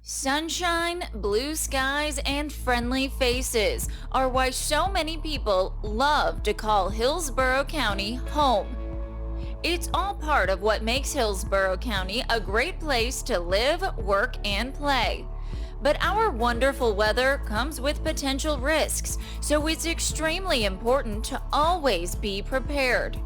Sunshine, blue skies, and friendly faces are why so many people love to call Hillsborough County home. It's all part of what makes Hillsborough County a great place to live, work, and play. But our wonderful weather comes with potential risks, so it's extremely important to always be prepared.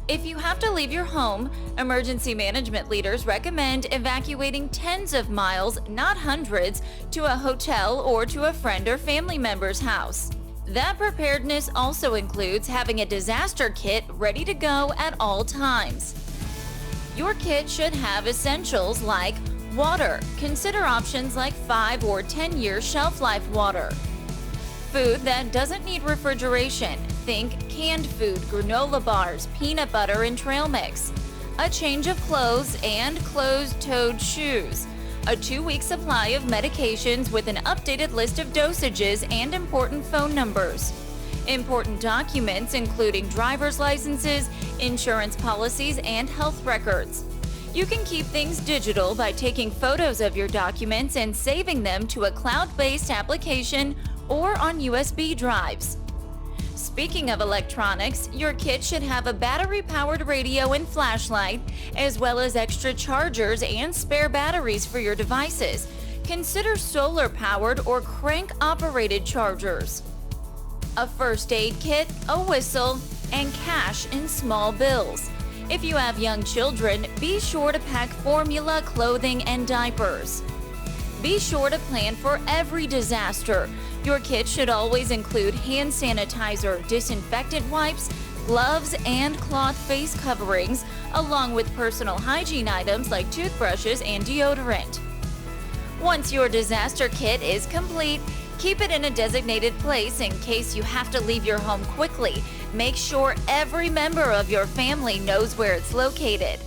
If you have to leave your home, emergency management leaders recommend evacuating tens of miles, not hundreds, to a hotel or to a friend or family member's house. That preparedness also includes having a disaster kit ready to go at all times. Your kit should have essentials like water. Consider options like 5 or 10-year shelf life water. Food that doesn't need refrigeration. Think canned food, granola bars, peanut butter, and trail mix. A change of clothes and closed-toed shoes. A 2-week supply of medications with an updated list of dosages and important phone numbers. Important documents including driver's licenses, insurance policies, and health records. You can keep things digital by taking photos of your documents and saving them to a cloud-based application or on USB drives. Speaking of electronics, your kit should have a battery-powered radio and flashlight, as well as extra chargers and spare batteries for your devices. Consider solar-powered or crank-operated chargers. A first aid kit, a whistle, and cash in small bills. If you have young children, be sure to pack formula, clothing, and diapers. Be sure to plan for every disaster. Your kit should always include hand sanitizer, disinfectant wipes, gloves, and cloth face coverings, along with personal hygiene items like toothbrushes and deodorant. Once your disaster kit is complete, keep it in a designated place in case you have to leave your home quickly. Make sure every member of your family knows where it's located.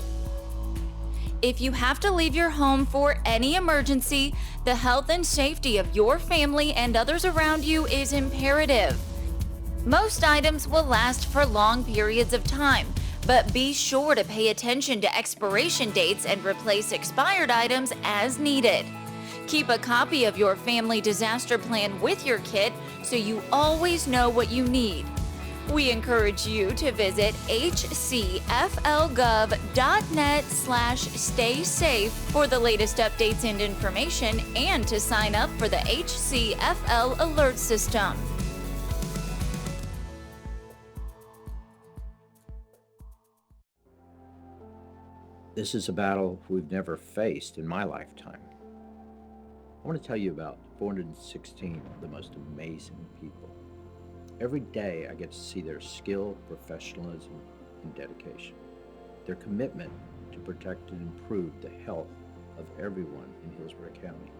If you have to leave your home for any emergency, the health and safety of your family and others around you is imperative. Most items will last for long periods of time, but be sure to pay attention to expiration dates and replace expired items as needed. Keep a copy of your family disaster plan with your kit so you always know what you need. We encourage you to visit hcflgov.net/staysafe for the latest updates and information, and to sign up for the HCFL Alert System. This is a battle we've never faced in my lifetime. I want to tell you about 416 of the most amazing people. Every day I get to see their skill, professionalism, and dedication. Their commitment to protect and improve the health of everyone in Hillsborough County.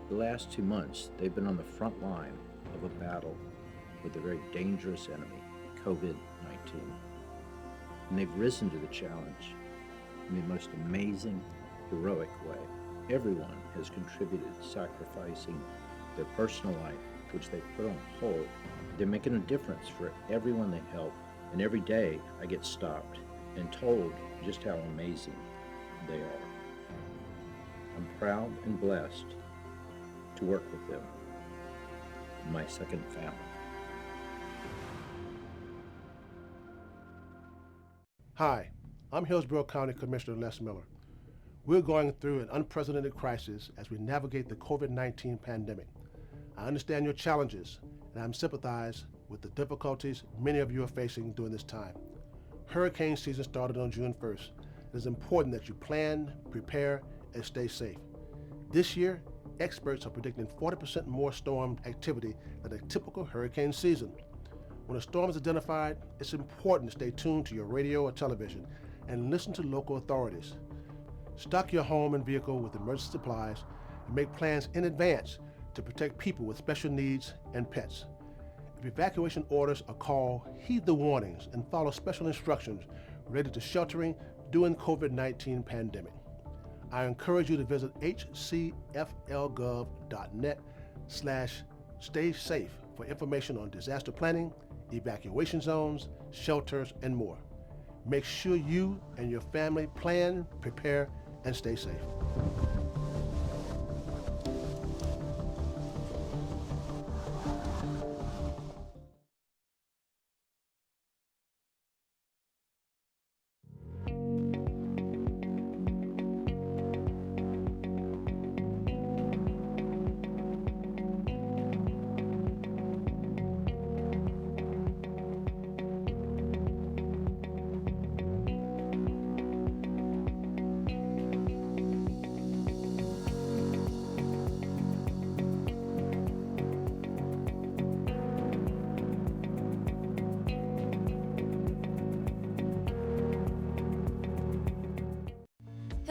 The last 2 months, they've been on the front line of a battle with a very dangerous enemy, COVID-19. And they've risen to the challenge in the most amazing, heroic way. Everyone has contributed, sacrificing their personal life, which they put on hold. They're making a difference for everyone they help, and every day I get stopped and told just how amazing they are. I'm proud and blessed to work with them, my second family. Hi, I'm Hillsborough County Commissioner Les Miller. We're going through an unprecedented crisis as we navigate the COVID-19 pandemic. I understand your challenges, and I sympathize with the difficulties many of you are facing during this time. Hurricane season started on June 1st. It is important that you plan, prepare, and stay safe. This year, experts are predicting 40% more storm activity than a typical hurricane season. When a storm is identified, it's important to stay tuned to your radio or television and listen to local authorities. Stock your home and vehicle with emergency supplies and make plans in advance to protect people with special needs and pets. If evacuation orders are called, heed the warnings and follow special instructions related to sheltering during the COVID-19 pandemic. I encourage you to visit hcflgov.net/staysafe for information on disaster planning, evacuation zones, shelters, and more. Make sure you and your family plan, prepare, and stay safe.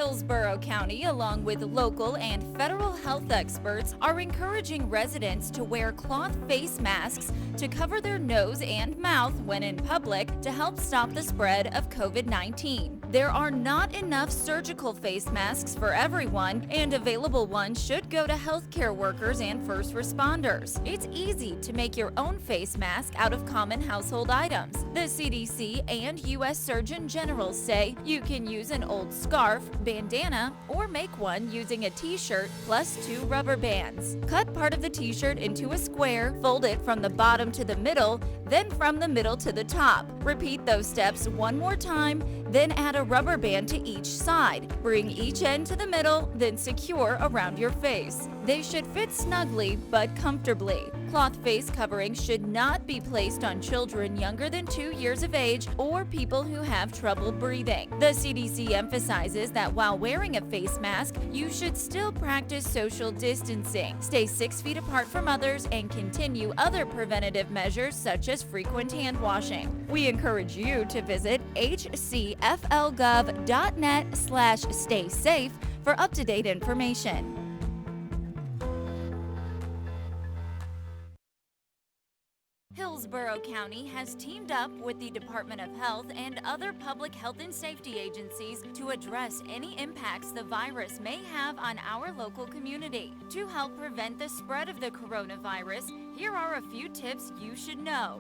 Hillsborough County, along with local and federal health experts, are encouraging residents to wear cloth face masks to cover their nose and mouth when in public to help stop the spread of COVID-19. There are not enough surgical face masks for everyone, and available ones should go to healthcare workers and first responders. It's easy to make your own face mask out of common household items. The CDC and U.S. Surgeon General say you can use an old scarf, bandana, or make one using a t-shirt plus 2 rubber bands. Cut part of the t-shirt into a square, fold it from the bottom to the middle, then from the middle to the top. Repeat those steps one more time, then add a rubber band to each side. Bring each end to the middle, then secure around your face. They should fit snugly but comfortably. Cloth face coverings should not be placed on children younger than 2 years of age or people who have trouble breathing. The CDC emphasizes that while wearing a face mask, you should still practice social distancing, stay 6 feet apart from others, and continue other preventative measures such as frequent hand washing. We encourage you to visit hcflgov.net/staysafe for up-to-date information. Hillsborough County has teamed up with the Department of Health and other public health and safety agencies to address any impacts the virus may have on our local community. To help prevent the spread of the coronavirus, here are a few tips you should know.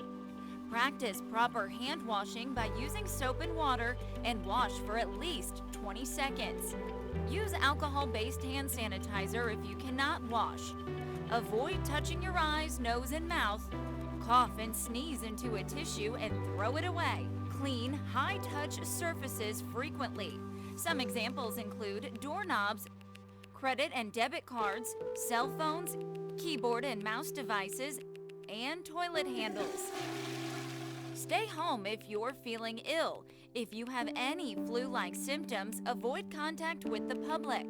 Practice proper hand washing by using soap and water and wash for at least 20 seconds. Use alcohol-based hand sanitizer if you cannot wash. Avoid touching your eyes, nose, and mouth. Cough and sneeze into a tissue and throw it away. Clean, high-touch surfaces frequently. Some examples include doorknobs, credit and debit cards, cell phones, keyboard and mouse devices, and toilet handles. Stay home if you're feeling ill. If you have any flu-like symptoms, avoid contact with the public.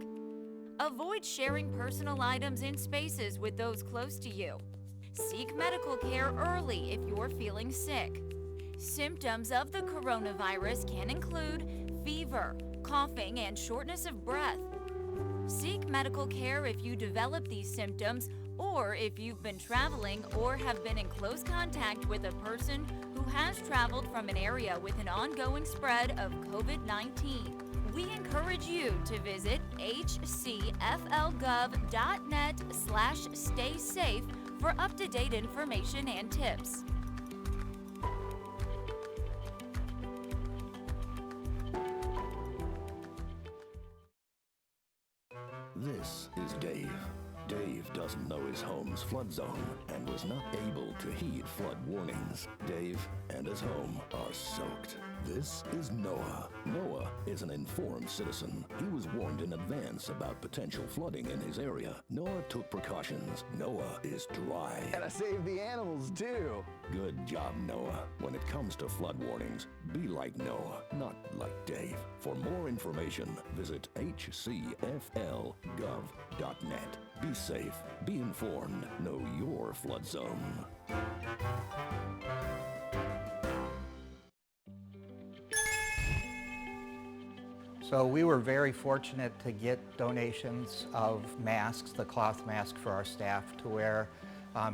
Avoid sharing personal items in spaces with those close to you. Seek medical care early if you're feeling sick. Symptoms of the coronavirus can include fever, coughing, and shortness of breath. Seek medical care if you develop these symptoms or if you've been traveling or have been in close contact with a person who has traveled from an area with an ongoing spread of COVID-19. We encourage you to visit hcflgov.net/staysafe for up-to-date information and tips. This is Dave. Dave doesn't know his home's flood zone and was not able to heed flood warnings. Dave and his home are soaked. This is Noah. Noah is an informed citizen. He was warned in advance about potential flooding in his area. Noah took precautions. Noah is dry. And I saved the animals too. Good job, Noah. When it comes to flood warnings, be like Noah, not like Dave. For more information, visit hcflgov.net. Be safe, be informed, know your flood zone. So we were very fortunate to get donations of masks, the cloth mask for our staff to wear.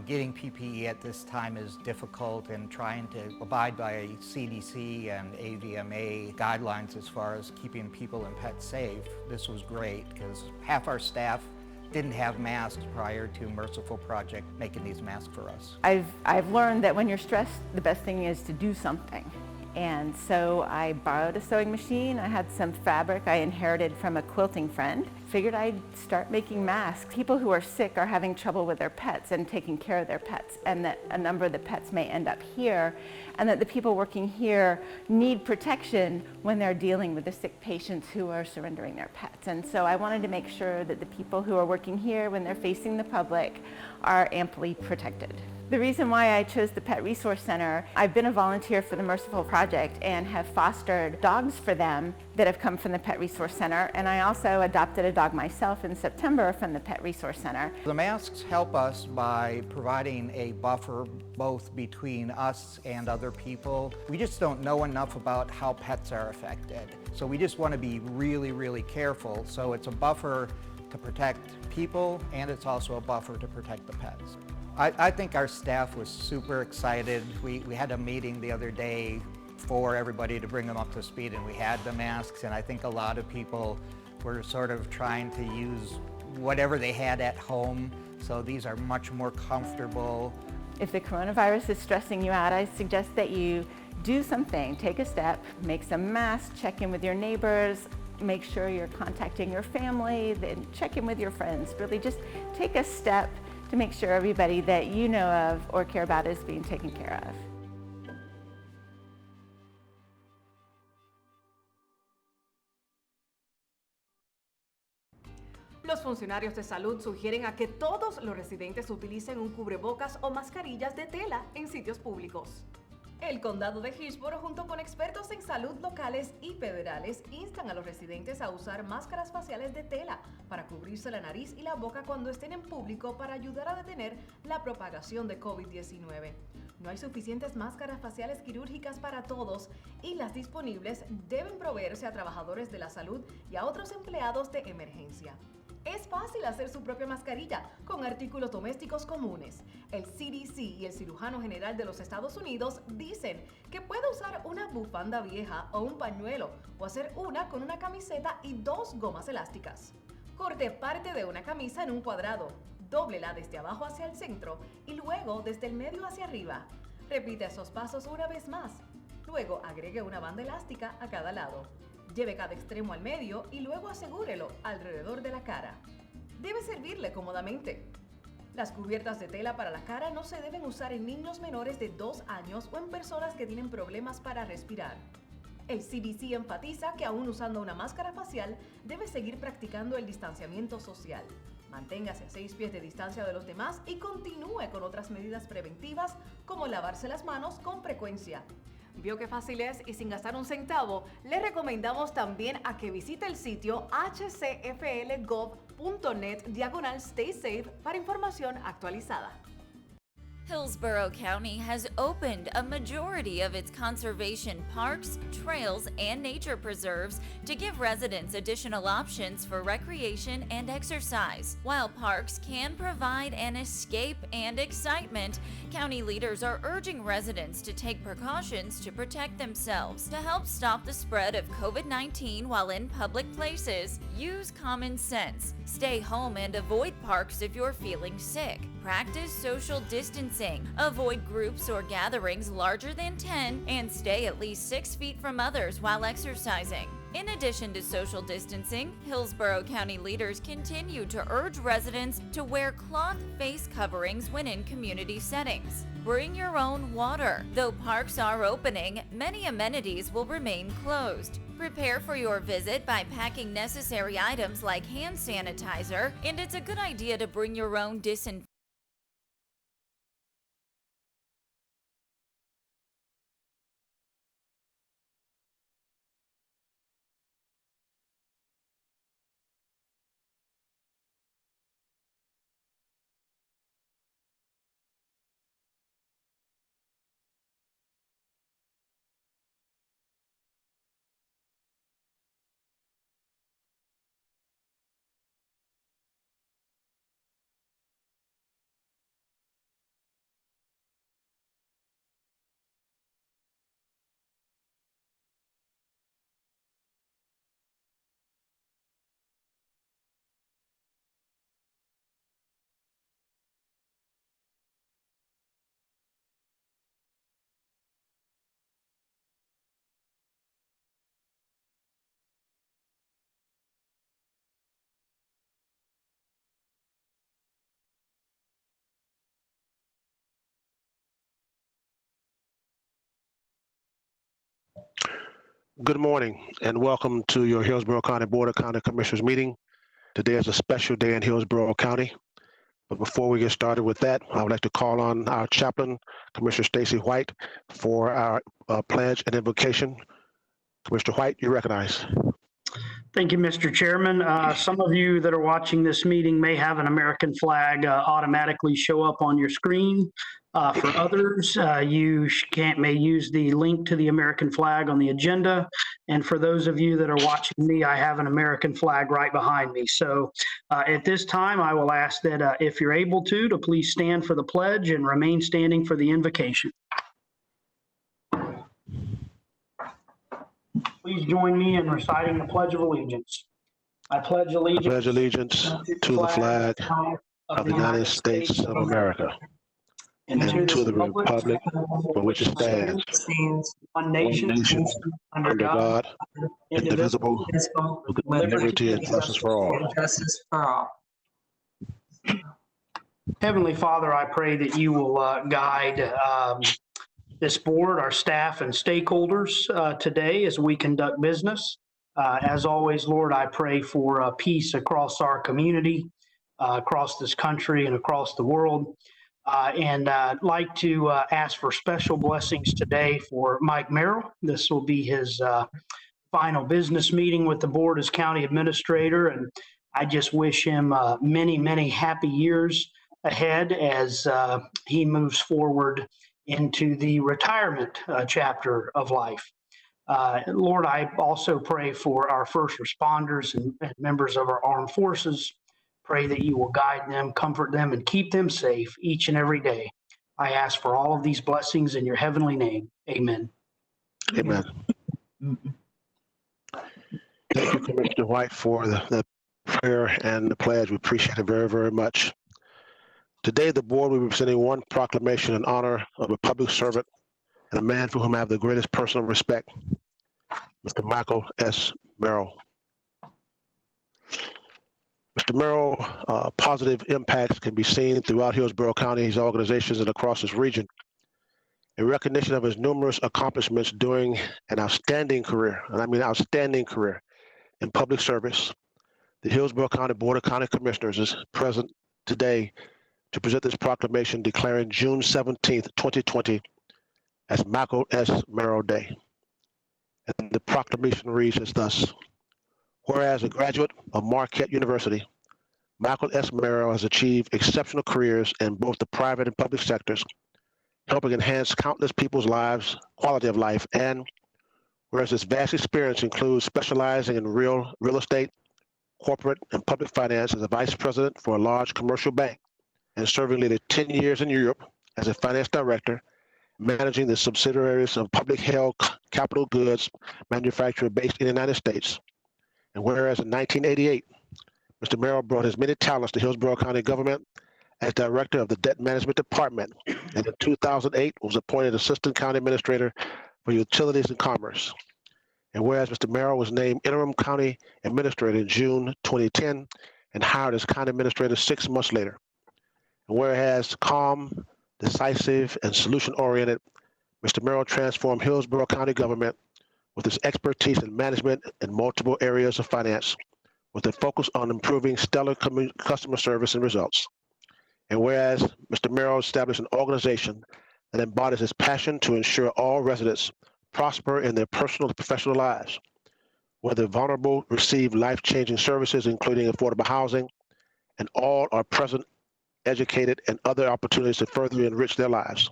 Getting PPE at this time is difficult, and trying to abide by CDC and AVMA guidelines as far as keeping people and pets safe. This was great because half our staff didn't have masks prior to Merciful Project making these masks for us. I've learned that when you're stressed, the best thing is to do something. And so I borrowed a sewing machine. I had some fabric I inherited from a quilting friend. Figured I'd start making masks. People who are sick are having trouble with their pets and taking care of their pets, and that a number of the pets may end up here, and that the people working here need protection when they're dealing with the sick patients who are surrendering their pets. And so I wanted to make sure that the people who are working here, when they're facing the public, are amply protected. The reason why I chose the Pet Resource Center, I've been a volunteer for the Merciful Project and have fostered dogs for them that have come from the Pet Resource Center, and I also adopted a dog myself in September from the Pet Resource Center. The masks help us by providing a buffer both between us and other people. We just don't know enough about how pets are affected. So we just want to be really, really careful. So it's a buffer to protect people, and it's also a buffer to protect the pets. I think our staff was super excited. We had a meeting the other day for everybody to bring them up to speed, and we had the masks, and I think a lot of people were sort of trying to use whatever they had at home, so these are much more comfortable. If the coronavirus is stressing you out, I suggest that you do something. Take a step, make some masks, check in with your neighbors, make sure you're contacting your family, then check in with your friends. Really just take a step to make sure everybody that you know of or care about is being taken care of. Los funcionarios de salud sugieren a que todos los residentes utilicen un cubrebocas o mascarillas de tela en sitios públicos. El condado de Hillsborough, junto con expertos en salud locales y federales, instan a los residentes a usar máscaras faciales de tela para cubrirse la nariz y la boca cuando estén en público para ayudar a detener la propagación de COVID-19. No hay suficientes máscaras faciales quirúrgicas para todos y las disponibles deben proveerse a trabajadores de la salud y a otros empleados de emergencia. Es fácil hacer su propia mascarilla con artículos domésticos comunes. El CDC y el cirujano general de los Estados Unidos dicen que puede usar una bufanda vieja o un pañuelo o hacer una con una camiseta y 2 gomas elásticas. Corte parte de una camisa en un cuadrado, dóblela desde abajo hacia el centro y luego desde el medio hacia arriba. Repite esos pasos una vez más. Luego agregue una banda elástica a cada lado. Lleve cada extremo al medio y luego asegúrelo alrededor de la cara. Debe servirle cómodamente. Las cubiertas de tela para la cara no se deben usar en niños menores de 2 años o en personas que tienen problemas para respirar. El CDC enfatiza que aún usando una máscara facial, debe seguir practicando el distanciamiento social. Manténgase a 6 pies de distancia de los demás y continúe con otras medidas preventivas como lavarse las manos con frecuencia. ¿Vio qué fácil es y sin gastar un centavo? Le recomendamos también a que visite el sitio hcflgov.net/stay safe para información actualizada. Hillsborough County has opened a majority of its conservation parks, trails, and nature preserves to give residents additional options for recreation and exercise. While parks can provide an escape and excitement, county leaders are urging residents to take precautions to protect themselves. To help stop the spread of COVID-19 while in public places, use common sense. Stay home and avoid parks if you're feeling sick. Practice social distancing. Avoid groups or gatherings larger than 10 and stay at least 6 feet from others while exercising. In addition to social distancing, Hillsborough County leaders continue to urge residents to wear cloth face coverings when in community settings. Bring your own water. Though parks are opening, many amenities will remain closed. Prepare for your visit by packing necessary items like hand sanitizer, and it's a good idea to bring your own disinfectant. Good morning and welcome to your Hillsborough County Board of County Commissioners meeting. Today is a special day in Hillsborough County. But before we get started with that, I would like to call on our chaplain, Commissioner Stacy White, for our pledge and invocation. Commissioner White, you're recognized. Thank you, Mr. Chairman. Some of you that are watching this meeting may have an American flag automatically show up on your screen. For others, you may use the link to the American flag on the agenda. And for those of you that are watching me, I have an American flag right behind me. So at this time, I will ask that if you're able to please stand for the pledge and remain standing for the invocation. Please join me in reciting the Pledge of Allegiance. I pledge allegiance to the flag of the United States of America and to the republic for which it stands, one one nation, under God, indivisible, with liberty and justice for all. Heavenly Father, I pray that you will guide this board, our staff and stakeholders today as we conduct business. As always, Lord, I pray for peace across our community, across this country and across the world. And I'd like to ask for special blessings today for Mike Merrill. This will be his final business meeting with the board as county administrator. And I just wish him many, many happy years ahead as he moves forward into the retirement chapter of life. Lord, I also pray for our first responders and members of our armed forces. Pray that you will guide them, comfort them, and keep them safe each and every day. I ask for all of these blessings in your heavenly name. Amen. Amen. Thank you, Commissioner White, for the prayer and the pledge. We appreciate it very, very much. Today, the board will be presenting one proclamation in honor of a public servant and a man for whom I have the greatest personal respect, Mr. Michael S. Merrill. Mr. Merrill, positive impacts can be seen throughout Hillsborough County's organizations and across this region. In recognition of his numerous accomplishments during an outstanding career, and I mean outstanding career, in public service, the Hillsborough County Board of County Commissioners is present today to present this proclamation declaring June 17th, 2020 as Michael S. Merrill Day. And the proclamation reads as thus: whereas a graduate of Marquette University, Michael S. Merrill has achieved exceptional careers in both the private and public sectors, helping enhance countless people's lives, quality of life, and whereas his vast experience includes specializing in real estate, corporate, and public finance as a vice president for a large commercial bank, and serving nearly 10 years in Europe as a finance director, managing the subsidiaries of public held capital goods manufacturer based in the United States. And whereas in 1988, Mr. Merrill brought his many talents to Hillsborough County government as director of the Debt Management Department, and in 2008 was appointed Assistant County Administrator for Utilities and Commerce. And whereas Mr. Merrill was named Interim County Administrator in June 2010 and hired as County Administrator 6 months later. And whereas calm, decisive, and solution-oriented, Mr. Merrill transformed Hillsborough County government with his expertise in management in multiple areas of finance, with a focus on improving stellar customer service and results. And whereas Mr. Merrill established an organization that embodies his passion to ensure all residents prosper in their personal and professional lives, where the vulnerable receive life-changing services, including affordable housing, and all are present, educated, and other opportunities to further enrich their lives.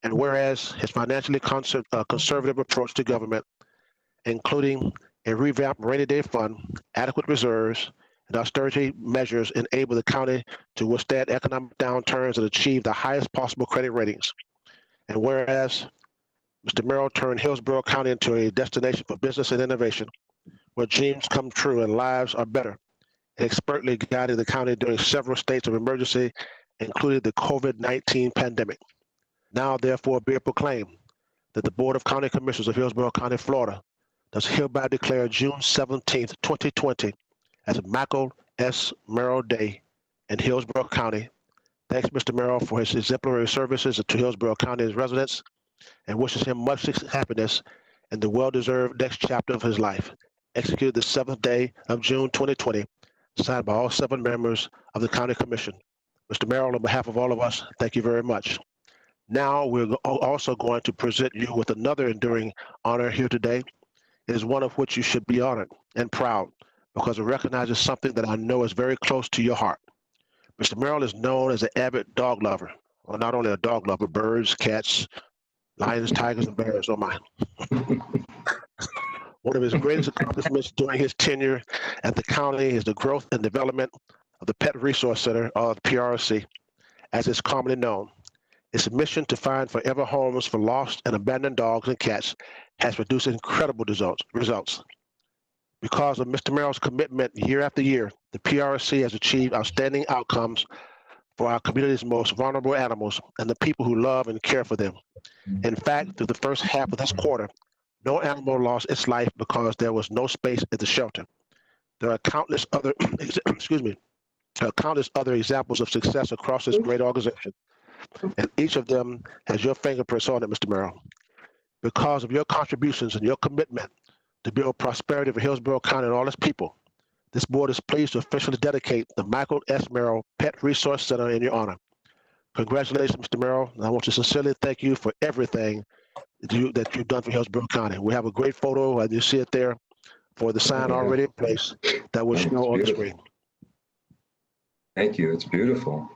And whereas his financially conservative approach to government, including a revamped rainy day fund, adequate reserves, and austerity measures, enable the county to withstand economic downturns and achieve the highest possible credit ratings. And whereas Mr. Merrill turned Hillsborough County into a destination for business and innovation, where dreams come true and lives are better, and expertly guided the county during several states of emergency, including the COVID-19 pandemic. Now, therefore, be it proclaimed that the Board of County Commissioners of Hillsborough County, Florida, does hereby declare June 17th, 2020 as Michael S. Merrill Day in Hillsborough County. Thanks, Mr. Merrill, for his exemplary services to Hillsborough County's residents, and wishes him much happiness in the well-deserved next chapter of his life. Executed the 7th day of June 2020, signed by all 7 members of the County Commission. Mr. Merrill, on behalf of all of us, thank you very much. Now we're also going to present you with another enduring honor here today. It is one of which you should be honored and proud because it recognizes something that I know is very close to your heart. Mr. Merrill is known as an avid dog lover. Well, not only a dog lover, birds, cats, lions, tigers, and bears, oh my. One of his greatest accomplishments during his tenure at the county is the growth and development of the Pet Resource Center, or the PRC, as it's commonly known. Its mission to find forever homes for lost and abandoned dogs and cats has produced incredible results. Because of Mr. Merrill's commitment year after year, the PRC has achieved outstanding outcomes for our community's most vulnerable animals and the people who love and care for them. In fact, through the first half of this quarter, no animal lost its life because there was no space at the shelter. There are countless other, countless other examples of success across this great organization, and each of them has your fingerprints on it, Mr. Merrill. Because of your contributions and your commitment to build prosperity for Hillsborough County and all its people, this board is pleased to officially dedicate the Michael S. Merrill Pet Resource Center in your honor. Congratulations, Mr. Merrill, and I want to sincerely thank you for everything that you've done for Hillsborough County. We have a great photo, as you see it there, for the sign already in place that will show on the screen. Thank you. It's beautiful.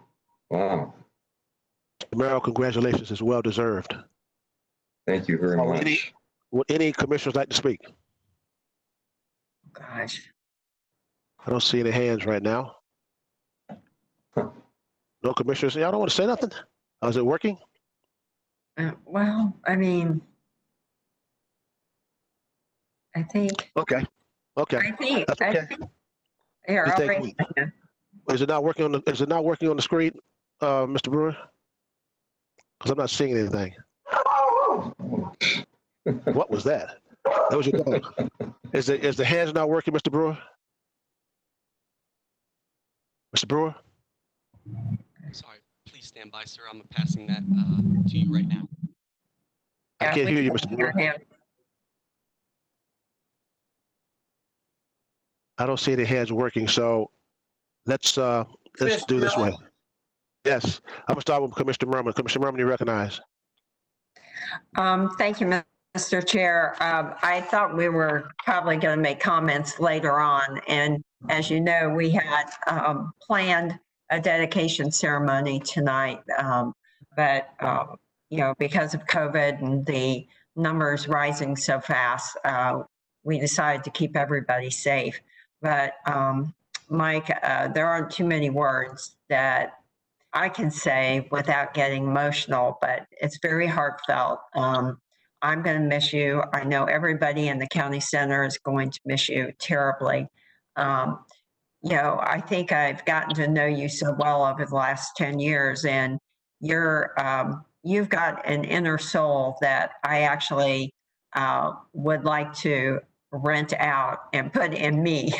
Wow. Mr. Merrill, congratulations. It's well deserved. Thank you very much. Would any commissioners like to speak? Gosh. I don't see any hands right now. No commissioners. Y'all don't want to say nothing? Is it working? Well, I mean, I think. Okay. I think. That's okay. I think here, I'll raise my hand. Is it not working on the? Is it not working on the screen, Mr. Brewer? Because I'm not seeing anything. What was that? That was your dog. Is the hands not working, Mr. Brewer? Mr. Brewer? Sorry, please stand by, sir. I'm passing that to you right now. I can't hear you, Mr. Brewer. I don't see any hands working, so let's do this way. Yes, I'm gonna start with Commissioner Merrill. Commissioner Merrill, you recognize. Thank you, Mr. Chair. I thought we were probably going to make comments later on, and as you know, we had planned a dedication ceremony tonight, but you know, because of COVID and the numbers rising so fast, we decided to keep everybody safe. But Mike, there aren't too many words that I can say without getting emotional, but it's very heartfelt. I'm going to miss you. I know everybody in the county center is going to miss you terribly. You know, I think I've gotten to know you so well over the last 10 years, and you've got an inner soul that I actually would like to rent out and put in me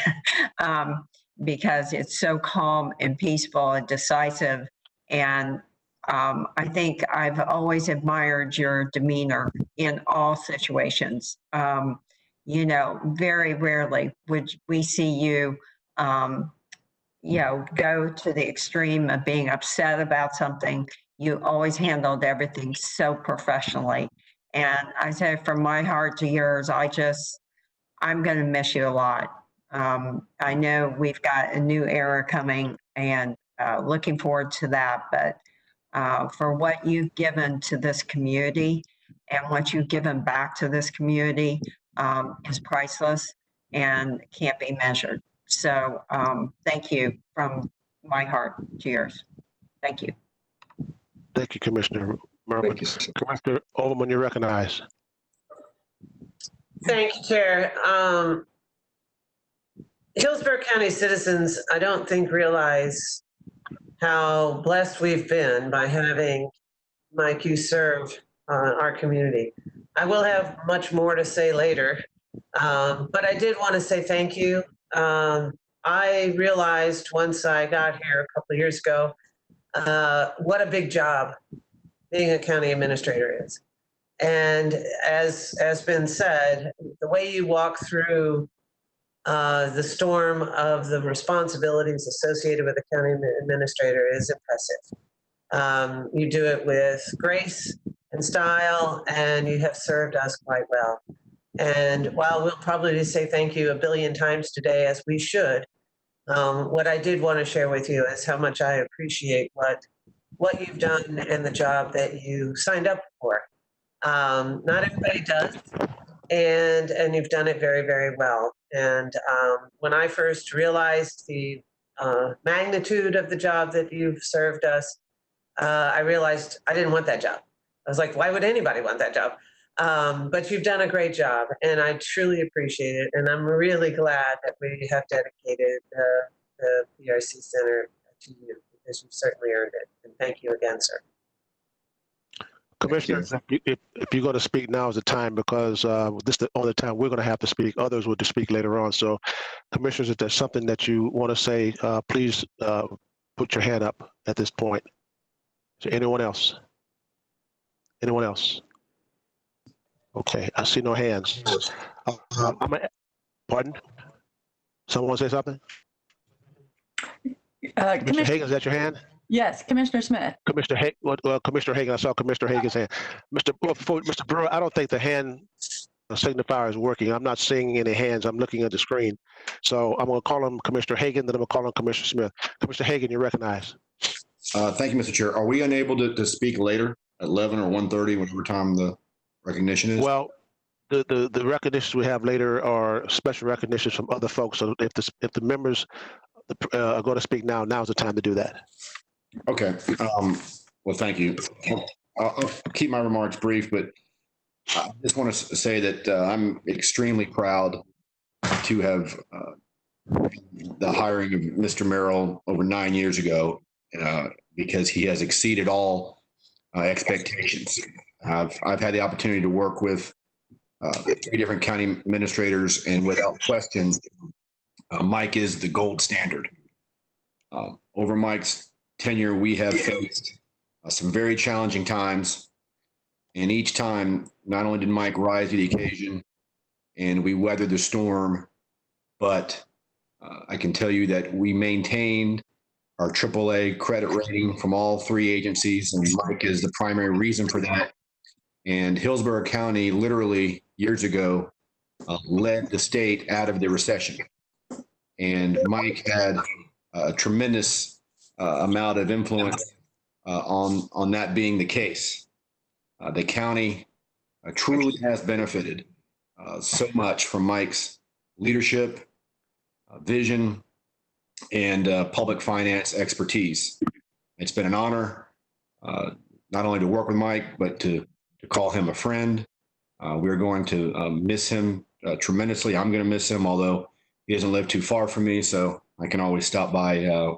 because it's so calm and peaceful and decisive. And I think I've always admired your demeanor in all situations. You know, very rarely would we see you, you know, go to the extreme of being upset about something. You always handled everything so professionally. And I say from my heart to yours, I'm going to miss you a lot. I know we've got a new era coming and looking forward to that, but for what you've given to this community and what you've given back to this community is priceless and can't be measured. So thank you from my heart to yours. Thank you. Thank you, Commissioner Merrill. Commissioner Overman, you recognize. Thank you, Chair. Hillsborough County citizens, I don't think realize how blessed we've been by having Mike you serve our community. I will have much more to say later, but I did want to say thank you. I realized once I got here a couple of years ago, what a big job being a county administrator is. And as has been said, the way you walk through the storm of the responsibilities associated with the county administrator is impressive. You do it with grace and style, and you have served us quite well. And while we'll probably say thank you a billion times today, as we should, what I did want to share with you is how much I appreciate what you've done and the job that you signed up for. Not everybody does, and you've done it very, very well. And when I first realized the magnitude of the job that you've served us, I realized I didn't want that job. I was like, why would anybody want that job? But you've done a great job, and I truly appreciate it. And I'm really glad that we have dedicated the PRC Center to you, because you've certainly earned it. And thank you again, sir. Commissioners, if you're going to speak, now is the time, because this is the only time we're going to have to speak. Others will speak later on. So, Commissioners, if there's something that you want to say, please put your hand up at this point. Is there anyone else? Anyone else? Okay, I see no hands. Pardon? Someone want to say something? Commissioner Hagan, is that your hand? Yes, Commissioner Smith. Commissioner Hagan, Commissioner Hagan, I saw Commissioner Hagan's hand. Mr. Brewer, I don't think the hand signifier is working. I'm not seeing any hands. I'm looking at the screen. So I'm going to call on Commissioner Hagan, then I'm going to call on Commissioner Smith. Commissioner Hagan, you're recognized. Thank you, Mr. Chair. Are we unable to speak later at 11 or 1:30, whatever time the recognition is? Well, the recognitions we have later are special recognitions from other folks. So if the members are going to speak now's the time to do that. Okay. Well, thank you. I'll keep my remarks brief, but I just want to say that I'm extremely proud to have the hiring of Mr. Merrill over 9 years ago, because he has exceeded all expectations. I've had the opportunity to work with 3 different county administrators, and without question, Mike is the gold standard. Over Mike's tenure, we have faced some very challenging times, and each time, not only did Mike rise to the occasion and we weathered the storm, but I can tell you that we maintained our AAA credit rating from all 3 agencies, and Mike is the primary reason for that. And Hillsborough County, literally years ago, led the state out of the recession. And Mike had a tremendous amount of influence on that being the case. The county truly has benefited so much from Mike's leadership, vision, and public finance expertise. It's been an honor not only to work with Mike, but to call him a friend. We're going to miss him tremendously. I'm going to miss him, although he doesn't live too far from me, so I can always stop by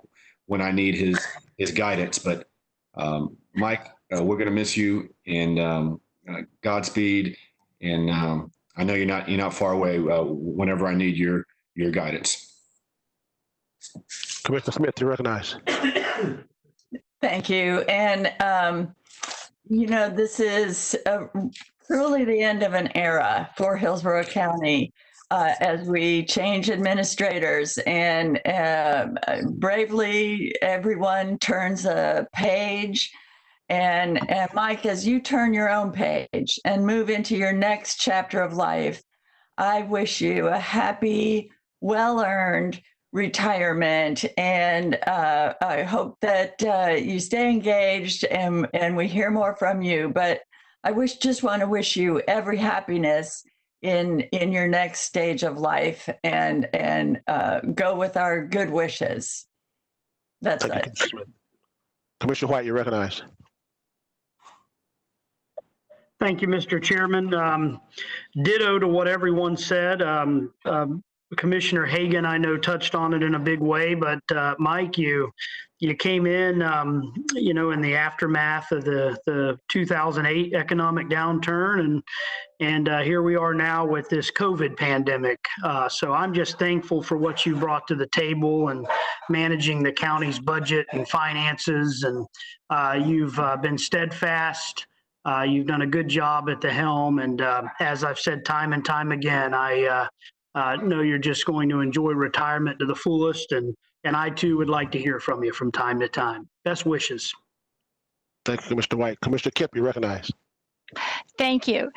when I need his guidance. But Mike, we're going to miss you, and Godspeed. And I know you're not far away whenever I need your guidance. Commissioner Smith, you're recognized. Thank you. And, this is truly the end of an era for Hillsborough County as we change administrators, and bravely everyone turns a page. And Mike, as you turn your own page and move into your next chapter of life, I wish you a happy, well-earned retirement, and I hope that you stay engaged and we hear more from you. But I just want to wish you every happiness in your next stage of life, and go with our good wishes. That's it. Commissioner White, you're recognized. Thank you, Mr. Chairman. Ditto to what everyone said. Commissioner Hagan, I know, touched on it in a big way, but Mike, you came in, in the aftermath of the 2008 economic downturn, and here we are now with this COVID pandemic. So I'm just thankful for what you brought to the table and managing the county's budget and finances, and you've been steadfast. You've done a good job at the helm, and as I've said time and time again, I know you're just going to enjoy retirement to the fullest. And I too would like to hear from you from time to time. Best wishes. Thank you, Mr. White. Commissioner Kipp, you're recognized. Thank you.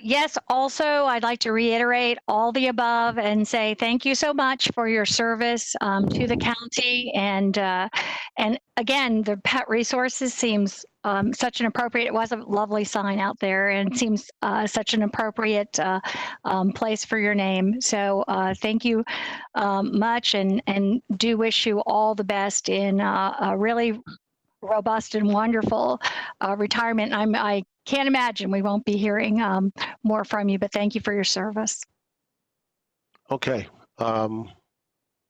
Yes, also, I'd like to reiterate all the above and say thank you so much for your service to the county. And again, the pet resources seems such an appropriate, it was a lovely sign out there and seems such an appropriate place for your name. So thank you much and do wish you all the best in a really robust and wonderful retirement. I can't imagine we won't be hearing more from you, but thank you for your service. Okay. I'm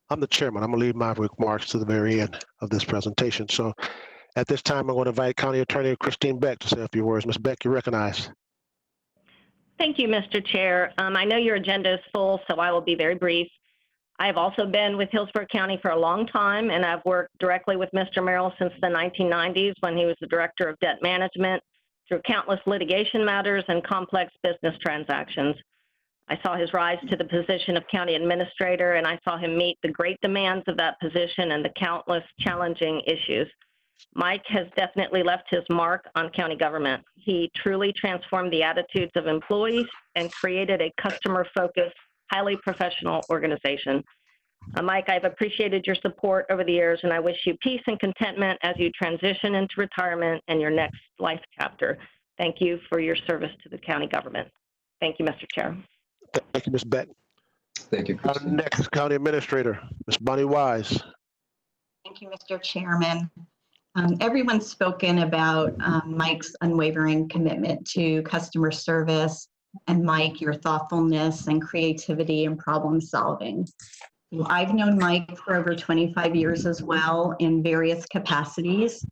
the chairman. I'm going to leave my remarks to the very end of this presentation. So at this time, I'm going to invite County Attorney Christine Beck to say a few words. Ms. Beck, you're recognized. Thank you, Mr. Chair. I know your agenda is full, so I will be very brief. I've also been with Hillsborough County for a long time, and I've worked directly with Mr. Merrill since the 1990s when he was the Director of Debt Management through countless litigation matters and complex business transactions. I saw his rise to the position of County Administrator, and I saw him meet the great demands of that position and the countless challenging issues. Mike has definitely left his mark on county government. He truly transformed the attitudes of employees and created a customer-focused, highly professional organization. Mike, I've appreciated your support over the years, and I wish you peace and contentment as you transition into retirement and your next life chapter. Thank you for your service to the county government. Thank you, Mr. Chair. Thank you, Ms. Beck. Thank you. Next, County Administrator, Ms. Bonnie Wise. Thank you, Mr. Chairman. Everyone's spoken about Mike's unwavering commitment to customer service, and Mike, your thoughtfulness and creativity and problem solving. I've known Mike for over 25 years as well in various capacities,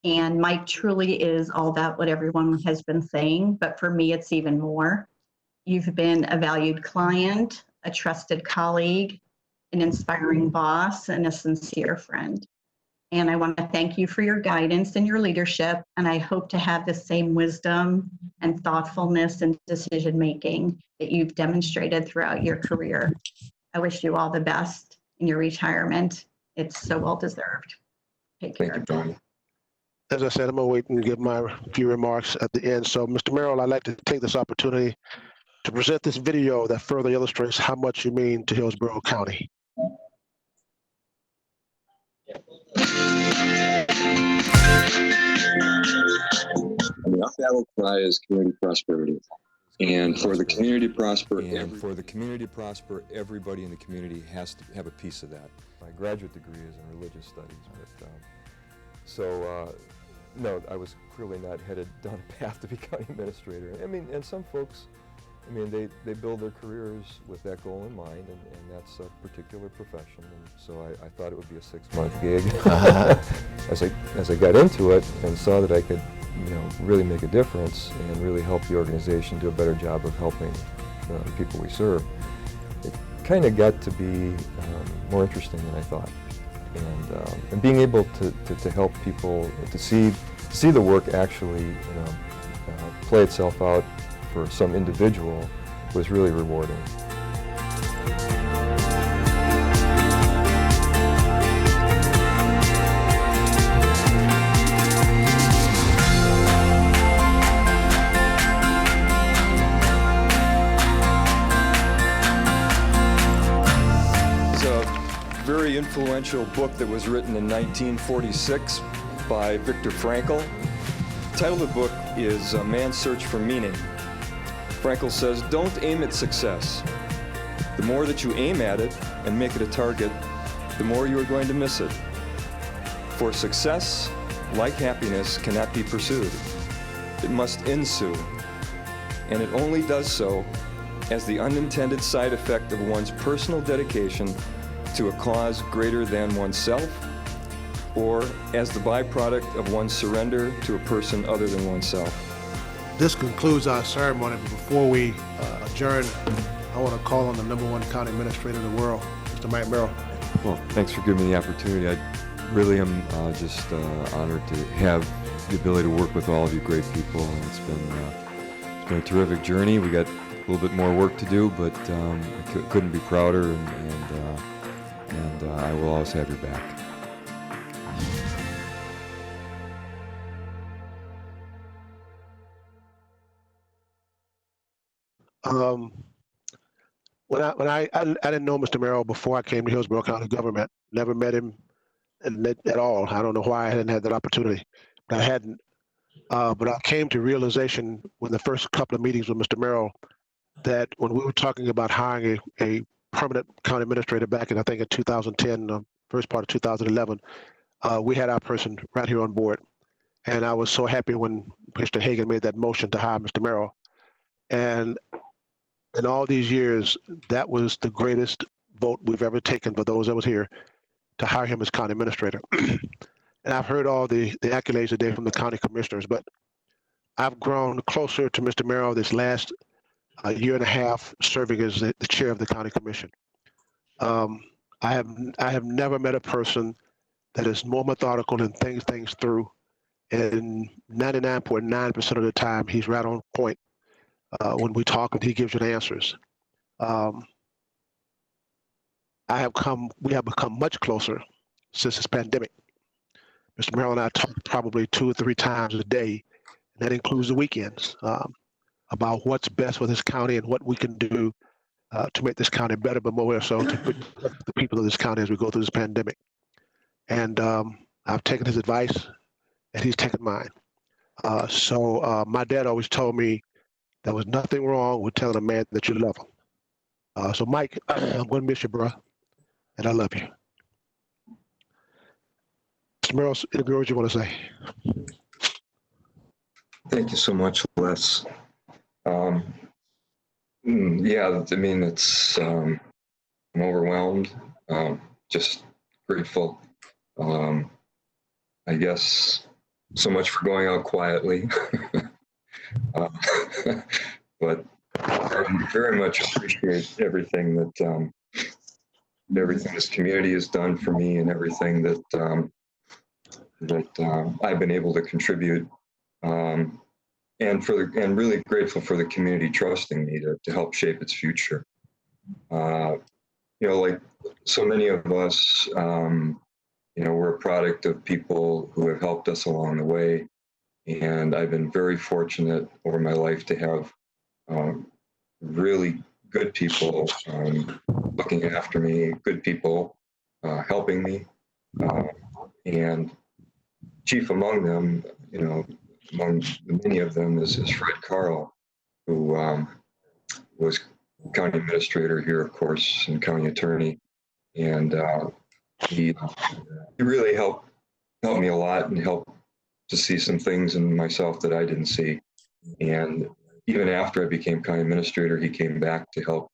and Mike truly is all that what everyone has been saying, but for me, it's even more. You've been a valued client, a trusted colleague, an inspiring boss, and a sincere friend. And I want to thank you for your guidance and your leadership, and I hope to have the same wisdom and thoughtfulness and decision-making that you've demonstrated throughout your career. I wish you all the best in your retirement. It's so well-deserved. Take care. Thank you, Bonnie. As I said, I'm going to wait and give my few remarks at the end. So, Mr. Merrill, I'd like to take this opportunity to present this video that further illustrates how much you mean to Hillsborough County. Our battle cry is community prosperity. And for the community to prosper, everybody in the community has to have a piece of that. My graduate degree is in religious studies, but no, I was clearly not headed down a path to be county administrator. I mean, and some folks, I mean, they build their careers with that goal in mind, and that's a particular profession. And so I thought it would be a 6-month gig. As I got into it and saw that I could, really make a difference and really help the organization do a better job of helping the people we serve, it kind of got to be more interesting than I thought. And being able to help people to see the work actually play itself out for some individual was really rewarding. It's a very influential book that was written in 1946 by Viktor Frankl. The title of the book is Man's Search for Meaning. Frankl says, don't aim at success. The more that you aim at it and make it a target, the more you are going to miss it. For success, like happiness, cannot be pursued. It must ensue. And it only does so as the unintended side effect of one's personal dedication to a cause greater than oneself, or as the byproduct of one's surrender to a person other than oneself. This concludes our ceremony. But before we adjourn, I want to call on the #1 county administrator in the world, Mr. Mike Merrill. Well, thanks for giving me the opportunity. I really am just honored to have the ability to work with all of you great people. And it's been a terrific journey. We got little bit more work to do, but I couldn't be prouder, and I will always have your back. When I didn't know Mr. Merrill before I came to Hillsborough County government. Never met him at all. I don't know why I hadn't had that opportunity, but I hadn't. But I came to realization when the first couple of meetings with Mr. Merrill that when we were talking about hiring a permanent county administrator back in, I think, in 2010, first part of 2011, we had our person right here on board. And I was so happy when Mr. Hagan made that motion to hire Mr. Merrill. And in all these years, that was the greatest vote we've ever taken for those that was here to hire him as county administrator. And I've heard all the accolades today from the county commissioners, but I've grown closer to Mr. Merrill this last year and a half serving as the chair of the county commission. I have never met a person that is more methodical and thinks things through. And 99.9% of the time, he's right on point when we talk and he gives you the answers. We have become much closer since this pandemic. Mr. Merrill and I talk probably 2 or 3 times a day, and that includes the weekends, about what's best for this county and what we can do to make this county better, but more so to protect the people of this county as we go through this pandemic. And I've taken his advice, and he's taken mine. So my dad always told me there was nothing wrong with telling a man that you love him. So Mike, I'm going to miss you, bro, and I love you. Mr. Merrill, any words you want to say? Thank you so much, Les. Yeah, I mean, I'm overwhelmed, just grateful. I guess so much for going out quietly. But I very much appreciate everything that everything this community has done for me and everything that I've been able to contribute, and really grateful for the community trusting me to help shape its future. Like so many of us, we're a product of people who have helped us along the way, and I've been very fortunate over my life to have really good people looking after me, good people helping me, and chief among them, among many of them is Fred Carl, who was county administrator here, of course, and county attorney, and he really helped me a lot and helped to see some things in myself that I didn't see. And even after I became county administrator, he came back to help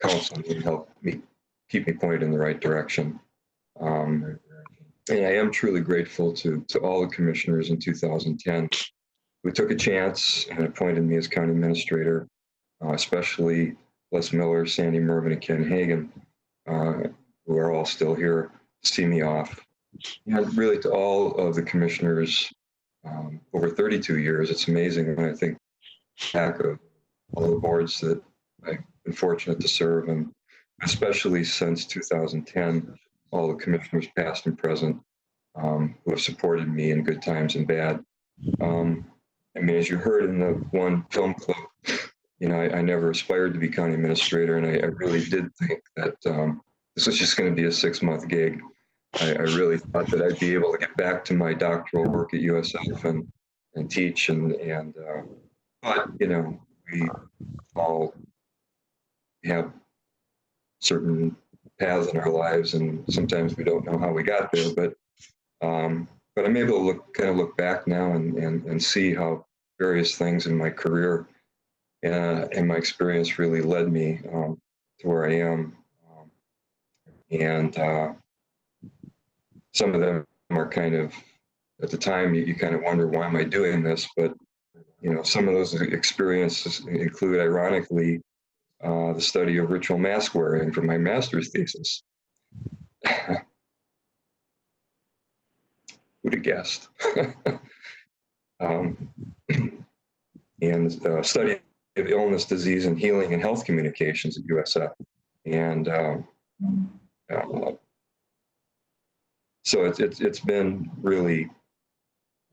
counsel me and help me keep me pointed in the right direction. And I am truly grateful to all the commissioners in 2010 who took a chance and appointed me as county administrator, especially Les Miller, Sandy Mervin, and Ken Hagan, who are all still here to see me off. And really to all of the commissioners over 32 years, it's amazing when I think back of all the boards that I've been fortunate to serve, and especially since 2010, all the commissioners past and present who have supported me in good times and bad. I mean, as you heard in the one film clip, I never aspired to be county administrator, and I really did think that this was just going to be a 6-month gig. I really thought that I'd be able to get back to my doctoral work at USF and teach, but we all have certain paths in our lives, and sometimes we don't know how we got there. But I'm able to look back now and see how various things in my career and my experience really led me to where I am. And some of them are kind of, at the time, you kind of wonder, why am I doing this? But some of those experiences include, ironically, the study of ritual mask wearing for my master's thesis. Who'd have guessed? And study of Illness, Disease, and Healing and Health Communications at USF. And so it's been really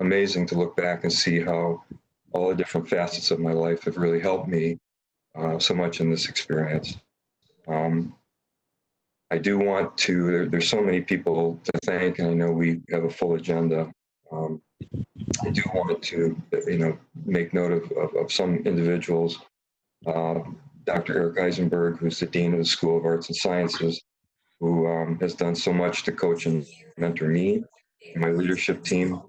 amazing to look back and see how all the different facets of my life have really helped me so much in this experience. I do want to, there's so many people to thank, and I know we have a full agenda. I do want to, make note of some individuals. Dr. Eric Eisenberg, who's the Dean of the School of Arts and Sciences, who has done so much to coach and mentor me and my leadership team,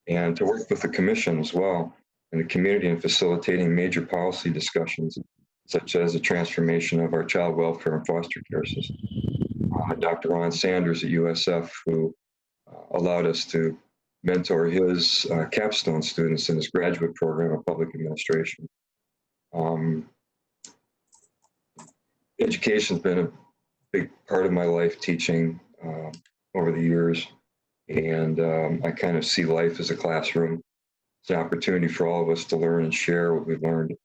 and to work with the commission as well and the community in facilitating major policy discussions, such as the transformation of our child welfare and foster care system. Dr. Ron Sanders at USF, who allowed us to mentor his capstone students in his graduate program of public administration. Education's been a big part of my life, teaching over the years, and I kind of see life as a classroom. It's an opportunity for all of us to learn and share what we've learned,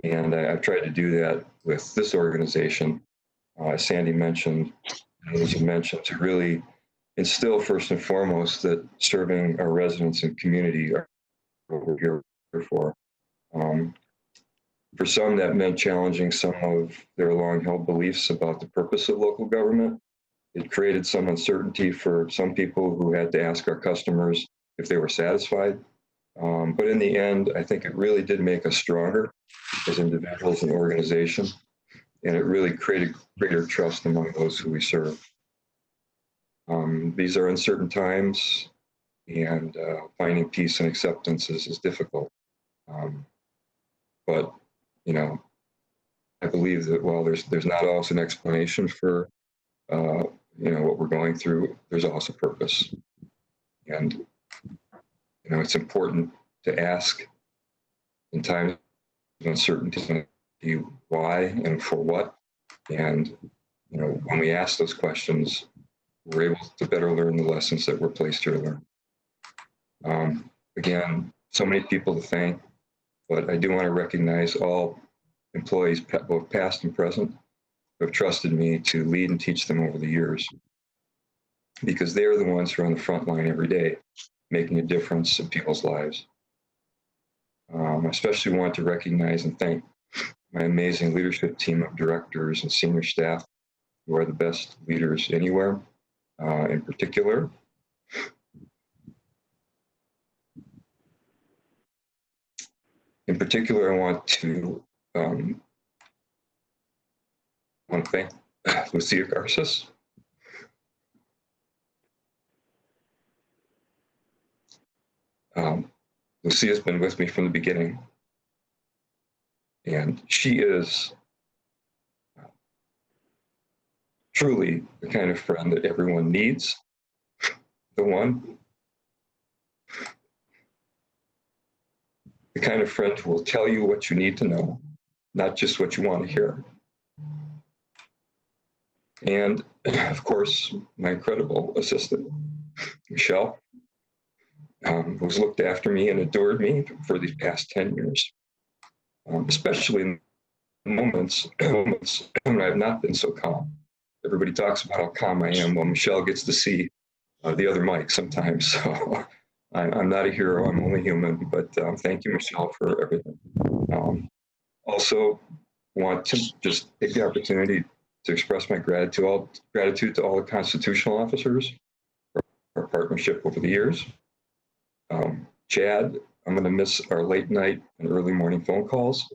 and I've tried to do that with this organization. Sandy mentioned, as you mentioned, to really instill first and foremost that serving our residents and community are what we're here for. For some, that meant challenging some of their long-held beliefs about the purpose of local government. It created some uncertainty for some people who had to ask our customers if they were satisfied. But in the end, I think it really did make us stronger as individuals and organizations, and it really created greater trust among those who we serve. These are uncertain times, and finding peace and acceptance is difficult. But I believe that while there's not always an explanation for what we're going through, there's also purpose. And it's important to ask in times of uncertainty why and for what. And when we ask those questions, we're able to better learn the lessons that we're placed here to learn. Again, so many people to thank, but I do want to recognize all employees, both past and present, who have trusted me to lead and teach them over the years, because they are the ones who are on the front line every day, making a difference in people's lives. I especially want to recognize and thank my amazing leadership team of directors and senior staff, who are the best leaders anywhere. In particular, I want to thank Lucia Garces. Lucia's been with me from the beginning, and she is truly the kind of friend that everyone needs, the kind of friend who will tell you what you need to know, not just what you want to hear. And of course, my incredible assistant, Michelle, who's looked after me and adored me for these past 10 years, especially in moments when I've not been so calm. Everybody talks about how calm I am. Well, Michelle gets to see the other Mike sometimes. So I'm not a hero, I'm only human, but thank you, Michelle, for everything. Also want to just take the opportunity to express my gratitude to all the constitutional officers for our partnership over the years. Chad, I'm going to miss our late night and early morning phone calls,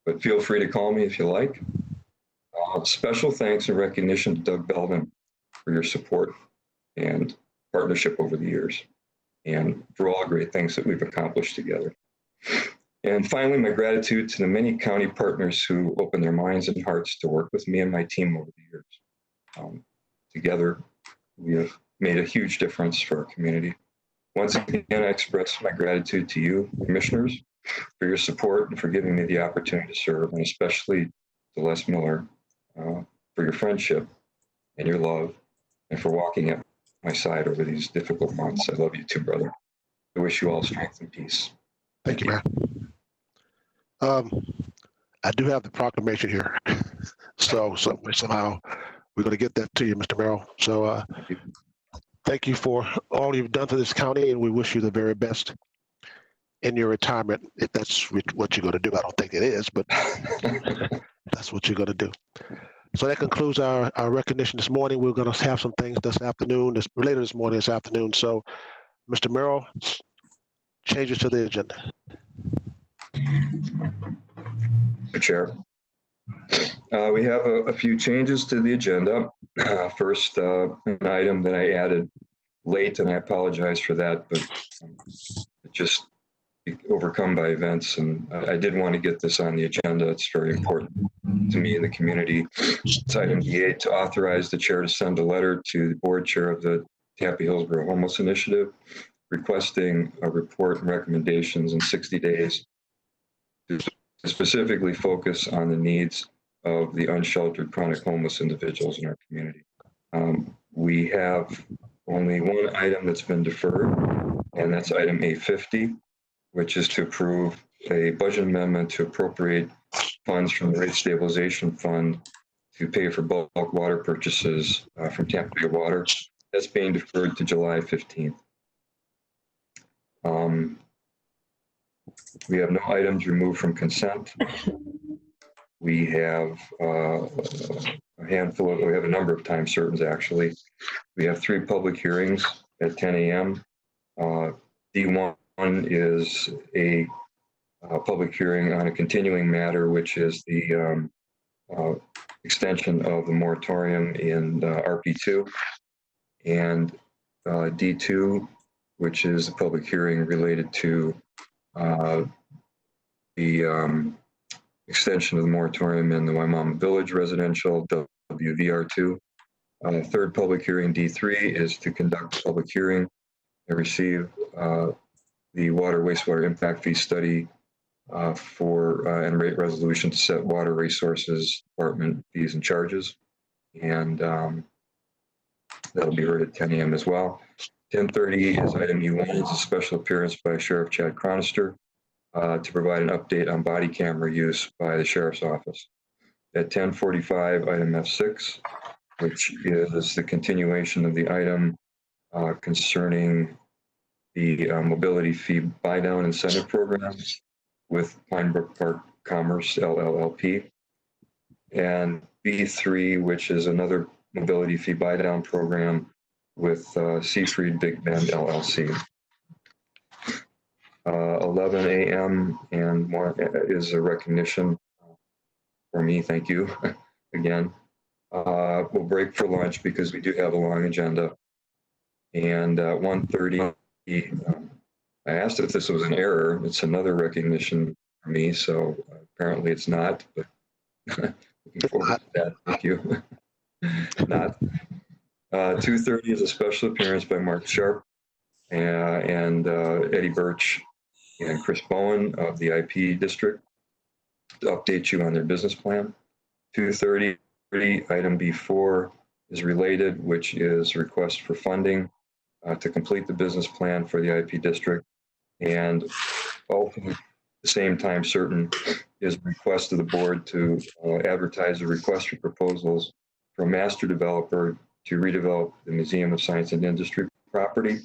but feel free to call me if you like. Special thanks and recognition to Doug Belvin for your support and partnership over the years, and for all the great things that we've accomplished together. And finally, my gratitude to the many county partners who opened their minds and hearts to work with me and my team over the years. Together, we have made a huge difference for our community. Once again, I express my gratitude to you, commissioners, for your support and for giving me the opportunity to serve, and especially to Les Miller for your friendship and your love, and for walking at my side over these difficult months. I love you too, brother. I wish you all strength and peace. Thank you, man. I do have the proclamation here. So somehow we're going to get that to you, Mr. Merrill. So thank you for all you've done for this county, and we wish you the very best in your retirement, if that's what you're going to do. I don't think it is, but that's what you're going to do. So that concludes our recognition this morning. We're going to have some things this afternoon, later this morning, this afternoon. So, Mr. Merrill, changes to the agenda. Mr. Chair. We have a few changes to the agenda. First, an item that I added late, and I apologize for that, but it just overcome by events, and I did want to get this on the agenda. It's very important to me and the community. It's item D8, to authorize the chair to send a letter to the board chair of the Tampa Hillsborough Homeless Initiative requesting a report and recommendations in 60 days to specifically focus on the needs of the unsheltered chronic homeless individuals in our community. We have only one item that's been deferred, and that's item A50, which is to approve a budget amendment to appropriate funds from the Rate Stabilization Fund to pay for bulk water purchases from Tampa Bay Water. That's being deferred to July 15th. We have no items removed from consent. We have a number of time certains actually. We have 3 public hearings at 10 a.m. D1 is a public hearing on a continuing matter, which is the extension of the moratorium in RP2, and D2, which is a public hearing related to the extension of the moratorium in the Waimama Village Residential, WVR2. Third public hearing, D3, is to conduct a public hearing and receive the water wastewater impact fee study and rate resolution to set water resources department fees and charges. And that'll be heard at 10 a.m. as well. 10:30 is item U1. It's a special appearance by Sheriff Chad Chronister to provide an update on body camera use by the Sheriff's Office. At 10:45, item F6, which is the continuation of the item concerning the mobility fee buy-down incentive program with Pinebrook Park Commerce LLP, and B3, which is another mobility fee buy-down program with Seafried Big Bend LLC. 11 a.m. and more is a recognition for me. Thank you again. We'll break for lunch because we do have a long agenda. And 1:30, I asked if this was an error. It's another recognition for me, so apparently it's not, but looking forward to that. Thank you. Not. 2:30 is a special appearance by Mark Sharpe and Eddie Birch and Chris Bowen of the IP district to update you on their business plan. 2:30, item B4 is related, which is request for funding to complete the business plan for the IP district. And ultimately, at the same time certain, is request of the board to advertise a request for proposals for a master developer to redevelop the Museum of Science and Industry property.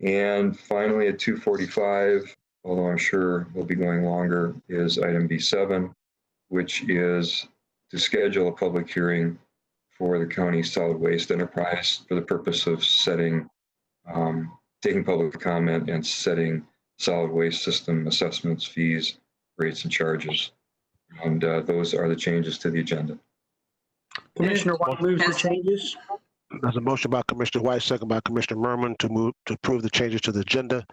And finally, at 2:45, although I'm sure we'll be going longer, is item B7, which is to schedule a public hearing for the county solid waste enterprise for the purpose of setting, taking public comment and setting solid waste system assessments, fees, rates, and charges. And those are the changes to the agenda. Commissioner White moves the changes. There's a motion by Commissioner White, second by Commissioner Merman to approve the changes to the agenda.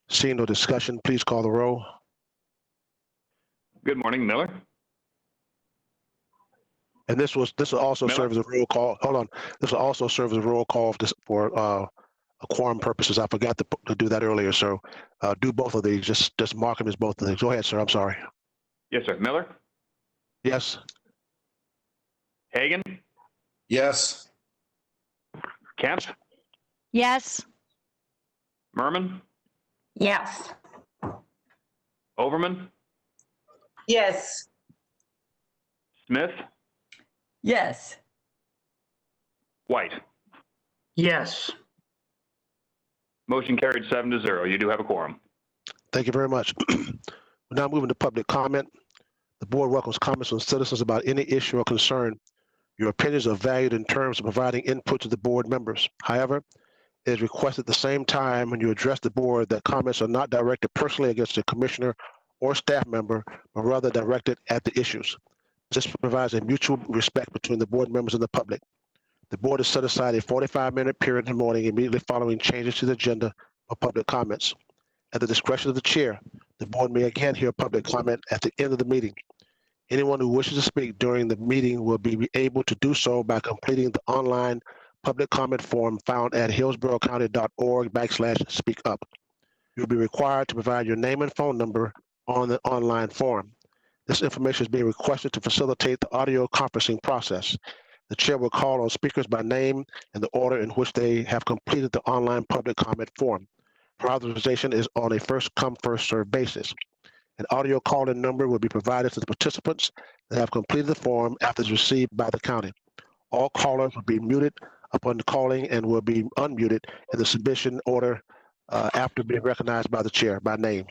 Seeing no discussion, please call the roll. Good morning, Miller. And this will also Miller. serve as a roll call. Hold on. This will also serve as a roll call for quorum purposes. I forgot to do that earlier, so do both of these. Just mark them as both of these. Go ahead, sir. I'm sorry. Yes, sir. Miller? Yes. Hagan? Yes. Kemp? Yes. Merman? Yes. Overman? Yes. Smith, Yes. White. Yes. Motion carried 7-0. You do have a quorum. Thank you very much. We're now moving to public comment. The board welcomes comments from citizens about any issue or concern. Your opinions are valued in terms of providing input to the board members. However, it is requested at the same time when you address the board that comments are not directed personally against the commissioner or staff member, but rather directed at the issues. This provides a mutual respect between the board members and the public. The board has set aside a 45-minute period in the morning immediately following changes to the agenda for public comments. At the discretion of the chair, the board may again hear public comment at the end of the meeting. Anyone who wishes to speak during the meeting will be able to do so by completing the online public comment form found at hillsboroughcounty.org/speakup. You'll be required to provide your name and phone number on the online form. This information is being requested to facilitate the audio conferencing process. The chair will call on speakers by name in the order in which they have completed the online public comment form. Authorization is on a first-come, first-served basis. An audio call-in number will be provided to the participants that have completed the form after it's received by the county. All callers will be muted upon the calling and will be unmuted in the submission order after being recognized by the chair by name.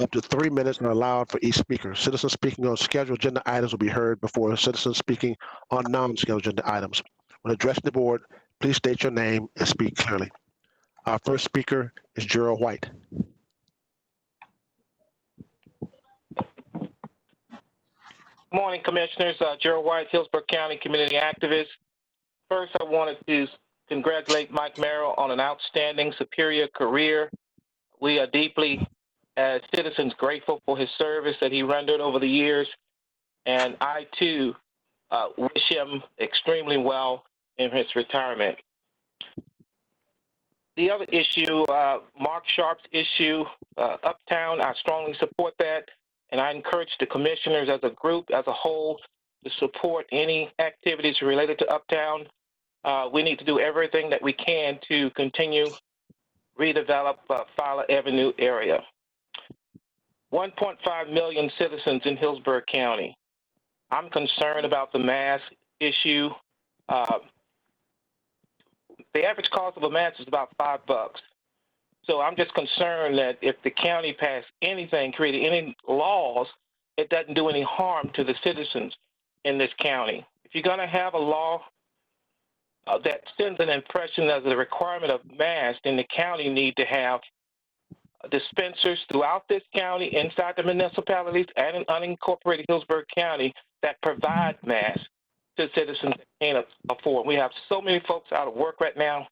Up to 3 minutes are allowed for each speaker. Citizens speaking on scheduled agenda items will be heard before citizens speaking on non-scheduled agenda items. When addressing the board, please state your name and speak clearly. Our first speaker is Gerald White. Good morning, Commissioners. Gerald White, Hillsborough County community activist. First, I wanted to congratulate Mike Merrill on an outstanding, superior career. We are deeply, as citizens, grateful for his service that he rendered over the years. And I, too, wish him extremely well in his retirement. The other issue, Mark Sharpe's issue, Uptown, I strongly support that. And I encourage the commissioners as a group, as a whole, to support any activities related to Uptown. We need to do everything that we can to continue redevelop Fowler Avenue area. 1.5 million citizens in Hillsborough County. I'm concerned about the mask issue. The average cost of a mask is about $5. So I'm just concerned that if the county passed anything, created any laws, it doesn't do any harm to the citizens in this county. If you're going to have a law that sends an impression as a requirement of masks, then the county need to have dispensers throughout this county, inside the municipalities, and in unincorporated Hillsborough County that provide masks to citizens that can't afford. We have so many folks out of work right now,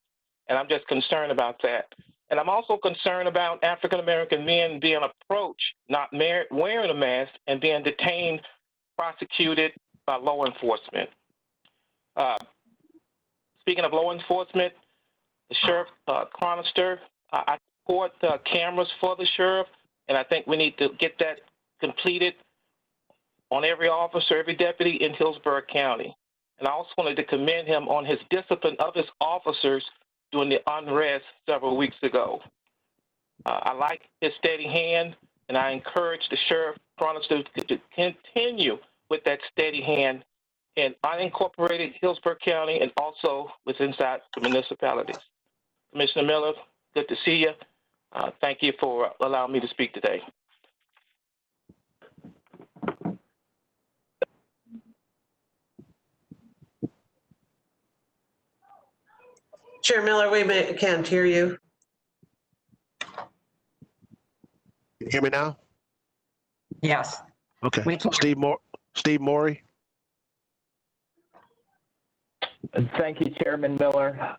and I'm just concerned about that. And I'm also concerned about African-American men being approached, not wearing a mask, and being detained, prosecuted by law enforcement. Speaking of law enforcement, the sheriff, Chronister, I support cameras for the sheriff, and I think we need to get that completed on every officer, every deputy in Hillsborough County. And I also wanted to commend him on his discipline of his officers during the unrest several weeks ago. I like his steady hand, and I encourage the sheriff, Chronister, to continue with that steady hand in unincorporated Hillsborough County and also with inside the municipalities. Commissioner Miller, good to see you. Thank you for allowing me to speak today. Chair Miller, we can't hear you. Can you hear me now? Yes. Okay. Steve Morey. Thank you, Chairman Miller.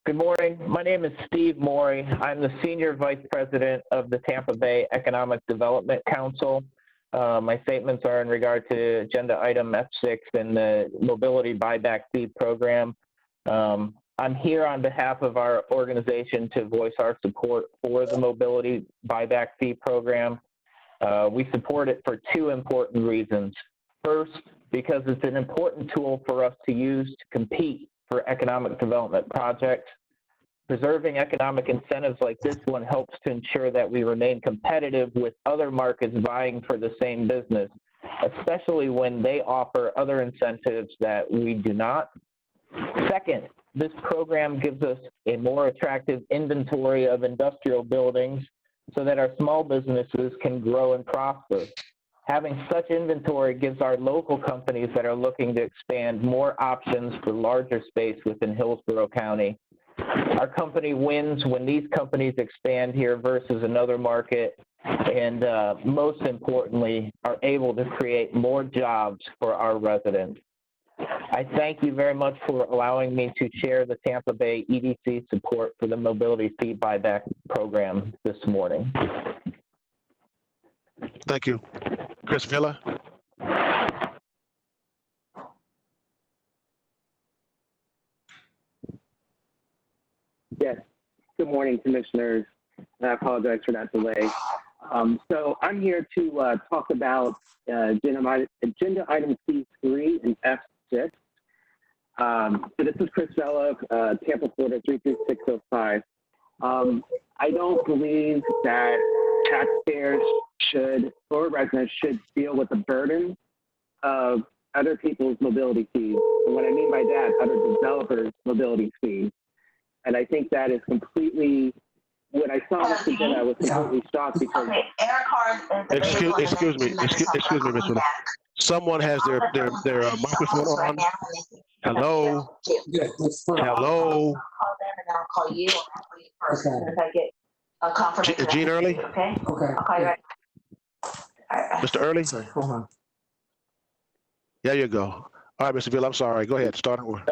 Good morning. My name is Steve Morey. I'm the Senior Vice President of the Tampa Bay Economic Development Council. My statements are in regard to agenda item F6 and the mobility buyback fee program. I'm here on behalf of our organization to voice our support for the mobility buyback fee program. We support it for two important reasons. First, because it's an important tool for us to use to compete for economic development projects. Preserving economic incentives like this one helps to ensure that we remain competitive with other markets vying for the same business, especially when they offer other incentives that we do not. Second, this program gives us a more attractive inventory of industrial buildings so that our small businesses can grow and prosper. Having such inventory gives our local companies that are looking to expand more options for larger space within Hillsborough County. Our company wins when these companies expand here versus another market, and most importantly, are able to create more jobs for our residents. I thank you very much for allowing me to share the Tampa Bay EDC support for the Mobility Fee Buyback Program this morning. Thank you. Chris Villa. Yes. Good morning, Commissioners. And I apologize for that delay. So I'm here to talk about agenda item C3 and F6. So this is Chris Vella, Tampa, Florida 33605. I don't believe that taxpayers should, or residents should deal with the burden of other people's mobility fees. And what I mean by that, other developers' mobility fees. And I think that is completely, when I saw this agenda, I was completely shocked because. Excuse me, Ms. Miller. Someone has their microphone on. Hello. Hello. I'll call you first if I get a confirmation. Gene Early? Okay. Okay. I'll call you right now. Mr. Early? Hold on. There you go. All right, Mr. Villa, I'm sorry. Go ahead. Start over.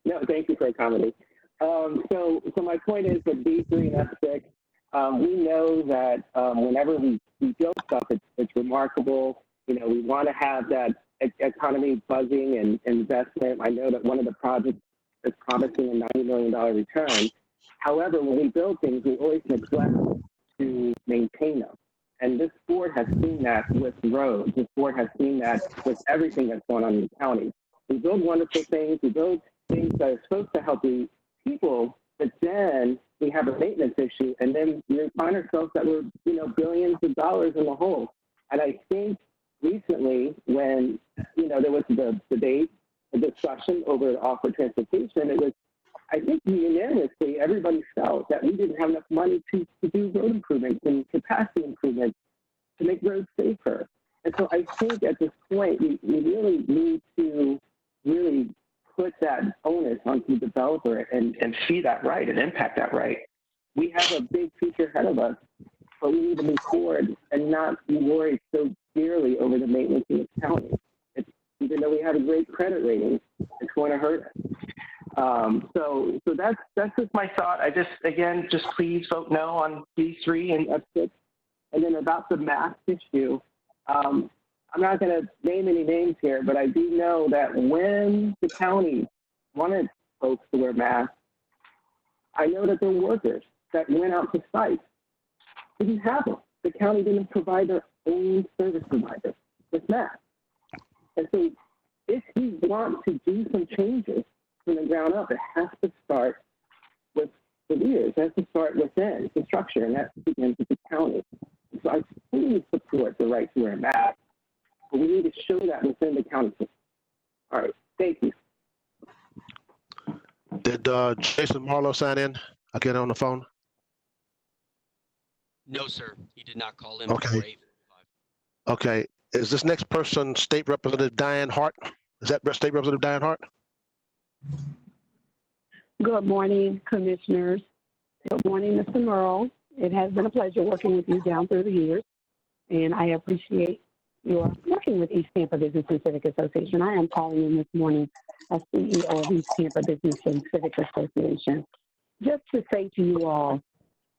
No, thank you for accommodating. So my point is that B3 and F6, we know that whenever we build stuff, it's remarkable. You know, we want to have that economy buzzing and investment. I know that one of the projects is promising a $90 million return. However, when we build things, we always neglect to maintain them. And this board has seen that with roads. This board has seen that with everything that's going on in the county. We build wonderful things. We build things that are supposed to help the people, but then we have a maintenance issue, and then we find ourselves that we're, billions of dollars in the hole. And I think recently when, there was the debate, the discussion over the offer transportation, it was, I think unanimously, everybody felt that we didn't have enough money to do road improvements and capacity improvements to make roads safer. And so I think at this point, we really need to really put that onus onto the developer and see that right and impact that right. We have a big future ahead of us, but we need to move forward and not be worried so dearly over the maintenance in the county. Even though we have a great credit rating, it's going to hurt us. So that's just my thought. I just please vote no on D3 and F6. And then about the mask issue, I'm not going to name any names here, but I do know that when the county wanted folks to wear masks, I know that there were workers that went out to sites, didn't have them. The county didn't provide their own service providers with masks. And so if we want to do some changes from the ground up, it has to start with the leaders. It has to start within the structure, and that begins with the county. So I fully support the right to wear a mask, but we need to show that within the county system. All right, thank you. Did Jason Marlowe sign in? I'll get on the phone. No, sir. He did not call in. Okay. Okay. Is this next person State Representative Diane Hart? Is that State Representative Diane Hart? Good morning, Commissioners. Good morning, Mr. Merrill. It has been a pleasure working with you down through the years, and I appreciate your working with East Tampa Business and Civic Association. I am calling in this morning as CEO of East Tampa Business and Civic Association. Just to say to you all,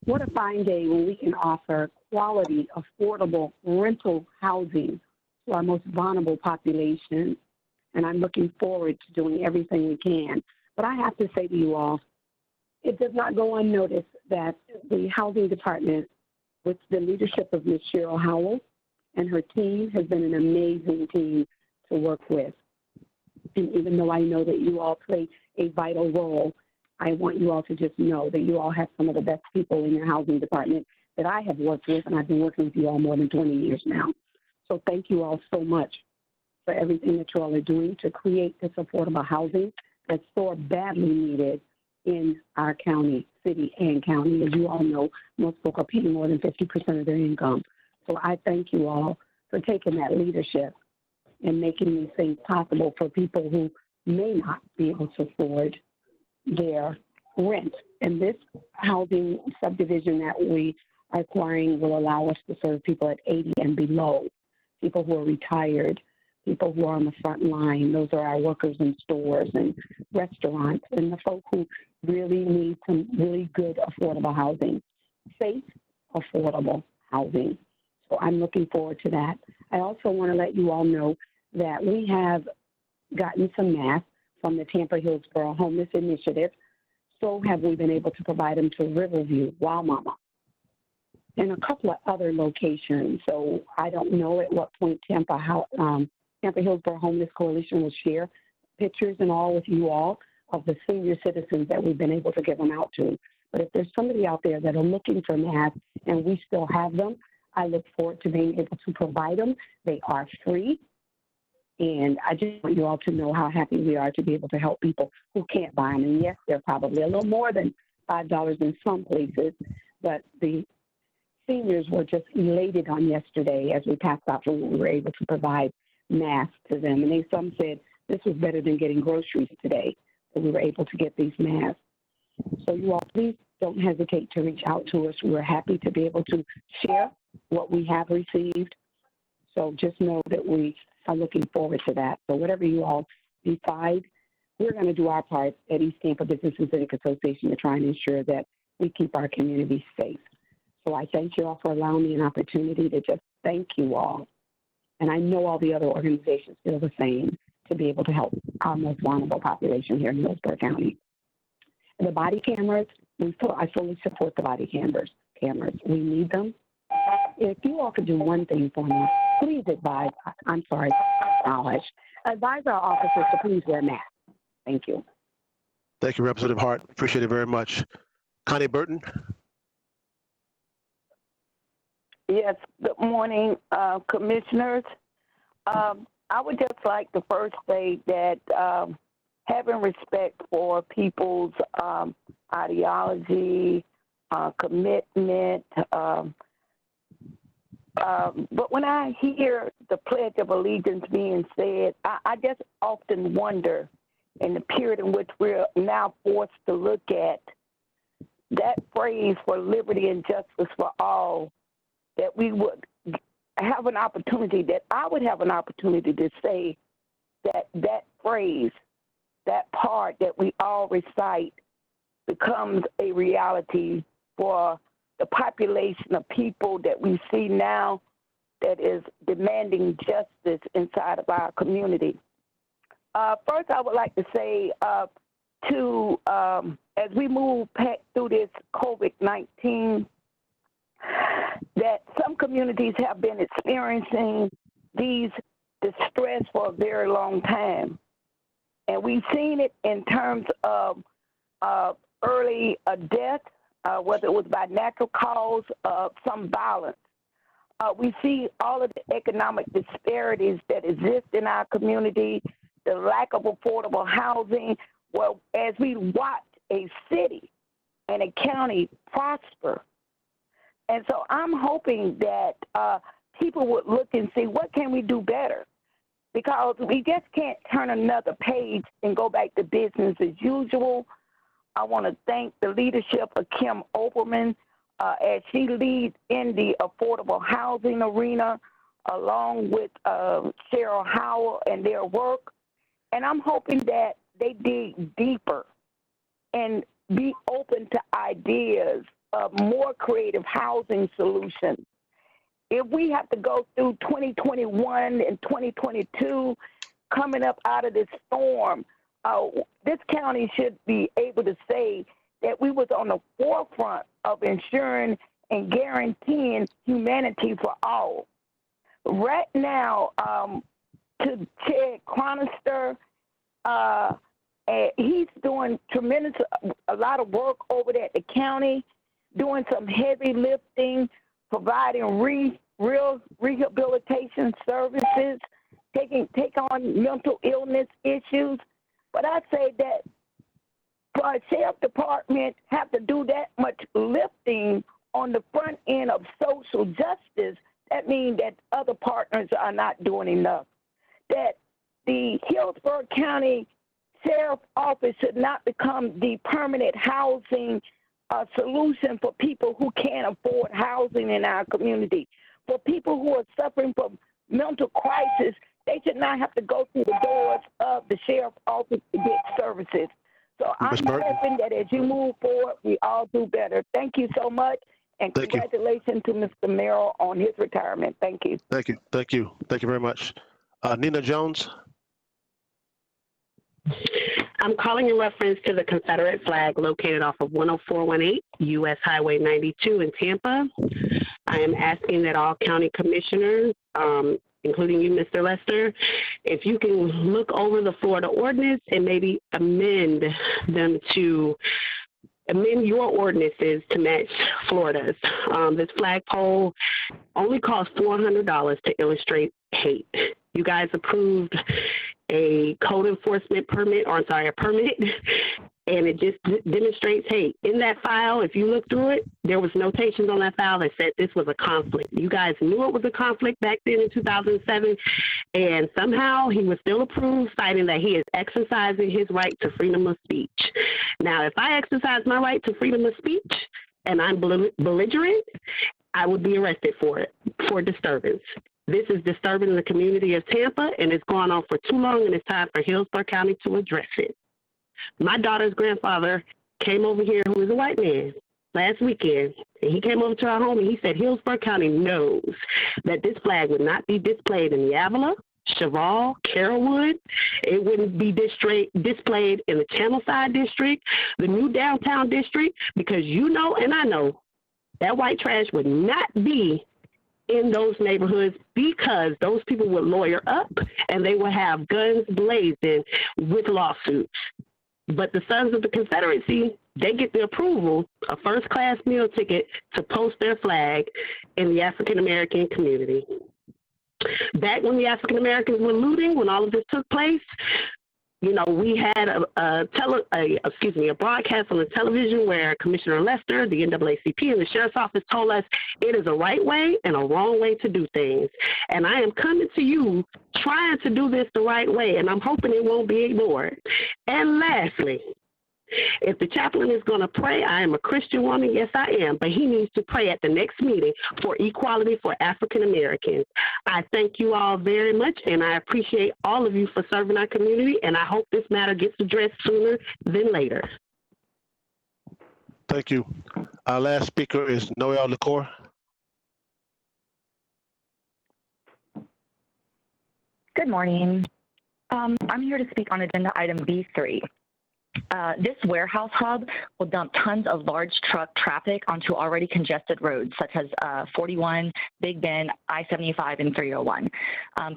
what a fine day when we can offer quality, affordable rental housing to our most vulnerable population. And I'm looking forward to doing everything we can. But I have to say to you all, it does not go unnoticed that the Housing Department, with the leadership of Ms. Cheryl Howell and her team, has been an amazing team to work with. And even though I know that you all play a vital role, I want you all to just know that you all have some of the best people in your housing department that I have worked with, and I've been working with you all more than 20 years now. So thank you all so much for everything that you all are doing to create this affordable housing that's so badly needed in our county, city, and county. As you all know, most folk are paying more than 50% of their income. So I thank you all for taking that leadership and making these things possible for people who may not be able to afford their rent. And this housing subdivision that we are acquiring will allow us to serve people at 80 and below, people who are retired, people who are on the front line. Those are our workers in stores and restaurants, and the folk who really need some really good affordable housing, safe, affordable housing. So I'm looking forward to that. I also want to let you all know that we have gotten some masks from the Tampa Hillsborough Homeless Initiative. So have we been able to provide them to Riverview, Wow Mama, and a couple of other locations. So I don't know at what point Tampa Hillsborough Homeless Coalition will share pictures and all with you all of the senior citizens that we've been able to give them out to. But if there's somebody out there that are looking for masks and we still have them, I look forward to being able to provide them. They are free. And I just want you all to know how happy we are to be able to help people who can't buy them. And yes, they're probably a little more than $5 in some places, but the seniors were just elated on yesterday as we passed out when we were able to provide masks to them. And some said this was better than getting groceries today, that we were able to get these masks. So you all, please don't hesitate to reach out to us. We're happy to be able to share what we have received. So just know that we are looking forward to that. So whatever you all decide, we're going to do our part at East Tampa Business and Civic Association to try and ensure that we keep our community safe. So I thank you all for allowing me an opportunity to just thank you all. And I know all the other organizations feel the same, to be able to help our most vulnerable population here in Hillsborough County. And the body cameras, I fully support the body cameras. We need them. If you all could do one thing for me, please advise our officers to please wear masks. Thank you. Thank you, Representative Hart. Appreciate it very much. Connie Burton. Yes, good morning, commissioners. I would just like to first say that having respect for people's ideology, commitment, but when I hear the Pledge of Allegiance being said, I just often wonder, in the period in which we're now forced to look at, that phrase for liberty and justice for all, that we would have an opportunity, that I would have an opportunity to say that that phrase, that part that we all recite, becomes a reality for the population of people that we see now that is demanding justice inside of our community. First, I would like to say as we move through this COVID-19, that some communities have been experiencing these distress for a very long time. And we've seen it in terms of early death, whether it was by natural cause, some violence. We see all of the economic disparities that exist in our community, the lack of affordable housing. Well, as we watch a city and a county prosper. And so I'm hoping that people would look and see, what can we do better? Because we just can't turn another page and go back to business as usual. I want to thank the leadership of Kim Oberman as she leads in the affordable housing arena, along with Cheryl Howell and their work. And I'm hoping that they dig deeper and be open to ideas of more creative housing solutions. If we have to go through 2021 and 2022 coming up out of this storm, this county should be able to say that we was on the forefront of ensuring and guaranteeing humanity for all. Right now, to Chair Chronister And he's doing a lot of work over there at the county, doing some heavy lifting, providing real rehabilitation services, take on mental illness issues. But I say that for a sheriff department have to do that much lifting on the front end of social justice, that means that other partners are not doing enough. That the Hillsborough County Sheriff's Office should not become the permanent housing solution for people who can't afford housing in our community. For people who are suffering from mental crisis, they should not have to go through the doors of the Sheriff's Office to get services. So I'm hoping that as you move forward, we all do better. Thank you so much, and congratulations to Mr. Merrill on his retirement. Thank you. Thank you. Thank you. Thank you very much. Nina Jones. I'm calling in reference to the Confederate flag located off of 10418 U.S. Highway 92 in Tampa. I am asking that all county commissioners, including you, Mr. Lester, if you can look over the Florida ordinance and maybe amend your ordinances to match Florida's. This flagpole only costs $400 to illustrate hate. You guys approved a code enforcement permit, a permit, and it just demonstrates hate. In that file, if you look through it, there was notations on that file that said this was a conflict. You guys knew it was a conflict back then in 2007, and somehow he was still approved, citing that he is exercising his right to freedom of speech. Now, if I exercise my right to freedom of speech and I'm belligerent, I would be arrested for it, for disturbance. This is disturbing the community of Tampa, and it's gone on for too long, and it's time for Hillsborough County to address it. My daughter's grandfather came over here, who is a white man, last weekend, and he came over to our home, and he said Hillsborough County knows that this flag would not be displayed in the Avila, Cheval, Carrollwood. It wouldn't be displayed in the Channelside district, the new downtown district, because you know and I know that white trash would not be in those neighborhoods, because those people would lawyer up and they would have guns blazing with lawsuits. But the Sons of the Confederacy, they get the approval, a first-class meal ticket to post their flag in the African-American community. Back when the African-Americans were looting, when all of this took place, you know, we had a broadcast on the television where Commissioner Lester, the NAACP, and the Sheriff's Office told us it is a right way and a wrong way to do things. And I am coming to you trying to do this the right way, and I'm hoping it won't be ignored. And lastly, if the chaplain is going to pray, I am a Christian woman, yes I am, but he needs to pray at the next meeting for equality for African Americans. I thank you all very much, and I appreciate all of you for serving our community, and I hope this matter gets addressed sooner than later. Thank you. Our last speaker is Noel LaCour. Good morning. I'm here to speak on agenda item B3. This warehouse hub will dump tons of large truck traffic onto already congested roads, such as 41, Big Bend, I-75, and 301.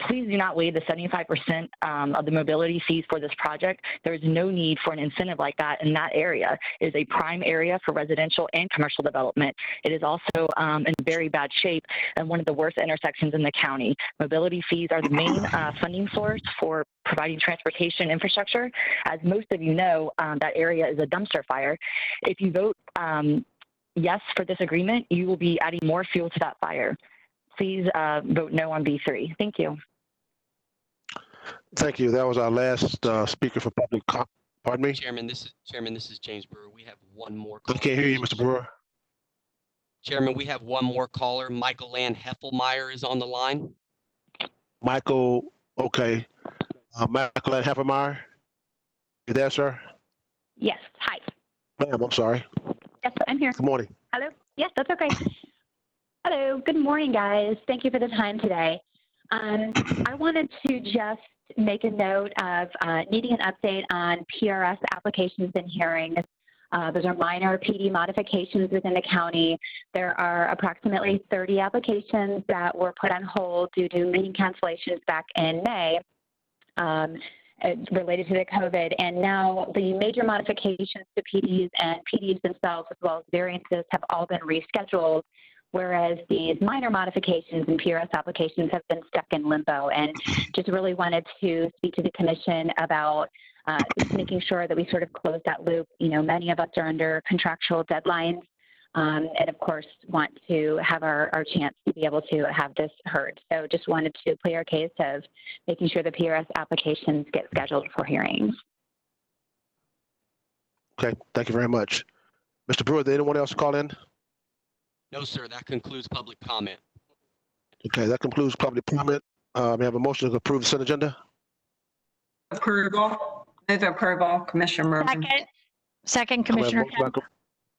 Please do not waive the 75% of the mobility fees for this project. There is no need for an incentive like that in that area. It is a prime area for residential and commercial development. It is also in very bad shape and one of the worst intersections in the county. Mobility fees are the main funding source for providing transportation infrastructure. As most of you know, that area is a dumpster fire. If you vote yes for this agreement, you will be adding more fuel to that fire. Please vote no on B3. Thank you. Thank you. That was our last speaker for public comment. Pardon me? Chairman, this is James Brewer. We have one more I caller. can't hear you, Mr. Brewer. Chairman, we have one more caller. Michael Ann Heffelmeyer is on the line. Michael, okay. Michael Ann Heffelmeyer, you there, sir? Yes. Hi. Ma'am, I'm sorry. Yes, I'm here. Good morning. Hello. Yes, that's okay. Hello. Good morning, guys. Thank you for the time today. I wanted to just make a note of needing an update on PRS applications and hearings. Those are minor PD modifications within the county. There are approximately 30 applications that were put on hold due to meeting cancellations back in May. related to the COVID. And now the major modifications to PDs and PDs themselves, as well as variances, have all been rescheduled, whereas these minor modifications and PRS applications have been stuck in limbo. And just really wanted to speak to the commission about just making sure that we sort of close that loop. You know, many of us are under contractual deadlines, and of course want to have our chance to be able to have this heard. So just wanted to play our case of making sure the PRS applications get scheduled for hearings. Okay, thank you very much. Mr. Brewer, did anyone else call in? No, sir, that concludes public comment. Okay, that concludes public comment. May I have a motion to approve the consent agenda? Approval. Move approval, Commissioner Merrill. Second, Commissioner Kemp.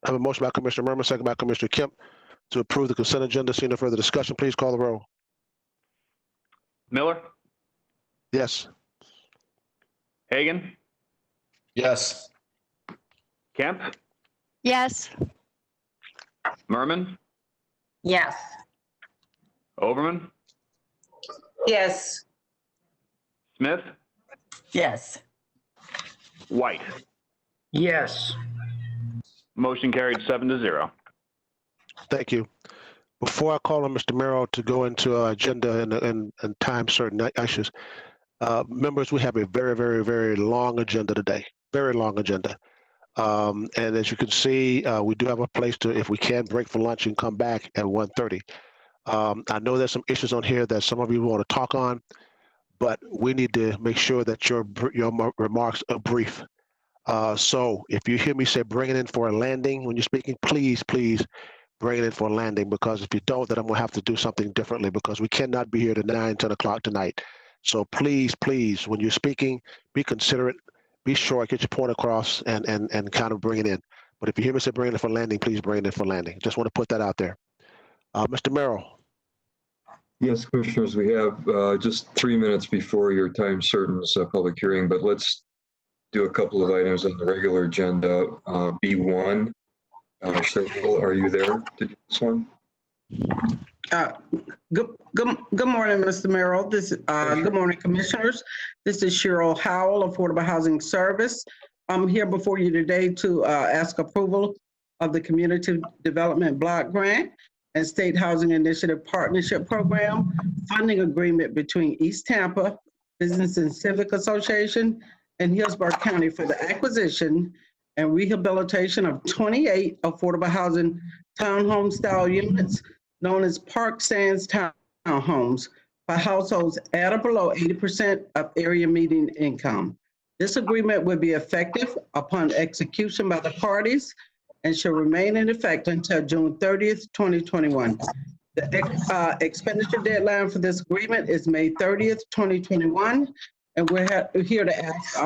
I have a motion by Commissioner Merrill, second by Commissioner Kemp to approve the consent agenda. Seeing no further discussion, please call the roll. Miller, Yes. Hagan, Yes. Kemp, Yes. Merman, Yes. Overman, Yes. Smith, Yes. White. Yes. Motion carried 7-0. Thank you. Before I call on Mr. Merrill to go into our agenda and time certain issues, members, we have a very, very, very long agenda today. Very long agenda. And as you can see, we do have a place to, if we can, break for lunch and come back at 1:30. I know there's some issues on here that some of you want to talk on, but we need to make sure that your remarks are brief. So if you hear me say bring it in for a landing when you're speaking, please bring it in for a landing, because if you don't, then I'm going to have to do something differently, because we cannot be here to 9, 10 o'clock tonight. So please, when you're speaking, be considerate, be short, get your point across, and kind of bring it in. But if you hear me say bring it in for landing, please bring it in for landing. Just want to put that out there. Mr. Merrill. Yes, Commissioners, we have just 3 minutes before your time certain public hearing, but let's do a couple of items on the regular agenda. B1, Cheryl, are you there to do this one? Good morning, Mr. Merrill. Good morning, Commissioners. This is Cheryl Howell, Affordable Housing Service. I'm here before you today to ask approval of the Community Development Block Grant and State Housing Initiative Partnership Program funding agreement between East Tampa Business and Civic Association and Hillsborough County for the acquisition and rehabilitation of 28 affordable housing townhome style units known as Park Sands townhomes for households at or below 80% of area median income. This agreement will be effective upon execution by the parties and shall remain in effect until June 30th, 2021. The expenditure deadline for this agreement is May 30th, 2021. And we're here to ask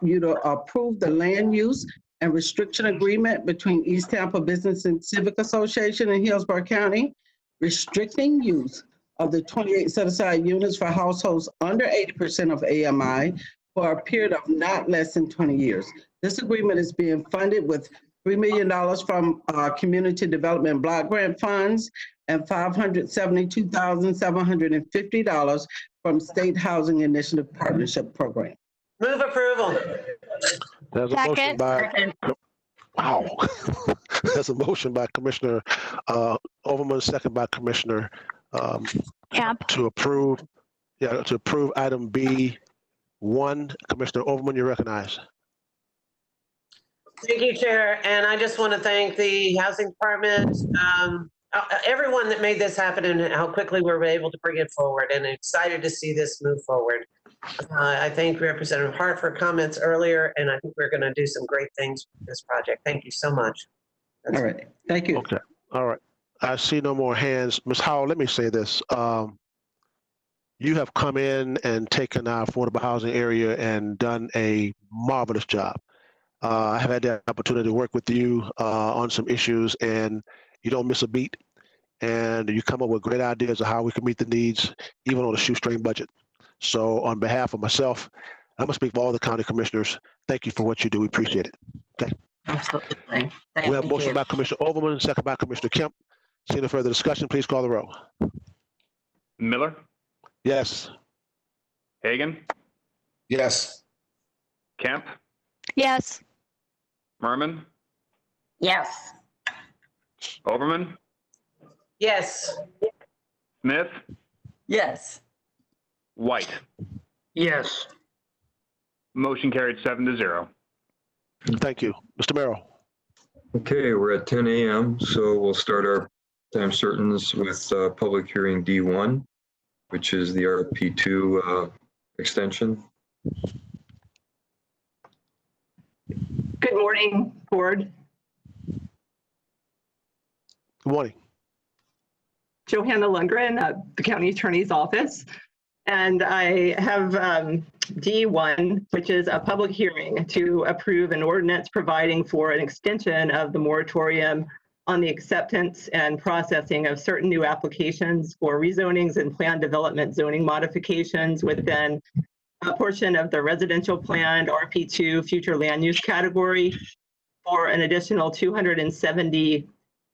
you to approve the land use and restriction agreement between East Tampa Business and Civic Association and Hillsborough County, restricting use of the 28 set-aside units for households under 80% of AMI for a period of not less than 20 years. This agreement is being funded with $3 million from Community Development Block Grant funds and $572,750 from State Housing Initiative Partnership Program. Move approval. There's a motion by, wow. There's a motion by Commissioner Overman, second by Commissioner Camp. to approve item B1. Commissioner Overman, you recognize. Thank you, Chair. And I just want to thank the Housing Department, everyone that made this happen and how quickly we were able to bring it forward, and excited to see this move forward. I thank Representative Hart for comments earlier, and I think we're going to do some great things with this project. Thank you so much. All right. Thank you. Okay. All right. I see no more hands. Ms. Howell, let me say this. You have come in and taken our affordable housing area and done a marvelous job. I have had the opportunity to work with you on some issues, and you don't miss a beat. And you come up with great ideas of how we can meet the needs, even on a shoestring budget. So on behalf of myself, I'm going to speak for all the county commissioners. Thank you for what you do. We appreciate it. Okay. Absolutely. We have a motion by Commissioner Overman, second by Commissioner Kemp. Seeing no further discussion, please call the roll. Miller, Yes. Hagan, Yes. Kemp, Yes. Merman, Yes. Overman, Yes. Smith, Yes. White. Yes. Motion carried 7-0. Thank you. Mr. Merrill. Okay, we're at 10 a.m., so we'll start our time certains with public hearing D1, which is the RP2 extension. Good morning, Board. Good morning. Johanna Lundgren, the County Attorney's Office. And I have D1, which is a public hearing to approve an ordinance providing for an extension of the moratorium on the acceptance and processing of certain new applications for rezonings and plan development zoning modifications within a portion of the residential planned RP2 future land use category for an additional 270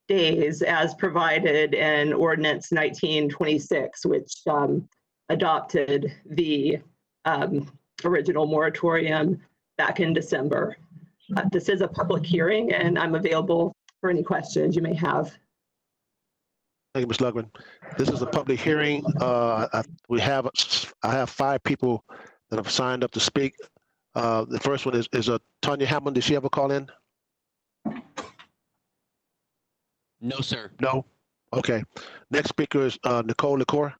days as provided in Ordinance 1926, which adopted the original moratorium back in December. This is a public hearing, and I'm available for any questions you may have. Thank you, Ms. Lundgren. This is a public hearing. I have 5 people that have signed up to speak. The first one is Tanya Hammond. Did she ever call in? No, sir. No? Okay. Next speaker is Nicole LaCour.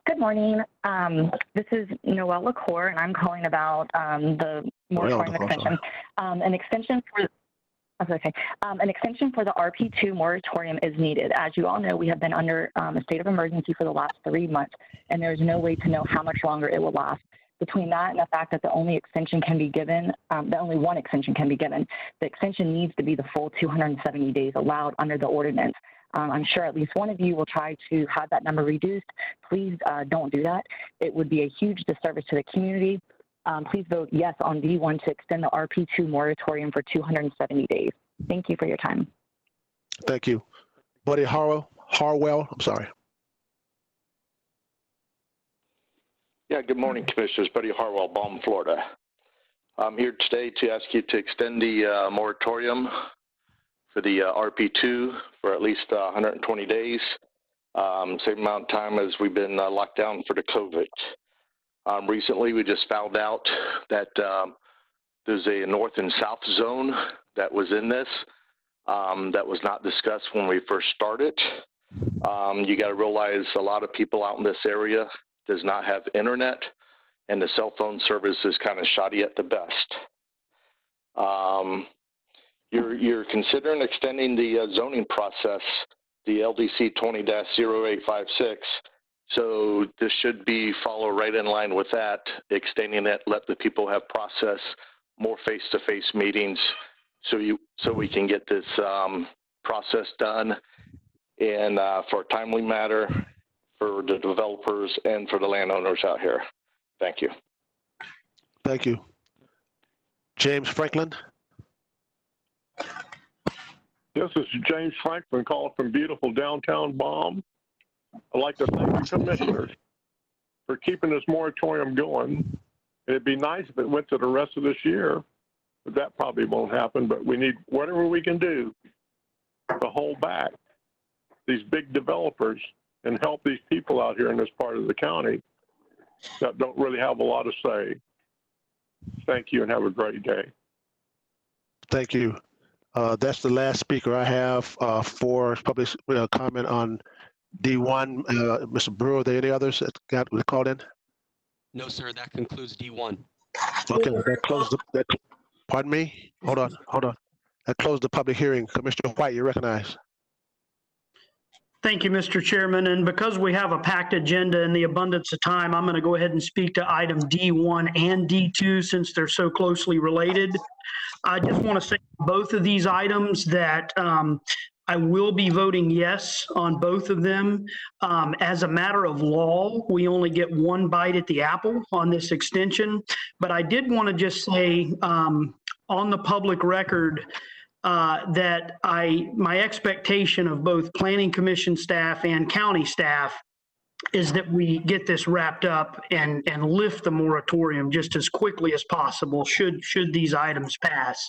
Good morning. This is Noelle LaCour, and I'm calling about the moratorium extension. An extension for an extension for the RP2 moratorium is needed. As you all know, we have been under a state of emergency for the last 3 months, and there's no way to know how much longer it will last. Between that and the fact that the only extension can be given, only one extension can be given, the extension needs to be the full 270 days allowed under the ordinance. I'm sure at least one of you will try to have that number reduced. Please don't do that. It would be a huge disservice to the community. Please vote yes on D1 to extend the RP2 moratorium for 270 days. Thank you for your time. Thank you. Buddy Harwell, I'm sorry. Yeah, good morning, Commissioners. Buddy Harwell, Balm, Florida. I'm here today to ask you to extend the moratorium for the RP2 for at least 120 days, same amount of time as we've been locked down for the COVID. Recently, we just found out that there's a north and south zone that was in this that was not discussed when we first started. You got to realize a lot of people out in this area does not have internet, and the cell phone service is kind of shoddy at the best. You're considering extending the zoning process, the LDC 20-0856. So this should be follow right in line with that, extending it, let the people have process, more face-to-face meetings, so we can get this process done and for a timely matter for the developers and for the landowners out here. Thank you. Thank you. James Franklin. This is James Franklin calling from beautiful downtown Balm. I'd like to thank the commissioners for keeping this moratorium going. It'd be nice if it went to the rest of this year, but that probably won't happen. But we need whatever we can do to hold back these big developers and help these people out here in this part of the county that don't really have a lot to say. Thank you and have a great day. Thank you. That's the last speaker I have for public comment on D1. Mr. Brewer, are there any others that got called in? No, sir. That concludes D1. Okay, that closed the, pardon me? Hold on. That closed the public hearing. Commissioner White, you recognize. Thank you, Mr. Chairman. And because we have a packed agenda in the abundance of time, I'm going to go ahead and speak to item D1 and D2 since they're so closely related. I just want to say both of these items that I will be voting yes on both of them. As a matter of law, we only get one bite at the apple on this extension. But I did want to just say on the public record that my expectation of both Planning Commission staff and county staff is that we get this wrapped up and lift the moratorium just as quickly as possible should these items pass.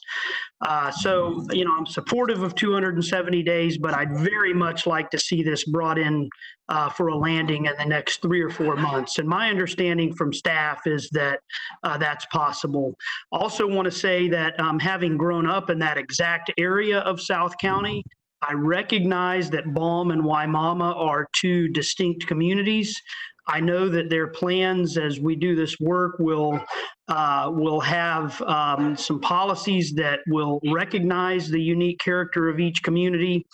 So, I'm supportive of 270 days, but I'd very much like to see this brought in for a landing in the next 3 or 4 months. And my understanding from staff is that that's possible. Also want to say that having grown up in that exact area of South County, I recognize that Balm and Waimama are 2 distinct communities. I know that their plans as we do this work will have some policies that will recognize the unique character of each community.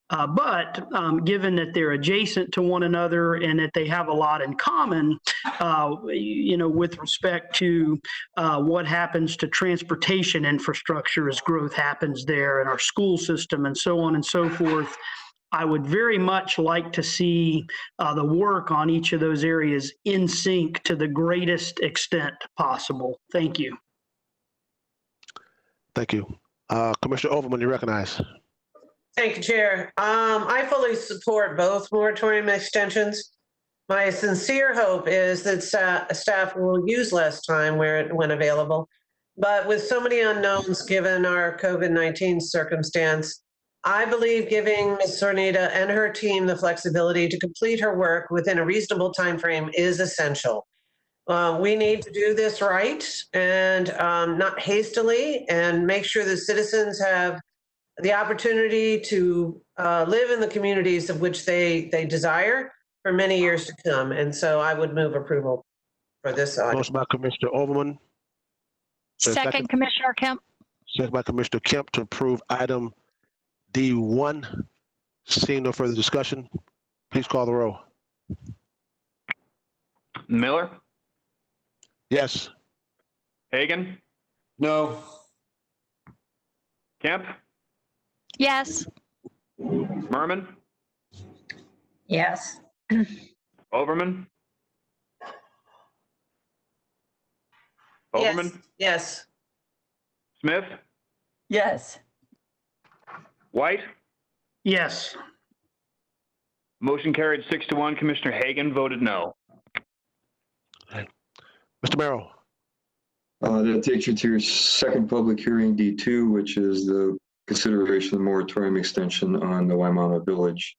But given that they're adjacent to one another and that they have a lot in common, with respect to what happens to transportation infrastructure as growth happens there and our school system and so on and so forth, I would very much like to see the work on each of those areas in sync to the greatest extent possible. Thank you. Thank you. Commissioner Overman, you recognize. Thank you, Chair. I fully support both moratorium extensions. My sincere hope is that staff will use less time when available. But with so many unknowns given our COVID-19 circumstance, I believe giving Ms. Sornita and her team the flexibility to complete her work within a reasonable time frame is essential. We need to do this right and not hastily, and make sure that citizens have the opportunity to live in the communities of which they desire for many years to come. And so I would move approval for this item. Motion by Commissioner Overman. Second, Commissioner Kemp. Second by Commissioner Kemp to approve item D1. Seeing no further discussion, please call the roll. Miller, Yes. Hagan, No. Kemp, Yes. Merman, Yes. Overman, Yes. Smith, Yes. White. Yes. Motion carried 6-1. Commissioner Hagan voted no. Mr. Merrill. That takes you to your second public hearing, D2, which is the consideration of the moratorium extension on the Waimama Village,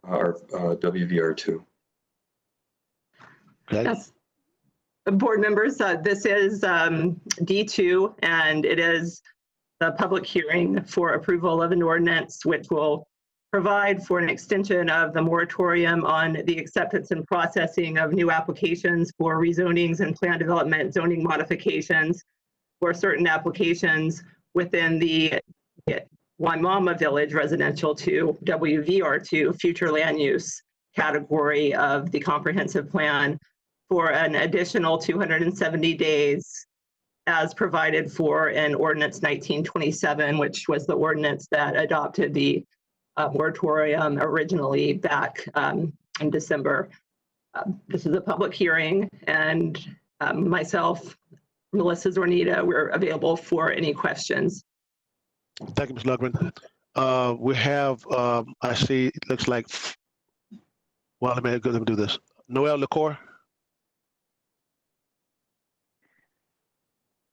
our WVR2. Okay. Yes. Board members, this is D2, and it is the public hearing for approval of an ordinance which will provide for an extension of the moratorium on the acceptance and processing of new applications for rezonings and plan development zoning modifications for certain applications within the Waimama Village Residential 2, WVR2, future land use category of the comprehensive plan for an additional 270 days as provided for in Ordinance 1927, which was the ordinance that adopted the moratorium originally back in December. This is a public hearing, and myself, Melissa Zornita, we're available for any questions. Thank you, Ms. Lundgren. We have, I see, it looks like, well, let me do this. Noel LaCour.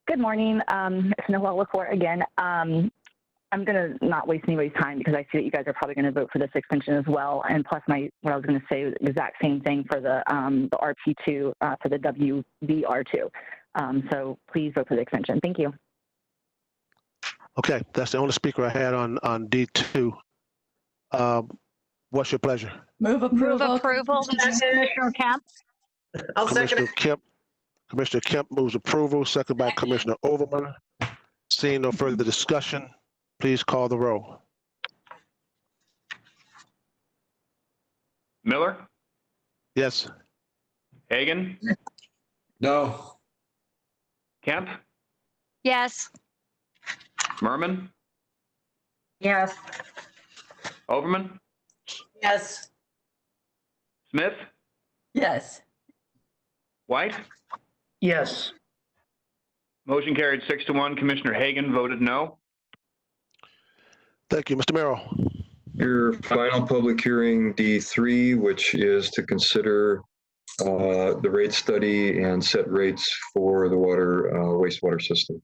Good morning. It's Noelle LaCour again. I'm going to not waste anybody's time because I see that you guys are probably going to vote for this extension as well. And plus, what I was going to say was the exact same thing for the RP2 for the WVR2. So please vote for the extension. Thank you. Okay, that's the only speaker I had on D2. What's your pleasure? Move approval. This is Commissioner Kemp. I'll second it. Commissioner Kemp moves approval, second by Commissioner Overman. Seeing no further discussion, please call the roll. Miller, Yes. Hagan, No. Kemp, Yes. Merman, Yes. Overman, Yes. Smith, Yes. White. Yes. Motion carried 6-1. Commissioner Hagan voted no. Thank you. Mr. Merrill. Your final public hearing, D3, which is to consider the rate study and set rates for the wastewater system.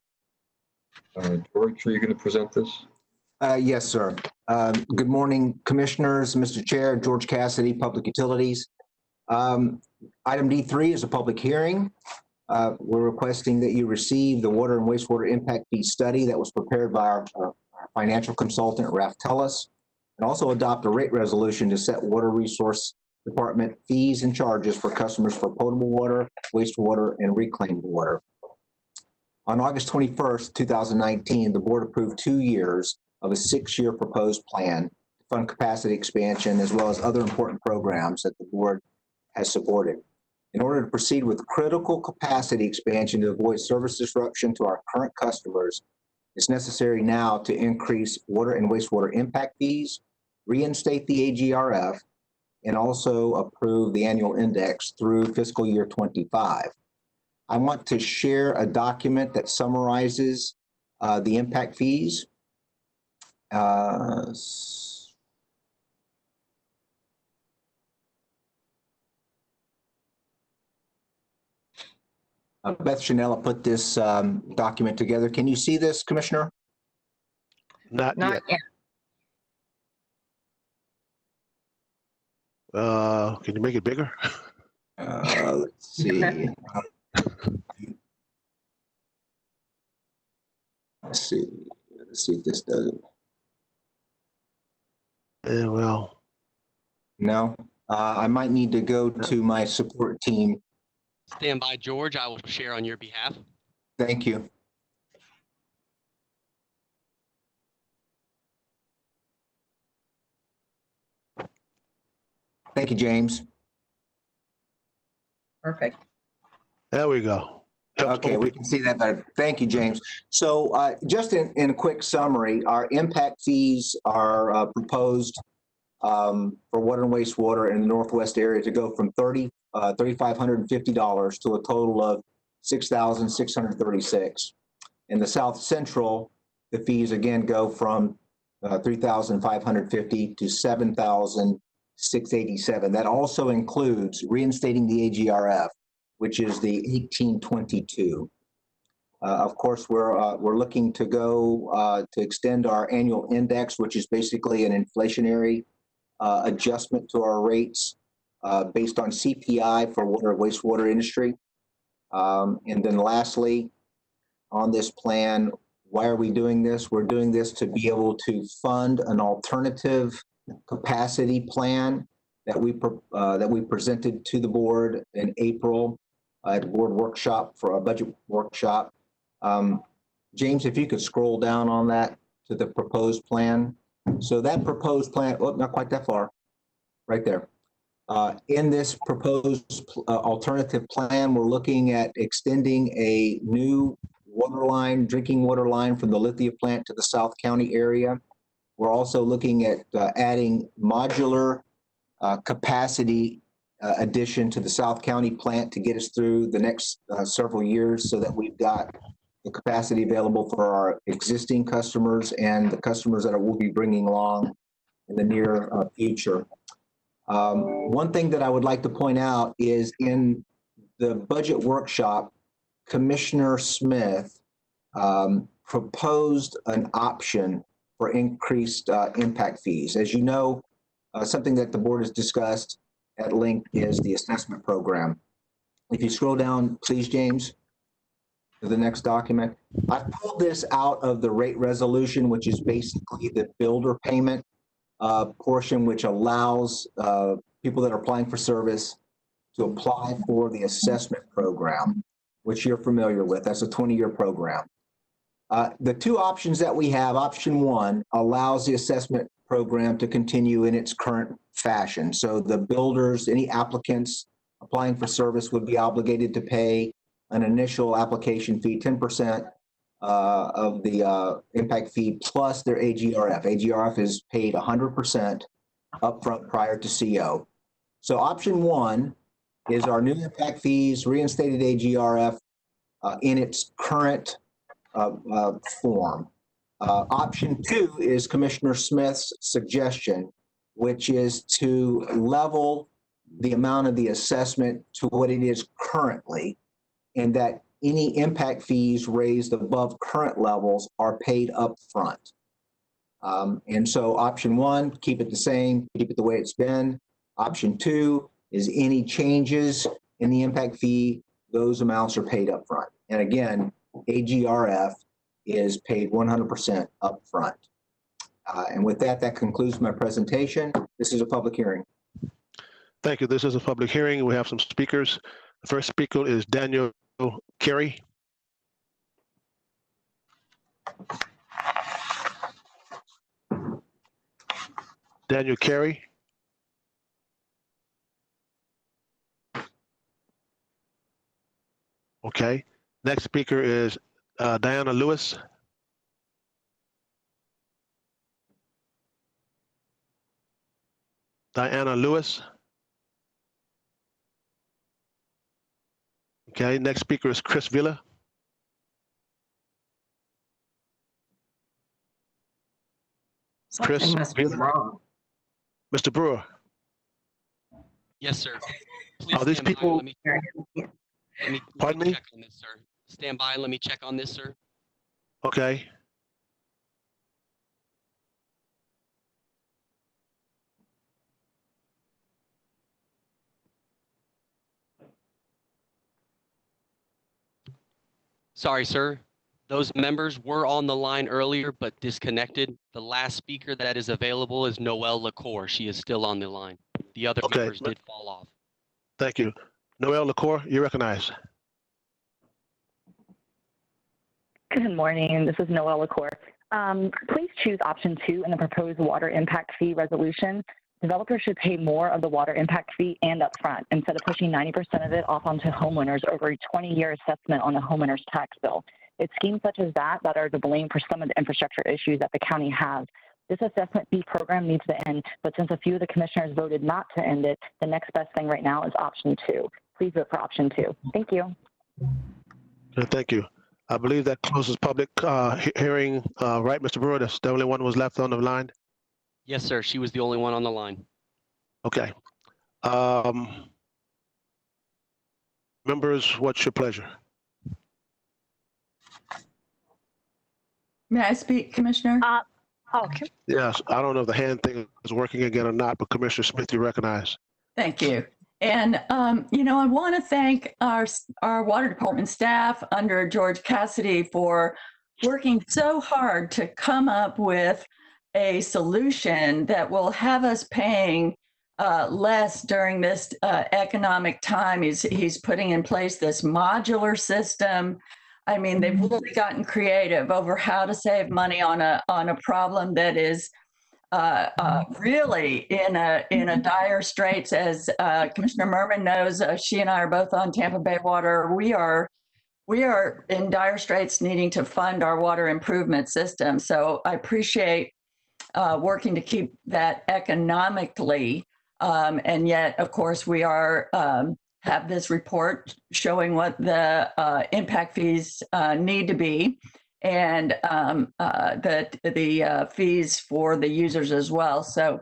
George, are you going to present this? Yes, sir. Good morning, Commissioners, Mr. Chair, George Cassidy, Public Utilities. Item D3 is a public hearing. We're requesting that you receive the water and wastewater impact fee study that was prepared by our financial consultant, Raf Tellis, and also adopt a rate resolution to set water resource department fees and charges for customers for potable water, wastewater, and reclaimed water. On August 21st, 2019, the board approved 2 years of a 6-year proposed plan to fund capacity expansion as well as other important programs that the board has supported. In order to proceed with critical capacity expansion to avoid service disruption to our current customers, it's necessary now to increase water and wastewater impact fees, reinstate the AGRF, and also approve the annual index through fiscal year 25. I want to share a document that summarizes the impact fees. Beth Chanella put this document together. Can you see this, Commissioner? Not yet. Can you make it bigger? Let's see. Let's see if this does it. Well. No, I might need to go to my support team. Stand by, George. I will share on your behalf. Thank you. Thank you, James. Perfect. There we go. Okay, we can see that better. Thank you, James. So just in a quick summary, our impact fees are proposed for water and wastewater in the Northwest area to go from $3,550 to a total of $6,636. In the South Central, the fees again go from $3,550 to $7,687. That also includes reinstating the AGRF, which is the 1822. Of course, we're looking to go to extend our annual index, which is basically an inflationary adjustment to our rates based on CPI for water and wastewater industry. And then lastly, on this plan, why are we doing this? We're doing this to be able to fund an alternative capacity plan that we presented to the board in April at a board workshop for a budget workshop. James, if you could scroll down on that to the proposed plan. So that proposed plan, oh, not quite that far, right there. In this proposed alternative plan, we're looking at extending a new water line, drinking water line from the Lithia plant to the South County area. We're also looking at adding modular capacity addition to the South County plant to get us through the next several years so that we've got the capacity available for our existing customers and the customers that we'll be bringing along in the near future. One thing that I would like to point out is in the budget workshop, Commissioner Smith proposed an option for increased impact fees. As you know, something that the board has discussed at length is the assessment program. If you scroll down, please, James, to the next document. I pulled this out of the rate resolution, which is basically the builder payment portion, which allows people that are applying for service to apply for the assessment program, which you're familiar with. That's a 20-year program. The two options that we have, option one allows the assessment program to continue in its current fashion. So the builders, any applicants applying for service would be obligated to pay an initial application fee, 10% of the impact fee plus their AGRF. AGRF is paid 100% upfront prior to CO. So option one is our new impact fees, reinstated AGRF in its current form. Option two is Commissioner Smith's suggestion, which is to level the amount of the assessment to what it is currently, and that any impact fees raised above current levels are paid up front. And so option one, keep it the same, keep it the way it's been. Option two is any changes in the impact fee, those amounts are paid up front. And again, AGRF is paid 100% up front. And with that, that concludes my presentation. This is a public hearing. Thank you. This is a public hearing. We have some speakers. The first speaker is Daniel Carey. Daniel Carey. Okay. Next speaker is Diana Lewis. Diana Lewis. Okay, next speaker is Chris Villa. Chris Villa. Mr. Brewer. Yes, sir. Please Are these stand by. people? Let me Pardon me? check on this, sir. Stand by. Let me check on this, sir. Okay. Sorry, sir. Those members were on the line earlier, but disconnected. The last speaker that is available is Noelle LaCour. She is still on the line. The other Okay. members did fall off. Thank you. Noelle LaCour, you recognize. Good morning. This is Noelle LaCour. Please choose option 2 in the proposed water impact fee resolution. Developers should pay more of the water impact fee and upfront instead of pushing 90% of it off onto homeowners over a 20-year assessment on the homeowner's tax bill. It's schemes such as that are to blame for some of the infrastructure issues that the county has. This assessment fee program needs to end, but since a few of the commissioners voted not to end it, the next best thing right now is option 2. Please vote for option 2. Thank you. Thank you. I believe that closes public hearing, right, Mr. Brewer? That's the only one was left on the line? Yes, sir. She was the only one on the line. Okay. Members, what's your pleasure? May I speak, Commissioner? Okay. Yes, I don't know if the hand thing is working again or not, but Commissioner Smith, you recognize. Thank you. And, you know, I want to thank our water department staff under George Cassidy for working so hard to come up with a solution that will have us paying less during this economic time. He's putting in place this modular system. I mean, they've really gotten creative over how to save money on a problem that is really in a dire straits. As Commissioner Merman knows, she and I are both on Tampa Bay Water. We are in dire straits, needing to fund our water improvement system. So I appreciate working to keep that economically, and yet, of course, we are have this report showing what the impact fees need to be, and the fees for the users as well. So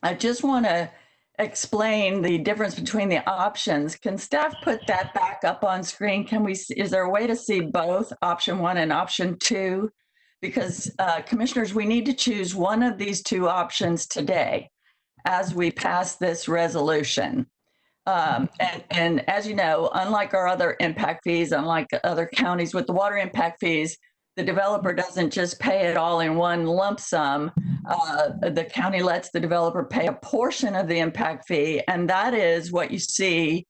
I just want to explain the difference between the options. Can staff put that back up on screen? Is there a way to see both option 1 and option 2? Because commissioners, we need to choose one of these two options today as we pass this resolution. And as you know, unlike our other impact fees, unlike other counties with the water impact fees, the developer doesn't just pay it all in one lump sum. The county lets the developer pay a portion of the impact fee, and that is what you see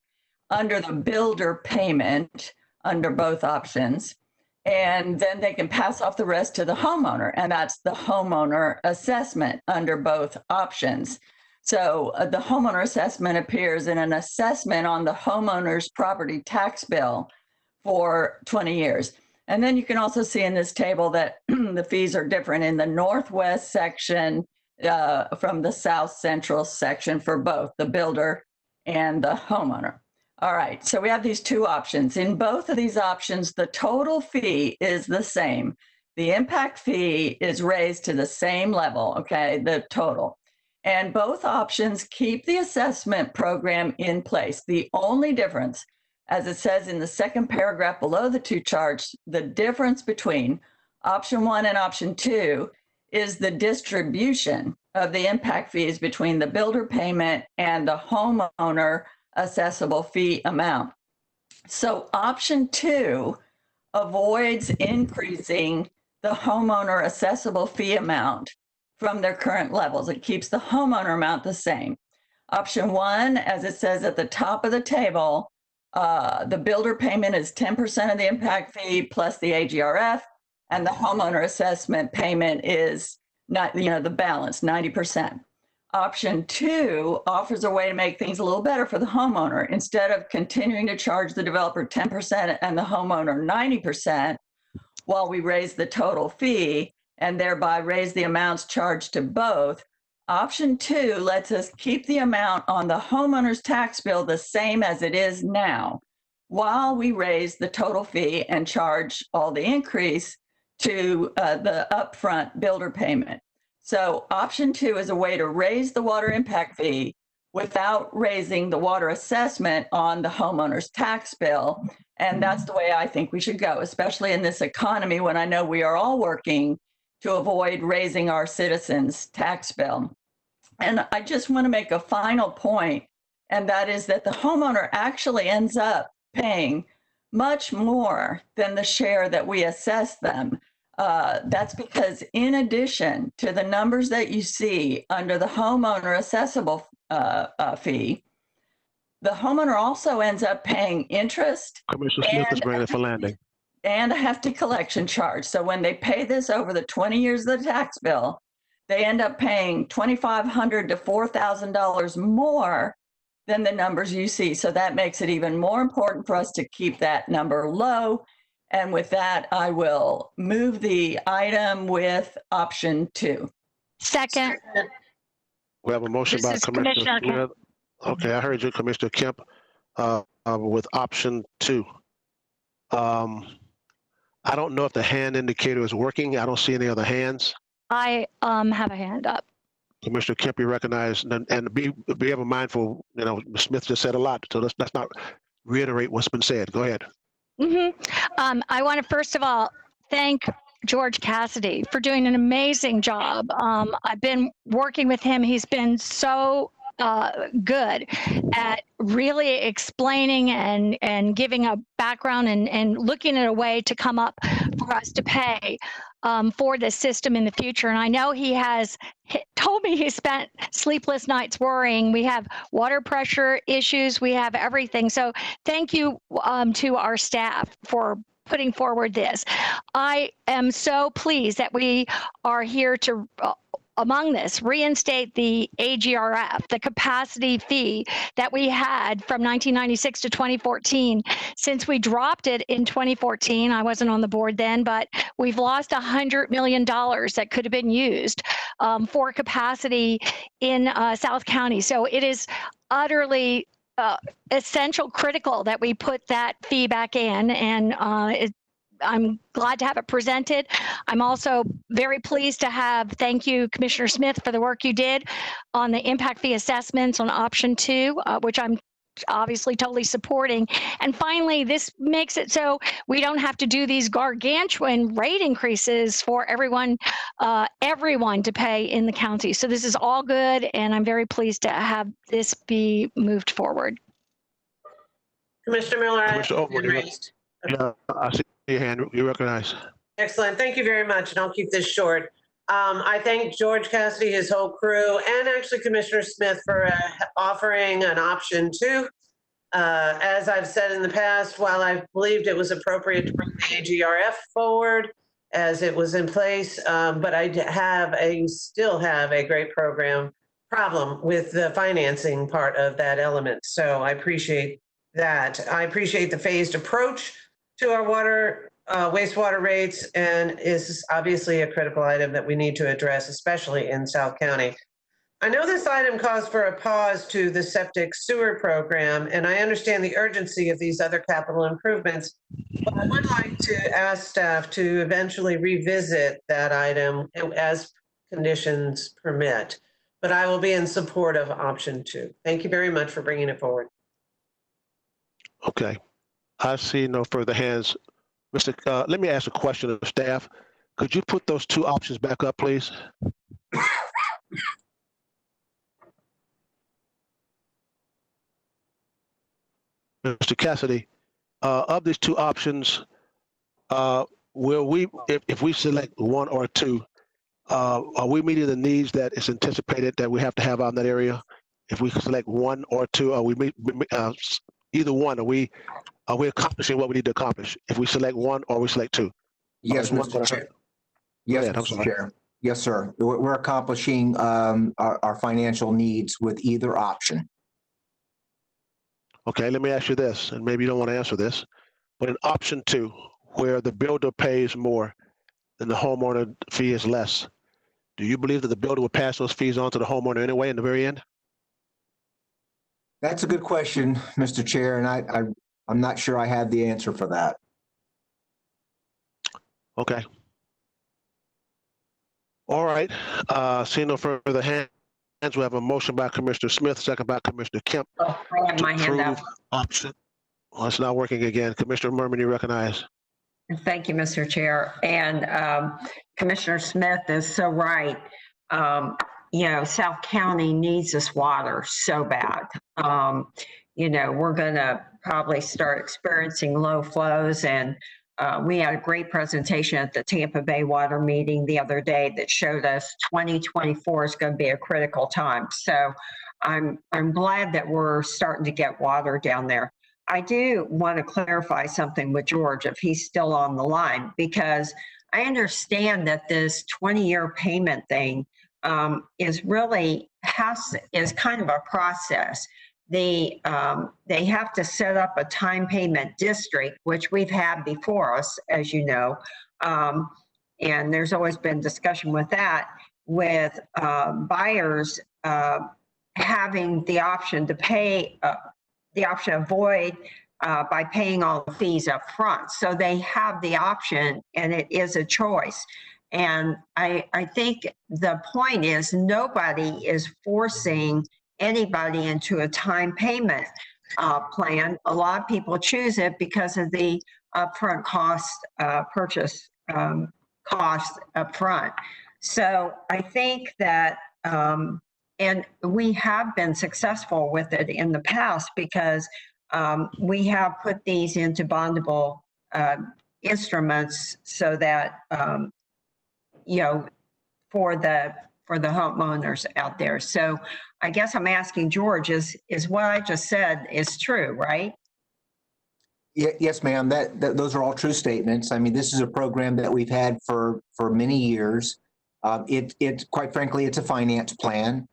under the builder payment under both options. And then they can pass off the rest to the homeowner, and that's the homeowner assessment under both options. So the homeowner assessment appears in an assessment on the homeowner's property tax bill for 20 years. And then you can also see in this table that the fees are different in the northwest section from the south central section for both the builder and the homeowner. All right, so we have these two options. In both of these options, the total fee is the same. The impact fee is raised to the same level, okay, the total. And both options keep the assessment program in place. The only difference, as it says in the second paragraph below the two charts, the difference between option 1 and option 2 is the distribution of the impact fees between the builder payment and the homeowner assessable fee amount. So option 2 avoids increasing the homeowner assessable fee amount from their current levels. It keeps the homeowner amount the same. Option 1, as it says at the top of the table, the builder payment is 10% of the impact fee plus the AGRF, and the homeowner assessment payment is not, the balance, 90%. Option 2 offers a way to make things a little better for the homeowner. Instead of continuing to charge the developer 10% and the homeowner 90%, while we raise the total fee and thereby raise the amounts charged to both, option 2 lets us keep the amount on the homeowner's tax bill the same as it is now, while we raise the total fee and charge all the increase to the upfront builder payment. So option 2 is a way to raise the water impact fee without raising the water assessment on the homeowner's tax bill. And that's the way I think we should go, especially in this economy when I know we are all working to avoid raising our citizens' tax bill. And I just want to make a final point, and that is that the homeowner actually ends up paying much more than the share that we assess them. That's because in addition to the numbers that you see under the homeowner assessable fee, the homeowner also ends up paying interest. Commissioner Smith is bringing it for landing. And a hefty collection charge. So when they pay this over the 20 years of the tax bill, they end up paying $2,500 to $4,000 more than the numbers you see. So that makes it even more important for us to keep that number low. And with that, I will move the item with option 2. Second. We have a motion by Commissioner Smith. Okay, I heard you, Commissioner Kemp, with option 2. I don't know if the hand indicator is working. I don't see any other hands. I have a hand up. Commissioner Kemp, you recognize, and be ever mindful, Ms. Smith just said a lot, so let's not reiterate what's been said. Go ahead. I want to first of all thank George Cassidy for doing an amazing job. I've been working with him. He's been so good at really explaining and giving a background and looking at a way to come up for us to pay for this system in the future. And I know he has told me he spent sleepless nights worrying. We have water pressure issues. We have everything. So thank you to our staff for putting forward this. I am so pleased that we are here to among this, reinstate the AGRF, the capacity fee that we had from 1996 to 2014. Since we dropped it in 2014, I wasn't on the board then, but we've lost $100 million that could have been used for capacity in South County. So it is utterly essential, critical that we put that fee back in, and I'm glad to have it presented. I'm also very pleased to thank you, Commissioner Smith, for the work you did on the impact fee assessments on option 2, which I'm obviously totally supporting. And finally, this makes it so we don't have to do these gargantuan rate increases for everyone to pay in the county. So this is all good, and I'm very pleased to have this be moved forward. Commissioner Miller, Commissioner hand raised. Yeah, I see your hand. You recognize. Excellent. Thank you very much, and I'll keep this short. I thank George Cassidy, his whole crew, and actually Commissioner Smith for offering an option 2. As I've said in the past, while I believed it was appropriate to bring the AGRF forward as it was in place, but I still have a great problem with the financing part of that element. So I appreciate that. I appreciate the phased approach to our wastewater rates, and is obviously a critical item that we need to address, especially in South County. I know this item calls for a pause to the septic sewer program, and I understand the urgency of these other capital improvements, but I would like to ask staff to eventually revisit that item as conditions permit. but I will be in support of option 2. Thank you very much for bringing it forward. Okay. I see no further hands. Let me ask a question of staff. Could you put those 2 options back up, please? Mr. Cassidy, of these 2 options, will we, if we select 1 or 2, are we meeting the needs that is anticipated that we have to have out in that area? If we select 1 or 2, are we either one? Are we accomplishing what we need to accomplish? If we select 1 or we select 2? Yes, Mr. Chair. Yes, Mr. Chair. Yes, sir. We're accomplishing our financial needs with either option. Okay, let me ask you this, and maybe you don't want to answer this, but in option 2, where the builder pays more and the homeowner fee is less, do you believe that the builder will pass those fees on to the homeowner anyway in the very end? That's a good question, Mr. Chair, and I'm not sure I have the answer for that. Okay. All right. Seeing no further hands, we have a motion by Commissioner Smith, second by Commissioner Kemp. I have my hand up. Option. Well, it's not working again. Commissioner Merrill, you recognize. Thank you, Mr. Chair. And Commissioner Smith is so right. South County needs this water so bad. We're going to probably start experiencing low flows, and we had a great presentation at the Tampa Bay water meeting the other day that showed us 2024 is going to be a critical time. So I'm glad that we're starting to get water down there. I do want to clarify something with George, if he's still on the line, because I understand that this 20-year payment thing is kind of a process. They have to set up a time payment district, which we've had before us, as you know, and there's always been discussion with that, with buyers having the option to pay, the option of void by paying all the fees up front. So they have the option, and it is a choice. And I think the point is nobody is forcing anybody into a time payment plan. A lot of people choose it because of the upfront cost, purchase cost upfront. So I think that, and we have been successful with it in the past because we have put these into bondable instruments so that, for the homeowners out there. So I guess I'm asking George, is what I just said is true, right? Yes, ma'am. Those are all true statements. I mean, this is a program that we've had for many years. It's quite frankly, it's a finance plan,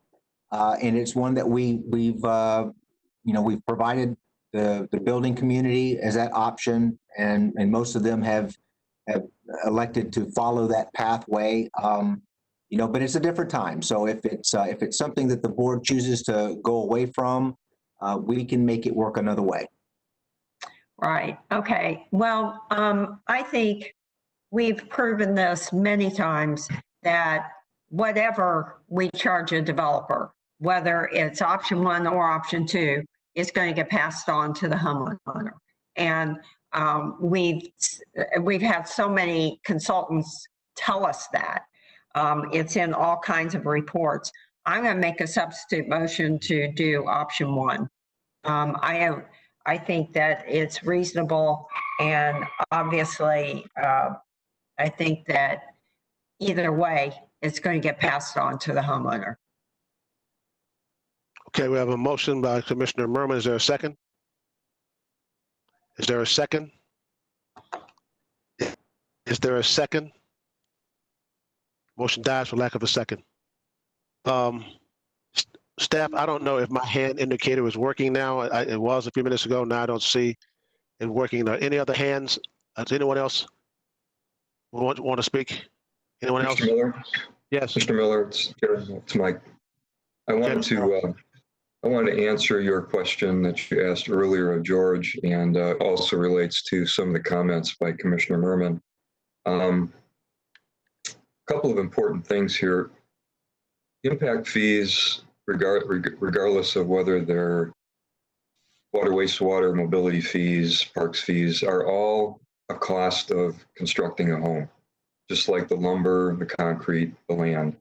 and it's one that we've provided the building community as that option, and most of them have elected to follow that pathway. But it's a different time. So if it's something that the board chooses to go away from, we can make it work another way. Right. Okay. Well, I think we've proven this many times that whatever we charge a developer, whether it's option 1 or option 2, is going to get passed on to the homeowner. And we've had so many consultants tell us that. It's in all kinds of reports. I'm going to make a substitute motion to do option 1. I think that it's reasonable, and obviously, I think that either way, it's going to get passed on to the homeowner. Okay, we have a motion by Commissioner Merrill. Is there a second? Is there a second? Is there a second? Motion dies for lack of a second. Staff, I don't know if my hand indicator is working now. It was a few minutes ago. Now I don't see it working. Any other hands? Does anyone else want to speak? Anyone else? Mr. Miller? Yes. Mr. Miller, it's Mike. I wanted to answer your question that you asked earlier of George, and also relates to some of the comments by Commissioner Merman. A couple of important things here. impact fees, regardless of whether they're water, wastewater, mobility fees, parks fees, are all a cost of constructing a home, just like the lumber, the concrete, the land.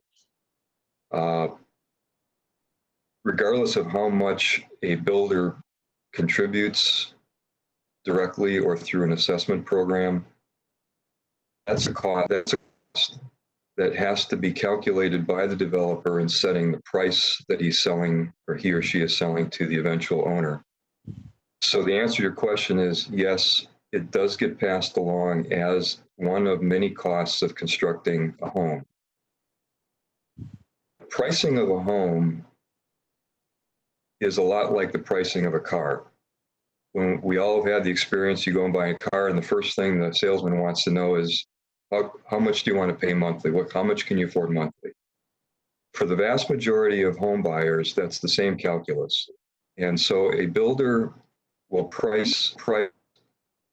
Regardless of how much a builder contributes directly or through an assessment program, that's a cost that has to be calculated by the developer in setting the price that he's selling, or he or she is selling, to the eventual owner. So the answer to your question is yes, it does get passed along as one of many costs of constructing a home. The pricing of a home is a lot like the pricing of a car. When we all have had the experience, you go and buy a car, and the first thing the salesman wants to know is, how much do you want to pay monthly? How much can you afford monthly? For the vast majority of home buyers, that's the same calculus. And so a builder will price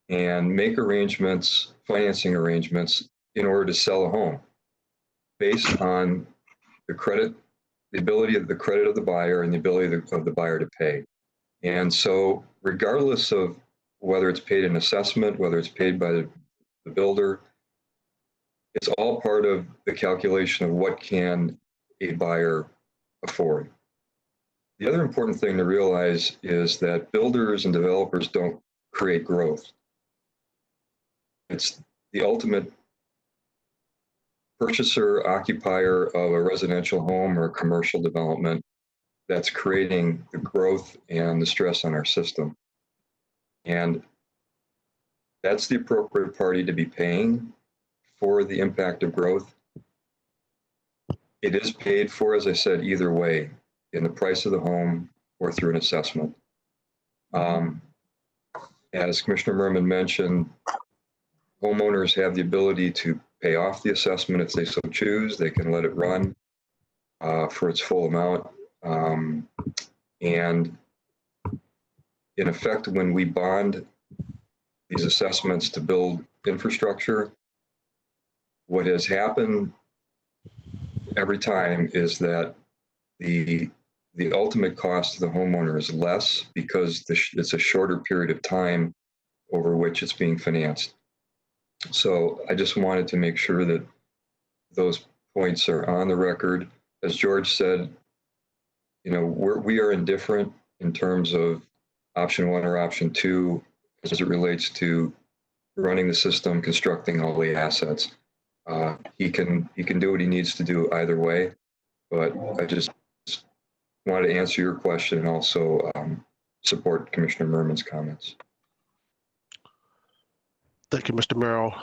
and make arrangements, financing arrangements, in order to sell a home based on the credit, the ability of the credit of the buyer and the ability of the buyer to pay. And so regardless of whether it's paid in assessment, whether it's paid by the builder, it's all part of the calculation of what can a buyer afford. The other important thing to realize is that builders and developers don't create growth. It's the ultimate purchaser, occupier of a residential home or a commercial development that's creating the growth and the stress on our system. And that's the appropriate party to be paying for the impact of growth. It is paid for, as I said, either way, in the price of the home or through an assessment. As Commissioner Merrill mentioned, homeowners have the ability to pay off the assessment if they so choose. They can let it run for its full amount. And in effect, when we bond these assessments to build infrastructure, what has happened every time is that the ultimate cost to the homeowner is less because it's a shorter period of time over which it's being financed. So I just wanted to make sure that those points are on the record. As George said, you know, we are indifferent in terms of option 1 or option 2 as it relates to running the system, constructing all the assets. He can do what he needs to do either way, but I just wanted to answer your question and also support Commissioner Merman's comments. Thank you, Mr. Merrill.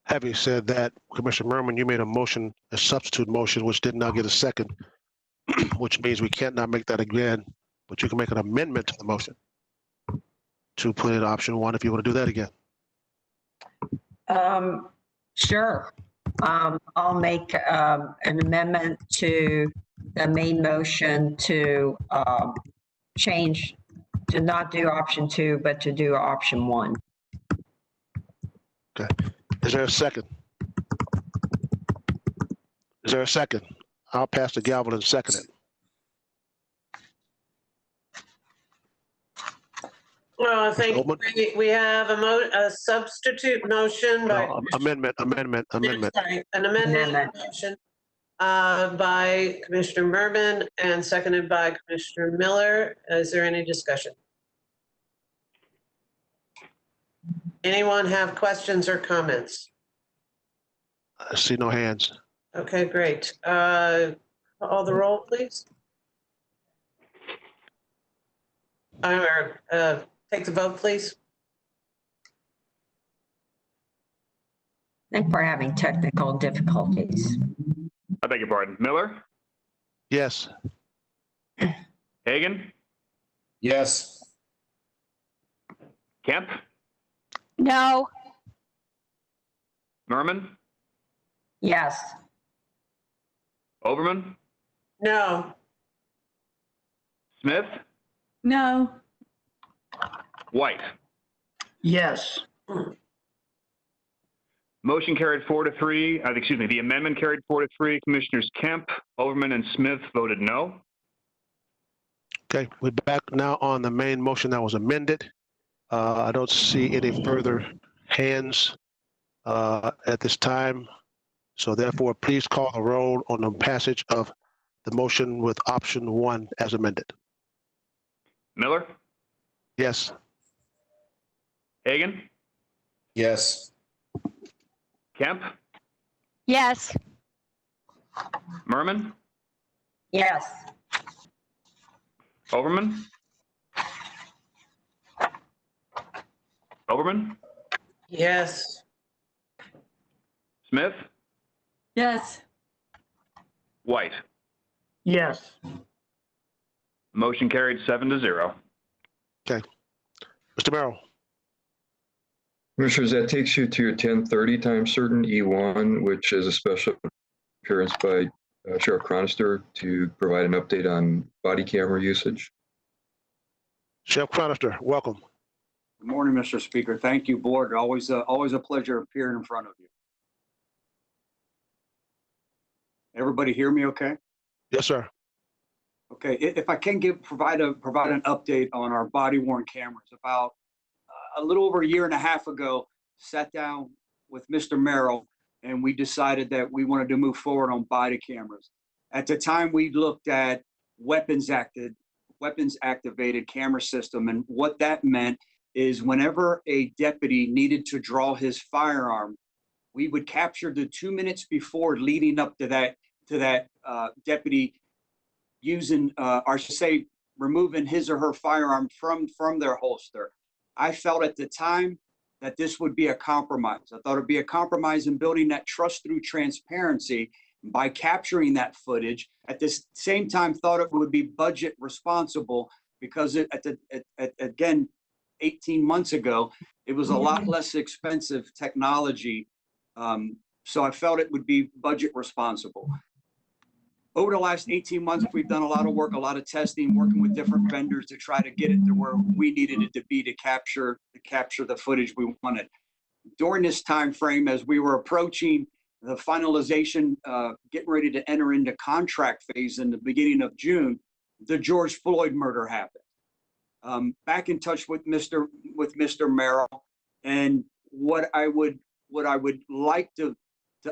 Having said that, Commissioner Merman, you made a motion, a substitute motion, which did not get a second, which means we can't not make that again, but you can make an amendment to the motion to put in option 1 if you want to do that again. Sure. I'll make an amendment to the main motion to change, to not do option 2, but to do option 1. Okay. Is there a second? Is there a second? I'll pass the gavel and second it. Well, I think we have a substitute motion by amendment. Sorry, an amendment motion by Commissioner Merman and seconded by Commissioner Miller. Is there any discussion? Anyone have questions or comments? I see no hands. Okay, great. Call the roll, please. Take the vote, please. I think we're having technical difficulties. I beg your pardon. Miller? Yes. Hagan? Yes. Kemp? No. Merman? Yes. Overman? No. Smith? No. White? Yes. Motion carried 4-3. The amendment carried 4-3. Commissioners Kemp, Overman, and Smith voted no. Okay, we're back now on the main motion that was amended. I don't see any further hands at this time. So therefore, please call the roll on the passage of the motion with option 1 as amended. Miller, Yes. Hagan, Yes. Kemp, Yes. Merman, Yes. Overman, Yes. Smith, Yes. White. Yes. Motion carried 7-0. Okay. Mr. Merrill. Commissioners, that takes you to your 10:30 time certain E1, which is a special appearance by Sheriff Chronister to provide an update on body camera usage. Sheriff Chronister, welcome. Good morning, Mr. Speaker. Thank you, Board. Always a pleasure appearing in front of you. Everybody hear me okay? Yes, sir. Okay, if I can provide an update on our body worn cameras. About a little over a year and a half ago, sat down with Mr. Merrill and we decided that we wanted to move forward on body cameras. At the time, we looked at weapons activated camera system, and what that meant is whenever a deputy needed to draw his firearm, we would capture the 2 minutes before leading up to that deputy using, or I should say, removing his or her firearm from their holster. I felt at the time that this would be a compromise. I thought it'd be a compromise in building that trust through transparency by capturing that footage. At the same time, thought it would be budget responsible because again, 18 months ago, it was a lot less expensive technology. So I felt it would be budget responsible. Over the last 18 months, we've done a lot of work, a lot of testing, working with different vendors to try to get it to where we needed it to be to capture the footage we wanted. During this time frame, as we were approaching the finalization, getting ready to enter into contract phase in the beginning of June, the George Floyd murder happened. Back in touch with Mr. Merrill, and what I would like to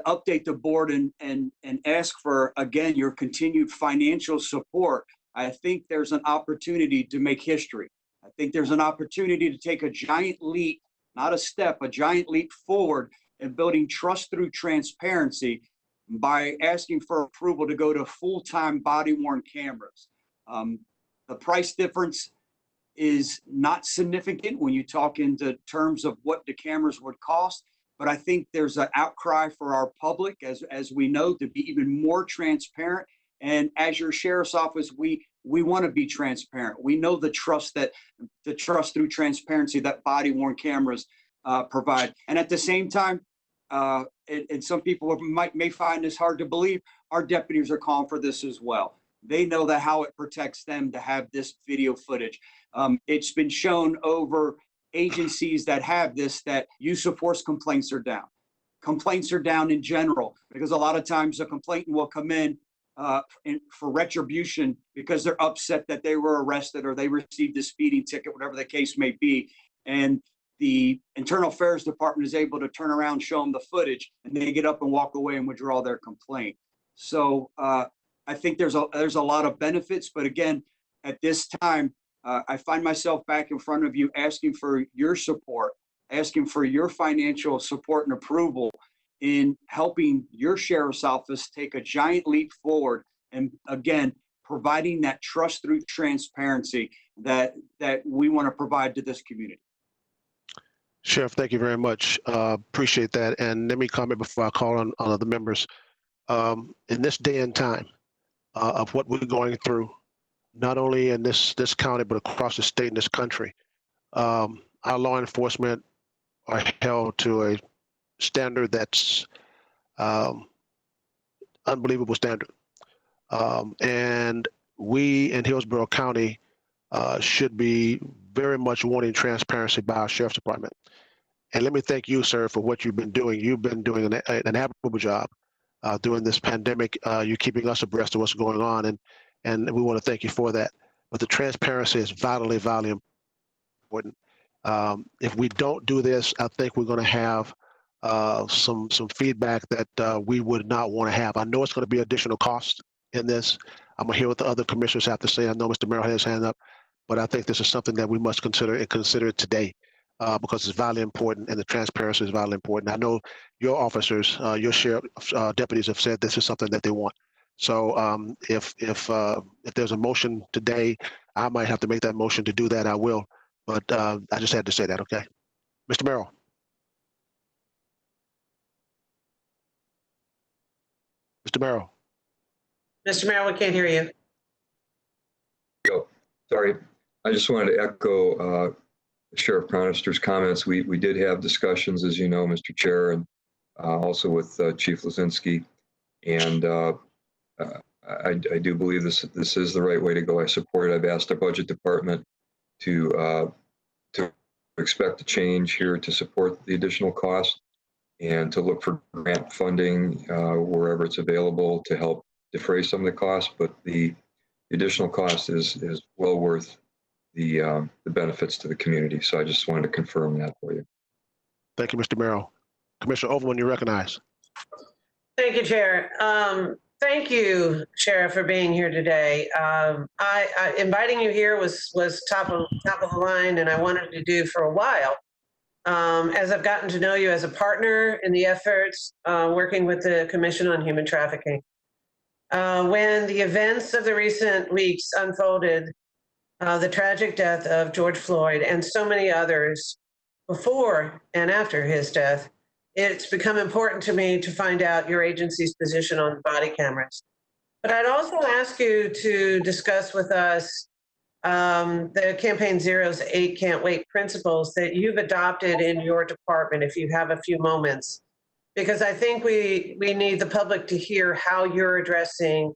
update the board and ask for, again, your continued financial support. I think there's an opportunity to make history. I think there's an opportunity to take a giant leap, not a step, a giant leap forward in building trust through transparency by asking for approval to go to full-time body-worn cameras. The price difference is not significant when you talk into terms of what the cameras would cost. But I think there's an outcry for our public, as we know, to be even more transparent. And as your sheriff's office, we want to be transparent. We know the trust through transparency that body-worn cameras provide. And at the same time, and some people may find this hard to believe, our deputies are calling for this as well. They know that how it protects them to have this video footage. It's been shown over agencies that have this, that use of force complaints are down. Complaints are down in general, because a lot of times a complainant will come in for retribution because they're upset that they were arrested or they received a speeding ticket, whatever the case may be. And the Internal Affairs Department is able to turn around, show them the footage, and they get up and walk away and withdraw their complaint. So I think there's a lot of benefits, but again, at this time, I find myself back in front of you asking for your support, asking for your financial support and approval in helping your sheriff's office take a giant leap forward, and again, providing that trust through transparency that we want to provide to this community. Sheriff, thank you very much. Appreciate that. And let me comment before I call on other members. In this day and time of what we're going through, not only in this county, but across the state and this country, our law enforcement are held to a standard that's unbelievable standard. And we in Hillsborough County should be very much wanting transparency by our sheriff's department. And let me thank you, sir, for what you've been doing. You've been doing an admirable job during this pandemic. You're keeping us abreast of what's going on, and we want to thank you for that. But the transparency is vitally, vitally important. If we don't do this, I think we're going to have some feedback that we would not want to have. I know it's going to be additional cost in this. I'm going to hear what the other commissioners have to say. I know Mr. Merrill has his hand up, but I think this is something that we must consider it today because it's vitally important and the transparency is vitally important. I know your officers, your sheriff deputies have said this is something that they want. So if there's a motion today, I might have to make that motion to do that. I will, but I just had to say that. Okay, Mr. Merrill. Mr. Merrill. Mr. Merrill, we can't hear you. Go. Sorry. I just wanted to echo Sheriff Chronister's comments. We did have discussions, as you know, Mr. Chair, and also with Chief Lazinski. And I do believe this is the right way to go. I support it. I've asked our budget department to expect a change here to support the additional cost and to look for grant funding wherever it's available to help defray some of the costs. But the additional cost is well worth the benefits to the community. So I just wanted to confirm that for you. Thank you, Mr. Merrill. Commissioner Overman, you recognize. Thank you, Chair. Thank you, Sheriff, for being here today. I inviting you here was top of the line, and I wanted to do for a while. As I've gotten to know you as a partner in the efforts working with the Commission on Human Trafficking. When the events of the recent weeks unfolded, the tragic death of George Floyd and so many others before and after his death, it's become important to me to find out your agency's position on body cameras. But I'd also ask you to discuss with us the Campaign Zero's 8 Can't Wait principles that you've adopted in your department, if you have a few moments, because I think we need the public to hear how you're addressing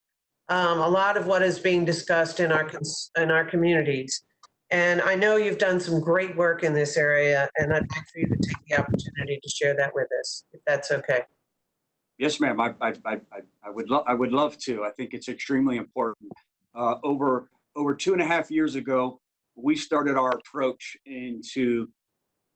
a lot of what is being discussed in our communities. And I know you've done some great work in this area, and I'd like for you to take the opportunity to share that with us, if that's okay. Yes, ma'am. I would love to. I think it's extremely important. Over 2.5 years ago, we started our approach into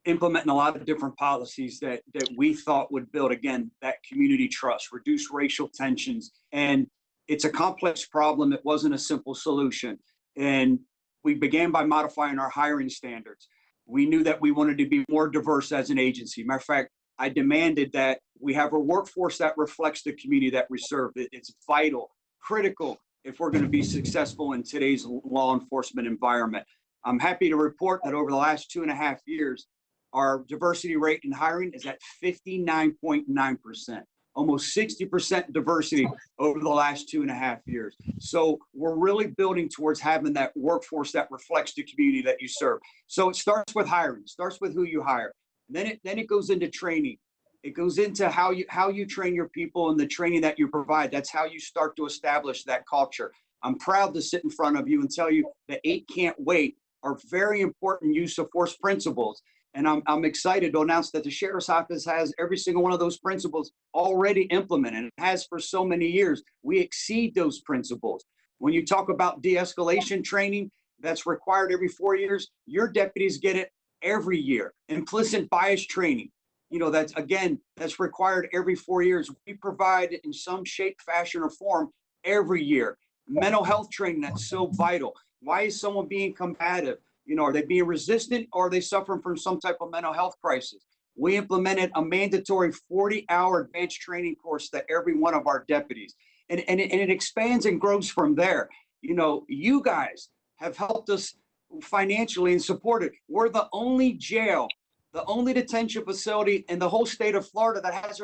implementing a lot of different policies that we thought would build, again, that community trust, reduce racial tensions. And it's a complex problem. It wasn't a simple solution. And we began by modifying our hiring standards. We knew that we wanted to be more diverse as an agency. Matter of fact, I demanded that we have a workforce that reflects the community that we serve. It's vital, critical, if we're going to be successful in today's law enforcement environment. I'm happy to report that over the last 2.5 years, our diversity rate in hiring is at 59.9%. Almost 60% diversity over the last 2.5 years. So we're really building towards having that workforce that reflects the community that you serve. So it starts with hiring, starts with who you hire. Then it goes into training. It goes into how you train your people and the training that you provide. That's how you start to establish that culture. I'm proud to sit in front of you and tell you that 8 Can't Wait are very important use of force principles. And I'm excited to announce that the Sheriff's Office has every single one of those principles already implemented. It has for so many years. We exceed those principles. When you talk about de-escalation training that's required every 4 years, your deputies get it every year. Implicit bias training, that's required every 4 years. We provide in some shape, fashion, or form every year. Mental health training, that's so vital. Why is someone being combative? Are they being resistant, or are they suffering from some type of mental health crisis? We implemented a mandatory 40-hour advanced training course to every one of our deputies. And it expands and grows from there. You guys have helped us financially and supported. We're the only jail, the only detention facility in the whole state of Florida that has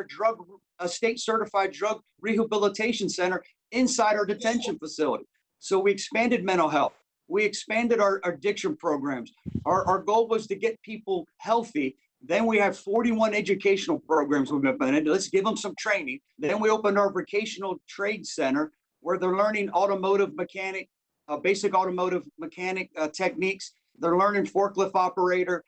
a state-certified drug rehabilitation center inside our detention facility. So we expanded mental health. We expanded our addiction programs. Our goal was to get people healthy. Then we have 41 educational programs we've implemented. Let's give them some training. Then we opened our vocational trade center where they're learning basic automotive mechanic techniques. They're learning forklift operator.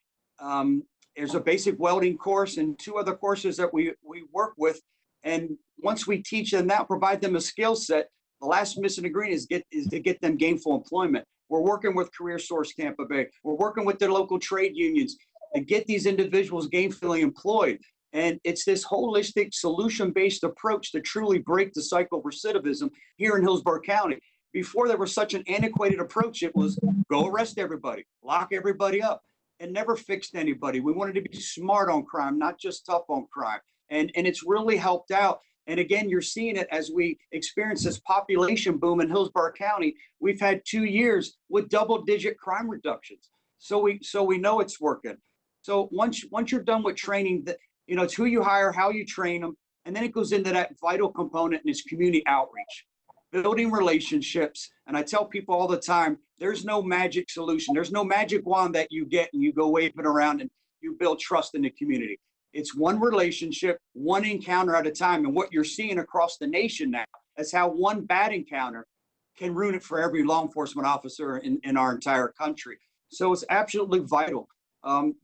There's a basic welding course and 2 other courses that we work with. And once we teach them that, provide them a skill set, the last missing ingredient is to get them gainful employment. We're working with Career Source Tampa Bay. We're working with their local trade unions to get these individuals gainfully employed. And it's this holistic, solution-based approach to truly break the cycle of recidivism here in Hillsborough County. Before there was such an antiquated approach, it was go arrest everybody, lock everybody up, and never fixed anybody. We wanted to be smart on crime, not just tough on crime. And it's really helped out. And again, you're seeing it as we experience this population boom in Hillsborough County. We've had 2 years with double-digit crime reductions. So we know it's working. So once you're done with training, it's who you hire, how you train them, and then it goes into that vital component and it's community outreach, building relationships. And I tell people all the time, there's no magic solution. There's no magic wand that you get and you go waving around and you build trust in the community. It's one relationship, one encounter at a time. And what you're seeing across the nation now is how one bad encounter can ruin it for every law enforcement officer in our entire country. So it's absolutely vital.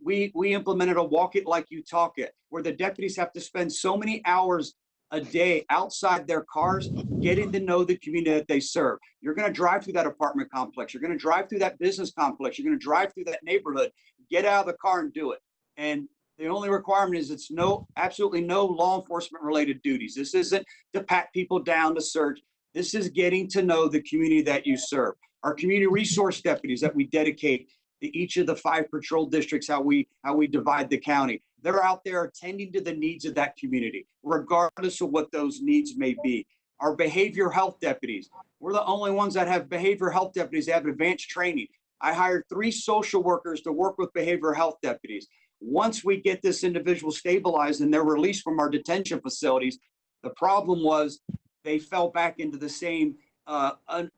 We implemented a walk it like you talk it, where the deputies have to spend so many hours a day outside their cars, getting to know the community that they serve. You're going to drive through that apartment complex. You're going to drive through that business complex. You're going to drive through that neighborhood. Get out of the car and do it. And the only requirement is it's absolutely no law enforcement related duties. This isn't to pat people down to search. This is getting to know the community that you serve. Our community resource deputies that we dedicate to each of the 5 patrol districts, how we divide the county. They're out there attending to the needs of that community, regardless of what those needs may be. Our behavioral health deputies, we're the only ones that have behavioral health deputies that have advanced training. I hired 3 social workers to work with behavioral health deputies. Once we get this individual stabilized and they're released from our detention facilities, the problem was they fell back into the same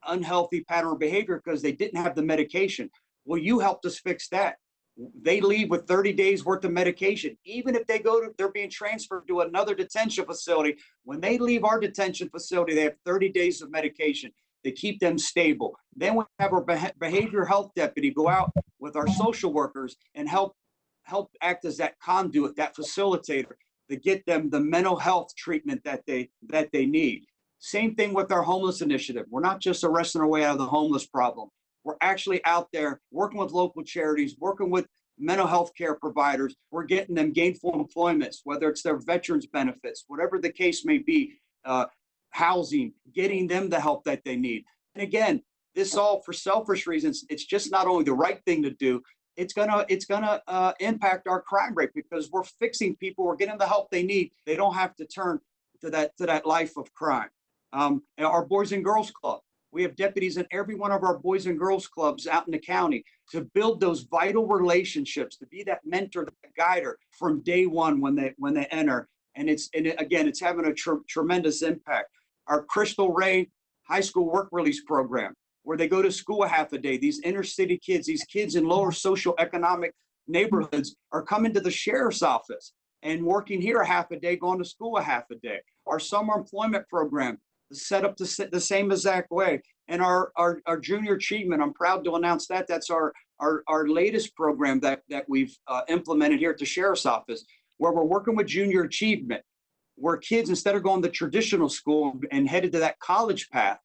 unhealthy pattern of behavior because they didn't have the medication. Well, you helped us fix that. They leave with 30 days worth of medication. Even if they're being transferred to another detention facility. When they leave our detention facility, they have 30 days of medication to keep them stable. Then we have our behavioral health deputy go out with our social workers and help act as that conduit, that facilitator, to get them the mental health treatment that they need. Same thing with our homeless initiative. We're not just arresting our way out of the homeless problem. We're actually out there working with local charities, working with mental health care providers. We're getting them gainful employments, whether it's their veterans benefits, whatever the case may be, housing, getting them the help that they need. And again, this all for selfish reasons. It's just not only the right thing to do, it's gonna impact our crime rate because we're fixing people, we're getting the help they need. They don't have to turn to that life of crime. And our Boys and Girls Club. We have deputies in every one of our Boys and Girls Clubs out in the county to build those vital relationships, to be that mentor, that guider from day one when they enter. And it's having a tremendous impact. Our Crystal Ray High School Work Release Program, where they go to school a half a day. These inner city kids, these kids in lower socioeconomic neighborhoods are coming to the sheriff's office and working here a half a day, going to school a half a day. Our summer employment program is set up the same exact way. And our junior achievement, I'm proud to announce that's our latest program that we've implemented here at the sheriff's office, where we're working with junior achievement, where kids, instead of going to traditional school and headed to that college path,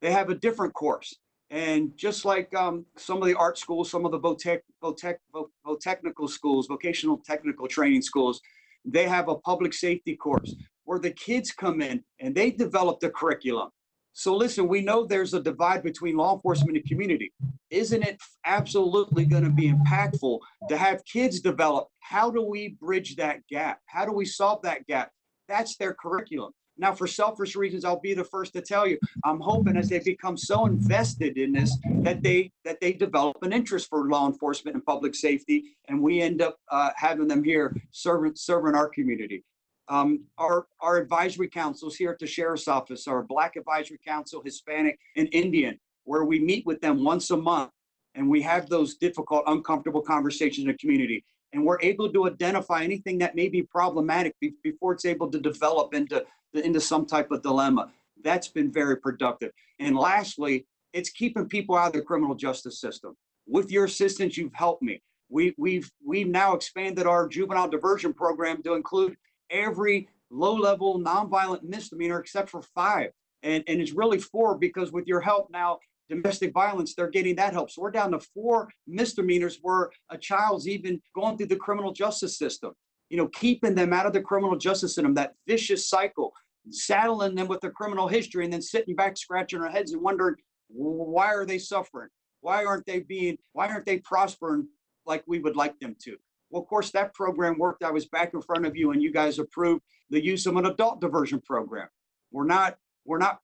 they have a different course. And just like some of the art schools, some of the technical schools, vocational technical training schools, they have a public safety course where the kids come in and they develop the curriculum. So listen, we know there's a divide between law enforcement and community. Isn't it absolutely going to be impactful to have kids develop? How do we bridge that gap? How do we solve that gap? That's their curriculum. Now, for selfish reasons, I'll be the first to tell you, I'm hoping as they become so invested in this, that they develop an interest for law enforcement and public safety, and we end up having them here serving our community. Our advisory councils here at the sheriff's office, our Black Advisory Council, Hispanic, and Indian, where we meet with them once a month, and we have those difficult, uncomfortable conversations in the community. And we're able to identify anything that may be problematic before it's able to develop into some type of dilemma. That's been very productive. And lastly, it's keeping people out of the criminal justice system. With your assistance, you've helped me. We've now expanded our juvenile diversion program to include every low-level nonviolent misdemeanor except for 5. And it's really 4 because with your help now, domestic violence, they're getting that help. So we're down to 4 misdemeanors where a child's even going through the criminal justice system. You know, keeping them out of the criminal justice system, that vicious cycle, saddling them with a criminal history and then sitting back scratching our heads and wondering, why are they suffering? Why aren't they prospering like we would like them to? Well, of course, that program worked. I was back in front of you and you guys approved the use of an adult diversion program. We're not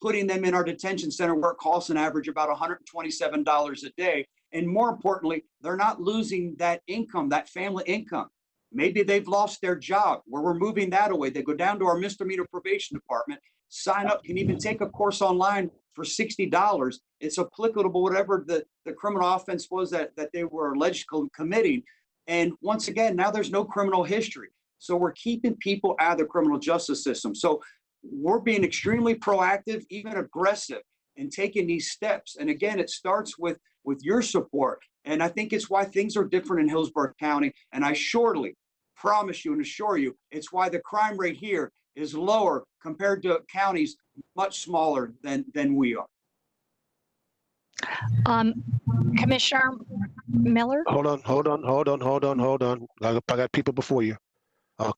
putting them in our detention center where it costs an average about $127 a day. And more importantly, they're not losing that income, that family income. Maybe they've lost their job where we're moving that away. They go down to our misdemeanor probation department, sign up, can even take a course online for $60. It's applicable, whatever the criminal offense was that they were alleged committing. And once again, now there's no criminal history. So we're keeping people out of the criminal justice system. So we're being extremely proactive, even aggressive in taking these steps. And again, it starts with your support. And I think it's why things are different in Hillsborough County. And I surely promise you and assure you, it's why the crime rate here is lower compared to counties much smaller than we are. Commissioner Miller? Hold on. I got people before you.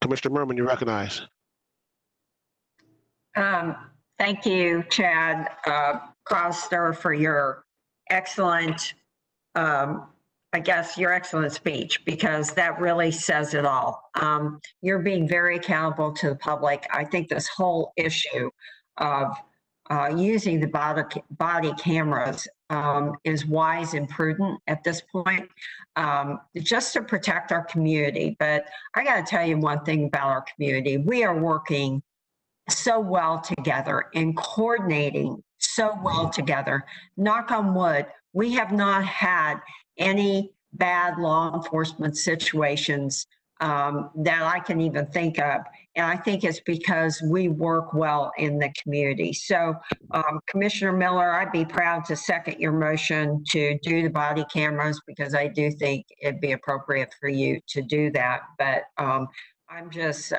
Commissioner Merrill, you recognize. Thank you, Chad Chronister, for your excellent, your excellent speech, because that really says it all. You're being very accountable to the public. I think this whole issue of using the body cameras is wise and prudent at this point, just to protect our community. But I got to tell you one thing about our community. We are working so well together and coordinating so well together. Knock on wood, we have not had any bad law enforcement situations that I can even think of. And I think it's because we work well in the community. So Commissioner Miller, I'd be proud to second your motion to do the body cameras, because I do think it'd be appropriate for you to do that. But I'm just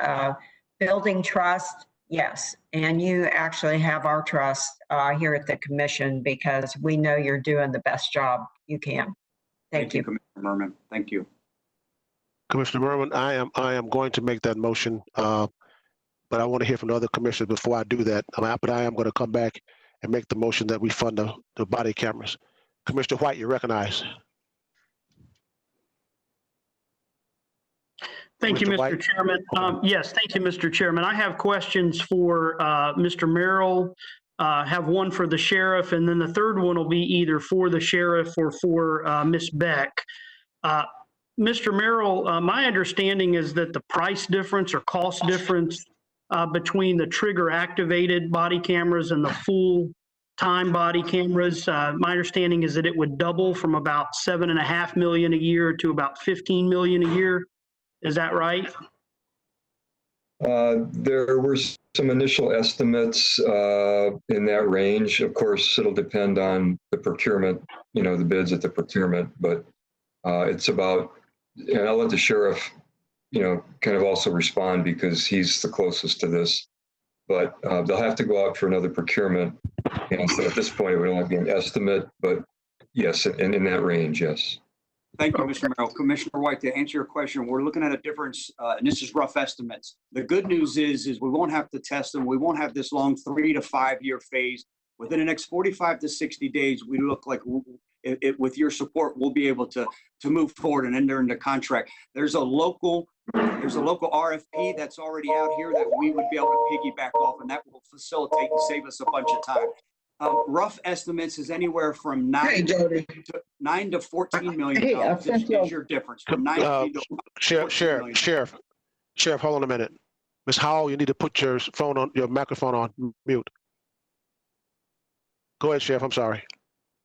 building trust. Yes, and you actually have our trust here at the commission, because we know you're doing the best job you can. Thank you, Commissioner Merman. Thank you. Commissioner Merrill, I am going to make that motion, but I want to hear from the other commissioners before I do that. But I am going to come back and make the motion that we fund the body cameras. Commissioner White, you recognize. Thank you, Mr. Chairman. Yes, thank you, Mr. Chairman. I have questions for Mr. Merrill, have one for the sheriff, and then the third one will be either for the sheriff or for Ms. Beck. Mr. Merrill, my understanding is that the price difference or cost difference between the trigger activated body cameras and the full time body cameras, my understanding is that it would double from about $7.5 million a year to about $15 million a year. Is that right? There were some initial estimates in that range. Of course, it'll depend on the procurement, the bids at the procurement, but it's about, and I'll let the sheriff, kind of also respond, because he's the closest to this, but they'll have to go out for another procurement. And so at this point, it would only be an estimate, but yes, in that range, yes. Thank you, Mr. Merrill. Commissioner White, to answer your question, we're looking at a difference, and this is rough estimates. The good news is we won't have to test them. We won't have this long 3 to 5 year phase. Within the next 45 to 60 days, we look like with your support, we'll be able to move forward and enter into contract. There's a local RFP that's already out here that we would be able to piggyback off, and that will facilitate and save us a bunch of time. Rough estimates is anywhere from 9 to 14 million dollars is your difference. From 9 to Sheriff, hold on a minute. Ms. Howell, you need to put your microphone on mute. Go ahead, Sheriff. I'm sorry.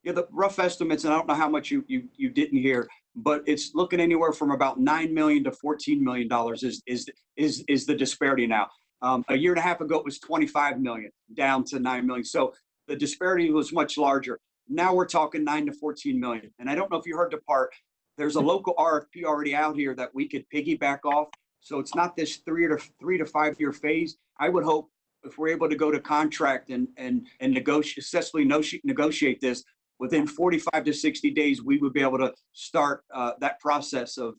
Yeah, the rough estimates, and I don't know how much you didn't hear, but it's looking anywhere from about $9 million to $14 million is the disparity now. A year and a half ago, it was 25 million down to 9 million. So the disparity was much larger. Now we're talking 9 to 14 million. And I don't know if you heard the part, there's a local RFP already out here that we could piggyback off. So it's not this 3 to 5 year phase. I would hope if we're able to go to contract and successfully negotiate this within 45 to 60 days, we would be able to start that process of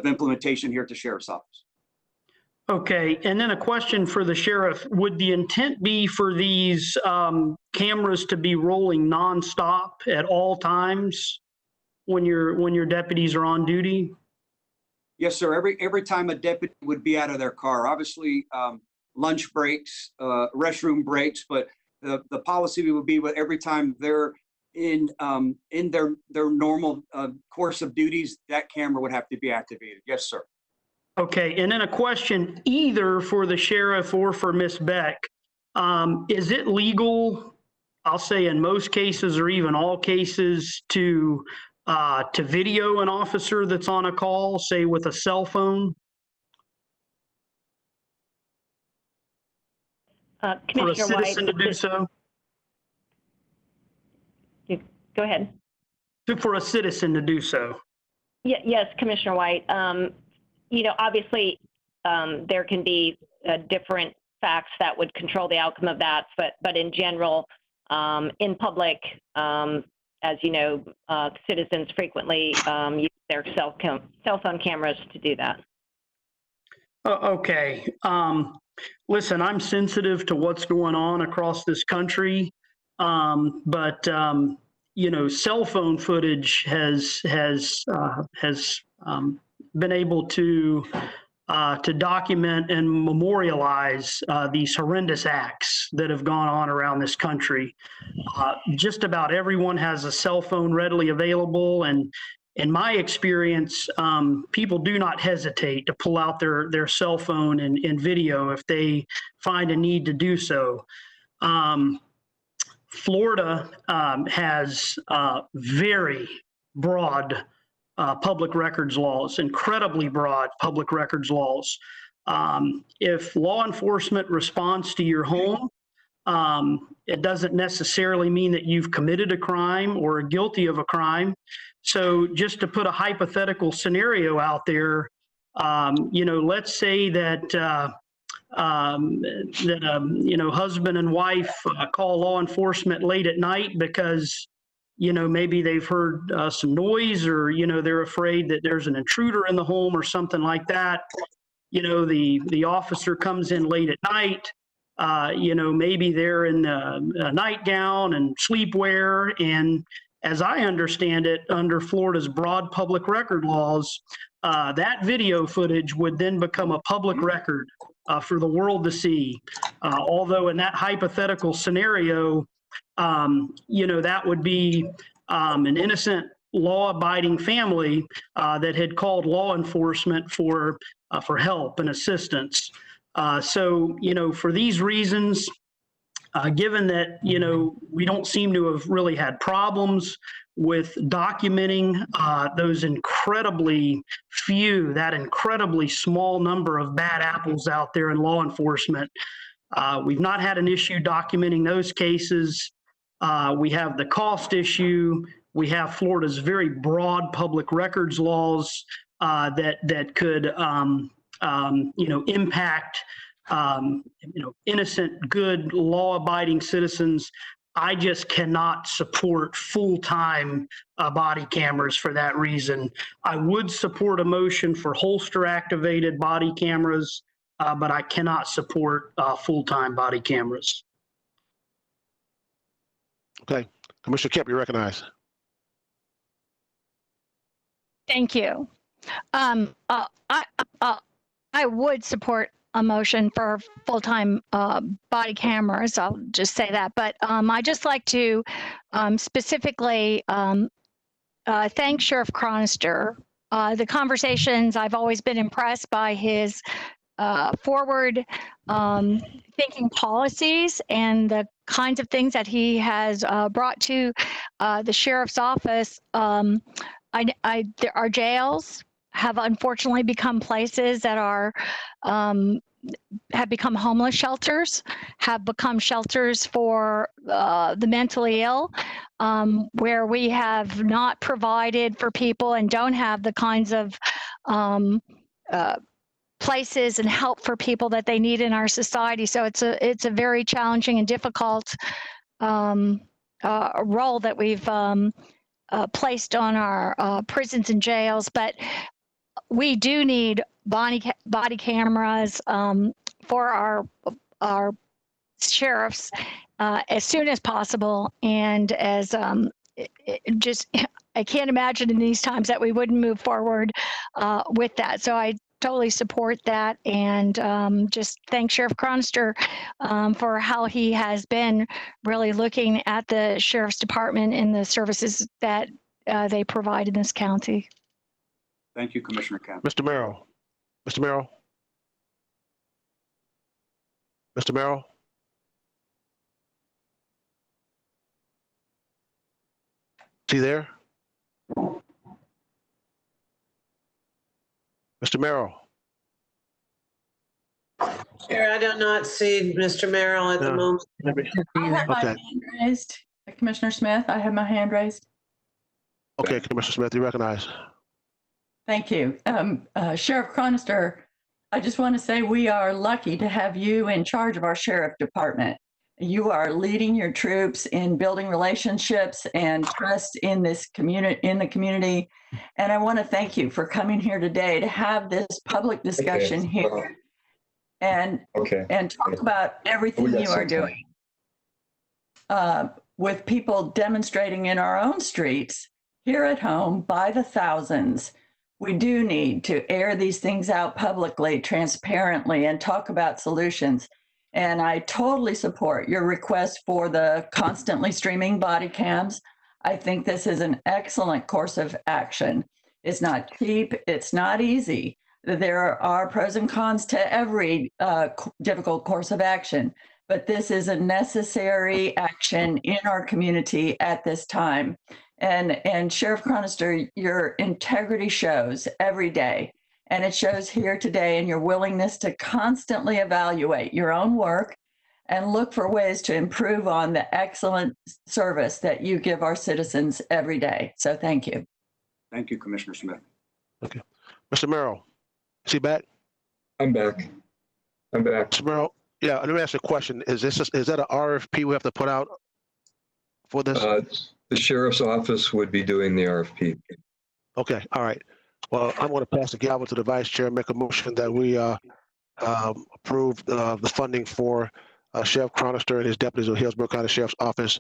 implementation here at the Sheriff's Office. Okay, and then a question for the sheriff. Would the intent be for these cameras to be rolling nonstop at all times when your deputies are on duty? Yes, sir. Every time a deputy would be out of their car, obviously lunch breaks, restroom breaks, but the policy would be with every time they're in their normal course of duties, that camera would have to be activated. Yes, sir. Okay, and then a question either for the sheriff or for Ms. Beck. Is it legal, I'll say in most cases or even all cases, to video an officer that's on a call, say with a cell phone? For a citizen to do so? Go ahead. For a citizen to do so? Yes, Commissioner White. Obviously, there can be different facts that would control the outcome of that, but in general, in public, as you know, citizens frequently use their cell phone cameras to do that. Okay. Listen, I'm sensitive to what's going on across this country, but cell phone footage has been able to document and memorialize these horrendous acts that have gone on around this country. Just about everyone has a cell phone readily available, and in my experience, people do not hesitate to pull out their cell phone and video if they find a need to do so. Florida has very broad public records laws, incredibly broad public records laws. If law enforcement responds to your home, it doesn't necessarily mean that you've committed a crime or are guilty of a crime. So just to put a hypothetical scenario out there, let's say that husband and wife call law enforcement late at night because maybe they've heard some noise, or they're afraid that there's an intruder in the home or something like that. The officer comes in late at night. Maybe they're in a nightgown and sleepwear, and as I understand it, under Florida's broad public record laws, that video footage would then become a public record for the world to see. Although in that hypothetical scenario, that would be an innocent, law-abiding family that had called law enforcement for help and assistance. So for these reasons, given that, we don't seem to have really had problems with documenting those incredibly small number of bad apples out there in law enforcement. We've not had an issue documenting those cases. We have the cost issue. We have Florida's very broad public records laws that could impact innocent, good, law-abiding citizens. I just cannot support full-time body cameras for that reason. I would support a motion for holster-activated body cameras, but I cannot support full-time body cameras. Okay. Commissioner Kemp, you're recognized. Thank you. I would support a motion for full-time body cameras. I'll just say that. But I'd just like to specifically thank Sheriff Chronister. The conversations, I've always been impressed by his forward thinking policies and the kinds of things that he has brought to the Sheriff's Office. Our jails have unfortunately become places that are have become homeless shelters, have become shelters for the mentally ill, where we have not provided for people and don't have the kinds of places and help for people that they need in our society. So it's a very challenging and difficult role that we've placed on our prisons and jails. But we do need body cameras for our sheriffs as soon as possible, and as I can't imagine in these times that we wouldn't move forward with that. So I totally support that, and just thank Sheriff Chronister for how he has been really looking at the Sheriff's Department and the services that they provide in this county. Thank you, Commissioner Kemp. Mr. Merrill. Mr. Merrill. Mr. Merrill. Is he there? Mr. Merrill. Chair, I do not see Mr. Merrill at the moment. I have my hand raised. Commissioner Smith, I have my hand raised. Okay, Commissioner Smith, you recognize. Thank you. Sheriff Chronister, I just want to say we are lucky to have you in charge of our sheriff department. You are leading your troops in building relationships and trust in this community, And I want to thank you for coming here today to have this public discussion here and talk about everything you are doing. With people demonstrating in our own streets, here at home, by the thousands. We do need to air these things out publicly, transparently, and talk about solutions. And I totally support your request for the constantly streaming body cams. I think this is an excellent course of action. It's not cheap, it's not easy. There are pros and cons to every difficult course of action, but this is a necessary action in our community at this time. And Sheriff Chronister, your integrity shows every day, and it shows here today in your willingness to constantly evaluate your own work and look for ways to improve on the excellent service that you give our citizens every day. So thank you. Thank you, Commissioner Smith. Okay. Mr. Merrill, is he back? I'm back. Mr. Merrill, yeah, let me ask you a question. Is that an RFP we have to put out for this? The sheriff's office would be doing the RFP. Okay, all right. Well, I'm going to pass the gavel to the vice chair and make a motion that we approve the funding for Sheriff Chronister and his deputies of Hillsborough County Sheriff's Office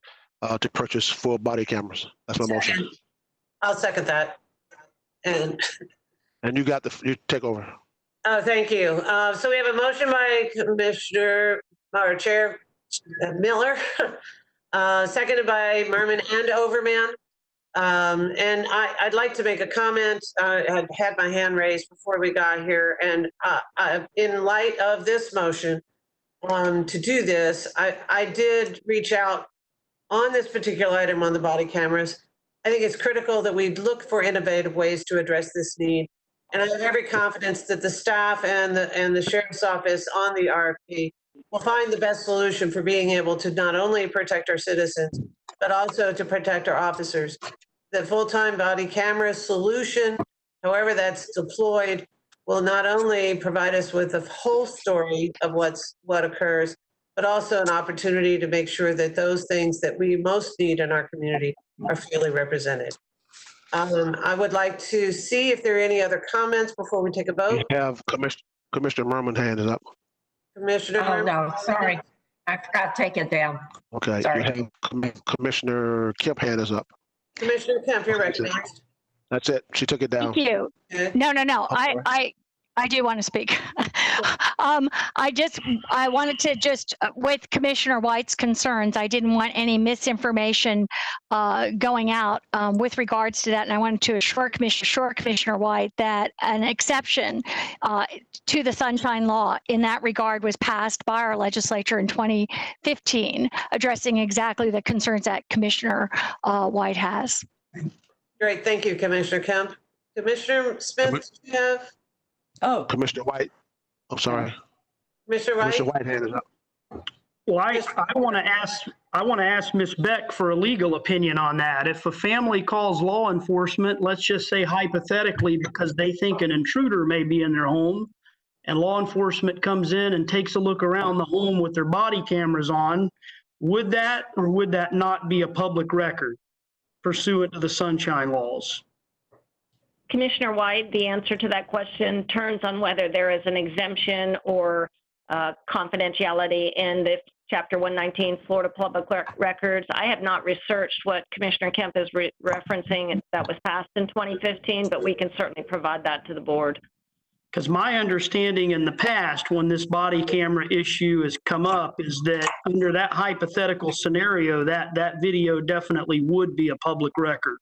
to purchase full body cameras. That's my motion. I'll second that. And you take over. oh, thank you. So we have a motion by Chair Miller, seconded by Merman and Overman. And I'd like to make a comment. I had my hand raised before we got here. And in light of this motion to do this, I did reach out on this particular item on the body cameras. I think it's critical that we look for innovative ways to address this need. And I have every confidence that the staff and the sheriff's office on the RFP will find the best solution for being able to not only protect our citizens, but also to protect our officers. The full-time body camera solution, however that's deployed, will not only provide us with a whole story of what occurs, but also an opportunity to make sure that those things that we most need in our community are fairly represented. I would like to see if there are any other comments before we take a vote. We have Commissioner Merman's hand is up. Commissioner Oh, Merman? no, sorry. I forgot to take it down. Okay, Sorry. you have Commissioner Kemp hand is up. Commissioner Kemp, you're recognized. That's it. She took it down. Thank you. No. I do want to speak. I wanted to just, with Commissioner White's concerns, I didn't want any misinformation going out with regards to that. And I wanted to assure Commissioner White that an exception to the Sunshine Law in that regard was passed by our legislature in 2015, addressing exactly the concerns that Commissioner White has. Great, thank you, Commissioner Kemp. Commissioner Smith, do you have? Oh, Commissioner White. I'm sorry. Commissioner White? Commissioner White hand is up. Well, I want to ask Ms. Beck for a legal opinion on that. If a family calls law enforcement, let's just say hypothetically, because they think an intruder may be in their home, and law enforcement comes in and takes a look around the home with their body cameras on, would that or would that not be a public record pursuant to the sunshine laws? Commissioner White, the answer to that question turns on whether there is an exemption or confidentiality in the Chapter 119 Florida Public Records. I have not researched what Commissioner Kemp is referencing that was passed in 2015, but we can certainly provide that to the board. Because my understanding in the past, when this body camera issue has come up, is that under that hypothetical scenario, that video definitely would be a public record.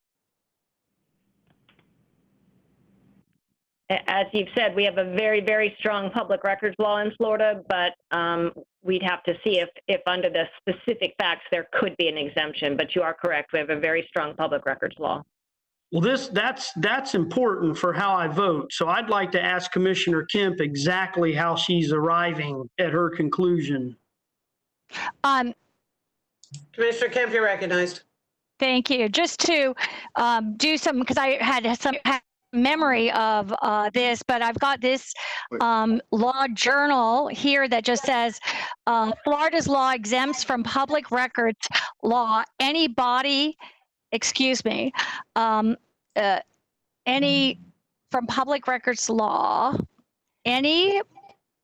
As you've said, we have a very, very strong public records law in Florida, but we'd have to see if under the specific facts there could be an exemption. But you are correct. We have a very strong public records law. Well, that's important for how I vote. So I'd like to ask Commissioner Kemp exactly how she's arriving at her conclusion. Commissioner Kemp, you're recognized. Thank you. Just to do some, because I had some memory of this, but I've got this law journal here that just says Florida's law exempts from public records law any body, from public records law, any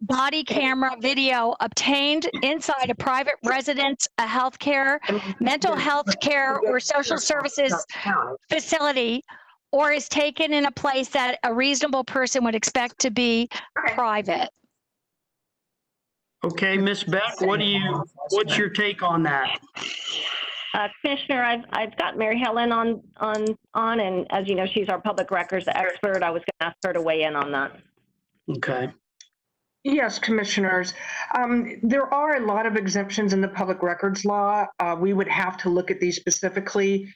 body camera video obtained inside a private residence, a healthcare, mental health care, or social services facility, or is taken in a place that a reasonable person would expect to be private. Okay, Ms. Beck, what's your take on that? Commissioner, I've got Mary Helen on, and as you know, she's our public records expert. I was going to ask her to weigh in on that. Okay. Yes, commissioners. There are a lot of exemptions in the public records law. We would have to look at these specifically.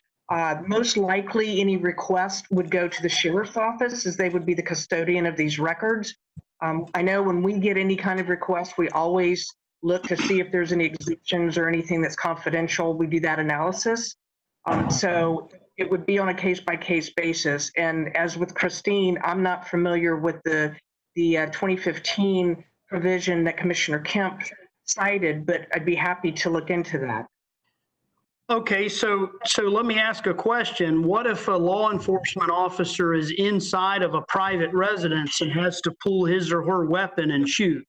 Most likely, any request would go to the sheriff's office, as they would be the custodian of these records. I know when we get any kind of request, we always look to see if there's any exemptions or anything that's confidential. We do that analysis. So it would be on a case-by-case basis. And as with Christine, I'm not familiar with the 2015 provision that Commissioner Kemp cited, but I'd be happy to look into that. Okay, so let me ask a question. What if a law enforcement officer is inside of a private residence and has to pull his or her weapon and shoot?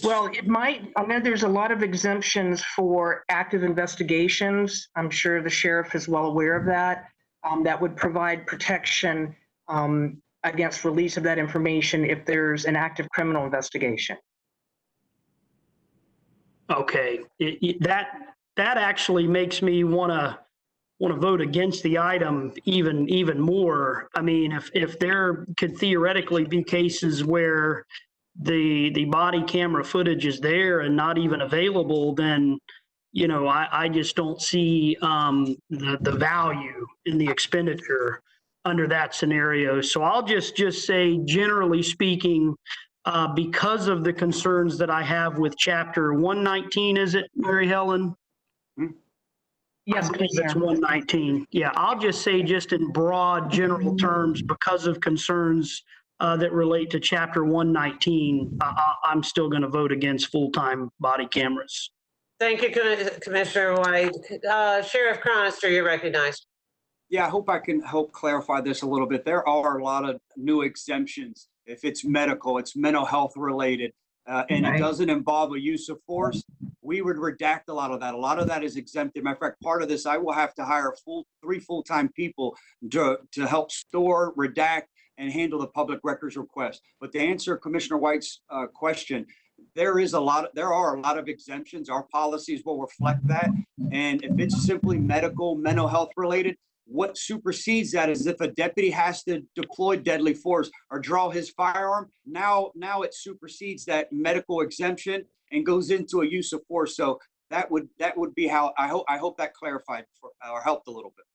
Well, it might. I know there's a lot of exemptions for active investigations. I'm sure the sheriff is well aware of that. That would provide protection against release of that information if there's an active criminal investigation. Okay, that actually makes me want to vote against the item even more. I mean, if there could theoretically be cases where the body camera footage is there and not even available, then I just don't see the value in the expenditure under that scenario. So I'll just say, generally speaking, because of the concerns that I have with Chapter 119, is it, Mary Helen? Yes, I believe it's 119. Yeah, I'll just say, just in broad general terms, because of concerns that relate to Chapter 119, I'm still going to vote against full-time body cameras. Thank you, Commissioner White. Sheriff Chronister, you're recognized. Yeah, I hope I can help clarify this a little bit. There are a lot of new exemptions. If it's medical, it's mental health related, and it doesn't involve a use of force, we would redact a lot of that. A lot of that is exempted. Matter of fact, part of this, I will have to hire 3 full-time people to help store, redact, and handle the public records request. But to answer Commissioner White's question, there are a lot of exemptions. Our policies will reflect that. And if it's simply medical, mental health related, what supersedes that is if a deputy has to deploy deadly force or draw his firearm, now it supersedes that medical exemption and goes into a use of force. So that would be how I hope that clarified or helped a little bit.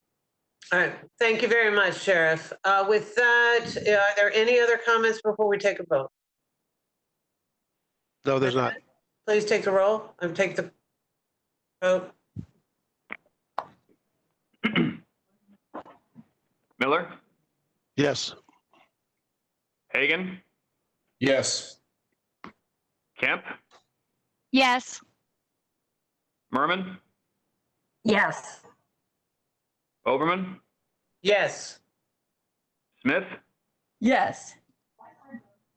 All right. Thank you very much, Sheriff. With that, are there any other comments before we take a vote? No, there's not. Please take the roll and take the vote. Miller, Yes. Hagan, Yes. Kemp, Yes. Merman, Yes. Overman, Yes. Smith, Yes.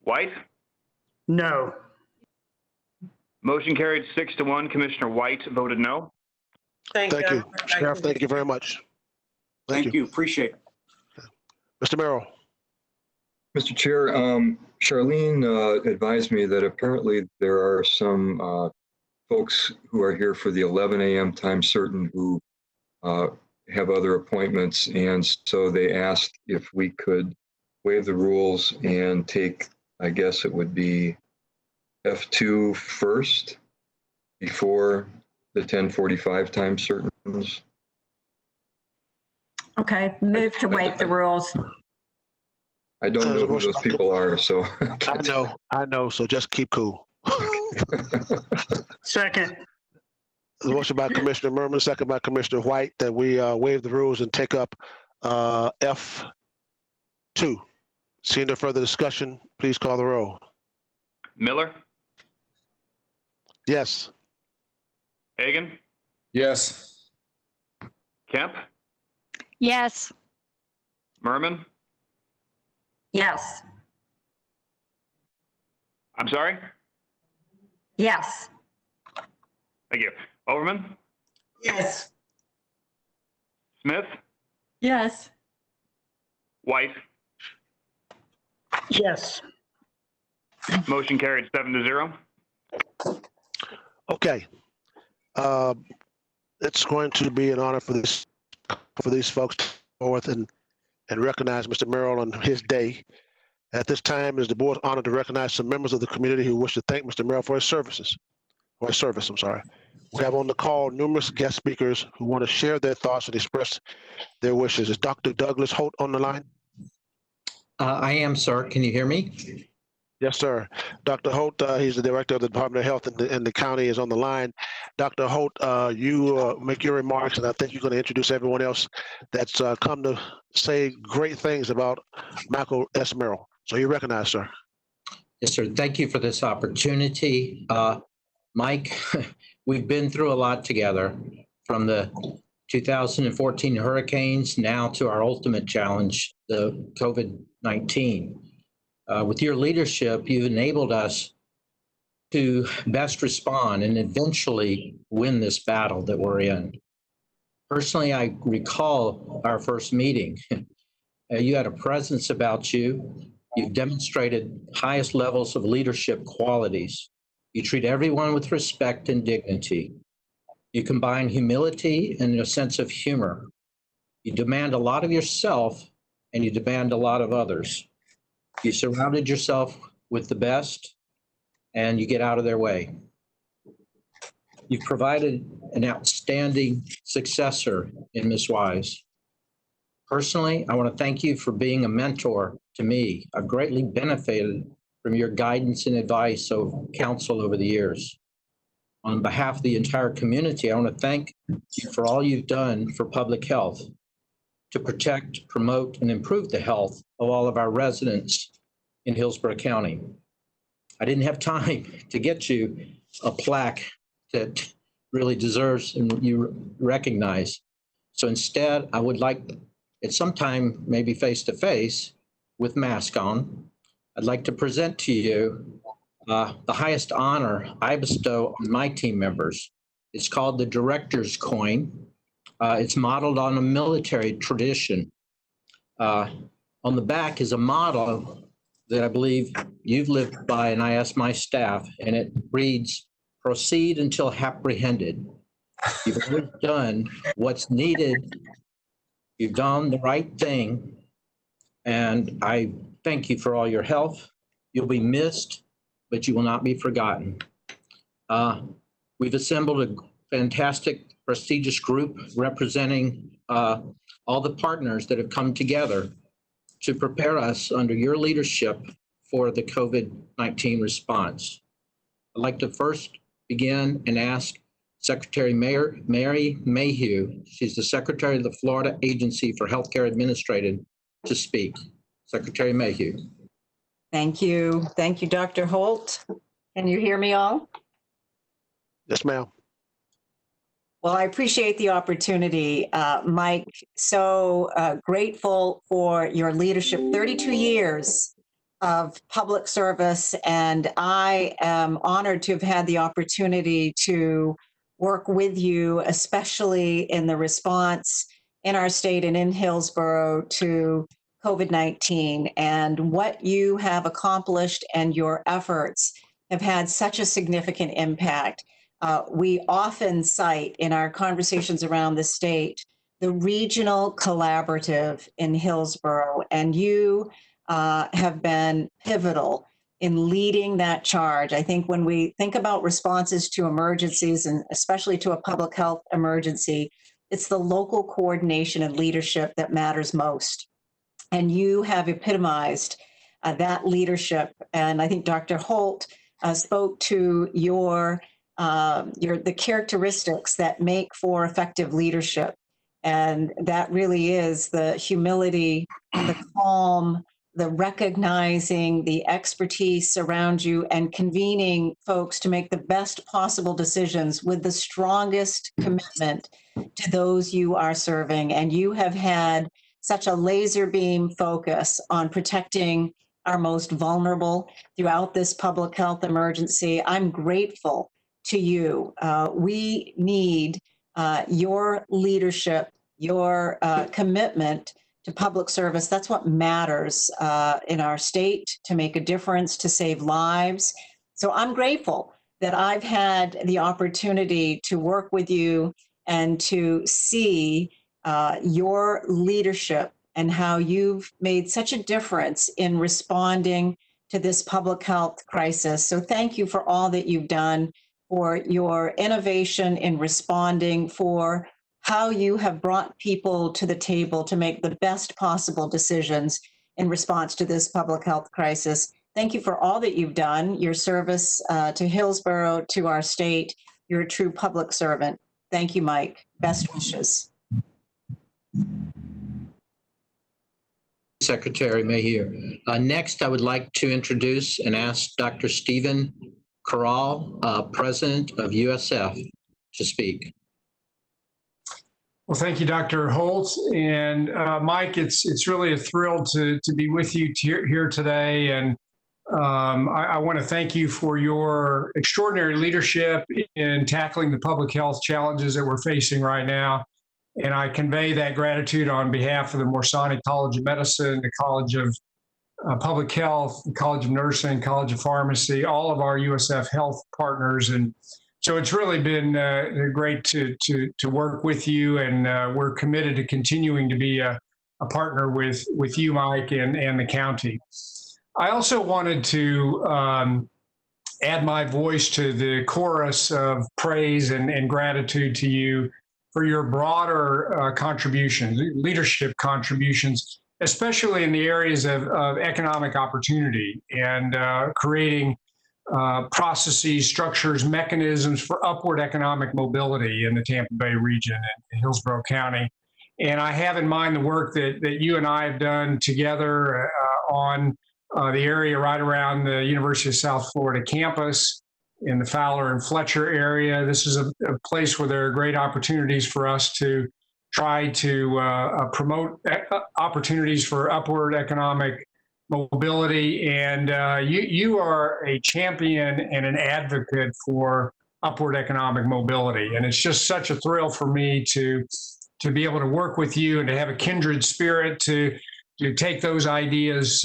White. No. Motion carried 6-1. Commissioner White voted no. Thank you. Sheriff, thank you very much. Thank you. Appreciate it. Mr. Merrill. Mr. Chair, Charlene advised me that apparently there are some folks who are here for the 11 a.m. time certain who have other appointments. And so they asked if we could waive the rules and take, I guess it would be F2 first before the 10:45 time certains. Okay, move to waive the rules. I don't know who those people are, so. I know, so just keep cool. Second. The motion by Commissioner Merman, second by Commissioner White, that we waive the rules and take up F2. Seeing no further discussion, please call the roll. Miller, Yes. Hagan, Yes. Kemp, Yes. Merman. Yes. I'm sorry? Yes. Thank you. Overman, Yes. Smith, Yes. White. Yes. Motion carried 7-0. Okay. It's going to be an honor for these folks to come forth and recognize Mr. Merrill on his day. At this time, it is the board's honor to recognize some members of the community who wish to thank Mr. Merrill for his service. We have on the call numerous guest speakers who want to share their thoughts and express their wishes. Is Dr. Douglas Holt on the line? I am, sir. Can you hear me? Yes, sir. Dr. Holt, he's the director of the Department of Health in the county, is on the line. Dr. Holt, you make your remarks, and I think you're going to introduce everyone else that's come to say great things about Michael S. Merrill. So you recognize, sir. Yes, sir. Thank you for this opportunity. Mike, we've been through a lot together, from the 2014 hurricanes now to our ultimate challenge, the COVID-19. With your leadership, you've enabled us to best respond and eventually win this battle that we're in. Personally, I recall our first meeting. You had a presence about you. You've demonstrated highest levels of leadership qualities. You treat everyone with respect and dignity. You combine humility and a sense of humor. You demand a lot of yourself, and you demand a lot of others. You surrounded yourself with the best, and you get out of their way. You've provided an outstanding successor in Ms. Wise. Personally, I want to thank you for being a mentor to me. I've greatly benefited from your guidance and advice of counsel over the years. On behalf of the entire community, I want to thank you for all you've done for public health to protect, promote, and improve the health of all of our residents in Hillsborough County. I didn't have time to get you a plaque that really deserves and you recognize. So instead, I would like, at some time, maybe face-to-face with mask on, I'd like to present to you the highest honor I bestow on my team members. It's called the Director's Coin. It's modeled on a military tradition. On the back is a motto that I believe you've lived by, and I asked my staff, and it reads, "Proceed until apprehended." You've always done what's needed. You've done the right thing, and I thank you for all your help. You'll be missed, but you will not be forgotten. We've assembled a fantastic, prestigious group representing all the partners that have come together to prepare us under your leadership for the COVID-19 response. I'd like to first begin and ask Secretary Mary Mayhew, she's the Secretary of the Florida Agency for Healthcare Administration, to speak. Secretary Mayhew. Thank you. Thank you, Dr. Holt. Can you hear me all? Yes, ma'am. Well, I appreciate the opportunity, Mike. So grateful for your leadership, 32 years of public service, and I am honored to have had the opportunity to work with you, especially in the response in our state and in Hillsborough to COVID-19. And what you have accomplished and your efforts have had such a significant impact. We often cite in our conversations around the state the regional collaborative in Hillsborough, and you have been pivotal in leading that charge. I think when we think about responses to emergencies, and especially to a public health emergency, it's the local coordination and leadership that matters most. And you have epitomized that leadership. And I think Dr. Holt spoke to the characteristics that make for effective leadership. And that really is the humility, the calm, the recognizing the expertise around you, and convening folks to make the best possible decisions with the strongest commitment to those you are serving. And you have had such a laser beam focus on protecting our most vulnerable throughout this public health emergency. I'm grateful to you. We need your leadership, your commitment to public service. That's what matters in our state, to make a difference, to save lives. So I'm grateful that I've had the opportunity to work with you and to see your leadership and how you've made such a difference in responding to this public health crisis. So thank you for all that you've done, for your innovation in responding, for how you have brought people to the table to make the best possible decisions in response to this public health crisis. Thank you for all that you've done, your service to Hillsborough, to our state. You're a true public servant. Thank you, Mike. Best wishes. Secretary Mayhew. Next, I would like to introduce and ask Dr. Stephen Corral, President of USF, to speak. Well, thank you, Dr. Holt. And Mike, it's really a thrill to be with you here today. And I want to thank you for your extraordinary leadership in tackling the public health challenges that we're facing right now. And I convey that gratitude on behalf of the Morsani College of Medicine, the College of Public Health, the College of Nursing, College of Pharmacy, all of our USF health partners. And so it's really been great to work with you, and we're committed to continuing to be a partner with you, Mike, and the county. I also wanted to add my voice to the chorus of praise and gratitude to you for your broader contributions, leadership contributions, especially in the areas of economic opportunity and creating processes, structures, mechanisms for upward economic mobility in the Tampa Bay region and Hillsborough County. And I have in mind the work that you and I have done together on the area right around the University of South Florida campus in the Fowler and Fletcher area. This is a place where there are great opportunities for us to try to promote opportunities for upward economic mobility. And you are a champion and an advocate for upward economic mobility. And it's just such a thrill for me to be able to work with you and to have a kindred spirit to take those ideas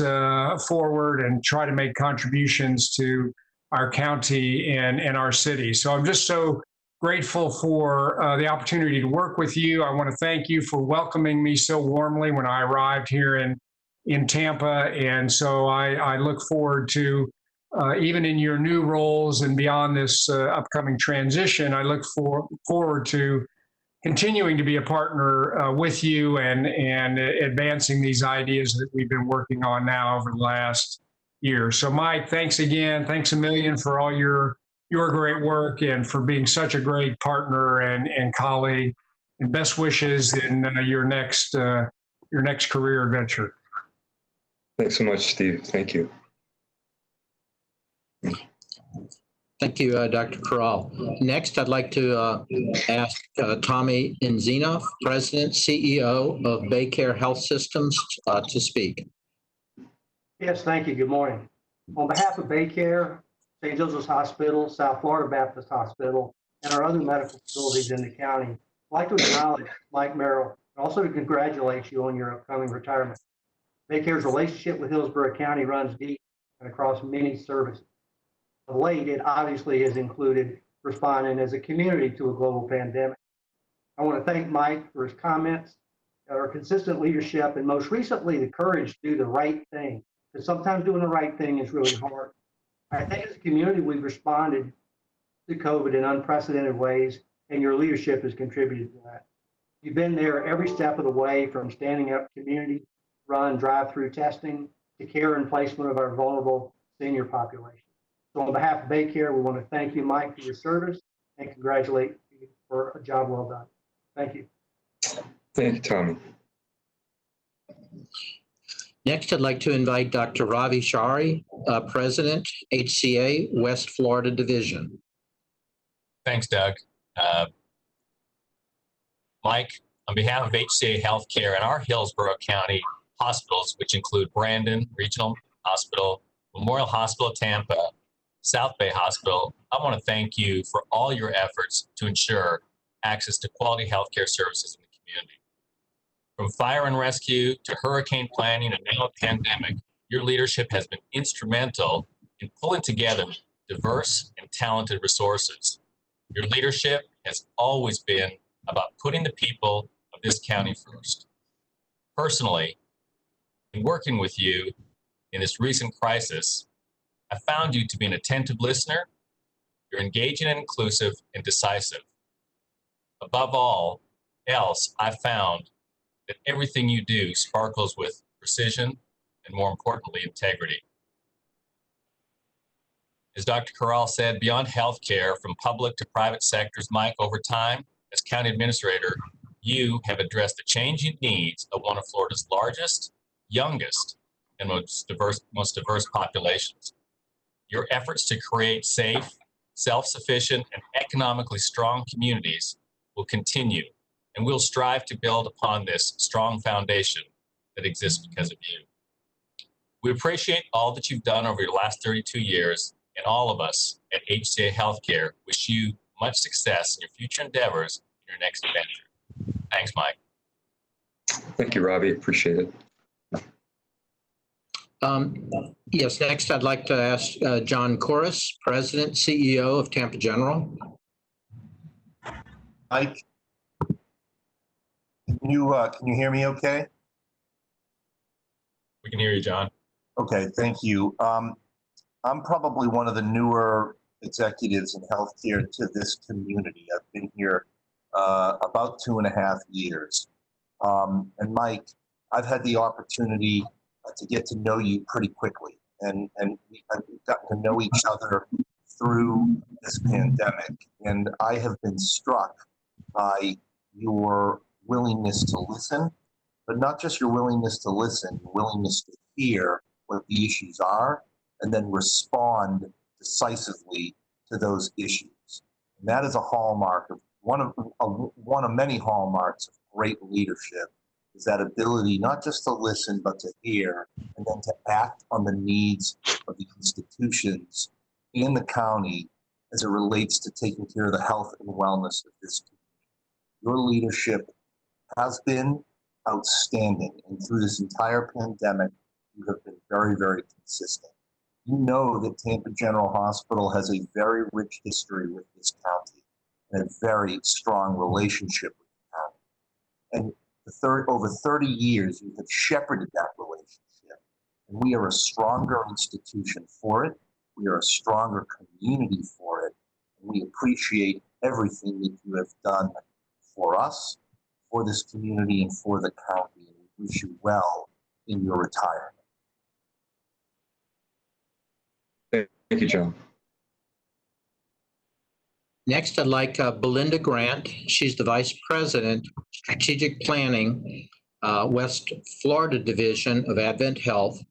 forward and try to make contributions to our county and our city. So I'm just so grateful for the opportunity to work with you. I want to thank you for welcoming me so warmly when I arrived here in Tampa. And so I look forward to, even in your new roles and beyond this upcoming transition, I look forward to continuing to be a partner with you and advancing these ideas that we've been working on now over the last year. So Mike, thanks again. Thanks a million for all your your great work and for being such a great partner and colleague. And best wishes in your next career adventure. Thanks so much, Steve. Thank you. Thank you, Dr. Corral. Next, I'd like to ask Tommy Inzinoff, President, CEO of Baycare Health Systems, to speak. Yes, thank you. Good morning. On behalf of Baycare, St. Joseph's Hospital, South Florida Baptist Hospital, and our other medical facilities in the county, I'd like to acknowledge Mike Merrill and also to congratulate you on your upcoming retirement. Baycare's relationship with Hillsborough County runs deep and across many services. Of late, it obviously has included responding as a community to a global pandemic. I want to thank Mike for his comments, our consistent leadership, and most recently, the courage to do the right thing, because sometimes doing the right thing is really hard. I think as a community, we've responded to COVID in unprecedented ways, and your leadership has contributed to that. You've been there every step of the way, from standing up community-run drive-through testing to care and placement of our vulnerable senior population. So on behalf of Baycare, we want to thank you, Mike, for your service and congratulate you for a job well done. Thank you. Thank you, Tommy. Next, I'd like to invite Dr. Ravi Shari, President, HCA West Florida Division. Thanks, Doug. Mike, on behalf of HCA Healthcare and our Hillsborough County hospitals, which include Brandon Regional Hospital, Memorial Hospital Tampa, South Bay Hospital, I want to thank you for all your efforts to ensure access to quality healthcare services in the community. From fire and rescue to hurricane planning and now a pandemic, your leadership has been instrumental in pulling together diverse and talented resources. Your leadership has always been about putting the people of this county first. Personally, in working with you in this recent crisis, I found you to be an attentive listener. You're engaging and inclusive and decisive. Above all else, I found that everything you do sparkles with precision and, more importantly, integrity. As Dr. Corral said, beyond healthcare, from public to private sectors, Mike, over time, as county administrator, you have addressed the changing needs of one of Florida's largest, youngest, and most diverse populations. Your efforts to create safe, self-sufficient, and economically strong communities will continue, and we'll strive to build upon this strong foundation that exists because of you. We appreciate all that you've done over your last 32 years, and all of us at HCA Healthcare wish you much success in your future endeavors in your next adventure. Thanks, Mike. Thank you, Robbie. Appreciate it. Yes, next I'd like to ask John Corus, President, CEO of Tampa General. Mike, can you hear me okay? We can hear you, John. Okay, thank you. I'm probably one of the newer executives in healthcare to this community. I've been here about 2.5 years. And Mike, I've had the opportunity to get to know you pretty quickly. And we've gotten to know each other through this pandemic. And I have been struck by your willingness to listen, but not just your willingness to listen, your willingness to hear what the issues are and then respond decisively to those issues. And that is a hallmark of one of many hallmarks of great leadership, is that ability not just to listen, but to hear and then to act on the needs of the institutions in the county as it relates to taking care of the health and wellness of this community. Your leadership has been outstanding, and through this entire pandemic, you have been very, very consistent. You know that Tampa General Hospital has a very rich history with this county and a very strong relationship with the county. And over 30 years, you have shepherded that relationship. And we are a stronger institution for it. We are a stronger community for it. And we appreciate everything that you have done for us, for this community, and for the county. And we wish you well in your retirement. Thank you, John. Next, I'd like Belinda Grant. She's the Vice President, Strategic Planning, West Florida Division of Advent Health.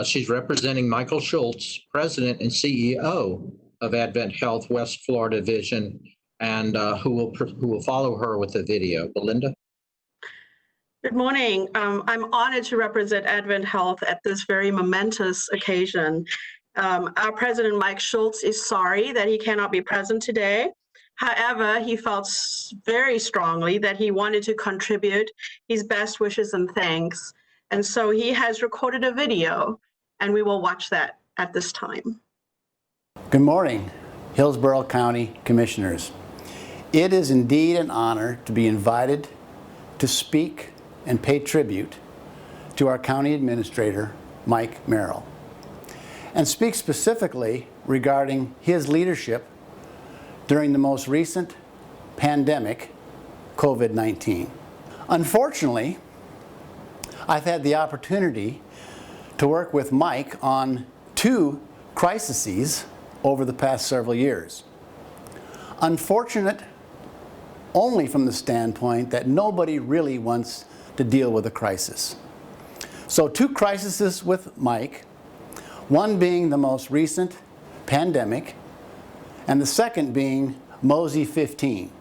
She's representing Michael Schultz, President and CEO of Advent Health West Florida Division, and who will follow her with a video. Belinda? Good morning. I'm honored to represent Advent Health at this very momentous occasion. Our president, Mike Schultz, is sorry that he cannot be present today. However, he felt very strongly that he wanted to contribute his best wishes and thanks. And so he has recorded a video, and we will watch that at this time. Good morning, Hillsborough County Commissioners. It is indeed an honor to be invited to speak and pay tribute to our County Administrator, Mike Merrill, and speak specifically regarding his leadership during the most recent pandemic, COVID-19. Unfortunately, I've had the opportunity to work with Mike on 2 crises over the past several years. Unfortunate only from the standpoint that nobody really wants to deal with a crisis. So 2 crises with Mike, one being the most recent pandemic, and the second being Mosey 15.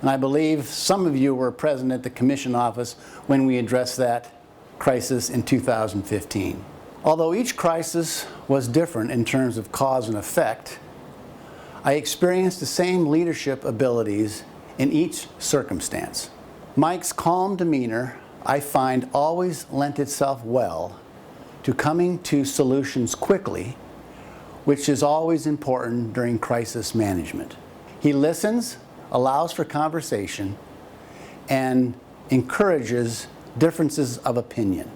And I believe some of you were present at the Commission office when we addressed that crisis in 2015. Although each crisis was different in terms of cause and effect, I experienced the same leadership abilities in each circumstance. Mike's calm demeanor, I find, always lent itself well to coming to solutions quickly, which is always important during crisis management. He listens, allows for conversation, and encourages differences of opinion.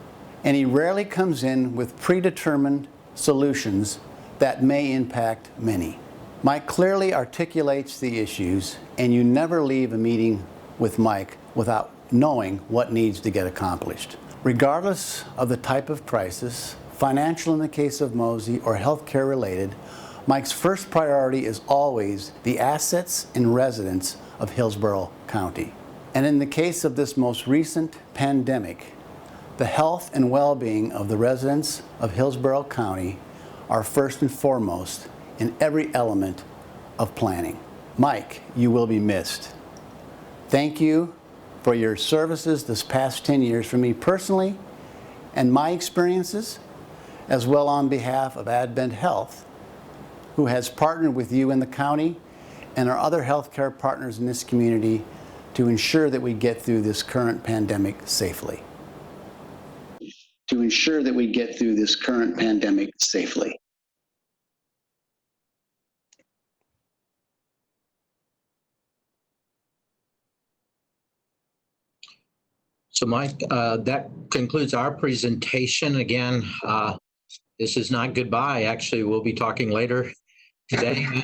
And he rarely comes in with predetermined solutions that may impact many. Mike clearly articulates the issues, and you never leave a meeting with Mike without knowing what needs to get accomplished. Regardless of the type of crisis, financial in the case of Mosey or healthcare related, Mike's first priority is always the assets and residents of Hillsborough County. And in the case of this most recent pandemic, the health and well-being of the residents of Hillsborough County are first and foremost in every element of planning. Mike, you will be missed. Thank you for your services this past 10 years for me personally and my experiences, as well on behalf of Advent Health, who has partnered with you in the county and our other healthcare partners in this community to ensure that we get through this current pandemic safely. So Mike, that concludes our presentation. Again, this is not goodbye. Actually, we'll be talking later today and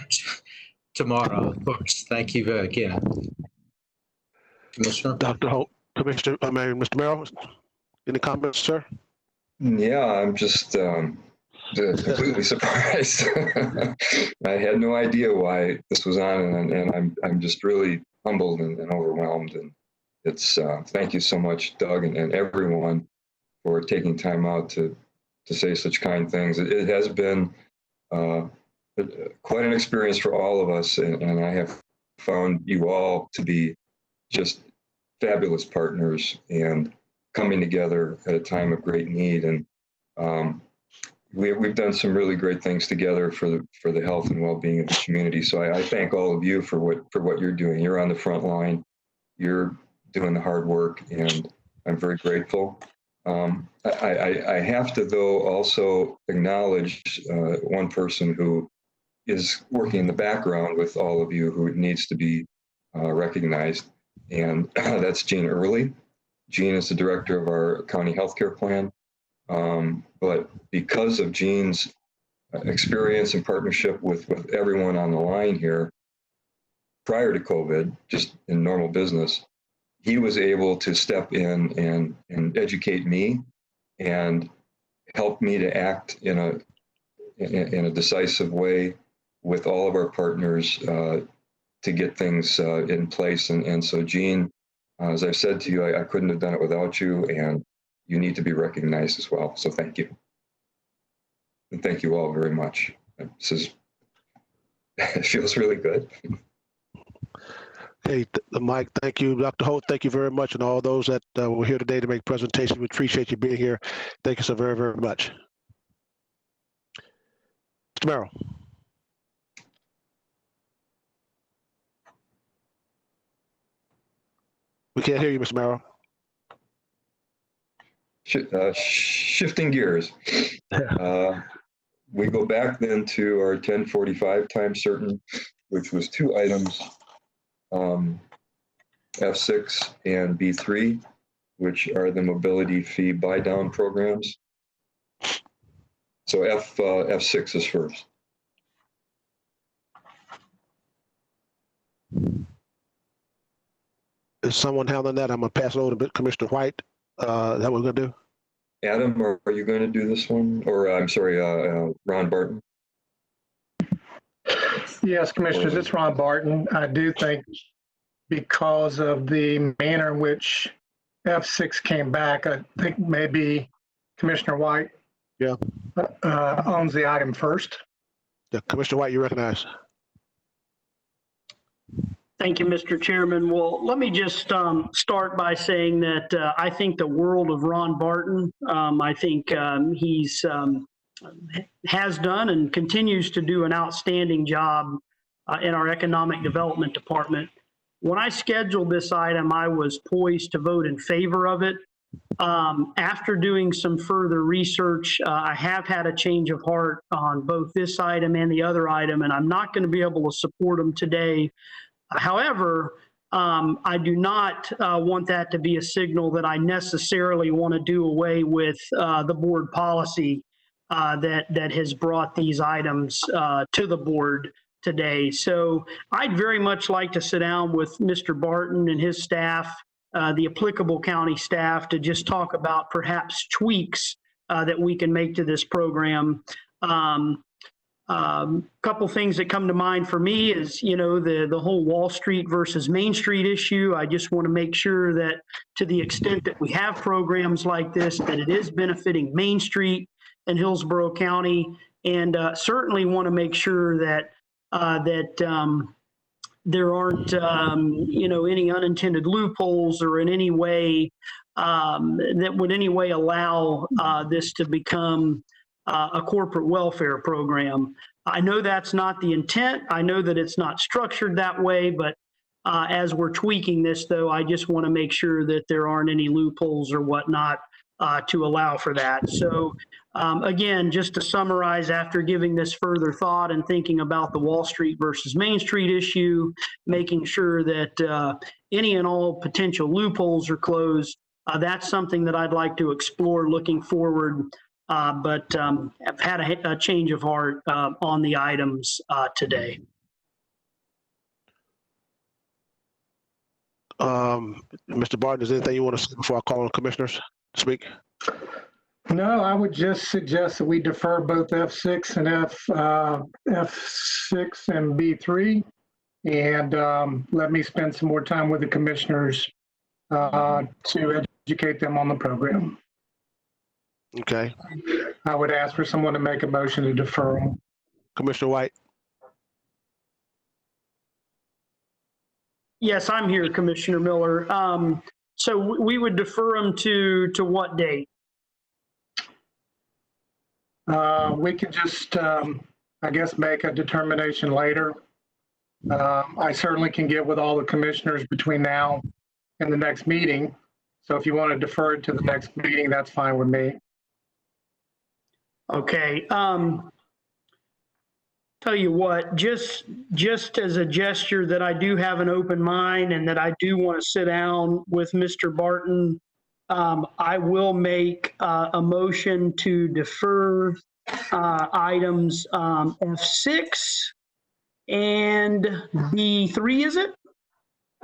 tomorrow, of course. Thank you again. Commissioner? Dr. Holt, Commissioner, Mr. Merrill, any comments, sir? Yeah, I'm just completely surprised. I had no idea why this was on, and I'm just really humbled and overwhelmed. And it's thank you so much, Doug, and everyone for taking time out to say such kind things. It has been quite an experience for all of us, and I have found you all to be just fabulous partners and coming together at a time of great need. And we've done some really great things together for the health and well-being of the community. So I thank all of you for what you're doing. You're on the front line. You're doing the hard work, and I'm very grateful. I have to, though, also acknowledge one person who is working in the background with all of you who needs to be recognized, and that's Jean Early. Jean is the director of our county healthcare plan, but because of Jean's experience and partnership with everyone on the line here prior to COVID, just in normal business, he was able to step in and educate me and help me to act in a decisive way with all of our partners to get things in place. And so, Gene, as I've said to you, I couldn't have done it without you, and you need to be recognized as well. So thank you. And thank you all very much. This is, it feels really good. Hey, Mike, thank you. Dr. Holt, thank you very much. And all those that were here today to make presentations, we appreciate you being here. Thank you so very, very much. Mr. Merrill. We can't hear you, Mr. Merrill. Shifting gears. We go back then to our 1045 time certain, which was 2 items, F6 and B3, which are the mobility fee buy down programs. So F6 is first. Is someone handling that? I'm going to pass it over to Commissioner White. Is that what we're going to do? Adam, are you going to do this one? Or I'm sorry, Ron Barton? Yes, Commissioners, it's Ron Barton. I do think because of the manner in which F6 came back, I think maybe Commissioner White owns the item first. Yeah, Commissioner White, you recognize. Thank you, Mr. Chairman. Well, let me just start by saying that I think the world of Ron Barton. I think he's has done and continues to do an outstanding job in our economic development department. When I scheduled this item, I was poised to vote in favor of it. After doing some further research, I have had a change of heart on both this item and the other item, and I'm not going to be able to support them today. However, I do not want that to be a signal that I necessarily want to do away with the board policy that has brought these items to the board today. So I'd very much like to sit down with Mr. Barton and his staff, the applicable county staff, to just talk about perhaps tweaks that we can make to this program. Couple things that come to mind for me is, you know, the whole Wall Street versus Main Street issue. I just want to make sure that to the extent that we have programs like this, that it is benefiting Main Street and Hillsborough County, and certainly want to make sure that there aren't, you know, any unintended loopholes or in any way that would any way allow this to become a corporate welfare program. I know that's not the intent. I know that it's not structured that way, but as we're tweaking this, though, I just want to make sure that there aren't any loopholes or whatnot to allow for that. So again, just to summarize, after giving this further thought and thinking about the Wall Street versus Main Street issue, making sure that any and all potential loopholes are closed, that's something that I'd like to explore looking forward. But I've had a change of heart on the items today. Mr. Barton, is there anything you want to say before I call on commissioners to speak? No, I would just suggest that we defer both F6 and F6 and B3, and let me spend some more time with the commissioners to educate them on the program. Okay. I would ask for someone to make a motion to defer them. Commissioner White. Yes, I'm here, Commissioner Miller. So we would defer them to what date? We can just, I guess, make a determination later. I certainly can get with all the commissioners between now and the next meeting. So if you want to defer it to the next meeting, that's fine with me. Okay. Tell you what, just as a gesture that I do have an open mind and that I do want to sit down with Mr. Barton, I will make a motion to defer items F6 and B3, is it?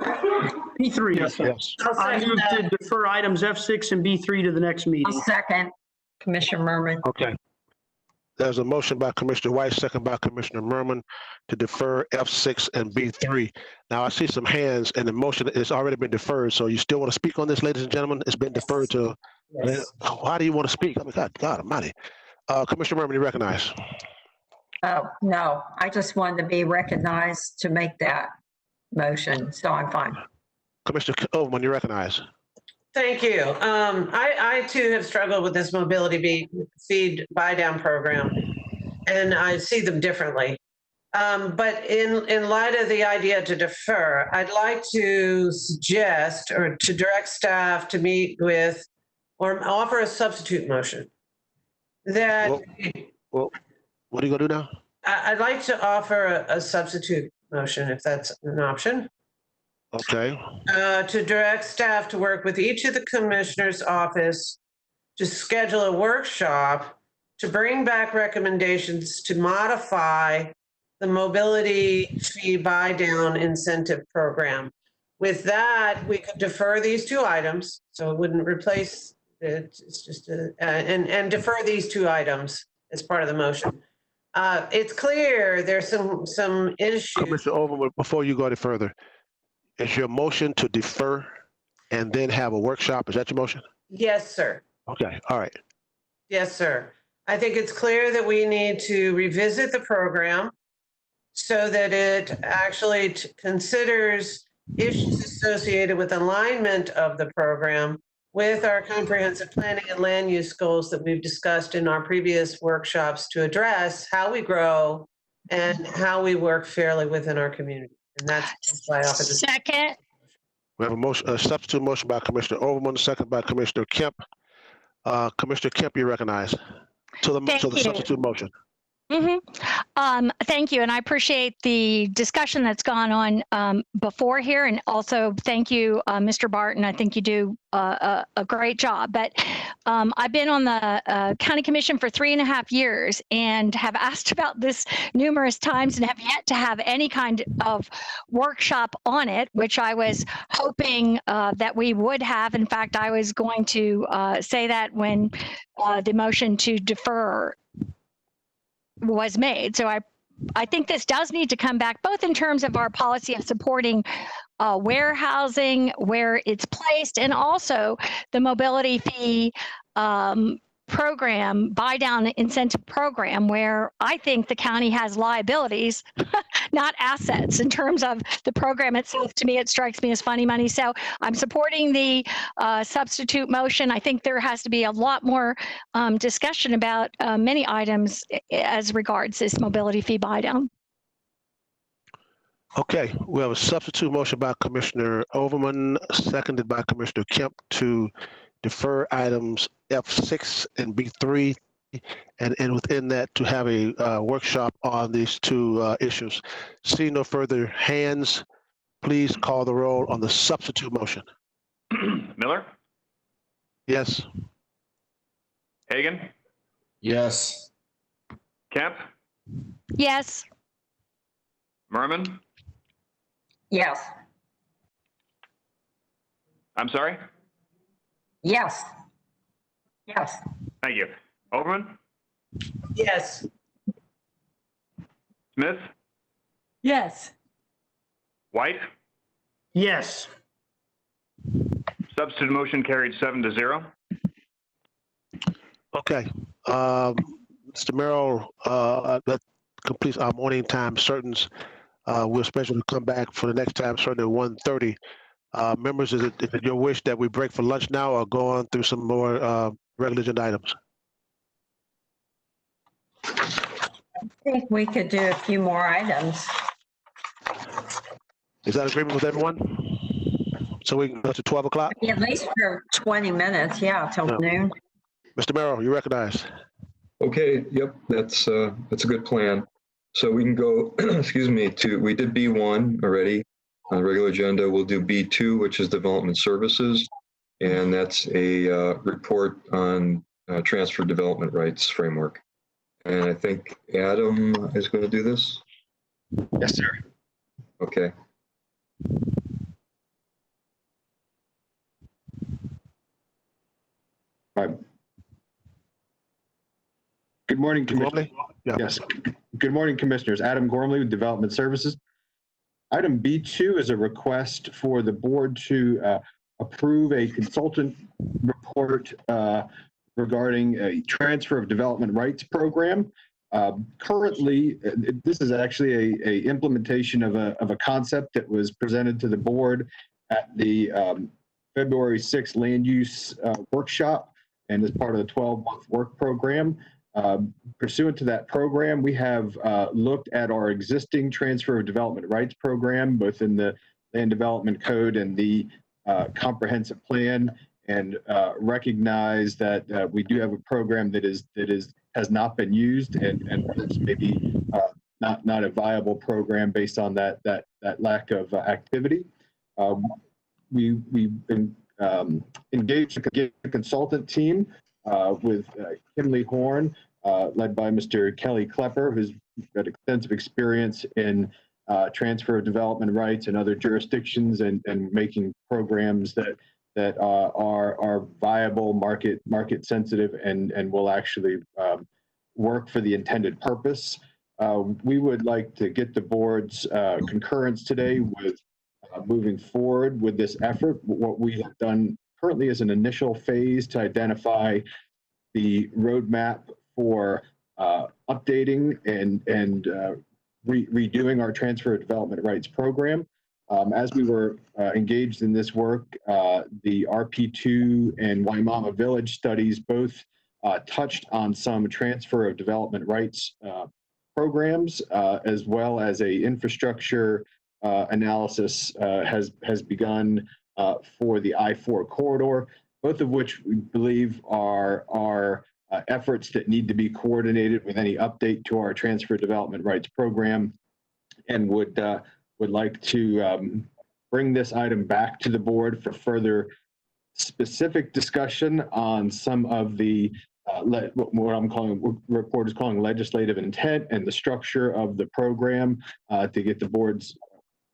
B3. Yes, yes. I move to defer items F6 and B3 to the next meeting. I'll second, Commissioner Merman. Okay. There's a motion by Commissioner White, second by Commissioner Merman to defer F6 and B3. Now I see some hands and the motion has already been deferred. So you still want to speak on this, ladies and gentlemen? It's been deferred to, Yes. why do you want to speak? I mean, God almighty. Commissioner Merman, you recognize. Oh, no, I just wanted to be recognized to make that motion, so I'm fine. Commissioner Overman, you recognize. Thank you. I too have struggled with this mobility feed buy down program, and I see them differently. But in light of the idea to defer, I'd like to suggest or to direct staff to meet with or offer a substitute motion. That Well, what are you gonna do now? I'd like to offer a substitute motion, if that's an option. Okay. To direct staff to work with each of the commissioner's office to schedule a workshop to bring back recommendations to modify the mobility fee buy down incentive program. With that, we could defer these two items, so it wouldn't replace it. It's just and defer these two items as part of the motion. It's clear there's some issues. Commissioner Overman, before you go any further, is your motion to defer and then have a workshop? Is that your motion? Yes, sir. Okay, all right. Yes, sir. I think it's clear that we need to revisit the program so that it actually considers issues associated with alignment of the program with our comprehensive planning and land use goals that we've discussed in our previous workshops to address how we grow and how we work fairly within our community. And that's why I offer this. Second. We have a motion, a substitute motion by Commissioner Overman, second by Commissioner Kemp. Commissioner Kemp, you recognize to the substitute motion. Thank you, and I appreciate the discussion that's gone on before here, and also thank you, Mr. Barton. I think you do a great job. But I've been on the County Commission for 3.5 years and have asked about this numerous times and have yet to have any kind of workshop on it, which I was hoping that we would have. In fact, I was going to say that when the motion to defer was made. So I think this does need to come back, both in terms of our policy of supporting warehousing, where it's placed, and also the mobility fee program, buy down incentive program, where I think the county has liabilities, not assets. In terms of the program itself, to me, it strikes me as funny money. So I'm supporting the substitute motion. I think there has to be a lot more discussion about many items as regards this mobility fee buy down. Okay, we have a substitute motion by Commissioner Overman, seconded by Commissioner Kemp to defer items F6 and B3, and within that to have a workshop on these two issues. See no further hands, please call the roll on the substitute motion. Miller? Yes. Hagan? Yes. Kemp? Yes. Merman? Yes. I'm sorry? Yes. Yes. Thank you. Overman? Yes. Smith? Yes. White? Yes. Substitute motion carried 7-0. Okay, Mr. Merrill, that completes our morning time certains. We're scheduled to come back for the next time certain at 1:30. Members, is it your wish that we break for lunch now or go on through some more regular agenda items? I think we could do a few more items. Is that agreement with everyone? So we can go to 12 o'clock? At least for 20 minutes, yeah, till noon. Mr. Merrill, you recognize. Okay, yep, that's a good plan. So we can go, excuse me, we did B1 already on the regular agenda. We'll do B2, which is development services. And that's a report on transfer development rights framework. And I think Adam is going to do this. Yes, sir. Okay. All right. Good morning, Gormley? Yeah. Yes. Good morning, Commissioners. Adam Gormley with Development Services. Item B2 is a request for the board to approve a consultant report regarding a transfer of development rights program. Currently, this is actually a implementation of a concept that was presented to the board at the February 6th land use workshop, and as part of the 12-month work program. Pursuant to that program, we have looked at our existing transfer of development rights program, both in the land development code and the comprehensive plan, and recognize that we do have a program that has not been used and maybe not a viable program based on that lack of activity. We've been engaged a consultant team with Kimley Horn, led by Mr. Kelly Klepper, who's got extensive experience in transfer of development rights in other jurisdictions and making programs that are viable, market sensitive, and will actually work for the intended purpose. We would like to get the board's concurrence today with moving forward with this effort. What we have done currently is an initial phase to identify the roadmap for updating and redoing our transfer of development rights program. As we were engaged in this work, the RP2 and Waimama Village studies both touched on some transfer of development rights programs, as well as a infrastructure analysis has begun for the I-4 corridor, both of which we believe are efforts that need to be coordinated with any update to our transfer development rights program, and would like to bring this item back to the board for further specific discussion on some of the what I'm calling, report is calling legislative intent and the structure of the program, to get the board's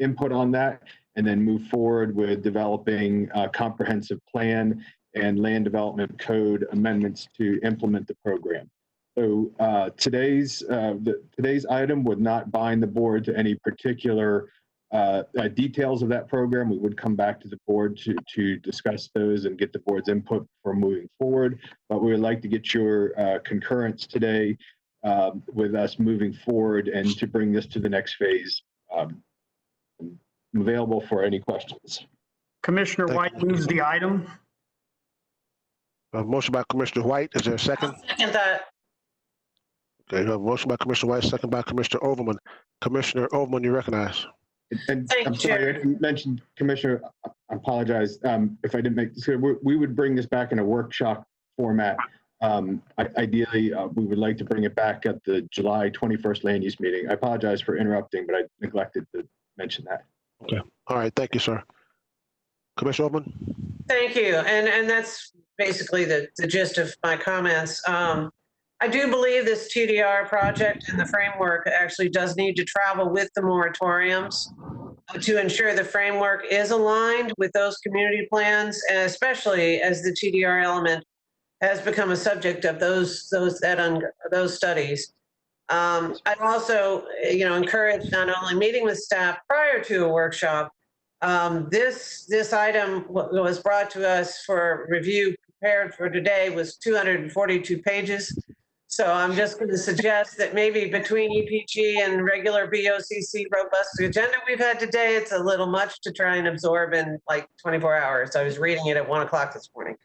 input on that, and then move forward with developing a comprehensive plan and land development code amendments to implement the program. So today's item would not bind the board to any particular details of that program. We would come back to the board to discuss those and get the board's input for moving forward. But we would like to get your concurrence today with us moving forward and to bring this to the next phase. I'm available for any questions. Commissioner White moves the item. Motion by Commissioner White. Is there a second? Second that. Okay, you have a motion by Commissioner White, second by Commissioner Overman. Commissioner Overman, you recognize. And Thank I'm you, sorry, I Chair. didn't mention, Commissioner, I apologize if I didn't make this clear. We would bring this back in a workshop format. Ideally, we would like to bring it back at the July 21st land use meeting. I apologize for interrupting, but I neglected to mention that. Okay. All right. Thank you, sir. Commissioner Overman? Thank you. And that's basically the gist of my comments. I do believe this TDR project and the framework actually does need to travel with the moratoriums to ensure the framework is aligned with those community plans, and especially as the TDR element has become a subject of those studies. I'd also, encourage not only meeting with staff prior to a workshop. This item was brought to us for review, prepared for today, was 242 pages. So I'm just going to suggest that maybe between EPG and regular BOCC robust agenda we've had today, it's a little much to try and absorb in like 24 hours. I was reading it at 1 o'clock this morning.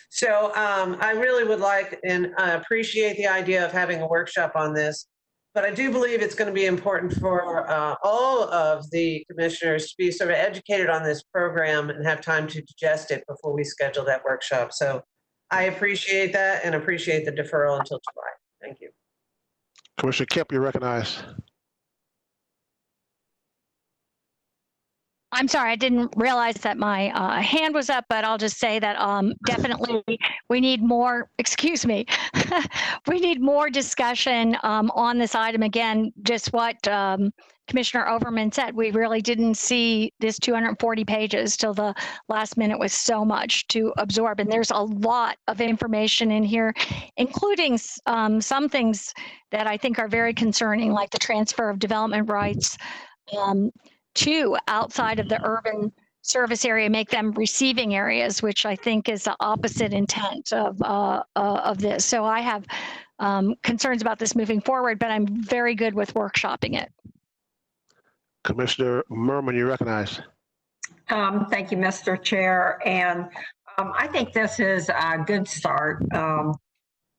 So I really would like and appreciate the idea of having a workshop on this. But I do believe it's going to be important for all of the commissioners to be sort of educated on this program and have time to digest it before we schedule that workshop. So I appreciate that and appreciate the deferral until July. Thank you. Commissioner Kemp, you recognize. I'm sorry, I didn't realize that my hand was up, but I'll just say that definitely we need more, excuse me, we need more discussion on this item. Again, just what Commissioner Overman said, we really didn't see this 240 pages till the last minute with so much to absorb. And there's a lot of information in here, including some things that I think are very concerning, like the transfer of development rights to outside of the urban service area, make them receiving areas, which I think is the opposite intent of this. So I have concerns about this moving forward, but I'm very good with workshopping it. Commissioner Merrill, you recognize. Thank you, Mr. Chair. And I think this is a good start.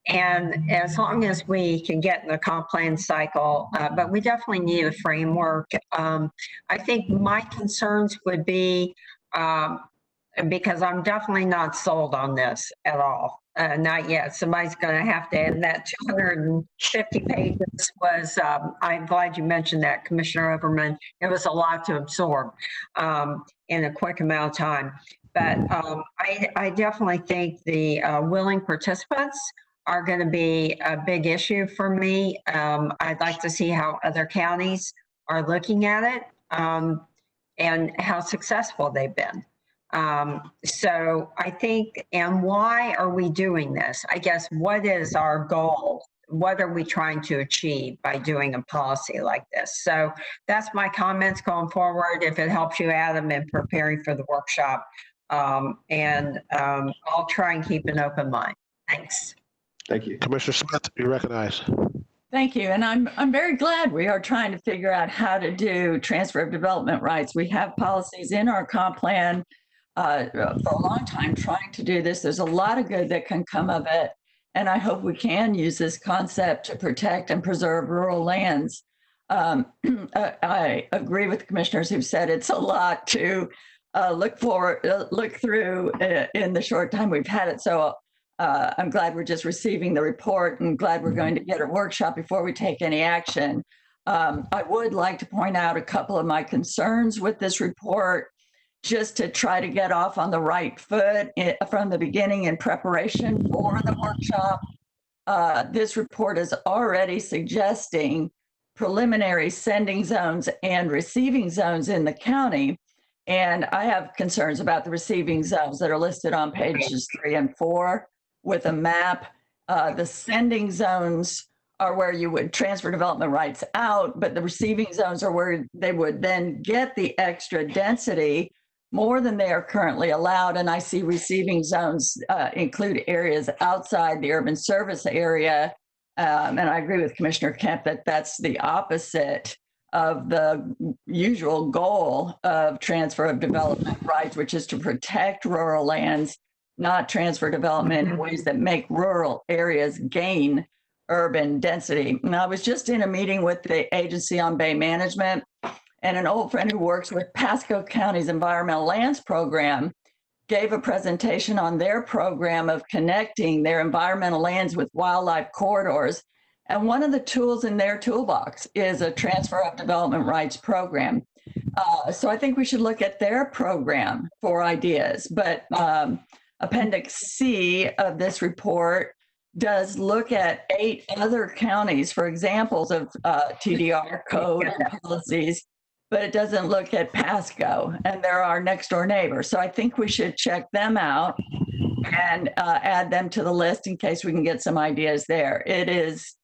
And as long as we can get in the comp plan cycle, but we definitely need a framework. I think my concerns would be, because I'm definitely not sold on this at all. Not yet. Somebody's going to have to end that 250 pages was, I'm glad you mentioned that, Commissioner Overman. It was a lot to absorb in a quick amount of time. But I definitely think the willing participants are going to be a big issue for me. I'd like to see how other counties are looking at it and how successful they've been. So I think, and why are we doing this? I guess, what is our goal? What are we trying to achieve by doing a policy like this? So that's my comments going forward. If it helps you, Adam, in preparing for the workshop, and I'll try and keep an open mind. Thanks. Thank you. Commissioner Smith, you recognize. Thank you. And I'm very glad we are trying to figure out how to do transfer of development rights. We have policies in our comp plan for a long time trying to do this. There's a lot of good that can come of it. And I hope we can use this concept to protect and preserve rural lands. I agree with commissioners who've said it's a lot to look through in the short time we've had it. So I'm glad we're just receiving the report and glad we're going to get a workshop before we take any action. I would like to point out a couple of my concerns with this report, just to try to get off on the right foot from the beginning in preparation for the workshop. This report is already suggesting preliminary sending zones and receiving zones in the county. And I have concerns about the receiving zones that are listed on pages 3 and 4 with a map. The sending zones are where you would transfer development rights out, but the receiving zones are where they would then get the extra density more than they are currently allowed. And I see receiving zones include areas outside the urban service area. And I agree with Commissioner Kemp that that's the opposite of the usual goal of transfer of development rights, which is to protect rural lands, not transfer development in ways that make rural areas gain urban density. And I was just in a meeting with the Agency on Bay Management, and an old friend who works with Pasco County's Environmental Lands Program gave a presentation on their program of connecting their environmental lands with wildlife corridors. And one of the tools in their toolbox is a transfer of development rights program. So I think we should look at their program for ideas. But Appendix C of this report does look at 8 other counties for examples of TDR code and policies, but it doesn't look at Pasco, and they're our next door neighbor. So I think we should check them out and add them to the list in case we can get some ideas there. It is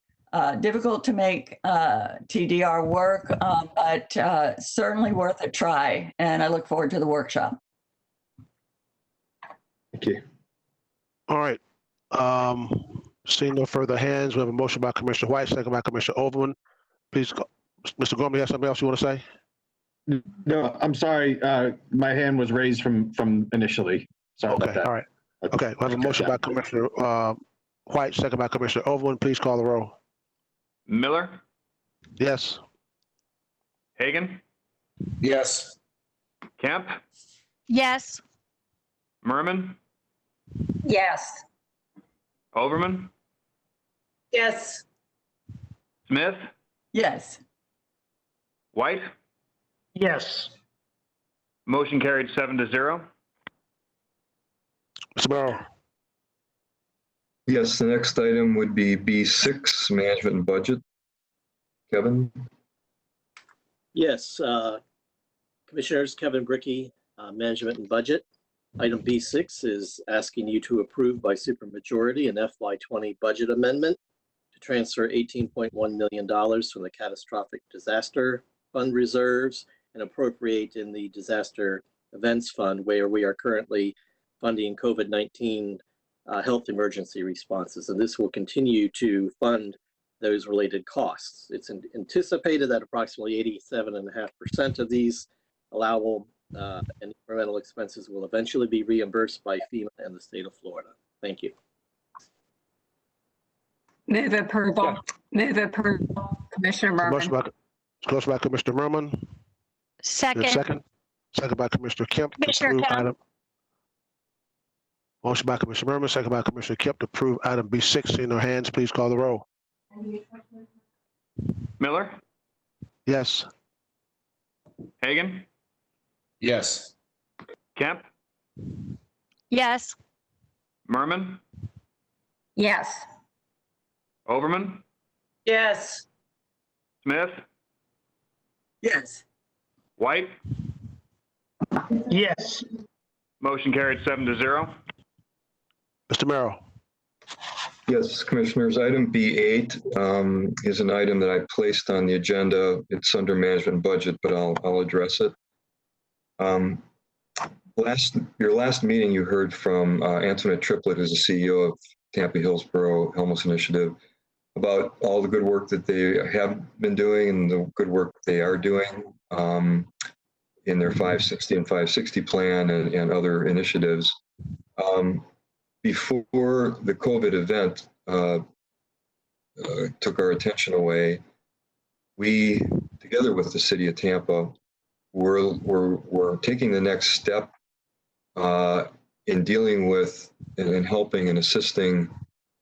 difficult to make TDR work, but certainly worth a try. And I look forward to the workshop. Thank you. All right. Seeing no further hands, we have a motion by Commissioner White, second by Commissioner Overman. Please, Mr. Gorman, you have something else you want to say? No, I'm sorry. My hand was raised from initially. Sorry about that. All right. Okay, we have a motion by Commissioner White, second by Commissioner Overman. Please call the roll. Miller, Yes. Hagan, Yes. Kemp, Yes. Merman, Yes. Overman, Yes. Smith, Yes. White, Yes. Motion carried 7-0. Mr. Merrill. Yes, the next item would be B6, management and budget. Kevin? Yes, Commissioners, Kevin Bricky, Management and Budget. Item B6 is asking you to approve by supermajority an FY20 budget amendment to transfer $18.1 million from the Catastrophic Disaster Fund reserves and appropriate in the Disaster Events Fund, where we are currently funding COVID-19 health emergency responses. And this will continue to fund those related costs. It's anticipated that approximately 87.5% of these allowable and incremental expenses will eventually be reimbursed by FEMA and the state of Florida. Thank you. Move approval. Move approval. Commissioner Merman. Motion by Commissioner Merman. Second. Second by Commissioner Kemp. Commissioner Kemp. Motion by Commissioner Merman, second by Commissioner Kemp to approve item B6. In their hands, please call the roll. Miller, Yes. Hagan, Yes. Kemp, Yes. Merman, Yes. Overman, Yes. Smith, Yes. White. Yes. Motion carried 7-0. Mr. Merrill. Yes, Commissioners, item B8 is an item that I placed on the agenda. It's under management and budget, but I'll address it. Your last meeting, you heard from Antoinette Triplett, who's the CEO of Tampa Hillsborough Homeless Initiative, about all the good work that they have been doing and the good work they are doing in their 560 and 560 plan and other initiatives. Before the COVID event took our attention away, we, together with the city of Tampa, were taking the next step in dealing with and helping and assisting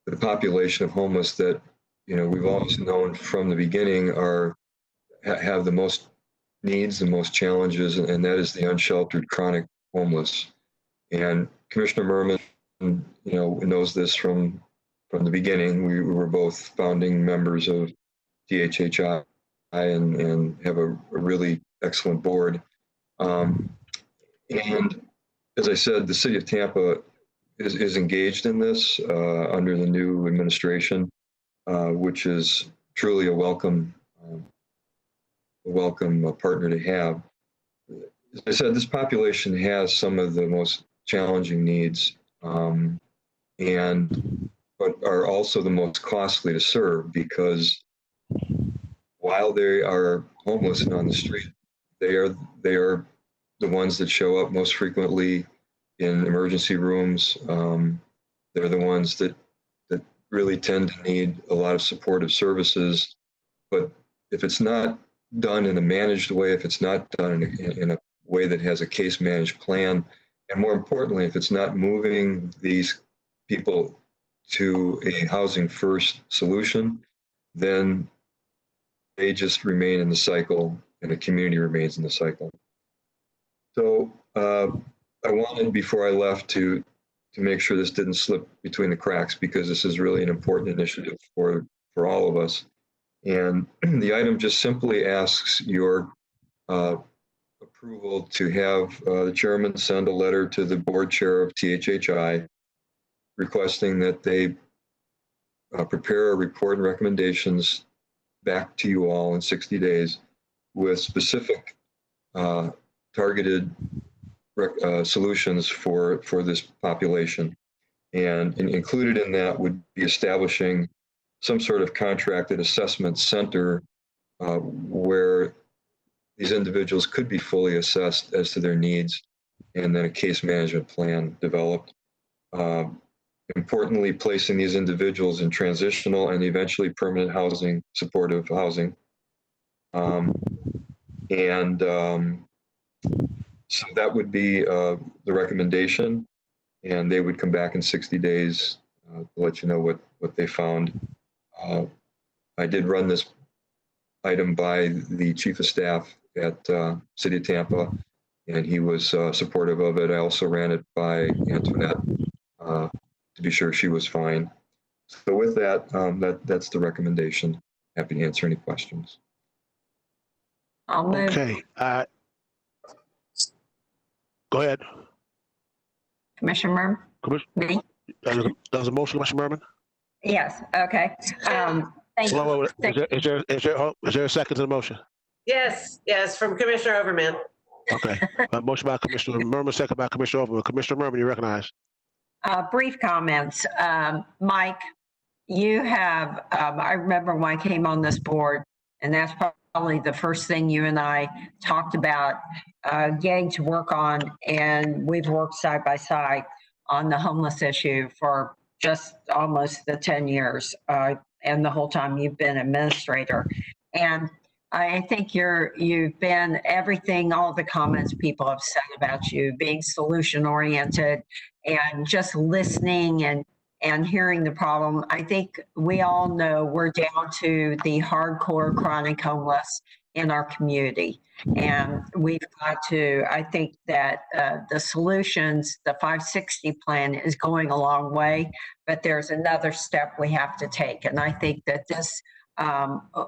the population of homeless that, you know, we've always known from the beginning have the most needs, the most challenges, and that is the unsheltered chronic homeless. And Commissioner Merman, you know, knows this from the beginning. We were both founding members of DHHI and have a really excellent board. And as I said, the city of Tampa is engaged in this under the new administration, which is truly a welcome partner to have. As I said, this population has some of the most challenging needs, but are also the most costly to serve, because while they are homeless and on the street, they are the ones that show up most frequently in emergency rooms. They're the ones that really tend to need a lot of supportive services. But if it's not done in a managed way, if it's not done in a way that has a case managed plan, and more importantly, if it's not moving these people to a housing first solution, then they just remain in the cycle and the community remains in the cycle. So I wanted, before I left, to make sure this didn't slip between the cracks, because this is really an important initiative for all of us. And the item just simply asks your approval to have the chairman send a letter to the board chair of THHI requesting that they prepare a report and recommendations back to you all in 60 days with specific targeted solutions for this population. And included in that would be establishing some sort of contracted assessment center where these individuals could be fully assessed as to their needs, and then a case management plan developed. Importantly, placing these individuals in transitional and eventually permanent housing, supportive housing. So that would be the recommendation, and they would come back in 60 days to let you know what they found. I did run this item by the chief of staff at City of Tampa, and he was supportive of it. I also ran it by Antoinette to be sure she was fine. So with that, that's the recommendation. Happy to answer any questions. I'll move. Okay. Go ahead. Commissioner Merrill? There's a motion, Commissioner Merriman? Yes, okay. Thank you. Is there a second to the motion? Yes, from Commissioner Overman. Okay. Motion by Commissioner Merriman, second by Commissioner Overman. Commissioner Merriman, you recognize. Brief comments. Mike, you have, I remember when I came on this board, and that's probably the first thing you and I talked about getting to work on, and we've worked side by side on the homeless issue for just almost the 10 years, and the whole time you've been administrator. And I think you've been everything, all the comments people have said about you, being solution oriented and just listening and hearing the problem. I think we all know we're down to the hardcore chronic homeless in our community. And we've got to, I think that the solutions, the 560 plan is going a long way, but there's another step we have to take. And I think that this,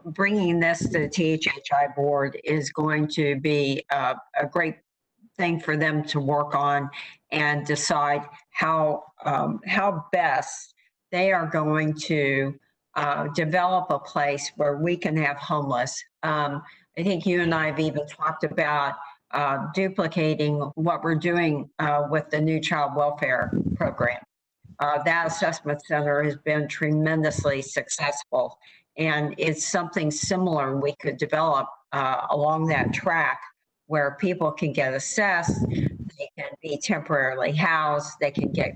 bringing this to the THHI board is going to be a great thing for them to work on and decide how best they are going to develop a place where we can have homeless. I think you and I have even talked about duplicating what we're doing with the new child welfare program. That assessment center has been tremendously successful, and it's something similar we could develop along that track where people can get assessed, they can be temporarily housed, they can get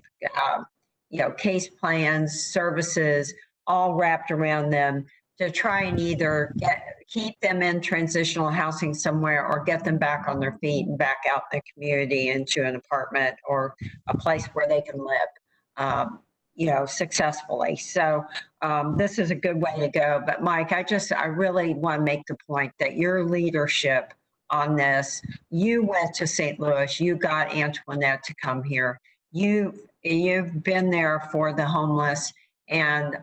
case plans, services, all wrapped around them to try and either keep them in transitional housing somewhere or get them back on their feet and back out in the community into an apartment or a place where they can live, successfully. So this is a good way to go. But Mike, I really want to make the point that your leadership on this, you went to St. Louis, you got Antoinette to come here. You've been there for the homeless. And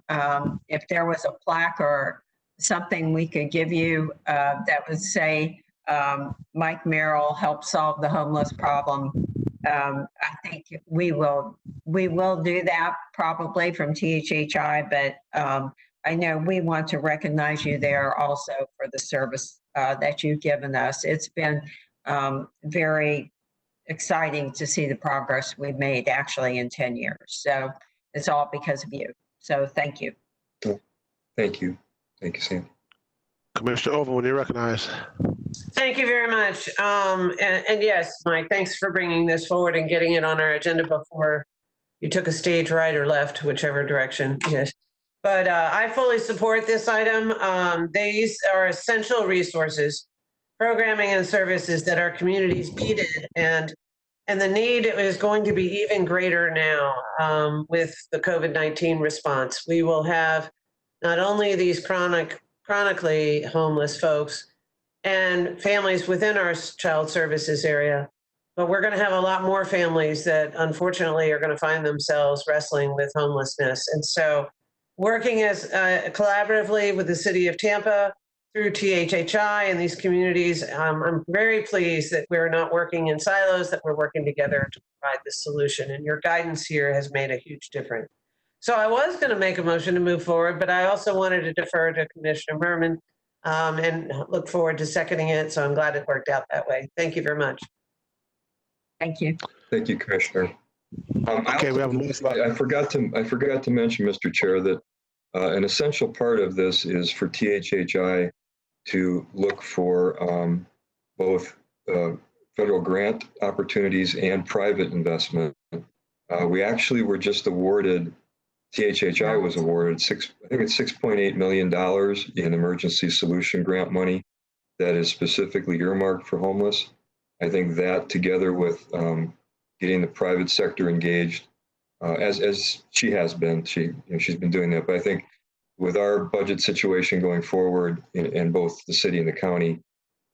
if there was a plaque or something we could give you that would say, Mike Merrill helped solve the homeless problem, I think we will do that probably from THHI, but I know we want to recognize you there also for the service that you've given us. It's been very exciting to see the progress we've made actually in 10 years. So it's all because of you. So thank you. Thank you. Thank you, Sam. Commissioner Overman, you recognize. Thank you very much. And yes, Mike, thanks for bringing this forward and getting it on our agenda before you took a stage right or left, whichever direction. Yes. But I fully support this item. These are essential resources, programming and services that our communities needed. And the need is going to be even greater now with the COVID-19 response. We will have not only these chronically homeless folks and families within our child services area, but we're going to have a lot more families that unfortunately are going to find themselves wrestling with homelessness. And so working as collaboratively with the city of Tampa through THHI and these communities, I'm very pleased that we're not working in silos, that we're working together to provide this solution. And your guidance here has made a huge difference. So I was going to make a motion to move forward, but I also wanted to defer to Commissioner Merriman and look forward to seconding it. So I'm glad it worked out that way. Thank you very much. Thank you. Thank you, Commissioner. Okay, we have I forgot to mention, Mr. Chair, that an essential part of this is for THHI to look for both federal grant opportunities and private investment. We actually were just awarded, THHI was awarded I think it's $6.8 million in emergency solution grant money that is specifically earmarked for homeless. I think that together with getting the private sector engaged, as she has been, she's been doing that. But I think with our budget situation going forward in both the city and the county,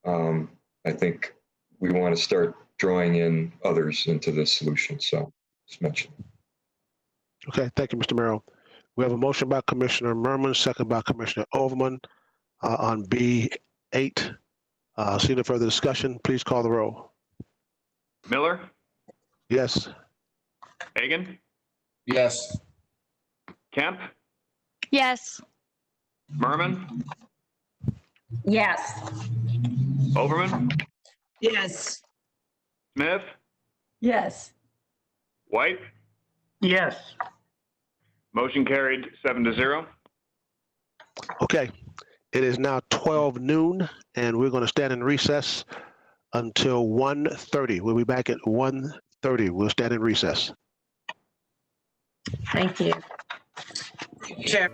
I think we want to start drawing in others into this solution. So just mention. Okay, thank you, Mr. Merrill. We have a motion by Commissioner Merman, second by Commissioner Overman on B8. See no further discussion. Please call the roll. Miller, Yes. Hagan, Yes. Kemp, Yes. Merman, Yes. Overman, Yes. Smith, Yes. White. Yes. Motion carried 7-0. Okay, it is now 12 noon, and we're going to stand in recess until 1:30. We'll be back at 1:30. We'll stand in recess. Thank you. Chair.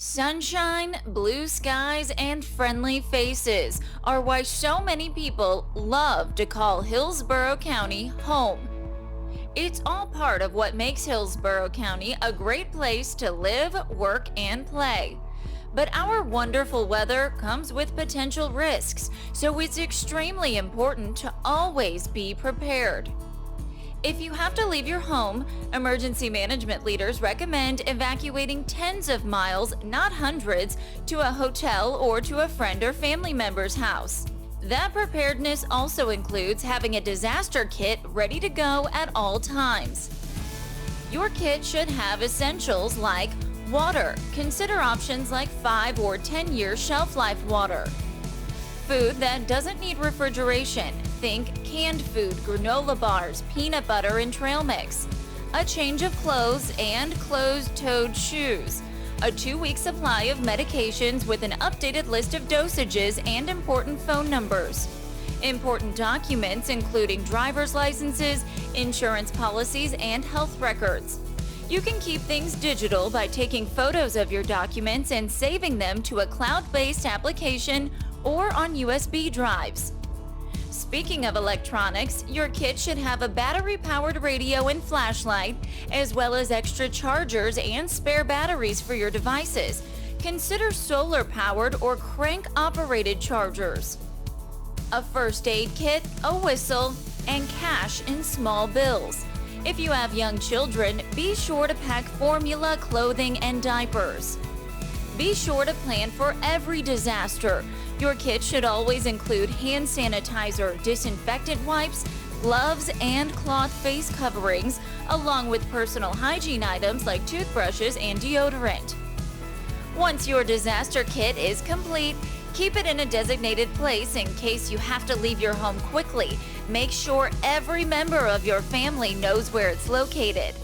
Sunshine, blue skies, and friendly faces are why so many people love to call Hillsborough County home. It's all part of what makes Hillsborough County a great place to live, work, and play. But our wonderful weather comes with potential risks, so it's extremely important to always be prepared. If you have to leave your home, emergency management leaders recommend evacuating tens of miles, not hundreds, to a hotel or to a friend or family member's house. That preparedness also includes having a disaster kit ready to go at all times. Your kit should have essentials like water. Consider options like 5 or 10-year shelf life water. Food that doesn't need refrigeration. Think canned food, granola bars, peanut butter, and trail mix. A change of clothes and closed-toed shoes. A 2-week supply of medications with an updated list of dosages and important phone numbers. Important documents including driver's licenses, insurance policies, and health records. You can keep things digital by taking photos of your documents and saving them to a cloud-based application or on USB drives. Speaking of electronics, your kit should have a battery-powered radio and flashlight, as well as extra chargers and spare batteries for your devices. Consider solar-powered or crank-operated chargers. A first aid kit, a whistle, and cash in small bills. If you have young children, be sure to pack formula, clothing, and diapers. Be sure to plan for every disaster. Your kit should always include hand sanitizer, disinfectant wipes, gloves, and cloth face coverings, along with personal hygiene items like toothbrushes and deodorant. Once your disaster kit is complete, keep it in a designated place in case you have to leave your home quickly. Make sure every member of your family knows where it's located.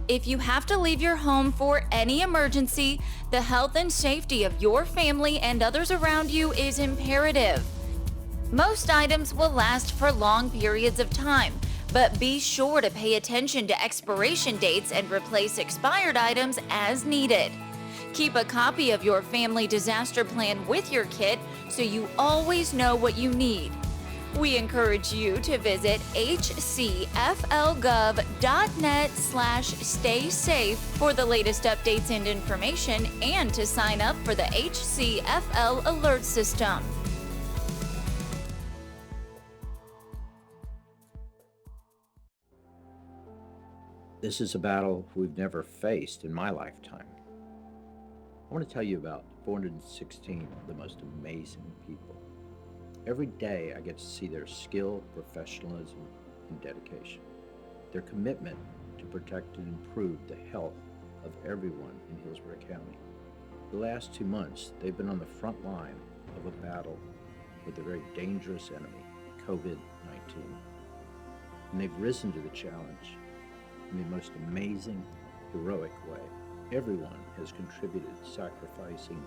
If you have to leave your home for any emergency, the health and safety of your family and others around you is imperative. Most items will last for long periods of time, but be sure to pay attention to expiration dates and replace expired items as needed. Keep a copy of your family disaster plan with your kit so you always know what you need. We encourage you to visit hcflgov.net/staysafe for the latest updates and information, and to sign up for the HCFL alert system. This is a battle we've never faced in my lifetime. I want to tell you about 416 of the most amazing people. Every day I get to see their skill, professionalism, and dedication. Their commitment to protect and improve the health of everyone in Hillsborough County. The last 2 months, they've been on the front line of a battle with a very dangerous enemy, COVID-19. And they've risen to the challenge in the most amazing, heroic way. Everyone has contributed, sacrificing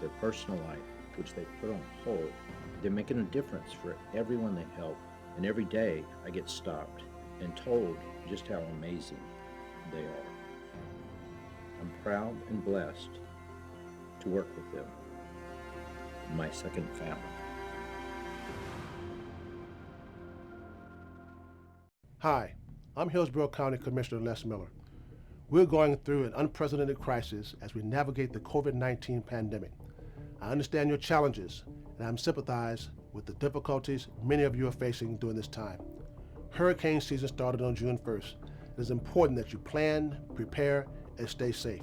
their personal life, which they put on hold. They're making a difference for everyone they help, and every day I get stopped and told just how amazing they are. I'm proud and blessed to work with them, my second family. Hi, I'm Hillsborough County Commissioner Les Miller. We're going through an unprecedented crisis as we navigate the COVID-19 pandemic. I understand your challenges, and I'm sympathize with the difficulties many of you are facing during this time. Hurricane season started on June 1st. It is important that you plan, prepare, and stay safe.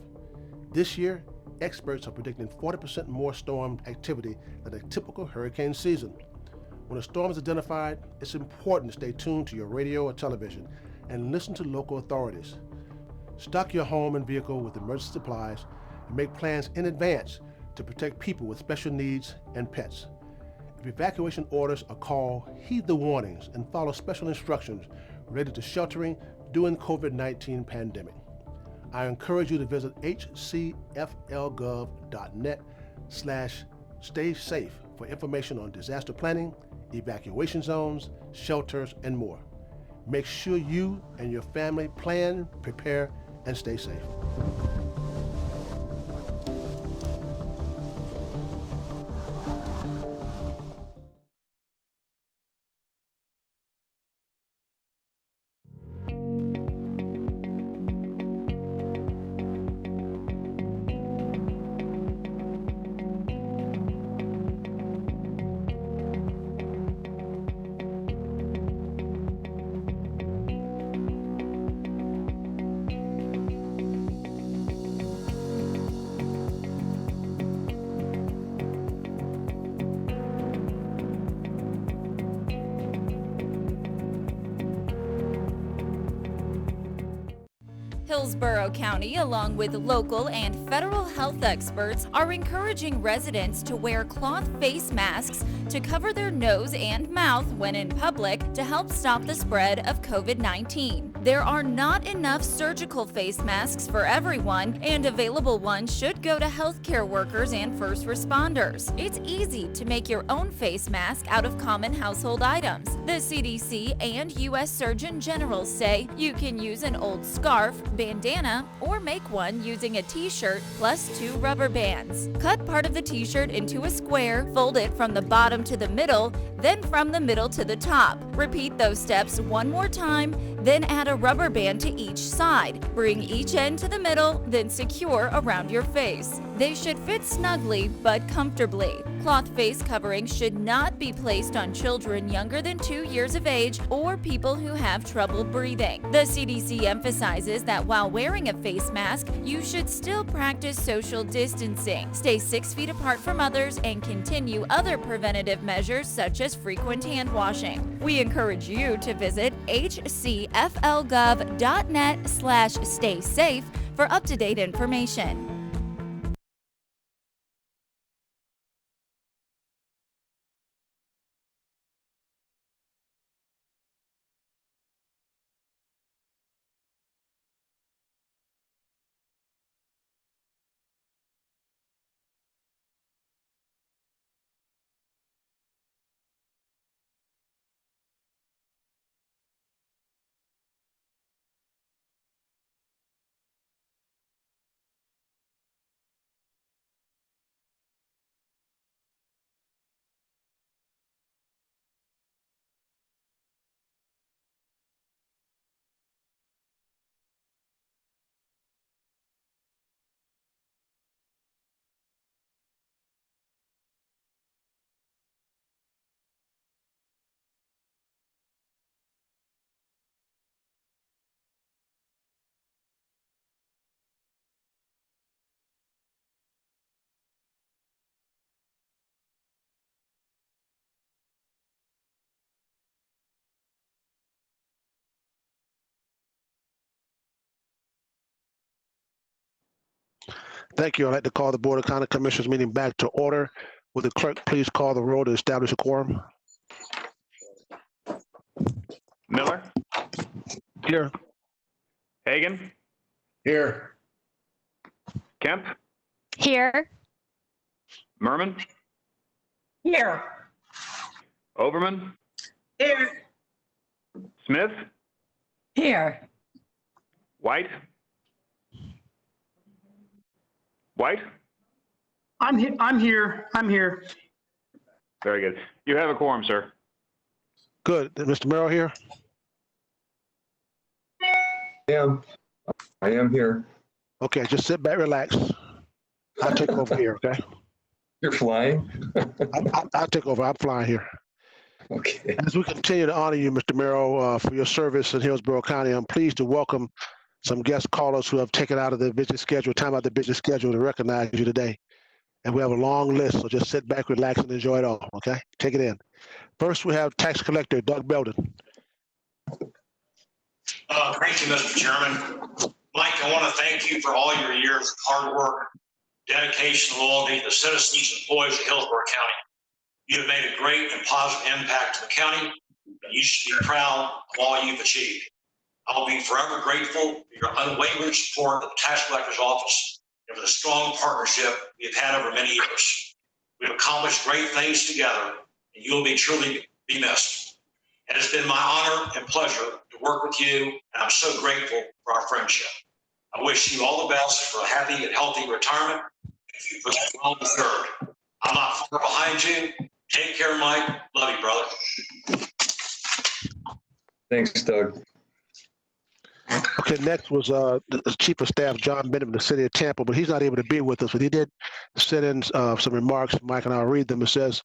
This year, experts are predicting 40% more storm activity than a typical hurricane season. When a storm is identified, it's important to stay tuned to your radio or television and listen to local authorities. Stock your home and vehicle with emergency supplies and make plans in advance to protect people with special needs and pets. If evacuation orders are called, heed the warnings and follow special instructions related to sheltering during COVID-19 pandemic. I encourage you to visit hcflgov.net/staysafe for information on disaster planning, evacuation zones, shelters, and more. Make sure you and your family plan, prepare, and stay safe. Hillsborough County, along with local and federal health experts, are encouraging residents to wear cloth face masks to cover their nose and mouth when in public to help stop the spread of COVID-19. There are not enough surgical face masks for everyone, and available ones should go to healthcare workers and first responders. It's easy to make your own face mask out of common household items. The CDC and U.S. Surgeon General say you can use an old scarf, bandana, or make one using a t-shirt plus 2 rubber bands. Cut part of the t-shirt into a square, fold it from the bottom to the middle, then from the middle to the top. Repeat those steps one more time, then add a rubber band to each side. Bring each end to the middle, then secure around your face. They should fit snugly but comfortably. Cloth face coverings should not be placed on children younger than 2 years of age or people who have trouble breathing. The CDC emphasizes that while wearing a face mask, you should still practice social distancing, stay 6 feet apart from others, and continue other preventative measures such as frequent hand washing. We encourage you to visit hcflgov.net/stay safe for up-to-date information. Thank you. I'd like to call the Board of County Commissioners meeting back to order. Will the clerk please call the roll to establish a quorum? Miller, Here. Hagan, Here. Kemp, Here. Merman, Here. Overman, Here. Smith, Here. White. White? I'm here. Very good. You have a quorum, sir. Good. Mr. Merrill here? I am here. Okay, just sit back, relax. I'll take over here, okay? You're flying? I'll take over. I'm flying here. Okay. As we continue to honor you, Mr. Merrill, for your service in Hillsborough County, I'm pleased to welcome some guest callers who have taken out of their busy schedule, time out of their busy schedule to recognize you today. And we have a long list, so just sit back, relax, and enjoy it all, okay? Take it in. First, we have Tax Collector Doug Belden. Thank you, Mr. Chairman. Mike, I want to thank you for all your years of hard work, dedication, and loyalty to the citizens and employees of Hillsborough County. You have made a great and positive impact to the county, and you should be proud of all you've achieved. I will be forever grateful for your unwavering support of the Tax Collector's Office and for the strong partnership we have had over many years. We have accomplished great things together, and you will be truly be missed. It has been my honor and pleasure to work with you, and I'm so grateful for our friendship. I wish you all the best for a happy and healthy retirement. Thank you for that well deserved. I'm not far behind you. Take care, Mike. Love you, brother. Thanks, Doug. Okay, next was the Chief of Staff, John Bennett, of the City of Tampa, but he's not able to be with us, but he did send in some remarks. Mike and I'll read them. It says,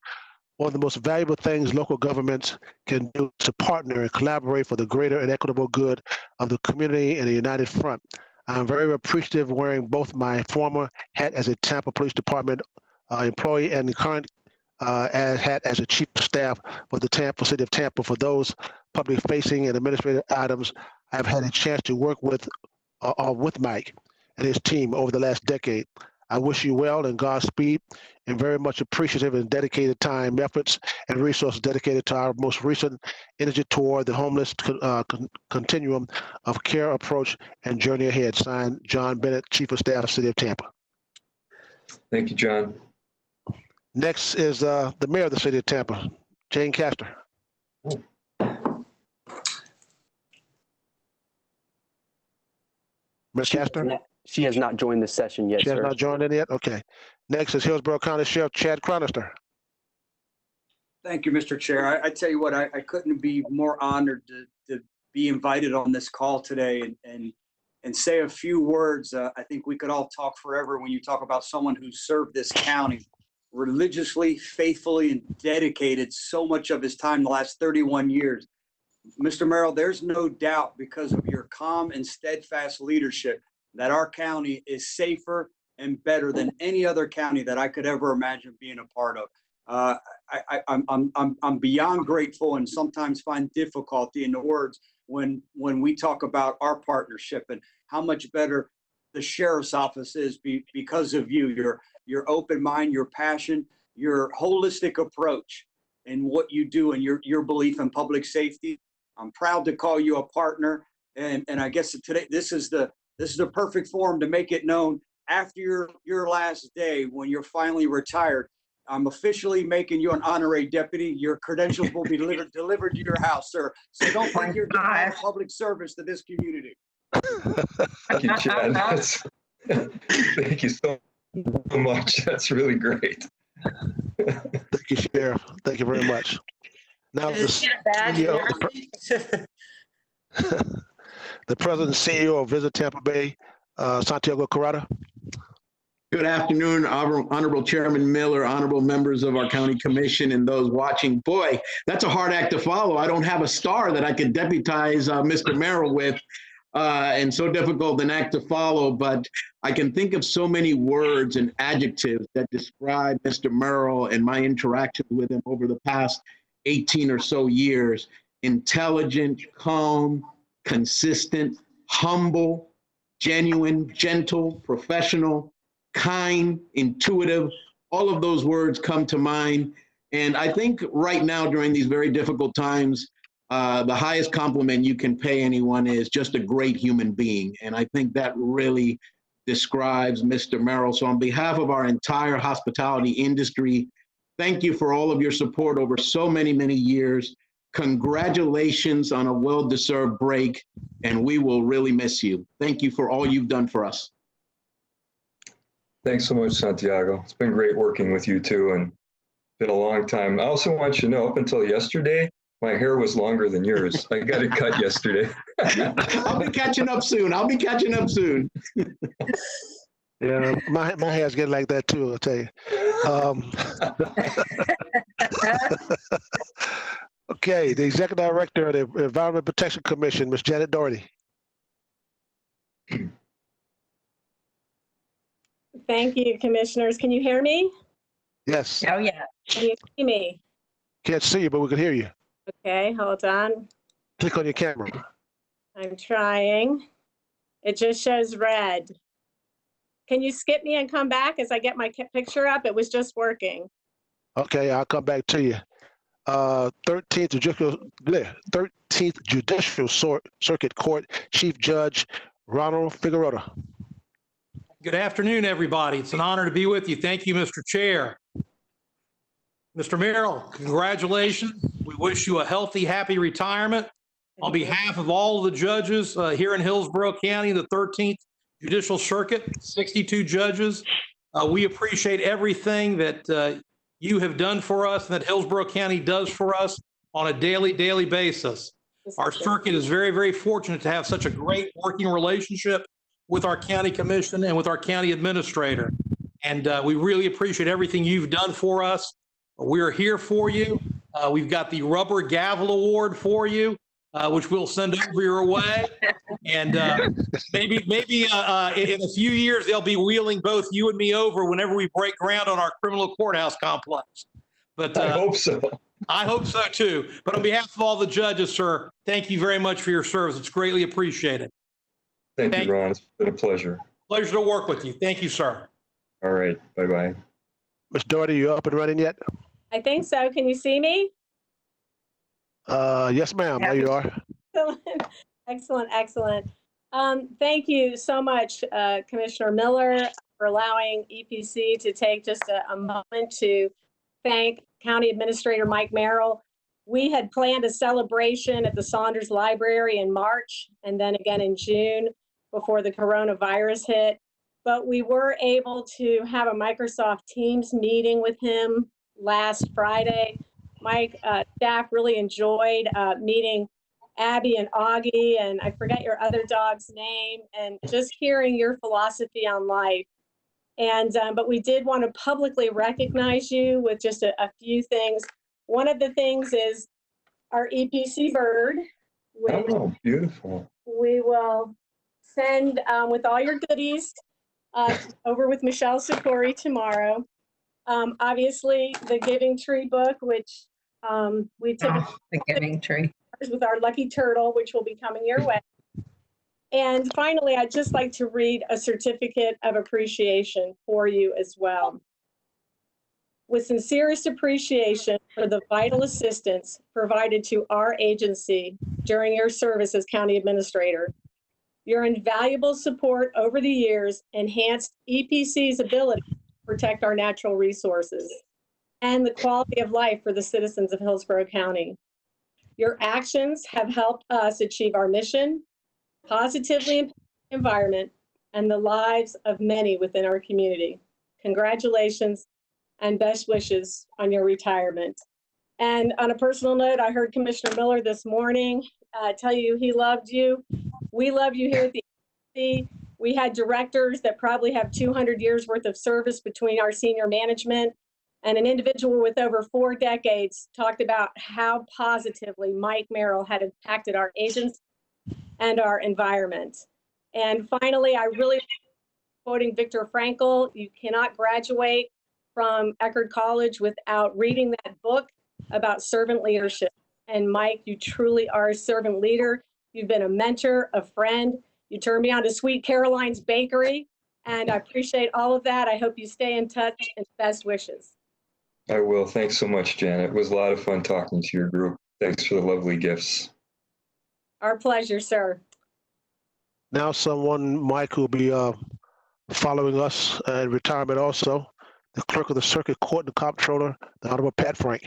one of the most valuable things local governments can do is to partner and collaborate for the greater and equitable good of the community and the united front. I'm very appreciative wearing both my former hat as a Tampa Police Department employee and the current hat as a Chief of Staff for the City of Tampa. For those public facing and administrative items I've had a chance to work with with Mike and his team over the last decade. I wish you well and Godspeed, and very much appreciative and dedicated time, efforts, and resources dedicated to our most recent energy toward the homeless continuum of care approach and journey ahead. Signed, John Bennett, Chief of Staff, City of Tampa. Thank you, John. Next is the Mayor of the City of Tampa, Jane Castor. Ms. Castor? She has not joined the session yet, She has sir. not joined in yet? Okay. Next is Hillsborough County Sheriff Chad Chronister. Thank you, Mr. Chair. I tell you what, I couldn't be more honored to be invited on this call today and say a few words. I think we could all talk forever when you talk about someone who served this county religiously, faithfully, and dedicated so much of his time the last 31 years. Mr. Merrill, there's no doubt because of your calm and steadfast leadership that our county is safer and better than any other county that I could ever imagine being a part of. I'm beyond grateful and sometimes find difficulty in the words when we talk about our partnership and how much better the sheriff's office is because of you, your open mind, your passion, your holistic approach and what you do and your belief in public safety. I'm proud to call you a partner. And I guess today, this is the perfect forum to make it known. After your last day, when you're finally retired, I'm officially making you an honorary deputy. Your credentials will be delivered to your house, sir. So don't think you're doing public service to this community. Thank you, Chad. Thank you so much. That's really great. Thank you, Sheriff. Thank you very much. Now, the CEO, the President and CEO of Visit Tampa Bay, Santiago Carrata. Good afternoon, Honorable Chairman Miller, honorable members of our county commission, and those watching. Boy, that's a hard act to follow. I don't have a star that I could deputize Mr. Merrill with, and so difficult an act to follow, but I can think of so many words and adjectives that describe Mr. Merrill and my interaction with him over the past 18 or so years. Intelligent, calm, consistent, humble, genuine, gentle, professional, kind, intuitive, all of those words come to mind. And I think right now during these very difficult times, the highest compliment you can pay anyone is just a great human being. And I think that really describes Mr. Merrill. So on behalf of our entire hospitality industry, thank you for all of your support over so many, many years. Congratulations on a well-deserved break, and we will really miss you. Thank you for all you've done for us. Thanks so much, Santiago. It's been great working with you too, and been a long time. I also want you to know, up until yesterday, my hair was longer than yours. I got it cut yesterday. I'll be catching up soon. Yeah, my hair's getting like that too, I'll tell you. Okay, the Executive Director of the Environment Protection Commission, Ms. Janet Doherty. Thank you, commissioners. Can you hear me? Yes. Oh, yeah. Can you see me? Can't see you, but we can hear you. Okay, hold on. Click on your camera. I'm trying. It just shows red. Can you skip me and come back as I get my picture up? It was just working. Okay, I'll come back to you. 13th Judicial Circuit Court Chief Judge Ronald Figueroa. Good afternoon, everybody. It's an honor to be with you. Thank you, Mr. Chair. Mr. Merrill, congratulations. We wish you a healthy, happy retirement. On behalf of all of the judges here in Hillsborough County, the 13th Judicial Circuit, 62 judges, we appreciate everything that you have done for us and that Hillsborough County does for us on a daily basis. Our circuit is very, very fortunate to have such a great working relationship with our county commission and with our county administrator. And we really appreciate everything you've done for us. We're here for you. We've got the Rubber Gavel Award for you, which we'll send over your way. And maybe in a few years, they'll be wheeling both you and me over whenever we break ground on our criminal courthouse complex. But I hope so. I hope so too. But on behalf of all the judges, sir, thank you very much for your service. It's greatly appreciated. Thank Thank you, Ron. It's been a pleasure. Pleasure to work with you. Thank you, sir. All right. Bye-bye. Ms. Doherty, you up and running yet? I think so. Can you see me? Yes, ma'am. There you are. Excellent, excellent, excellent. Thank you so much, Commissioner Miller, for allowing EPC to take just a moment to thank County Administrator Mike Merrill. We had planned a celebration at the Saunders Library in March and then again in June before the coronavirus hit. But we were able to have a Microsoft Teams meeting with him last Friday. Mike, staff really enjoyed meeting Abby and Augie, and I forget your other dog's name, and just hearing your philosophy on life. And but we did want to publicly recognize you with just a few things. One of the things is our EPC bird, which beautiful. we will send with all your goodies over with Michelle Sikori tomorrow. Obviously, the Giving Tree book, which we typically the Giving Tree with our lucky turtle, which will be coming your way. And finally, I'd just like to read a certificate of appreciation for you as well. With sincerest appreciation for the vital assistance provided to our agency during your service as County Administrator, your invaluable support over the years enhanced EPC's ability to protect our natural resources and the quality of life for the citizens of Hillsborough County. Your actions have helped us achieve our mission, positively impact the environment and the lives of many within our community. Congratulations and best wishes on your retirement. And on a personal note, I heard Commissioner Miller this morning tell you he loved you. We love you here at the agency. We had directors that probably have 200 years worth of service between our senior management, and an individual with over 4 decades talked about how positively Mike Merrill had impacted our agency and our environment. And finally, I really, quoting Viktor Frankl, you cannot graduate from Eckerd College without reading that book about servant leadership. And Mike, you truly are a servant leader. You've been a mentor, a friend. You turned me on to Sweet Caroline's Bakery, and I appreciate all of that. I hope you stay in touch, and best wishes. I will. Thanks so much, Janet. It was a lot of fun talking to your group. Thanks for the lovely gifts. Our pleasure, sir. Now someone, Mike, who will be following us in retirement also, the clerk of the circuit court, the comptroller, the Honorable Pat Frank.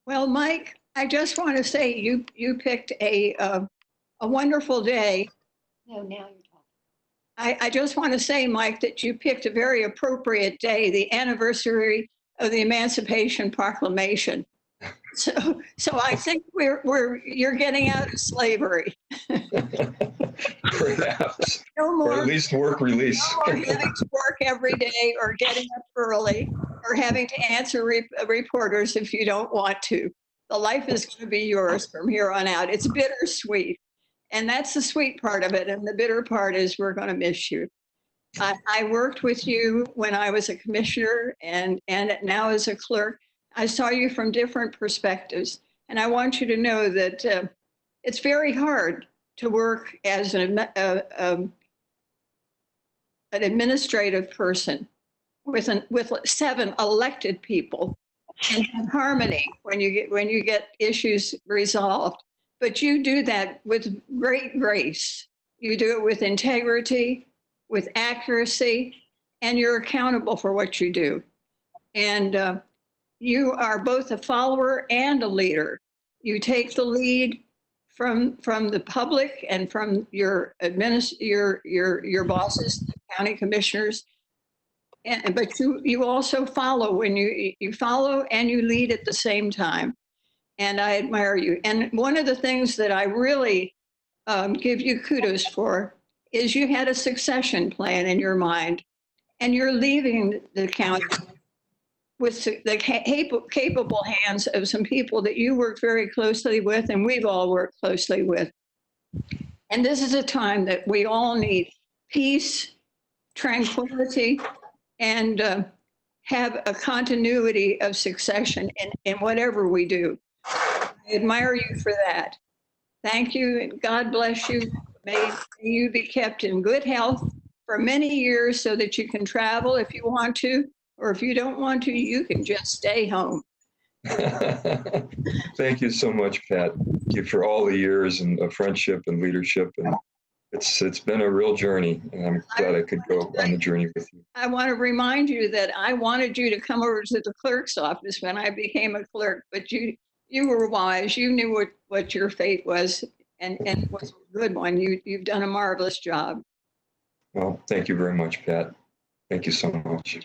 Well, Mike, I just want to say you picked a wonderful day. No, now you're talking. I just want to say, Mike, that you picked a very appropriate day, the anniversary of the Emancipation Proclamation. So I think you're getting out of slavery. Perhaps. No more, or at least work release. No more having to work every day or getting up early or having to answer reporters if you don't want to. The life is going to be yours from here on out. It's bittersweet. And that's the sweet part of it. And the bitter part is we're going to miss you. I worked with you when I was a commissioner and now as a clerk. I saw you from different perspectives. And I want you to know that it's very hard to work as an administrative person with 7 elected people and have harmony when you get issues resolved. But you do that with great grace. You do it with integrity, with accuracy, and you're accountable for what you do. And you are both a follower and a leader. You take the lead from the public and from your bosses, the county commissioners. But you also follow when you follow and you lead at the same time. And I admire you. And one of the things that I really give you kudos for is you had a succession plan in your mind, and you're leaving the county with the capable hands of some people that you work very closely with, and we've all worked closely with. And this is a time that we all need peace, tranquility, and have a continuity of succession in whatever we do. I admire you for that. Thank you, and God bless you. May you be kept in good health for many years so that you can travel if you want to, or if you don't want to, you can just stay home. Thank you so much, Pat. Thank you for all the years of friendship and leadership. And it's been a real journey, and I'm glad I could go on the journey with you. I want to remind you that I wanted you to come over to the clerk's office when I became a clerk, but you were wise. You knew what your fate was, and it was a good one. You've done a marvelous job. Well, thank you very much, Pat. Thank you so much.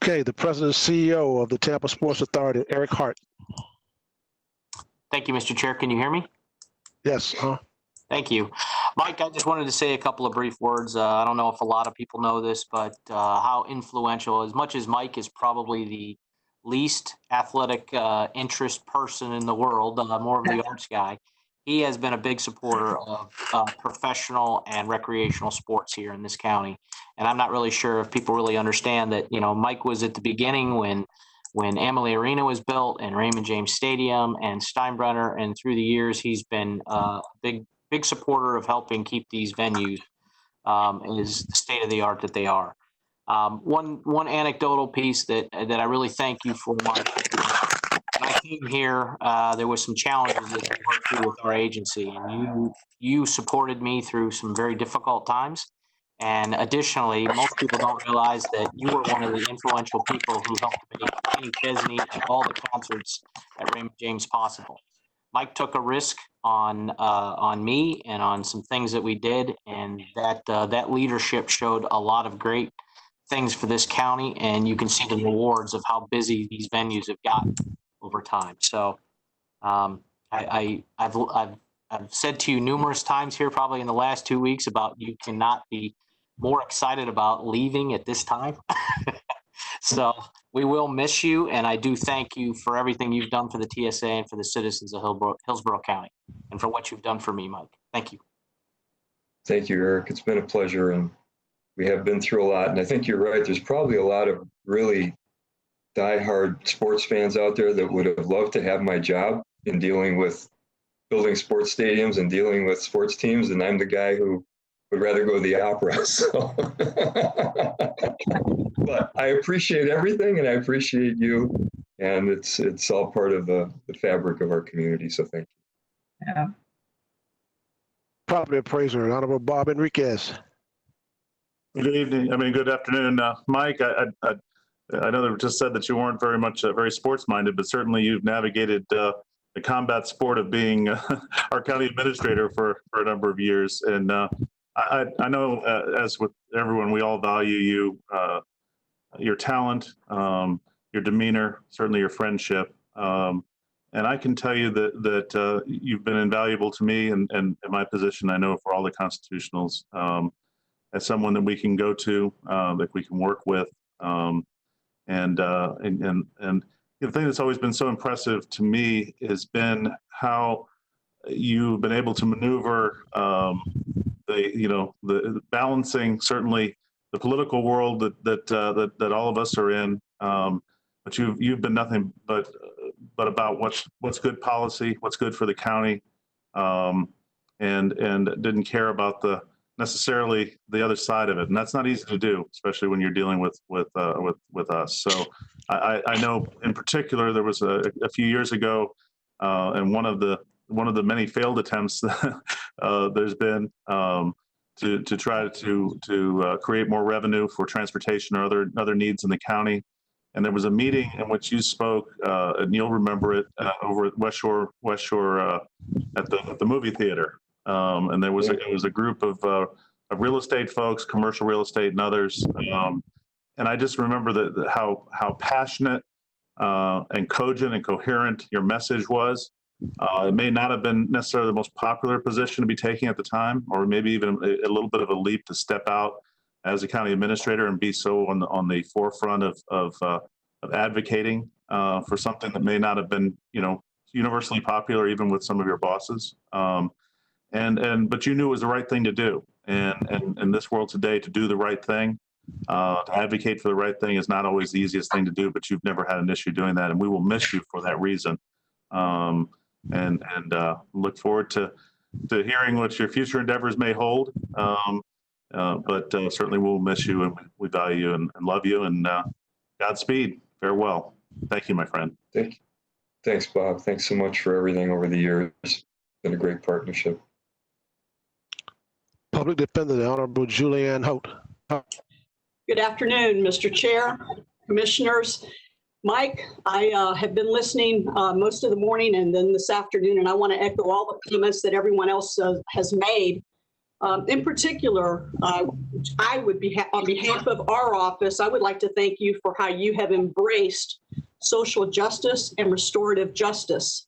Okay, the President and CEO of the Tampa Sports Authority, Eric Hart. Thank you, Mr. Chair. Can you hear me? Yes. Thank you. Mike, I just wanted to say a couple of brief words. I don't know if a lot of people know this, but how influential, as much as Mike is probably the least athletic interest person in the world, more of the arts guy, he has been a big supporter of professional and recreational sports here in this county. And I'm not really sure if people really understand that, Mike was at the beginning when Amalie Arena was built and Raymond James Stadium and Steinbrenner. And through the years, he's been a big supporter of helping keep these venues is the state of the art that they are. One anecdotal piece that I really thank you for, Mike. When I came here, there was some challenges that we worked through with our agency, and you supported me through some very difficult times. And additionally, most people don't realize that you were one of the influential people who helped make Kenny Chesney and all the concerts at Raymond James possible. Mike took a risk on me and on some things that we did, and that leadership showed a lot of great things for this county, and you can see the rewards of how busy these venues have gotten over time. So I've said to you numerous times here, probably in the last 2 weeks, about you cannot be more excited about leaving at this time. So we will miss you, and I do thank you for everything you've done for the TSA and for the citizens of Hillsborough County, and for what you've done for me, Mike. Thank you. Thank you, Eric. It's been a pleasure, and we have been through a lot. And I think you're right. There's probably a lot of really diehard sports fans out there that would have loved to have my job in dealing with building sports stadiums and dealing with sports teams, and I'm the guy who would rather go to the opera. So, but I appreciate everything, and I appreciate you, and it's all part of the fabric of our community. So thank you. Yeah. Property appraiser, Honorable Bob Enriquez. Good evening. Good afternoon, Mike. I know that just said that you weren't very sports minded, but certainly you've navigated the combat sport of being our county administrator for a number of years. And I know, as with everyone, we all value you, your talent, your demeanor, certainly your friendship. And I can tell you that you've been invaluable to me and in my position. I know for all the constitutionals, as someone that we can go to, that we can work with. And the thing that's always been so impressive to me has been how you've been able to maneuver the balancing certainly the political world that all of us are in, but you've been nothing but about what's good policy, what's good for the county, and didn't care about necessarily the other side of it, and that's not easy to do, especially when you're dealing with us. So I know in particular there was a few years ago, and one of the many failed attempts there's been to try to create more revenue for transportation or other needs in the county. And there was a meeting in which you spoke, and you'll remember it, over at West Shore at the movie theater. And it was a group of real estate folks, commercial real estate and others. And I just remember how passionate and cogent and coherent your message was. It may not have been necessarily the most popular position to be taking at the time, or maybe even a little bit of a leap to step out as a county administrator and be so on the forefront of advocating for something that may not have been, universally popular even with some of your bosses. But you knew it was the right thing to do. And in this world today, to do the right thing, to advocate for the right thing is not always the easiest thing to do, but you've never had an issue doing that. And we will miss you for that reason. And look forward to hearing what your future endeavors may hold. But certainly we'll miss you, and we value you and love you, and Godspeed. Farewell. Thank you, my friend. Thanks, Bob. Thanks so much for everything over the years. It's been a great partnership. Public Defender, the Honorable Julianne Holt. Good afternoon, Mr. Chair, Commissioners. Mike, I have been listening most of the morning and then this afternoon, and I want to echo all the comments that everyone else has made. In particular, I would be on behalf of our office, I would like to thank you for how you have embraced social justice and restorative justice.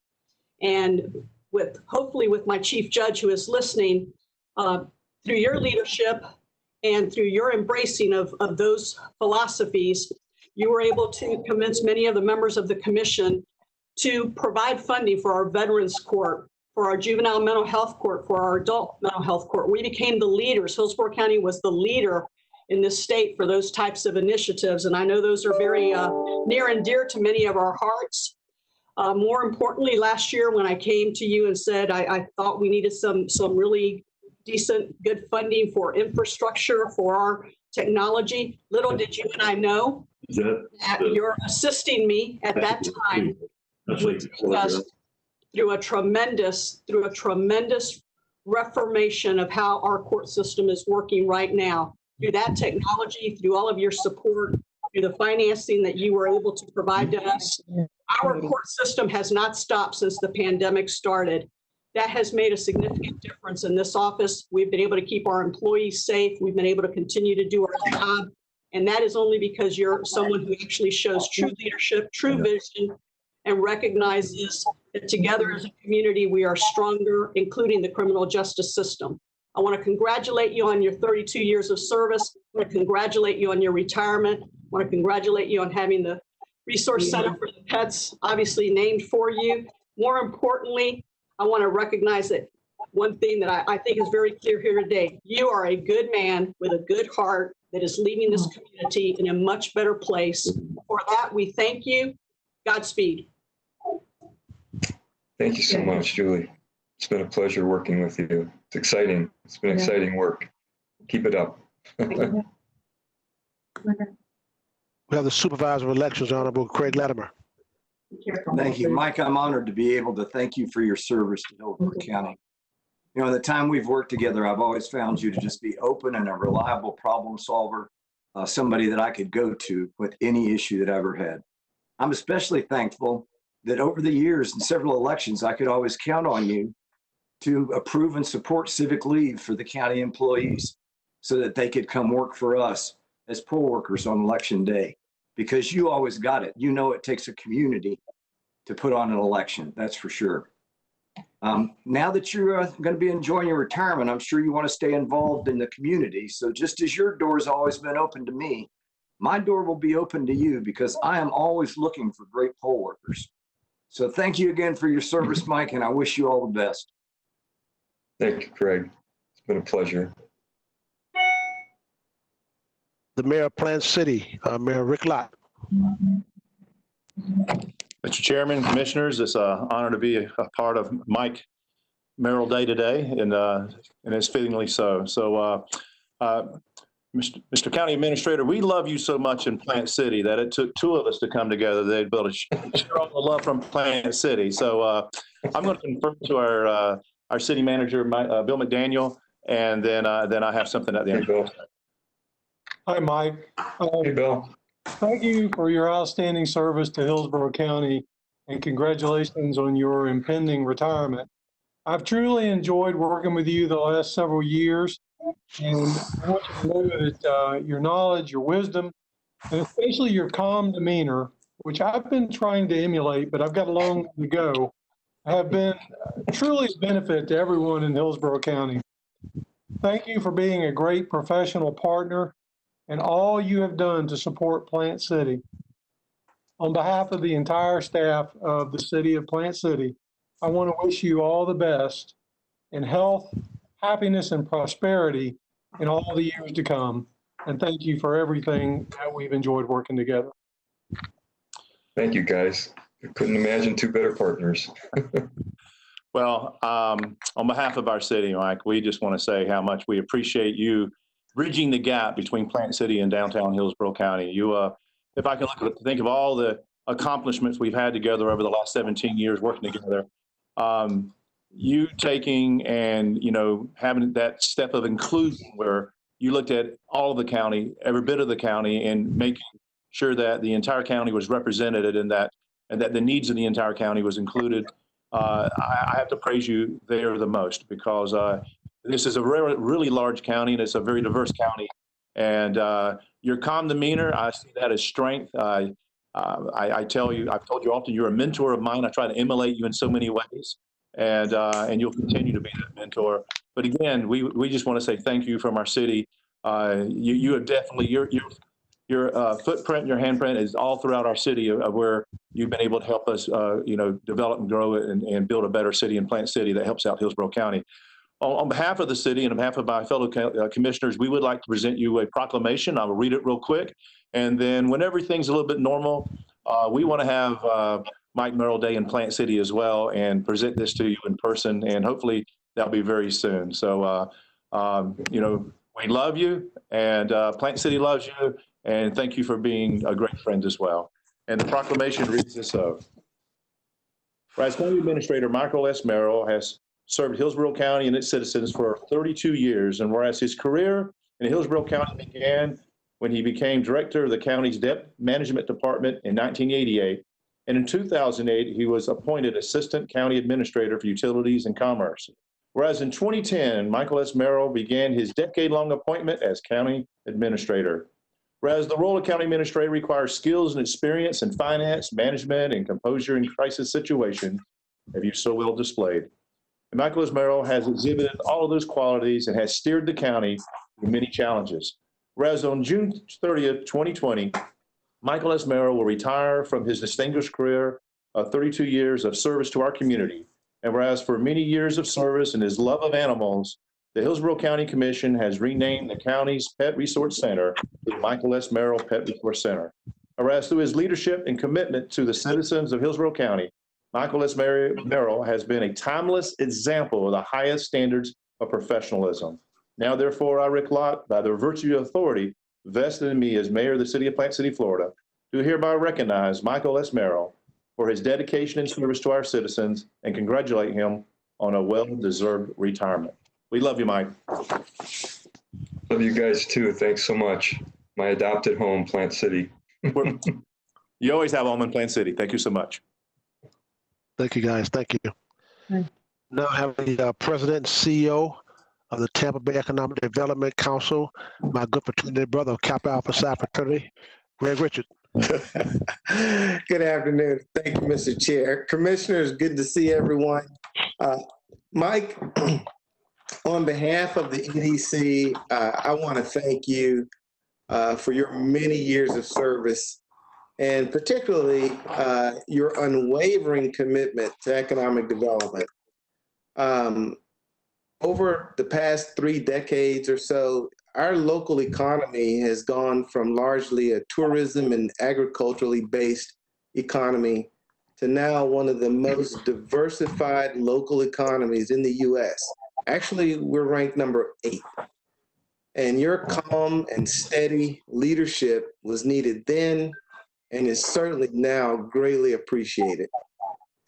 And hopefully with my chief judge who is listening, through your leadership and through your embracing of those philosophies, you were able to convince many of the members of the commission to provide funding for our Veterans Court, for our Juvenile Mental Health Court, for our Adult Mental Health Court. We became the leaders. Hillsborough County was the leader in this state for those types of initiatives. And I know those are very near and dear to many of our hearts. More importantly, last year when I came to you and said I thought we needed some really decent, good funding for infrastructure, for our technology, little did you and I know that you're assisting me at that time through a tremendous reformation of how our court system is working right now. Through that technology, through all of your support, through the financing that you were able to provide to us, our court system has not stopped since the pandemic started. That has made a significant difference in this office. We've been able to keep our employees safe. We've been able to continue to do our job. And that is only because you're someone who actually shows true leadership, true vision, and recognizes that together as a community, we are stronger, including the criminal justice system. I want to congratulate you on your 32 years of service. I want to congratulate you on your retirement. I want to congratulate you on having the Resource Center for the Pets, obviously named for you. More importantly, I want to recognize that one thing that I think is very clear here today. You are a good man with a good heart that is leaving this community in a much better place. For that, we thank you. Godspeed. Thank you so much, Julie. It's been a pleasure working with you. It's exciting. It's been exciting work. Keep it up. We have the Supervisor of Elections, Honorable Craig Latimer. Thank you, Mike. I'm honored to be able to thank you for your service to Hillsborough County. You know, in the time we've worked together, I've always found you to just be open and a reliable problem solver, somebody that I could go to with any issue that I ever had. I'm especially thankful that over the years in several elections, I could always count on you to approve and support civic leave for the county employees so that they could come work for us as poll workers on election day. Because you always got it. You know it takes a community to put on an election, that's for sure. Now that you're going to be enjoying your retirement, I'm sure you want to stay involved in the community. So just as your door has always been open to me, my door will be open to you because I am always looking for great poll workers. So thank you again for your service, Mike, and I wish you all the best. Thank you, Craig. It's been a pleasure. The Mayor of Plant City, Mayor Rick Lott. Mr. Chairman, Commissioners, it's an honor to be a part of Mike Merrill Day today, and it's fittingly so. So, Mr. County Administrator, we love you so much in Plant City that it took two of us to come together. They'd be able to share all the love from Plant City. So I'm going to confer to our city manager, Bill McDaniel, and then I have something at the end. Bill. Hi, Mike. Hey, Bill. Thank you for your outstanding service to Hillsborough County, and congratulations on your impending retirement. I've truly enjoyed working with you the last several years, and I want you to know that your knowledge, your wisdom, and especially your calm demeanor, which I've been trying to emulate, but I've got a long way to go, have been truly a benefit to everyone in Hillsborough County. Thank you for being a great professional partner and all you have done to support Plant City. On behalf of the entire staff of the city of Plant City, I want to wish you all the best in health, happiness, and prosperity in all the years to come. And thank you for everything that we've enjoyed working together. Thank you, guys. I couldn't imagine two better partners. Well, on behalf of our city, Mike, we just want to say how much we appreciate you bridging the gap between Plant City and downtown Hillsborough County. If I can think of all the accomplishments we've had together over the last 17 years working together, you taking and, having that step of inclusion where you looked at all of the county, every bit of the county, and making sure that the entire county was represented and that the needs of the entire county was included. I have to praise you there the most because this is a really large county and it's a very diverse county. And your calm demeanor, I see that as strength. I tell you, I've told you often, you're a mentor of mine. I try to emulate you in so many ways, and you'll continue to be that mentor. But again, we just want to say thank you from our city. You have definitely your footprint, your handprint is all throughout our city of where you've been able to help us, develop and grow it and build a better city in Plant City that helps out Hillsborough County. On behalf of the city and on behalf of my fellow commissioners, we would like to present you a proclamation. I will read it real quick. And then when everything's a little bit normal, we want to have Mike Merrill Day in Plant City as well and present this to you in person. And hopefully that'll be very soon. So, we love you and Plant City loves you. And thank you for being a great friend as well. And the proclamation reads as so. Whereas County Administrator Michael S. Merrill has served Hillsborough County and its citizens for 32 years, and whereas his career in Hillsborough County began when he became director of the county's Debt Management Department in 1988, and in 2008, he was appointed Assistant County Administrator for Utilities and Commerce. Whereas in 2010, Michael S. Merrill began his decade-long appointment as County Administrator. Whereas the role of County Administrator requires skills and experience in finance, management, and composure in crisis situations, have you so well displayed. And Michael S. Merrill has exhibited all of those qualities and has steered the county through many challenges. Whereas on June 30th, 2020, Michael S. Merrill will retire from his distinguished career of 32 years of service to our community. And whereas for many years of service and his love of animals, the Hillsborough County Commission has renamed the county's Pet Resource Center the Michael S. Merrill Pet Resource Center. Whereas through his leadership and commitment to the citizens of Hillsborough County, Michael S. Merrill has been a timeless example of the highest standards of professionalism. Now, therefore, I recollect by the virtue of authority vested in me as mayor of the city of Plant City, Florida, do hereby recognize Michael S. Merrill for his dedication and service to our citizens and congratulate him on a well-deserved retirement. We love you, Mike. Love you guys too. Thanks so much. My adopted home, Plant City. You always have home in Plant City. Thank you so much. Thank you, guys. Thank you. Now I have the President and CEO of the Tampa Bay Economic Development Council, my good fraternity brother of Kappa Alpha Psi fraternity, Greg Richard. Good afternoon. Thank you, Mr. Chair. Commissioners, good to see everyone. Mike, on behalf of the EDC, I want to thank you for your many years of service and particularly your unwavering commitment to economic development. Over the past 3 decades or so, our local economy has gone from largely a tourism and agriculturally based economy to now one of the most diversified local economies in the U.S. Actually, we're ranked number 8. And your calm and steady leadership was needed then and is certainly now greatly appreciated.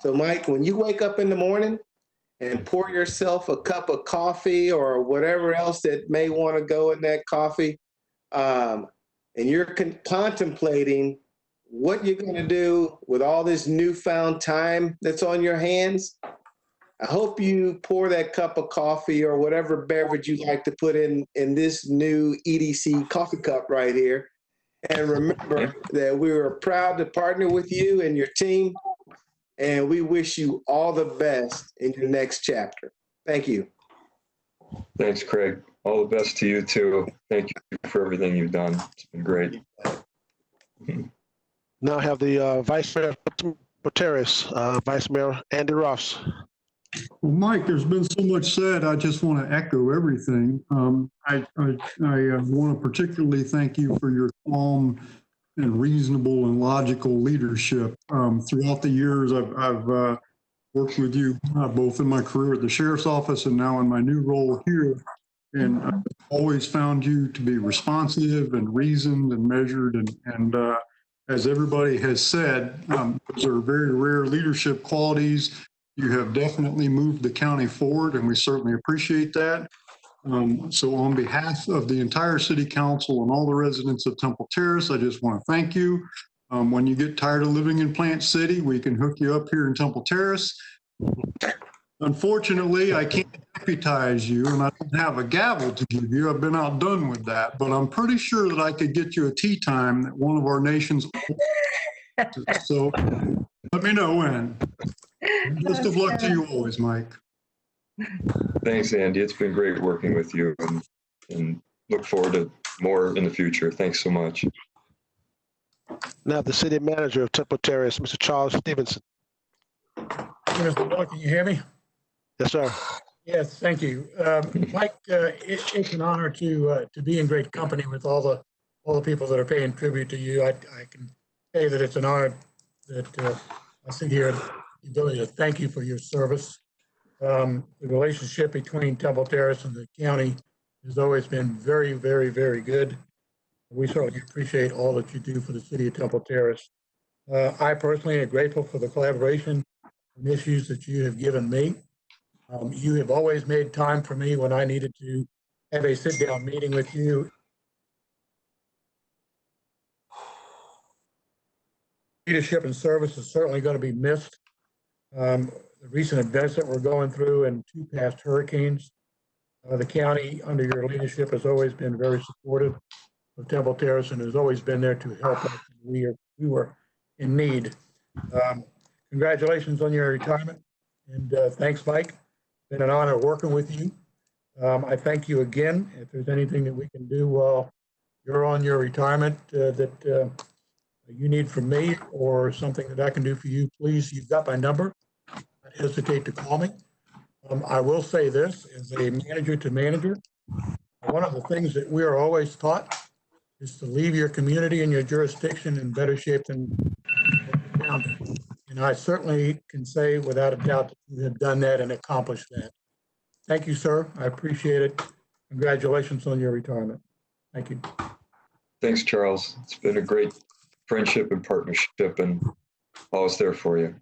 So, Mike, when you wake up in the morning and pour yourself a cup of coffee or whatever else that may want to go in that coffee, and you're contemplating what you're going to do with all this newfound time that's on your hands, I hope you pour that cup of coffee or whatever beverage you like to put in this new EDC coffee cup right here. And remember that we are proud to partner with you and your team, and we wish you all the best in your next chapter. Thank you. Thanks, Craig. All the best to you too. Thank you for everything you've done. It's been great. Now I have the Vice Mayor for Terrace, Vice Mayor Andy Ross. Well, Mike, there's been so much said. I just want to echo everything. I want to particularly thank you for your calm and reasonable and logical leadership. Throughout the years, I've worked with you both in my career at the sheriff's office and now in my new role here. And I've always found you to be responsive and reasoned and measured. And as everybody has said, those are very rare leadership qualities. You have definitely moved the county forward, and we certainly appreciate that. So on behalf of the entire city council and all the residents of Temple Terrace, I just want to thank you. When you get tired of living in Plant City, we can hook you up here in Temple Terrace. Unfortunately, I can't deputize you, and I don't have a gavel to give you. I've been outdone with that, but I'm pretty sure that I could get you a tea time at one of our nation's. So let me know when. Best of luck to you always, Mike. Thanks, Andy. It's been great working with you, and look forward to more in the future. Thanks so much. Now the city manager of Temple Terrace, Mr. Charles Stevenson. Mr. Moore, can you hear me? Yes, sir. Yes, thank you. Mike, it's an honor to be in great company with all the people that are paying tribute to you. I can say that it's an honor that I sit here and the ability to thank you for your service. The relationship between Temple Terrace and the county has always been very, very, very good. We certainly appreciate all that you do for the city of Temple Terrace. I personally am grateful for the collaboration and issues that you have given me. You have always made time for me when I needed to have a sit-down meeting with you. Leadership and service is certainly going to be missed. The recent events that we're going through and 2 past hurricanes, the county under your leadership has always been very supportive of Temple Terrace and has always been there to help us. We were in need. Congratulations on your retirement, and thanks, Mike. It's been an honor working with you. I thank you again. If there's anything that we can do while you're on your retirement that you need from me or something that I can do for you, please, you've got my number. Don't hesitate to call me. I will say this, as a manager to manager, one of the things that we are always taught is to leave your community and your jurisdiction in better shape than you found it. And I certainly can say without a doubt that you have done that and accomplished that. Thank you, sir. I appreciate it. Congratulations on your retirement. Thank you. Thanks, Charles. It's been a great friendship and partnership, and always there for you.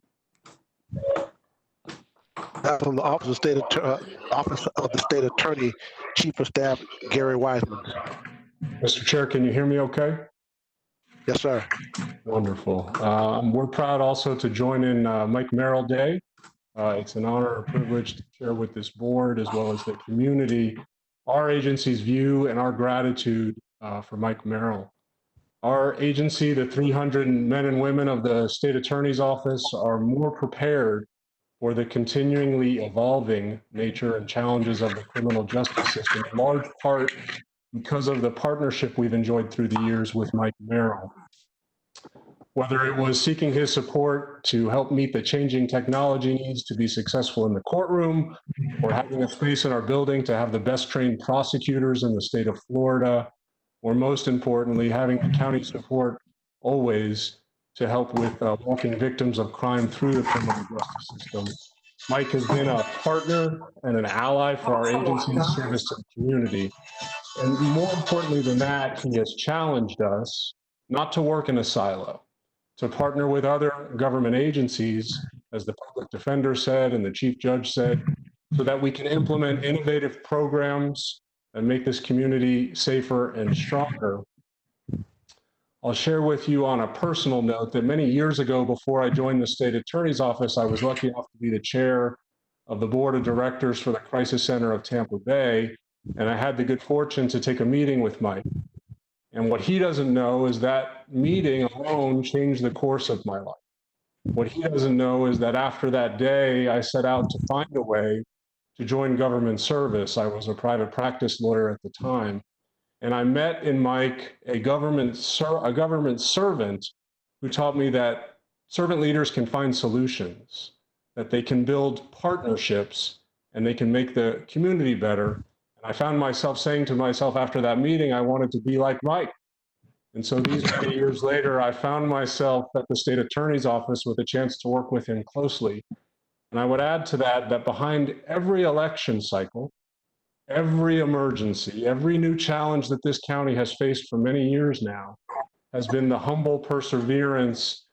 From the Office of the State Attorney, Chief of Staff Gary Wiseman. Mr. Chair, can you hear me okay? Yes, sir. Wonderful. We're proud also to join in Mike Merrill Day. It's an honor and privilege to share with this board as well as the community our agency's view and our gratitude for Mike Merrill. Our agency, the 300 men and women of the State Attorney's Office, are more prepared for the continually evolving nature and challenges of the criminal justice system, in large part because of the partnership we've enjoyed through the years with Mike Merrill. Whether it was seeking his support to help meet the changing technology needs to be successful in the courtroom, or having a space in our building to have the best trained prosecutors in the state of Florida, or most importantly, having the county support always to help with walking victims of crime through the criminal justice system. Mike has been a partner and an ally for our agency's service to the community. And more importantly than that, he has challenged us not to work in a silo, to partner with other government agencies, as the public defender said and the chief judge said, so that we can implement innovative programs and make this community safer and stronger. I'll share with you on a personal note that many years ago, before I joined the State Attorney's Office, I was lucky enough to be the chair of the board of directors for the Crisis Center of Tampa Bay, and I had the good fortune to take a meeting with Mike. And what he doesn't know is that meeting alone changed the course of my life. What he doesn't know is that after that day, I set out to find a way to join government service. I was a private practice lawyer at the time. And I met in Mike a government servant who taught me that servant leaders can find solutions, that they can build partnerships, and they can make the community better. And I found myself saying to myself after that meeting, I wanted to be like Mike. And so these many years later, I found myself at the State Attorney's Office with a chance to work with him closely. And I would add to that, that behind every election cycle, every emergency, every new challenge that this county has faced for many years now has been the humble perseverance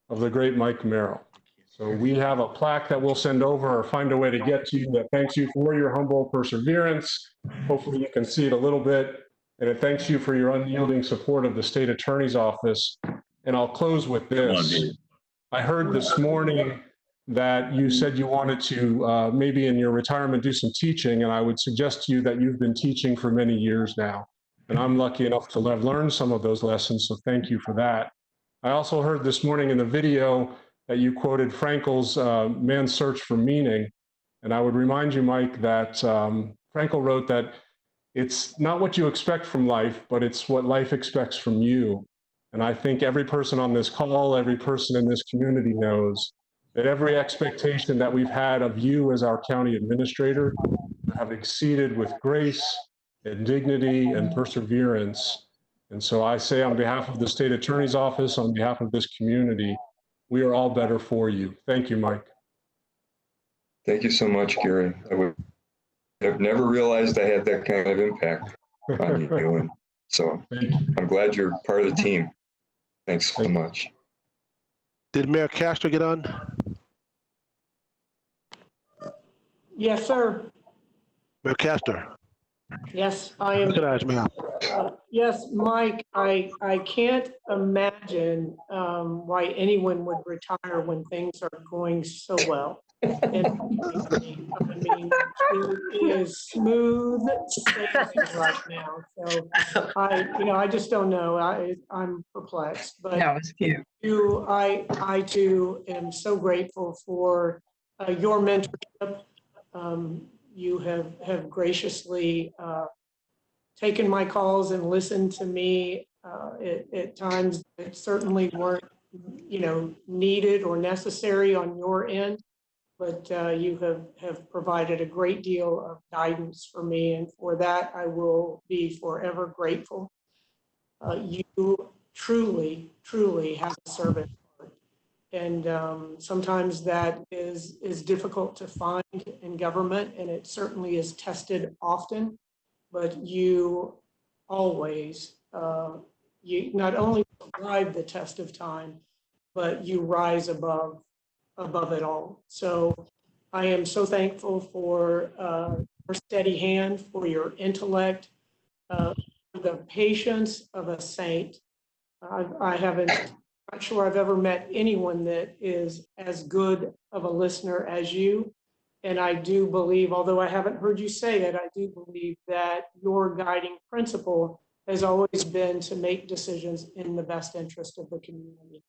of the great Mike Merrill. So we have a plaque that we'll send over or find a way to get to you that thanks you for your humble perseverance. Hopefully you can see it a little bit. And it thanks you for your unyielding support of the state attorney's office. And I'll close with this. I heard this morning that you said you wanted to maybe in your retirement do some teaching, and I would suggest to you that you've been teaching for many years now. And I'm lucky enough to have learned some of those lessons, so thank you for that. I also heard this morning in the video that you quoted Frankl's Man's Search for Meaning. And I would remind you, Mike, that Frankl wrote that it's not what you expect from life, but it's what life expects from you. And I think every person on this call, every person in this community knows that every expectation that we've had of you as our county administrator have exceeded with grace and dignity and perseverance. And so I say on behalf of the state attorney's office, on behalf of this community, we are all better for you. Thank you, Mike. Thank you so much, Gary. I would have never realized I had that kind of impact on you. And so I'm glad you're part of the team. Thanks so much. Did Mayor Castro get on? Yes, sir. Mayor Castro. Yes, I am. Good eyes, Mayor. Yes, Mike, I can't imagine why anyone would retire when things are going so well. And, I mean, it is smooth sailing right now. So I just don't know. I'm perplexed. But That was cute. I too am so grateful for your mentorship. You have graciously taken my calls and listened to me at times that certainly weren't, needed or necessary on your end, but you have provided a great deal of guidance for me, and for that I will be forever grateful. You truly have a servant heart, and sometimes that is difficult to find in government, and it certainly is tested often. But you always, you not only survive the test of time, but you rise above it all. So I am so thankful for your steady hand, for your intellect, the patience of a saint. I'm not sure I've ever met anyone that is as good of a listener as you. And I do believe, although I haven't heard you say it, I do believe that your guiding principle has always been to make decisions in the best interest of the community.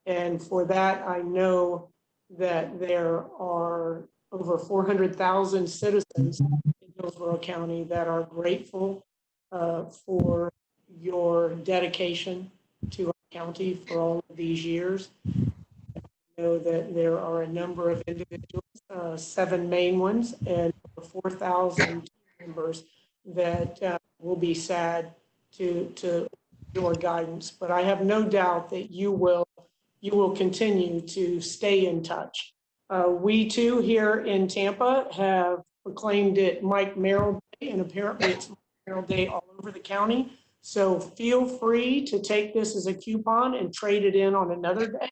And for that, I know that there are over 400,000 citizens in Hillsborough County that are grateful for your dedication to our county for all of these years. I know that there are a number of individuals, 7 main ones, and 4,000 members that will be sad to your guidance. But I have no doubt that you will continue to stay in touch. We too here in Tampa have proclaimed it Mike Merrill Day, and apparently it's Mike Merrill Day all over the county. So feel free to take this as a coupon and trade it in on another day.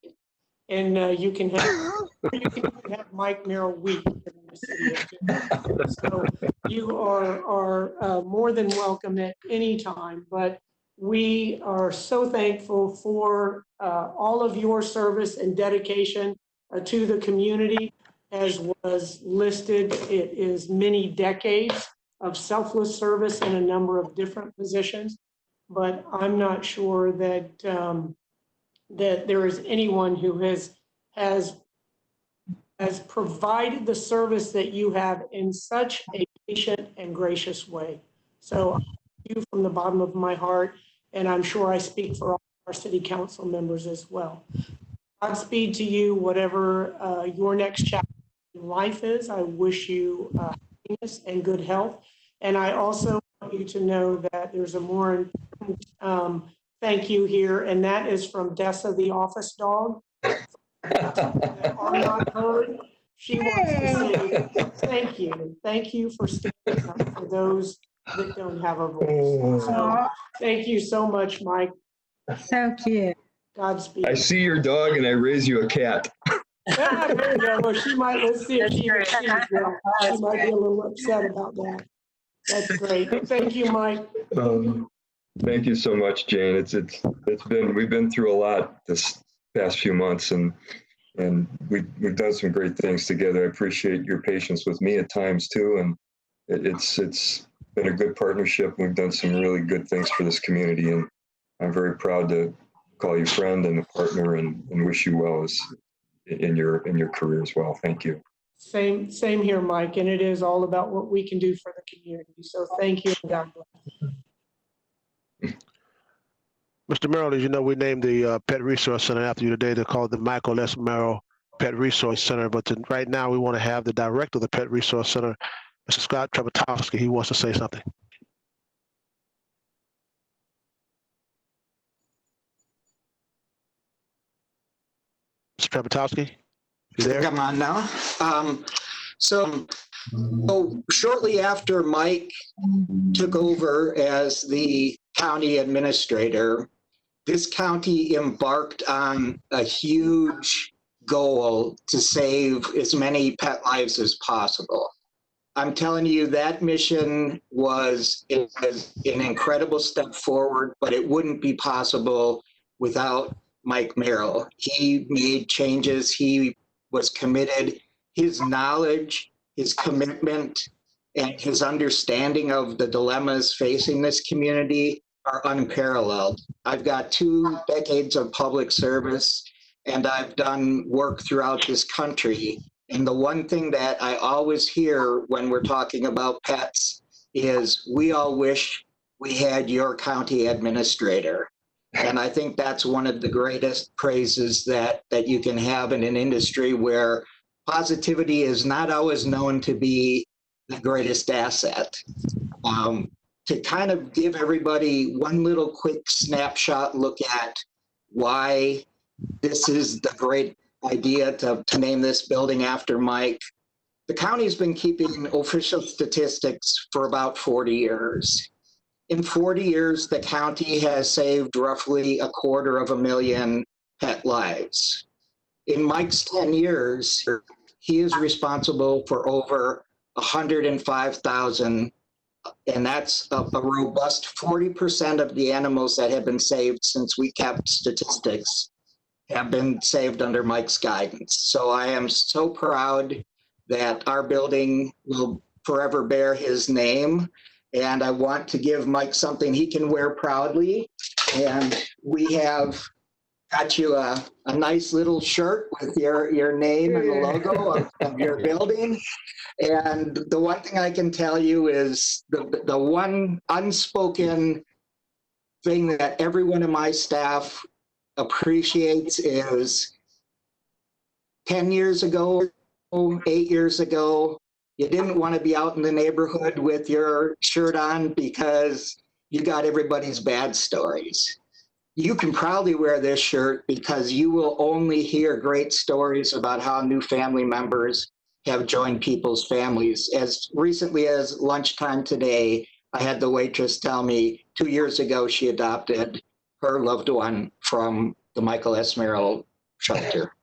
And you can have Mike Merrill Week in the city of Tampa. So you are more than welcome at any time. But we are so thankful for all of your service and dedication to the community. As was listed, it is many decades of selfless service in a number of different positions. But I'm not sure that that there is anyone who has provided the service that you have in such a patient and gracious way. So thank you from the bottom of my heart, and I'm sure I speak for all our city council members as well. Godspeed to you, whatever your next chapter in life is. I wish you happiness and good health. And I also want you to know that there's a more important thank you here, and that is from Dessa, the office dog. That are not heard. She wants to say thank you. Thank you for standing up for those that don't have a voice. So thank you so much, Mike. So cute. Godspeed. I see your dog and I raise you a cat. Ah, there you go. Well, she might, let's see if she might be a little upset about that. That's great. Thank you, Mike. Thank you so much, Jane. We've been through a lot this past few months, and we've done some great things together. I appreciate your patience with me at times too, and it's been a good partnership. We've done some really good things for this community, and I'm very proud to call you friend and a partner, and wish you well in your career as well. Thank you. Same here, Mike. And it is all about what we can do for the community. So thank you. And God bless. Mr. Merrill, as you know, we named the Pet Resource Center after you today. They call it the Michael S. Merrill Pet Resource Center. But right now, we want to have the director of the Pet Resource Center, Mr. Scott Trebatowski. He wants to say something. Mr. Trebatowski, you there? Come on now. So shortly after Mike took over as the county administrator, this county embarked on a huge goal to save as many pet lives as possible. I'm telling you, that mission was an incredible step forward, but it wouldn't be possible without Mike Merrill. He made changes. He was committed. His knowledge, his commitment, and his understanding of the dilemmas facing this community are unparalleled. I've got 2 decades of public service, and I've done work throughout this country. And the one thing that I always hear when we're talking about pets is we all wish we had your county administrator. And I think that's one of the greatest praises that you can have in an industry where positivity is not always known to be the greatest asset. To kind of give everybody one little quick snapshot look at why this is the great idea to name this building after Mike. The county's been keeping official statistics for about 40 years. In 40 years, the county has saved roughly 250,000 pet lives. In Mike's 10 years, he is responsible for over 105,000, and that's a robust 40% of the animals that have been saved since we kept statistics have been saved under Mike's guidance. So I am so proud that our building will forever bear his name. And I want to give Mike something he can wear proudly. And we have got you a nice little shirt with your name and the logo of your building. And the one thing I can tell you is the one unspoken thing that every one of my staff appreciates is 10 years ago, 8 years ago, you didn't want to be out in the neighborhood with your shirt on because you got everybody's bad stories. You can proudly wear this shirt because you will only hear great stories about how new family members have joined people's families. As recently as lunchtime today, I had the waitress tell me 2 years ago she adopted her loved one from the Michael S. Merrill shelter.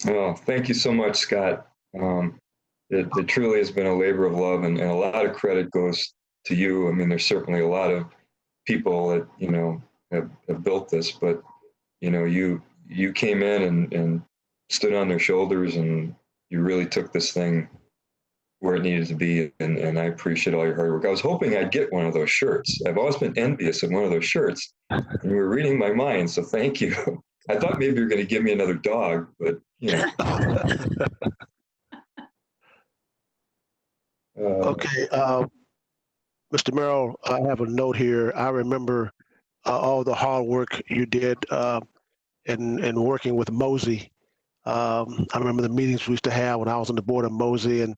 Oh, thank you so much, Scott. It truly has been a labor of love, and a lot of credit goes to you. I mean, there's certainly a lot of people that, have built this, but, you came in and stood on their shoulders, and you really took this thing where it needed to be, and I appreciate all your hard work. I was hoping I'd get one of those shirts. I've always been envious of one of those shirts, and you were reading my mind, so thank you. I thought maybe you were going to give me another dog, but, Okay, Mr. Merrill, I have a note here. I remember all the hard work you did in working with Mosey. I remember the meetings we used to have when I was on the board of Mosey, and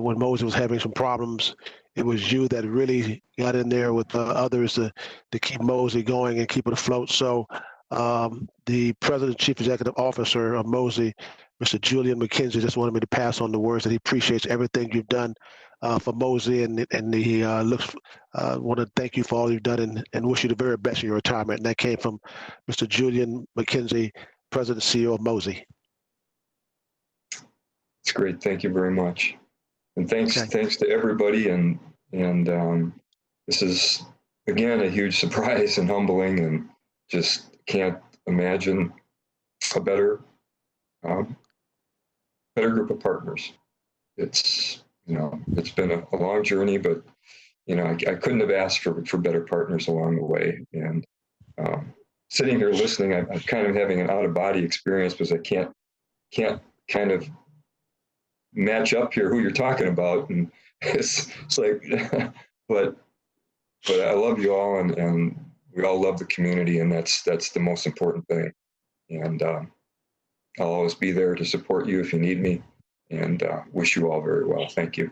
when Mosey was having some problems, it was you that really got in there with others to keep Mosey going and keep it afloat. So the President and Chief Executive Officer of MOSI, Mr. Julian McKenzie, just wanted me to pass on the words that he appreciates everything you've done for MOSI, and he want to thank you for all you've done and wish you the very best in your retirement. And that came from Mr. Julian McKenzie, President and CEO of MOSI. It's great. Thank you very much. And thanks to everybody. And this is, again, a huge surprise and humbling, and just can't imagine a better group of partners. It's, it's been a long journey, but, I couldn't have asked for better partners along the way. And sitting here listening, I'm kind of having an out-of-body experience because I can't kind of match up here who you're talking about. And it's like, but I love you all, and we all love the community, and that's the most important thing. And I'll always be there to support you if you need me, and wish you all very well. Thank you.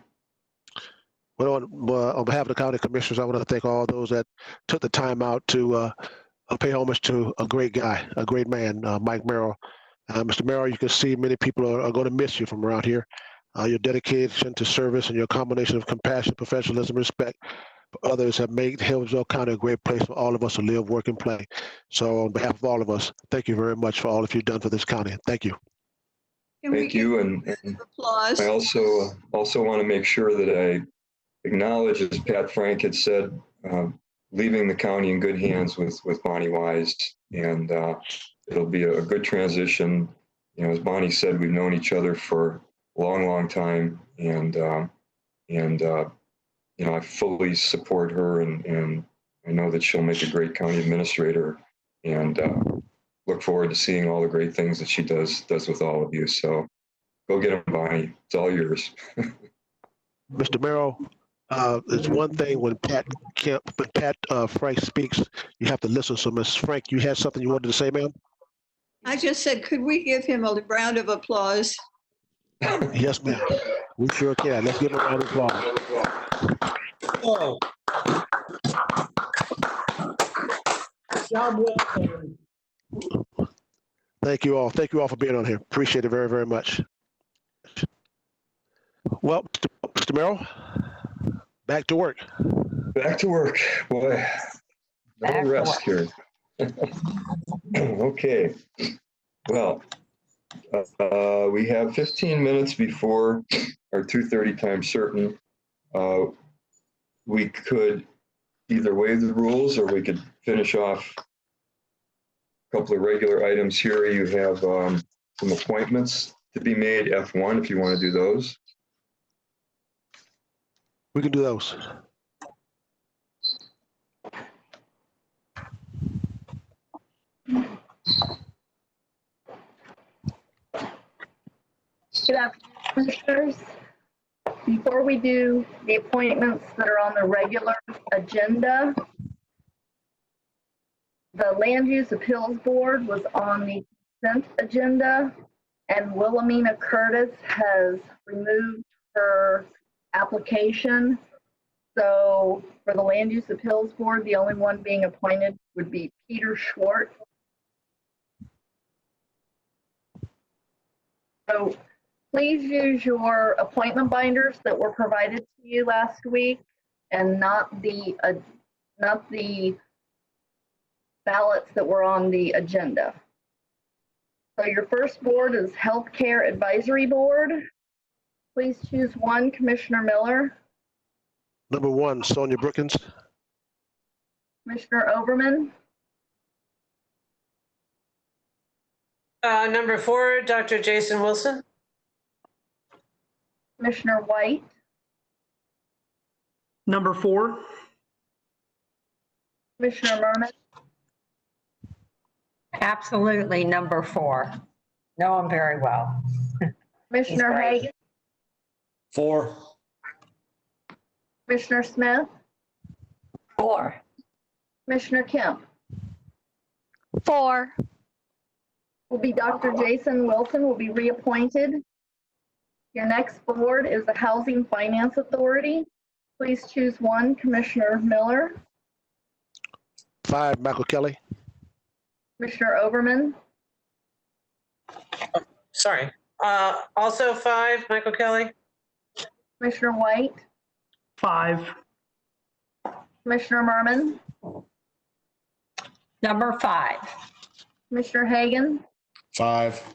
Well, on behalf of the county commissioners, I want to thank all those that took the time out to pay homage to a great guy, a great man, Mike Merrill. Mr. Merrill, you can see many people are going to miss you from around here. Your dedication to service and your combination of compassion, professionalism, respect for others have made Hillsborough County a great place for all of us to live, work, and play. So on behalf of all of us, thank you very much for all that you've done for this county. Thank you. Thank you. And I also want to make sure that I acknowledge, as Pat Frank had said, leaving the county in good hands with Bonnie Wise, and it'll be a good transition. As Bonnie said, we've known each other for a long, long time, and I fully support her, and I know that she'll make a great county administrator, and look forward to seeing all the great things that she does with all of you. So go get them, Bonnie. It's all yours. Mr. Merrill, it's one thing when Pat Frank speaks, you have to listen. So, Ms. Frank, you had something you wanted to say, ma'am? I just said, could we give him a round of applause? Yes, ma'am. We sure can. Let's give him a round of applause. Oh. Job well done. Thank you all. Thank you all for being on here. Appreciate it very, very much. Well, Mr. Merrill, back to work. Back to work, boy. No rest here. Okay. Well, we have 15 minutes before our 2:30 time certain. We could either waive the rules, or we could finish off a couple of regular items here. You have some appointments to be made, F1, if you want to do those. We can do those. Good afternoon, Commissioners. Before we do the appointments that are on the regular agenda, the Land Use Appeals Board was on the consent agenda, and Wilhelmina Curtis has removed her application. So for the Land Use Appeals Board, the only one being appointed would be Peter Schwartz. So please use your appointment binders that were provided to you last week, and not the ballots that were on the agenda. So your first board is Healthcare Advisory Board. Please choose one, Commissioner Miller. Number 1, Sonia Brookins. Commissioner Overman. Number 4, Dr. Jason Wilson. Commissioner White. Number 4. Commissioner Merman. Absolutely, number 4. Know him very well. Commissioner Hagan. 4. Commissioner Smith. 4. Commissioner Kemp. 4. Will be Dr. Jason Wilson will be reappointed. Your next board is the Housing Finance Authority. Please choose one, Commissioner Miller. 5, Michael Kelly. Commissioner Overman, Sorry. Also 5, Michael Kelly. Commissioner White, 5. Commissioner Merman, Number 5. Commissioner Hagan, 5.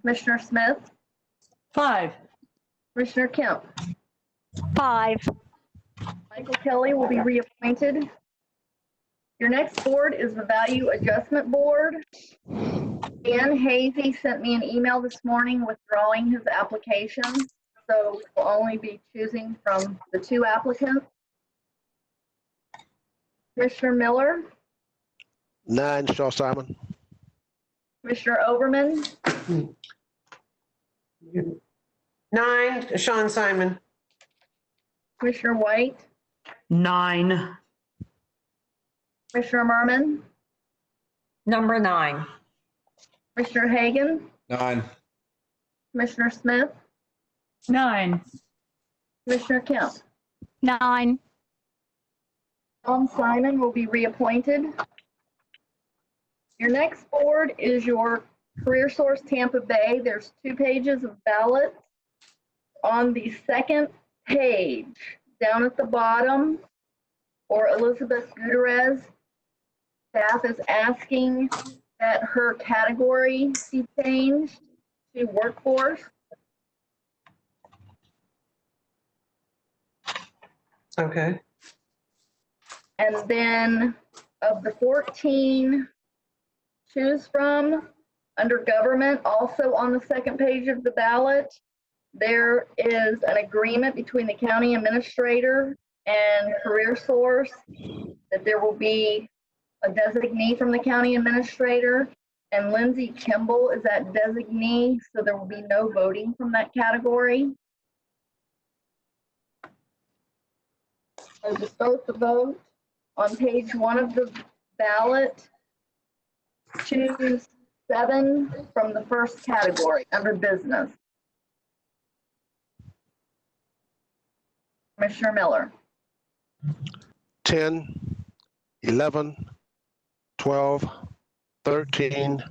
Commissioner Smith, 5. Commissioner Kemp. 5. Michael Kelly will be reappointed. Your next board is the Value Adjustment Board. Dan Hazy sent me an email this morning withdrawing his application, so we'll only be choosing from the 2 applicants. Commissioner Miller, 9, Shaw Simon. Commissioner Overman, 9, Sean Simon. Commissioner White, 9. Commissioner Merman, Number 9. Commissioner Hagan, 9. Commissioner Smith, 9. Commissioner Kemp. 9. Sean Simon will be reappointed. Your next board is your Career Source Tampa Bay. There's 2 pages of ballots. On the second page, down at the bottom, or Elizabeth Gutierrez, staff is asking that her category be changed to workforce. Okay. And then of the 14 choose from, under government, also on the second page of the ballot, there is an agreement between the county administrator and Career Source that there will be a designee from the county administrator, and Lindsay Kimball is that designee, so there will be no voting from that category. So to start the vote, on page 1 of the ballot, choose 7 from the first category under business. Commissioner Miller. 10, 11, 12, 13,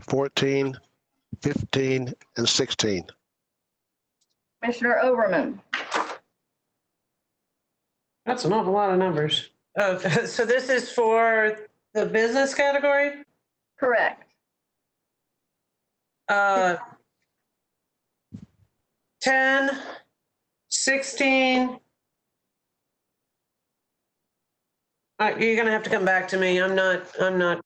14, 15, and 16. Commissioner Overman. That's an awful lot of numbers. Oh, so this is for the business category? Correct. 10, 16. You're gonna have to come back to me. I'm not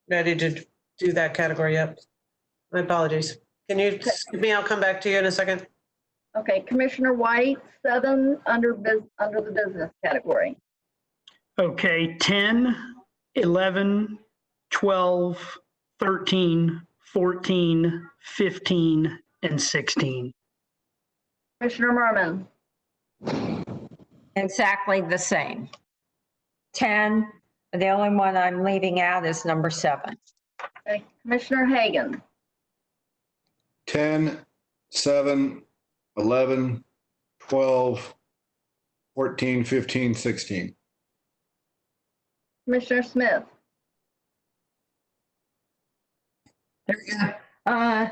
ready to do that category yet. My apologies. Can you skip me? I'll come back to you in a second. Okay, Commissioner White, 7 under the business category. Okay, 10, 11, 12, 13, 14, 15, and 16. Commissioner Merman. Exactly the same. 10, the only one I'm leaving out is number 7. Okay, Commissioner Hagan. 10, 7, 11, 12, 14, 15, 16. Commissioner Smith. There we go.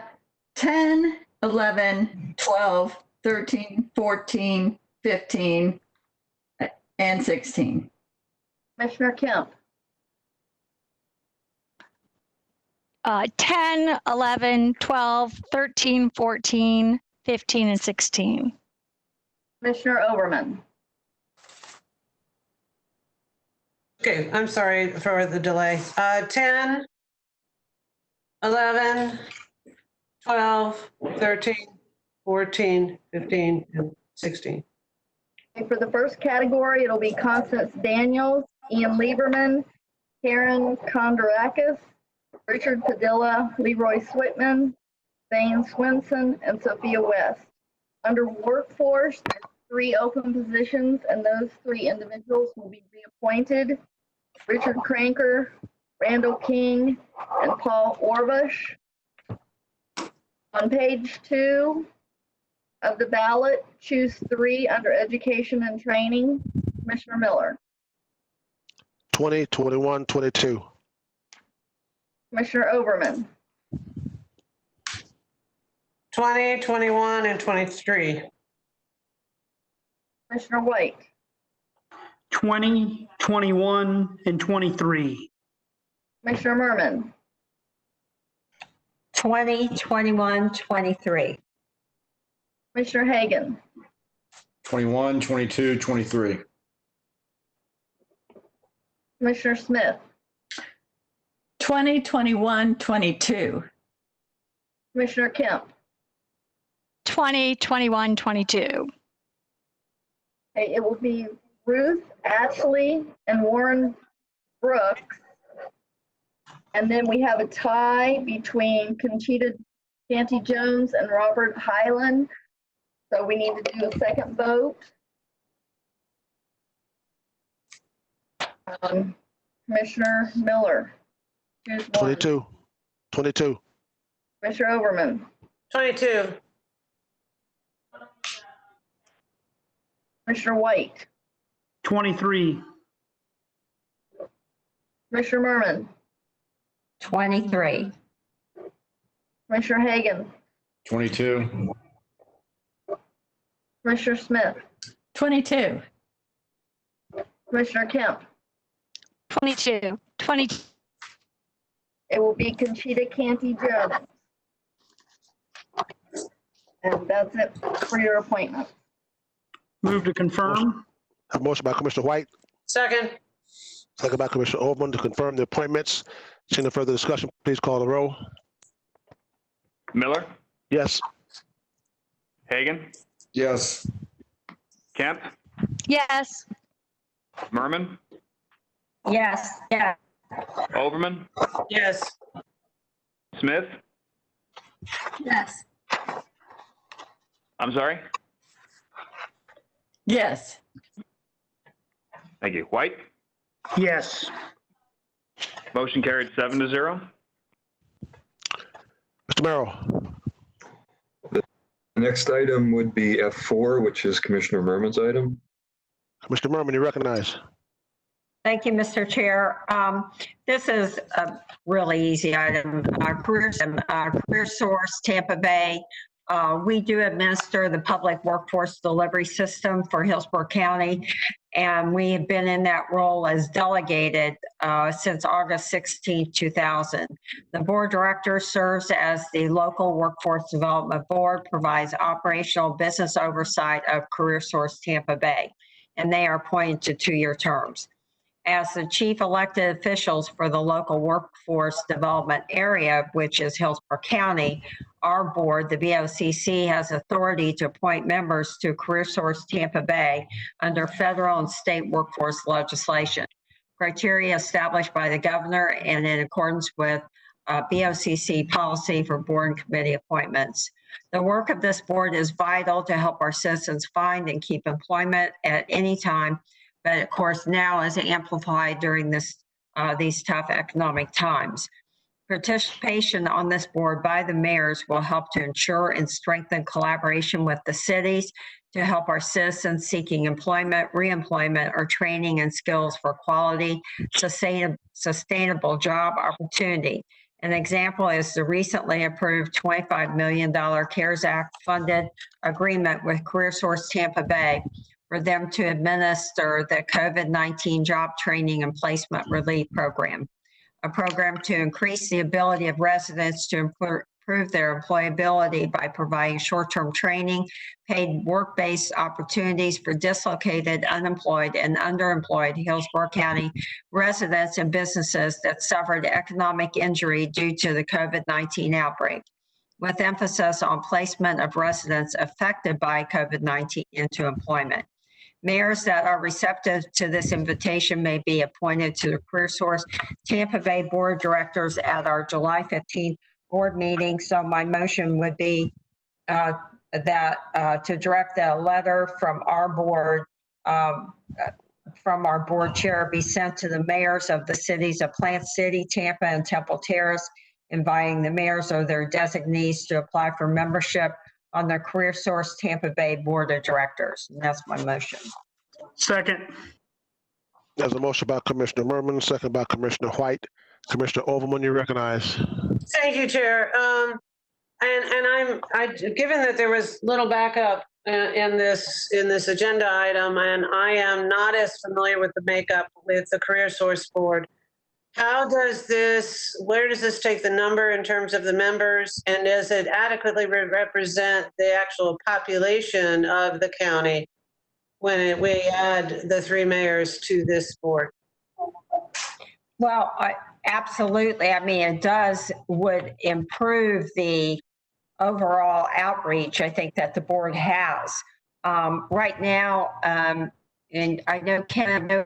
10, 11, 12, 13, 14, 15, and 16. Commissioner Kemp. 10, 11, 12, 13, 14, 15, and 16. Commissioner Overman. Okay, I'm sorry for the delay. 10, 11, 12, 13, 14, 15, and 16. Okay, for the first category, it'll be Constance Daniels, Ian Lieberman, Karen Kondrakas, Richard Padilla, Leroy Switman, Zane Swinson, and Sophia West. Under workforce, there's 3 open positions, and those 3 individuals will be reappointed. Richard Cranker, Randall King, and Paul Orbush. On page 2 of the ballot, choose 3 under education and training. Commissioner Miller. 20, 21, 22. Commissioner Overman, 20, 21, and 23. Commissioner White, 20, 21, and 23. Commissioner Merman, 20, 21, 23. Commissioner Hagan, 21, 22, 23. Commissioner Smith, 20, 21, 22. Commissioner Kemp. 20, 21, 22. Okay, it will be Ruth, Ashley, and Warren Brooks. And then we have a tie between Conchita Canty Jones and Robert Highland. So we need to do a second vote. Commissioner Miller. Choose one. 22. 22. Commissioner Overman. 22. Commissioner White. 23. Commissioner Merman. 23. Commissioner Hagan. 22. Commissioner Smith. 22. Commissioner Kemp. 22. 22. It will be Conchita Canty Jones. And that's it for your appointment. Move to confirm. A motion by Commissioner White, Second. second by Commissioner Overman to confirm the appointments. Seeing no further discussion, please call the roll. Miller, Yes. Hagan, Yes. Kemp, Yes. Merman, Yes. Yeah. Overman, Yes. Smith. Yes. I'm sorry. Yes. Thank you. White. Yes. Motion carried 7-0. Mr. Merrill. The next item would be F4, which is Commissioner Merman's item. Commissioner Merman, you recognize. Thank you, Mr. Chair. This is a really easy item. Career Source, Tampa Bay. We do administer the public workforce delivery system for Hillsborough County, and we have been in that role as delegated since August 16, 2000. The board of directors serves as the local workforce development board, provides operational business oversight of Career Source Tampa Bay, and they are appointed to 2-year terms. As the chief elected officials for the local workforce development area, which is Hillsborough County, our board, the BOCC, has authority to appoint members to Career Source Tampa Bay under federal and state workforce legislation. Criteria established by the governor and in accordance with BOCC policy for board and committee appointments. The work of this board is vital to help our citizens find and keep employment at any time, but of course now is amplified during these tough economic times. Participation on this board by the mayors will help to ensure and strengthen collaboration with the cities to help our citizens seeking employment, reemployment, or training and skills for quality, sustainable job opportunity. An example is the recently approved $25 million CARES Act funded agreement with Career Source Tampa Bay for them to administer the COVID-19 job training and placement relief program, a program to increase the ability of residents to improve their employability by providing short-term training, paid work-based opportunities for dislocated, unemployed, and underemployed Hillsborough County residents and businesses that suffered economic injury due to the COVID-19 outbreak, with emphasis on placement of residents affected by COVID-19 into employment. Mayors that are receptive to this invitation may be appointed to the Career Source Tampa Bay Board of Directors at our July 15th board meeting. So my motion would be to direct a letter from our board chair be sent to the mayors of the cities of Plant City, Tampa, and Temple Terrace, inviting the mayors or their designees to apply for membership on the Career Source Tampa Bay Board of Directors. And that's my motion. Second. There's a motion by Commissioner Merman, second by Commissioner White Commissioner Overman, you recognize. Thank you, Chair. Given that there was little backup in this agenda item, and I am not as familiar with the makeup with the Career Source Board, where does this take the number in terms of the members, and does it adequately represent the actual population of the county when we add the 3 mayors to this board? Well, absolutely. I mean, it would improve the overall outreach, I think, that the board has. Right now, and I know Ken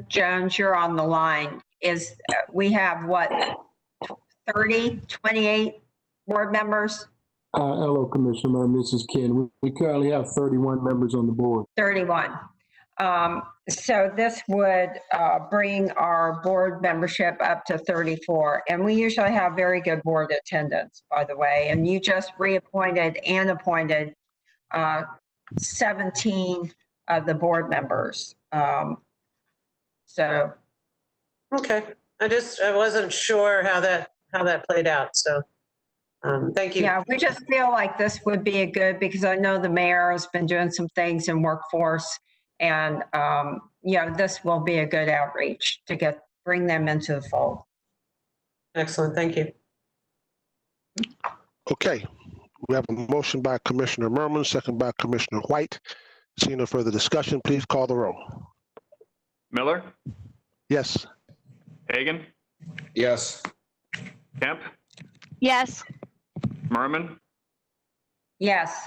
Jones, you're on the line, we have what, 28 board members? Hello, Commissioner, Mrs. Ken. We currently have 31 members on the board. 31. So this would bring our board membership up to 34. And we usually have very good board attendance, by the way. And you just reappointed and appointed 17 of the board members. So. Okay, I wasn't sure how that played out. So thank you. Yeah, we just feel like this would be because I know the mayor has been doing some things in workforce. And, this will be a good outreach to bring them into the fold. Excellent. Thank you. Okay. We have a motion by Commissioner Merrill, second by Commissioner White. Seeing no further discussion, please call the roll. Miller? Yes. Hagan? Yes. Kemp? Yes. Merman? Yes.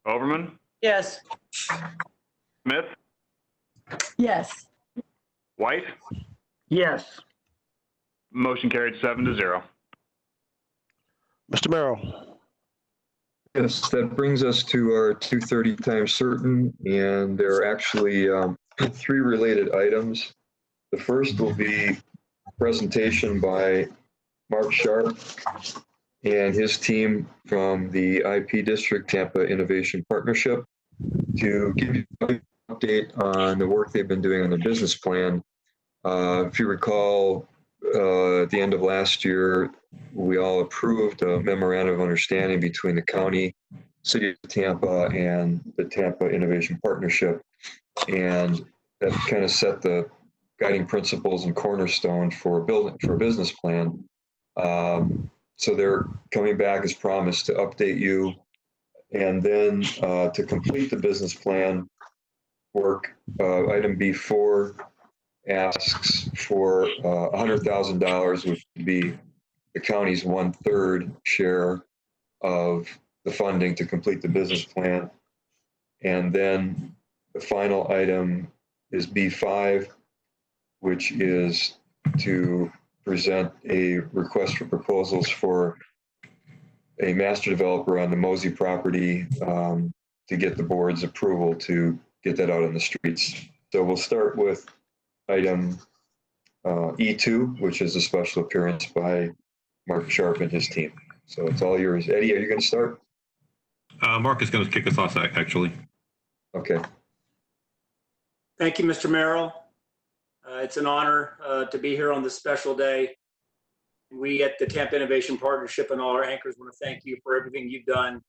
Overman? Yes. Smith? Yes. White? Yes. Motion carried 7-0. Mr. Merrill. Yes, that brings us to our 2:30 times certain, and there are actually 3 related items. The first will be a presentation by Mark Sharpe and his team from the IP District Tampa Innovation Partnership to give you an update on the work they've been doing on the business plan. If you recall, at the end of last year, we all approved a memorandum of understanding between the county, city of Tampa, and the Tampa Innovation Partnership. And that kind of set the guiding principles and cornerstone for a business plan. So they're coming back as promised to update you. And then to complete the business plan work, item B4 asks for $100,000, which would be the county's 1/3 share of the funding to complete the business plan. And then the final item is B5, which is to present a request for proposals for a master developer on the Mosey property to get the board's approval to get that out on the streets. So we'll start with item E2, which is a special appearance by Mark Sharpe and his team. So it's all yours. Eddie, are you going to start? Mark is going to kick us off, actually. Okay. Thank you, Mr. Merrill. It's an honor to be here on this special day. We at the Tampa Innovation Partnership and all our anchors want to thank you for everything you've done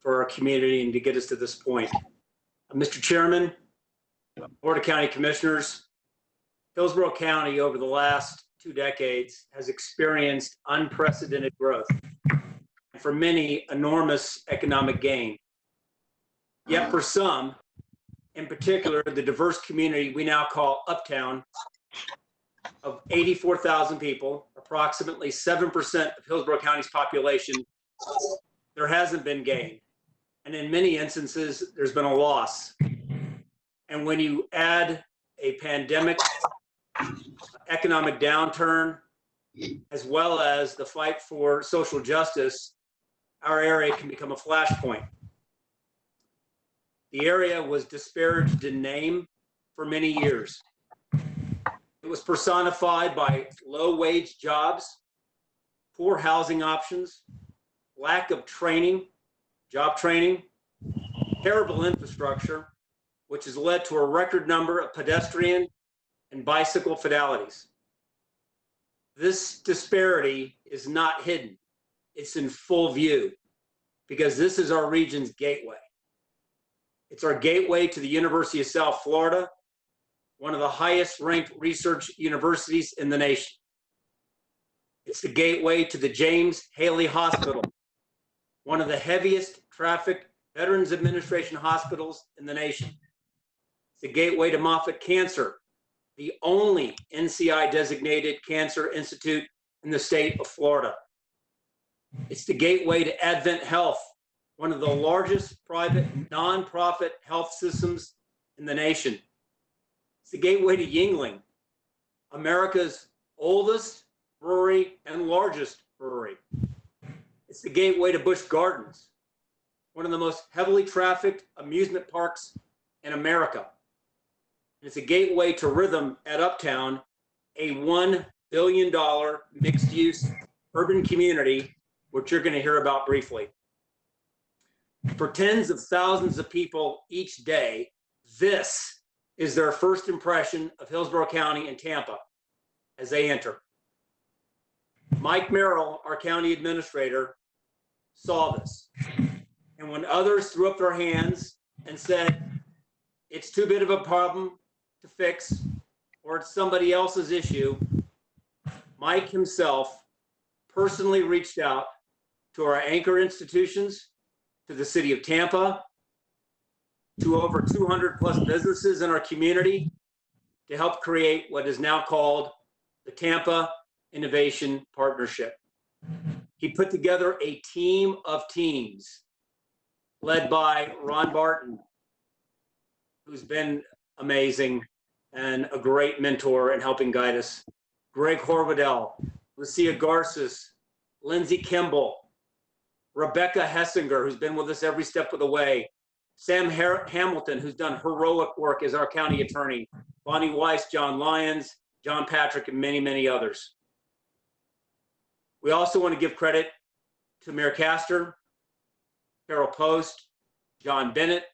for our community and to get us to this point. Mr. Chairman, Board of County Commissioners, Hillsborough County over the last 2 decades has experienced unprecedented growth, and for many, enormous economic gain. Yet for some, in particular, the diverse community we now call Uptown, of 84,000 people, approximately 7% of Hillsborough County's population, there hasn't been gain. And in many instances, there's been a loss. And when you add a pandemic, economic downturn, as well as the fight for social justice, our area can become a flashpoint. The area was disparaged in name for many years. It was personified by low-wage jobs, poor housing options, lack of training, job training, terrible infrastructure, which has led to a record number of pedestrian and bicycle fatalities. This disparity is not hidden. It's in full view because this is our region's gateway. It's our gateway to the University of South Florida, one of the highest ranked research universities in the nation. It's the gateway to the James Haley Hospital, one of the heaviest trafficked Veterans Administration hospitals in the nation. It's the gateway to Moffitt Cancer, the only NCI designated cancer institute in the state of Florida. It's the gateway to Advent Health, one of the largest private nonprofit health systems in the nation. It's the gateway to Yuengling, America's oldest brewery and largest brewery. It's the gateway to Busch Gardens, one of the most heavily trafficked amusement parks in America. It's a gateway to Rhythm at Uptown, a $1 billion mixed-use urban community, which you're going to hear about briefly. For tens of thousands of people each day, this is their first impression of Hillsborough County and Tampa as they enter. Mike Merrill, our county administrator, saw this. And when others threw up their hands and said, it's too big of a problem to fix, or it's somebody else's issue, Mike himself personally reached out to our anchor institutions, to the city of Tampa, to over 200 plus businesses in our community to help create what is now called the Tampa Innovation Partnership. He put together a team of teams led by Ron Barton, who's been amazing and a great mentor in helping guide us, Greg Horvidel, Lucia Garces, Lindsay Kimball, Rebecca Hessinger, who's been with us every step of the way, Sam Hamilton, who's done heroic work as our county attorney, Bonnie Weiss, John Lyons, John Patrick, and many, many others. We also want to give credit to Mayor Castor, Carol Post, John Bennett,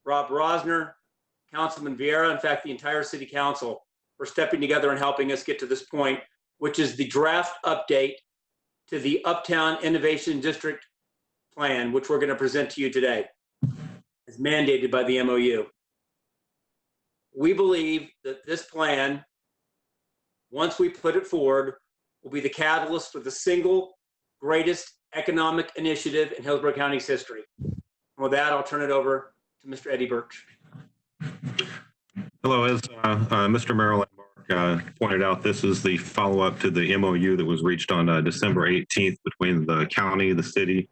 Rob Rosner, Councilman Vieira, in fact, the entire city council for stepping together and helping us get to this point, which is the draft update to the Uptown Innovation District Plan, which we're going to present to you today, as mandated by the MOU. We believe that this plan, once we put it forward, will be the catalyst for the single greatest economic initiative in Hillsborough County's history. And with that, I'll turn it over to Mr. Eddie Birch. Hello, as Mr. Merrill and Mark pointed out, this is the follow-up to the MOU that was reached on December 18th between the county, the city,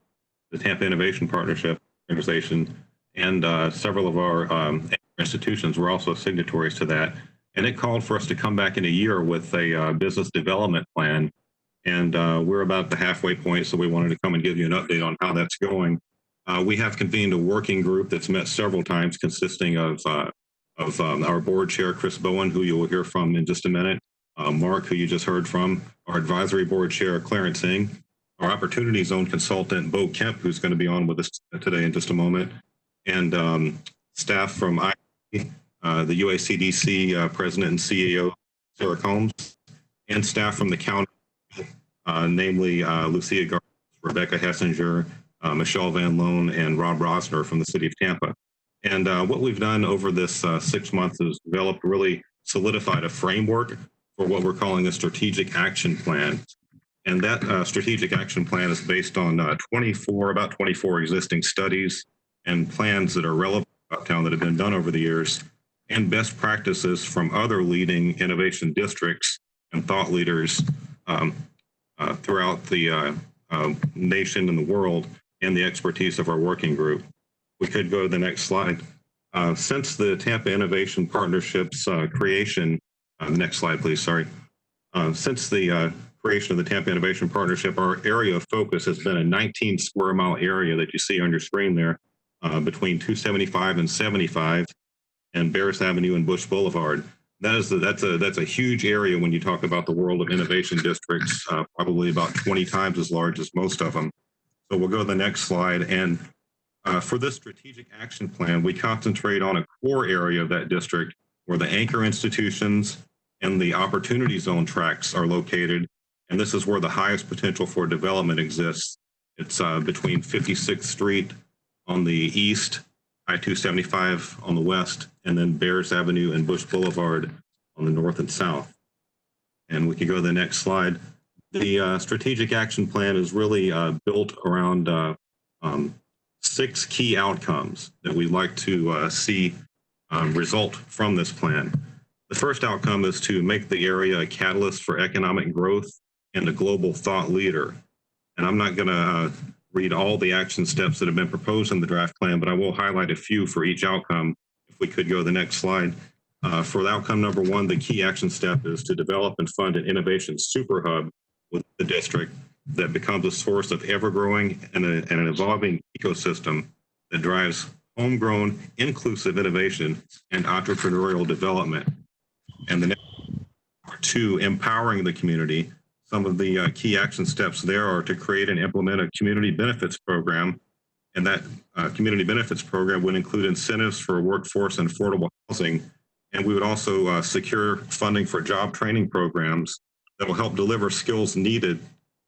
the Tampa Innovation Partnership Organization, and several of our institutions were also signatories to that. And it called for us to come back in a year with a business development plan. And we're about the halfway point, so we wanted to come and give you an update on how that's going. We have convened a working group that's met several times, consisting of our board chair, Chris Bowen, who you will hear from in just a minute, Mark, who you just heard from, our advisory board chair, Clarence Singh, our opportunity zone consultant, Bo Kemp, who's going to be on with us today in just a moment, and staff from the UACDC president and CEO, Sarah Combs, and staff from the county, namely Lucia Garza, Rebecca Hessinger, Michelle Van Loan, and Rob Rosner from the city of Tampa. And what we've done over this 6 months is developed, really solidified a framework for what we're calling a strategic action plan. And that strategic action plan is based on about 24 existing studies and plans that are relevant to Uptown that have been done over the years, and best practices from other leading innovation districts and thought leaders throughout the nation and the world, and the expertise of our working group. We could go to the next slide. Since the Tampa Innovation Partnership's creation, the next slide, please, sorry. Since the creation of the Tampa Innovation Partnership, our area of focus has been a 19 square mile area that you see on your screen there, between 275 and 75, and Barris Avenue and Bush Boulevard. That's a huge area when you talk about the world of innovation districts, probably about 20 times as large as most of them. So we'll go to the next slide. And for this strategic action plan, we concentrate on a core area of that district where the anchor institutions and the opportunity zone tracts are located. And this is where the highest potential for development exists. It's between 56th Street on the east, I-275 on the west, and then Bears Avenue and Bush Boulevard on the north and south. And we could go to the next slide. The strategic action plan is really built around 6 key outcomes that we'd like to see result from this plan. The first outcome is to make the area a catalyst for economic growth and a global thought leader. And I'm not going to read all the action steps that have been proposed in the draft plan, but I will highlight a few for each outcome. If we could go to the next slide. For the outcome number 1, the key action step is to develop and fund an innovation super hub with the district that becomes a source of ever-growing and an evolving ecosystem that drives homegrown, inclusive innovation and entrepreneurial development. And the next 2, empowering the community. Some of the key action steps there are to create and implement a community benefits program. And that community benefits program would include incentives for workforce and affordable housing. And we would also secure funding for job training programs that will help deliver skills needed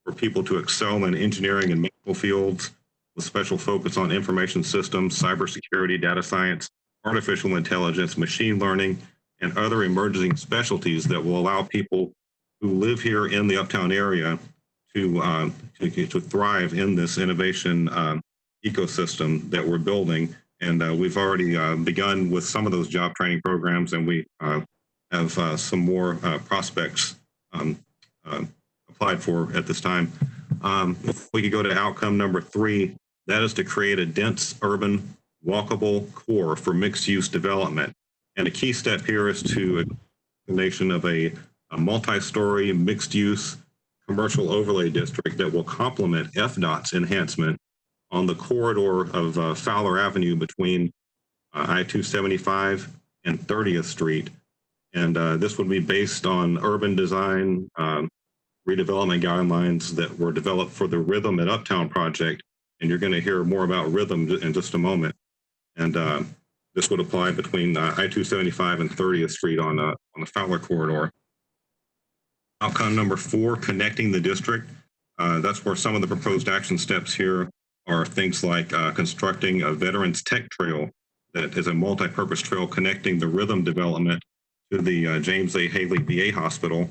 for people to excel in engineering and medical fields, with special focus on information systems, cybersecurity, data science, artificial intelligence, machine learning, and other emerging specialties that will allow people who live here in the uptown area to thrive in this innovation ecosystem that we're building. And we've already begun with some of those job training programs, and we have some more prospects applied for at this time. If we could go to outcome number 3, that is to create a dense, urban, walkable core for mixed-use development. And a key step here is to a combination of a multi-story, mixed-use commercial overlay district that will complement FDOT's enhancement on the corridor of Fowler Avenue between I-275 and 30th Street. And this would be based on urban design redevelopment guidelines that were developed for the Rhythm at Uptown project. And you're going to hear more about Rhythm in just a moment. And this would apply between I-275 and 30th Street on the Fowler corridor. Outcome number 4, connecting the district. That's where some of the proposed action steps here are things like constructing a Veterans Tech Trail that is a multi-purpose trail connecting the Rhythm development to the James A. Haley VA Hospital,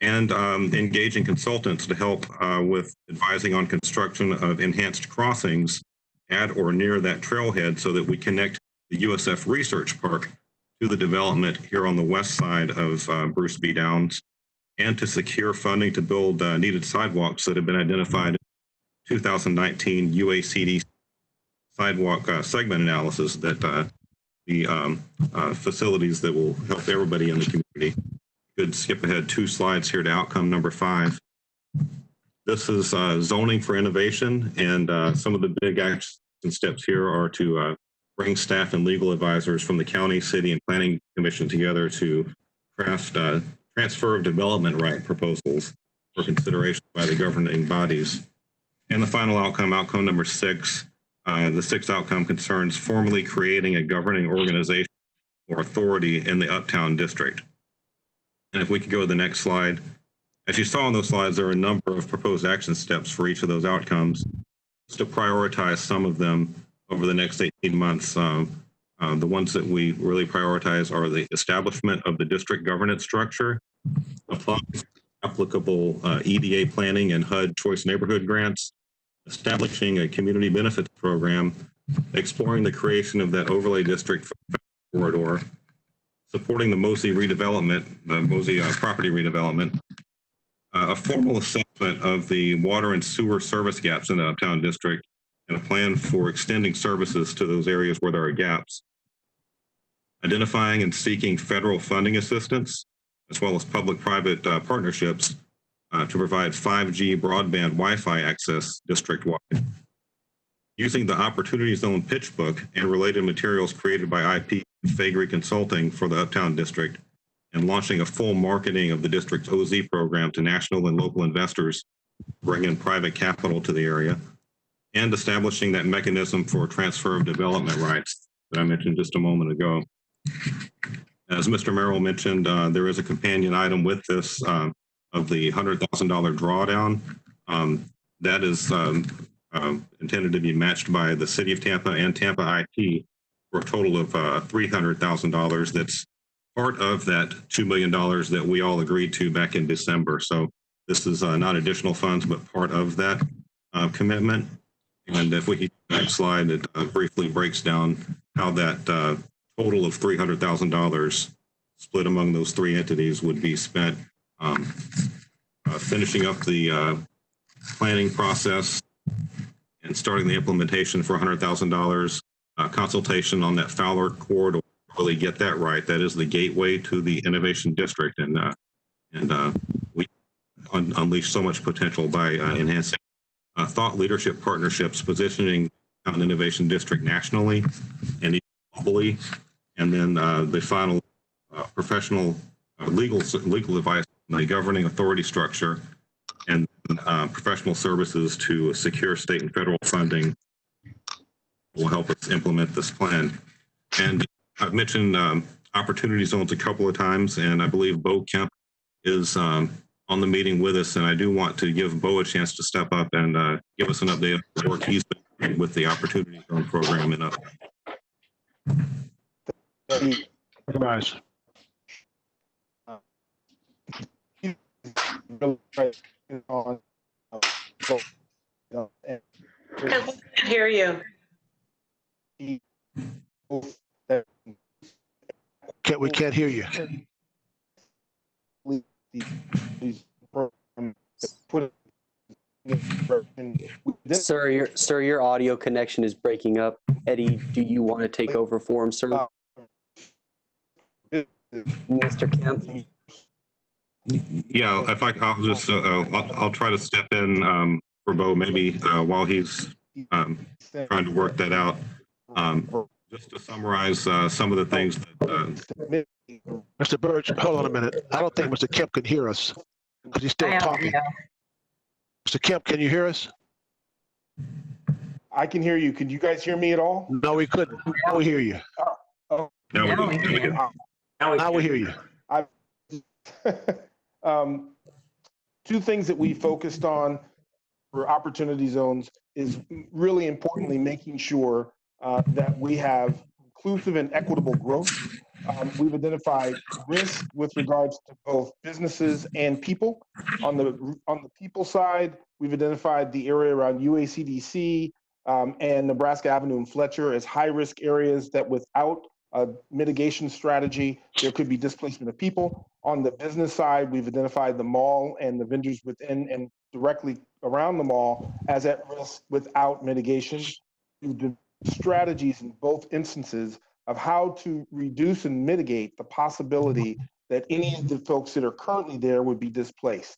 and engaging consultants to help with advising on construction of enhanced crossings at or near that trailhead so that we connect the USF Research Park to the development here on the west side of Bruce B. Downs, and to secure funding to build needed sidewalks that have been identified in 2019 UACD sidewalk segment analysis that the facilities that will help everybody in the community. Could skip ahead 2 slides here to outcome number 5. This is zoning for innovation, and some of the big action steps here are to bring staff and legal advisors from the county, city, and planning commission together to craft transfer of development right proposals for consideration by the governing bodies. And the final outcome, outcome number 6, the 6th outcome concerns formally creating a governing organization or authority in the Uptown District. And if we could go to the next slide. As you saw on those slides, there are a number of proposed action steps for each of those outcomes. Just to prioritize some of them over the next 18 months, the ones that we really prioritize are the establishment of the district governance structure, applying applicable EDA planning and HUD choice neighborhood grants, establishing a community benefits program, exploring the creation of that overlay district corridor, supporting the Mosey redevelopment, the Mosey property redevelopment, a formal assessment of the water and sewer service gaps in the Uptown District, and a plan for extending services to those areas where there are gaps, identifying and seeking federal funding assistance, as well as public-private partnerships to provide 5G broadband Wi-Fi access district-wide, using the Opportunity Zone pitch book and related materials created by IP Fagery Consulting for the Uptown District, and launching a full marketing of the district's OZ program to national and local investors, bring in private capital to the area, and establishing that mechanism for transfer of development rights that I mentioned just a moment ago. As Mr. Merrill mentioned, there is a companion item with this of the $100,000 drawdown. That is intended to be matched by the City of Tampa and Tampa IT for a total of $300,000. That's part of that $2 million that we all agreed to back in December. So this is not additional funds, but part of that commitment. And if we keep the next slide, it briefly breaks down how that total of $300,000 split among those three entities would be spent finishing up the planning process and starting the implementation for $100,000, consultation on that Fowler corridor, really get that right. That is the gateway to the Innovation District, and we unleash so much potential by enhancing thought leadership partnerships, positioning an Innovation District nationally and globally, and then the final professional legal advice on the governing authority structure, and professional services to secure state and federal funding will help us implement this plan. And I've mentioned opportunity zones a couple of times, and I believe Bo Kemp is on the meeting with us, and I do want to give Bo a chance to step up and give us an update on the work he's been doing with the opportunity zone program and others. Guys. Can't hear you. We can't hear you. Sir, your audio connection is breaking up. Eddie, do you want to take over for him, sir? Mr. Kemp? Yeah, if I'll just I'll try to step in for Bo maybe while he's trying to work that out. Just to summarize some of the things that Mr. Birch, hold on a minute. I don't think Mr. Kemp can hear us because he's still talking. Mr. Kemp, can you hear us? I can hear you. Could you guys hear me at all? No, we couldn't. Now we hear you. Now we hear you. Two things that we focused on for opportunity zones is really importantly making sure that we have inclusive and equitable growth. We've identified risk with regards to both businesses and people. On the people side, we've identified the area around UACDC and Nebraska Avenue and Fletcher as high-risk areas that without a mitigation strategy, there could be displacement of people. On the business side, we've identified the mall and the vendors within and directly around the mall as at risk without mitigation. Strategies in both instances of how to reduce and mitigate the possibility that any of the folks that are currently there would be displaced.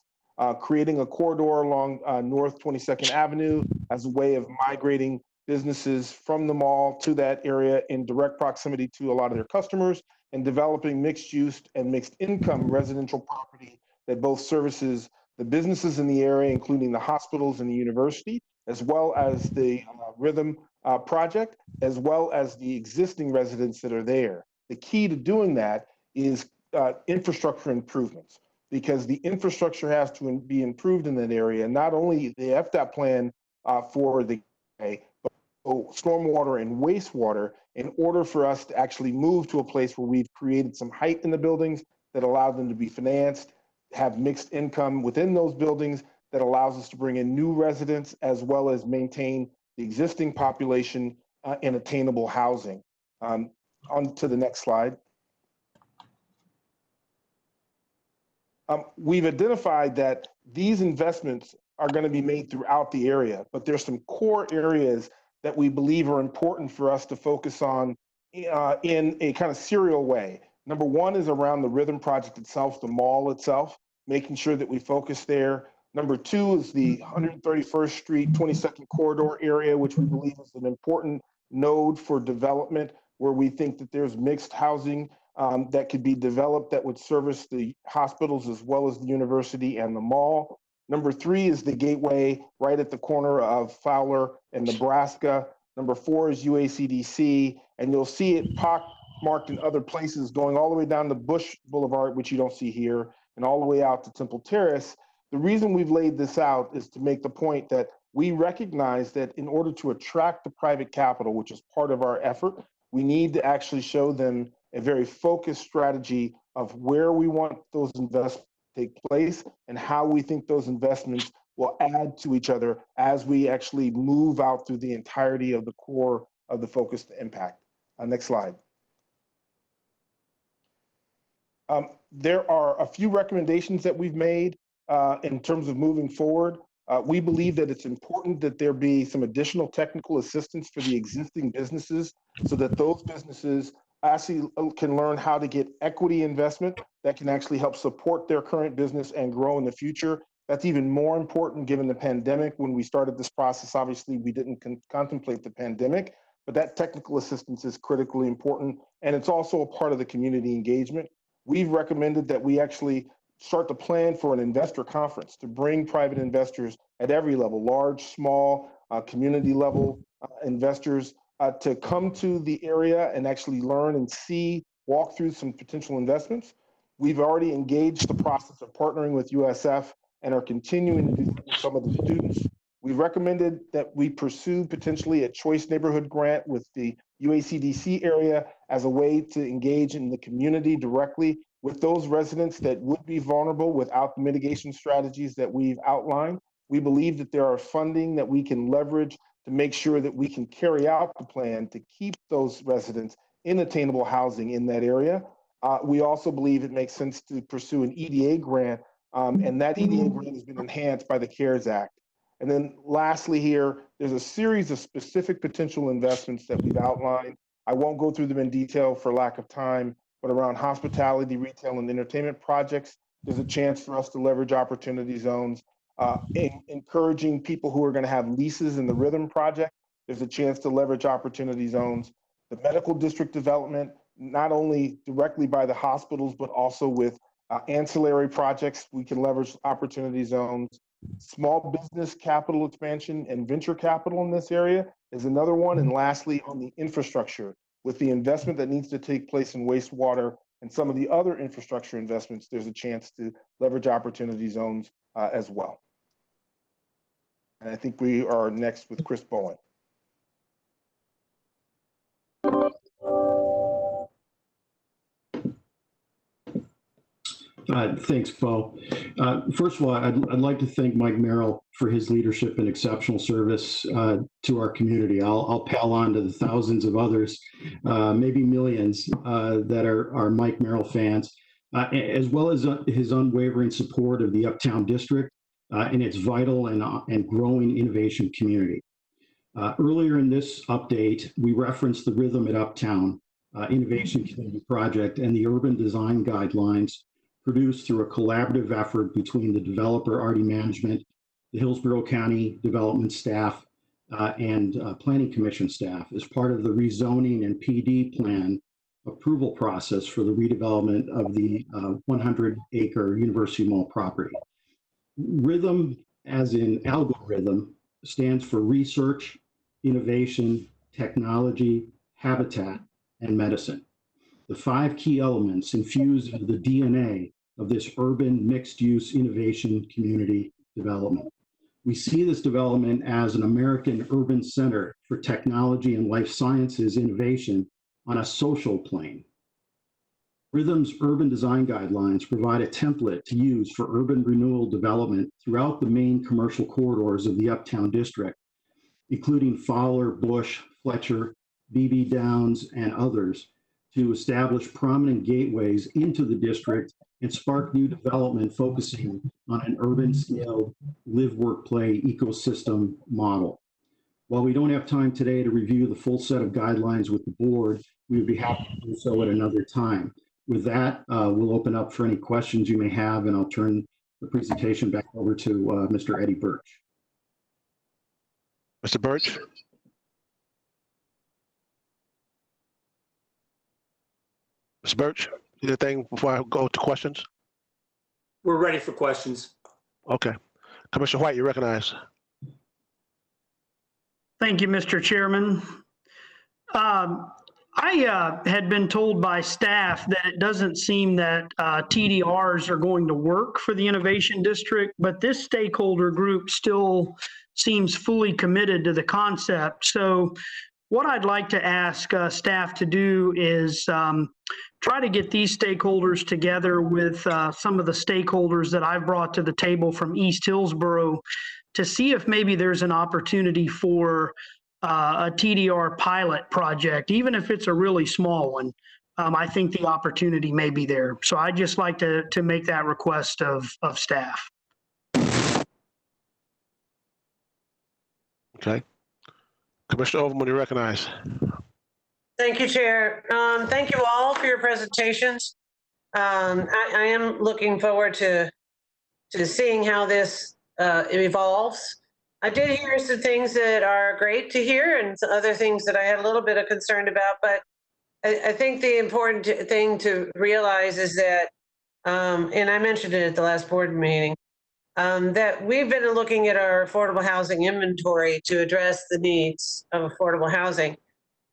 Creating a corridor along North 22nd Avenue as a way of migrating businesses from the mall to that area in direct proximity to a lot of their customers, and developing mixed use and mixed income residential property that both services the businesses in the area, including the hospitals and the university, as well as the Rhythm project, as well as the existing residents that are there. The key to doing that is infrastructure improvements, because the infrastructure has to be improved in that area, not only the FDOT plan for the but stormwater and wastewater, in order for us to actually move to a place where we've created some height in the buildings that allow them to be financed, have mixed income within those buildings that allows us to bring in new residents, as well as maintain the existing population in attainable housing. On to the next slide. We've identified that these investments are going to be made throughout the area, but there's some core areas that we believe are important for us to focus on in a kind of serial way. Number one is around the Rhythm project itself, the mall itself, making sure that we focus there. Number two is the 131st Street, 22nd corridor area, which we believe is an important node for development, where we think that there's mixed housing that could be developed that would service the hospitals as well as the university and the mall. Number three is the gateway right at the corner of Fowler and Nebraska. Number four is UACDC, and you'll see it marked in other places, going all the way down to Bush Boulevard, which you don't see here, and all the way out to Temple Terrace. The reason we've laid this out is to make the point that we recognize that in order to attract the private capital, which is part of our effort, we need to actually show them a very focused strategy of where we want those investments to take place and how we think those investments will add to each other as we actually move out through the entirety of the core of the focused impact. Next slide. There are a few recommendations that we've made in terms of moving forward. We believe that it's important that there be some additional technical assistance for the existing businesses so that those businesses actually can learn how to get equity investment that can actually help support their current business and grow in the future. That's even more important given the pandemic. When we started this process, obviously we didn't contemplate the pandemic, but that technical assistance is critically important. And it's also a part of the community engagement. We've recommended that we actually start to plan for an investor conference to bring private investors at every level, large, small, community level investors to come to the area and actually learn and see, walk through some potential investments. We've already engaged the process of partnering with USF and are continuing to do that with some of the students. We recommended that we pursue potentially a choice neighborhood grant with the UACDC area as a way to engage in the community directly with those residents that would be vulnerable without the mitigation strategies that we've outlined. We believe that there are funding that we can leverage to make sure that we can carry out the plan to keep those residents in attainable housing in that area. We also believe it makes sense to pursue an EDA grant, and that EDA grant has been enhanced by the CARES Act. And then lastly here, there's a series of specific potential investments that we've outlined. I won't go through them in detail for lack of time, but around hospitality, retail, and entertainment projects, there's a chance for us to leverage opportunity zones. Encouraging people who are going to have leases in the Rhythm project, there's a chance to leverage opportunity zones. The medical district development, not only directly by the hospitals, but also with ancillary projects, we can leverage opportunity zones. Small business capital expansion and venture capital in this area is another one. And lastly, on the infrastructure, with the investment that needs to take place in wastewater and some of the other infrastructure investments, there's a chance to leverage opportunity zones as well. And I think we are next with Chris Bowen. Thanks, Bo. First of all, I'd like to thank Mike Merrill for his leadership and exceptional service to our community. I'll pile on to the thousands of others, maybe millions, that are Mike Merrill fans, as well as his unwavering support of the Uptown District and its vital and growing innovation community. Earlier in this update, we referenced the Rhythm at Uptown Innovation Community Project and the urban design guidelines produced through a collaborative effort between the developer RD Management, the Hillsborough County Development staff, and Planning Commission staff as part of the rezoning and PD plan approval process for the redevelopment of the 100-acre University Mall property. Rhythm, as in algorithm, stands for research, innovation, technology, habitat, and medicine. The 5 key elements infused into the DNA of this urban mixed-use innovation community development. We see this development as an American urban center for technology and life sciences innovation on a social plane. Rhythm's urban design guidelines provide a template to use for urban renewal development throughout the main commercial corridors of the Uptown District, including Fowler, Bush, Fletcher, BB Downs, and others, to establish prominent gateways into the district and spark new development focusing on an urban scale live, work, play ecosystem model. While we don't have time today to review the full set of guidelines with the board, we would be happy to do so at another time. With that, we'll open up for any questions you may have, and I'll turn the presentation back over to Mr. Eddie Birch. Mr. Birch? Mr. Birch, anything before I go to questions? We're ready for questions. Okay. Commissioner White, you recognize. Thank you, Mr. Chairman. I had been told by staff that it doesn't seem that TDRs are going to work for the Innovation District, but this stakeholder group still seems fully committed to the concept. So what I'd like to ask staff to do is try to get these stakeholders together with some of the stakeholders that I've brought to the table from East Hillsborough to see if maybe there's an opportunity for a TDR pilot project, even if it's a really small one. I think the opportunity may be there. So I'd just like to make that request of staff. Okay. Commissioner Overman, you recognize. Thank you, Chair. Thank you all for your presentations. I am looking forward to seeing how this evolves. I did hear some things that are great to hear and some other things that I had a little bit of concern about, but I think the important thing to realize is that, and I mentioned it at the last board meeting, that we've been looking at our affordable housing inventory to address the needs of affordable housing.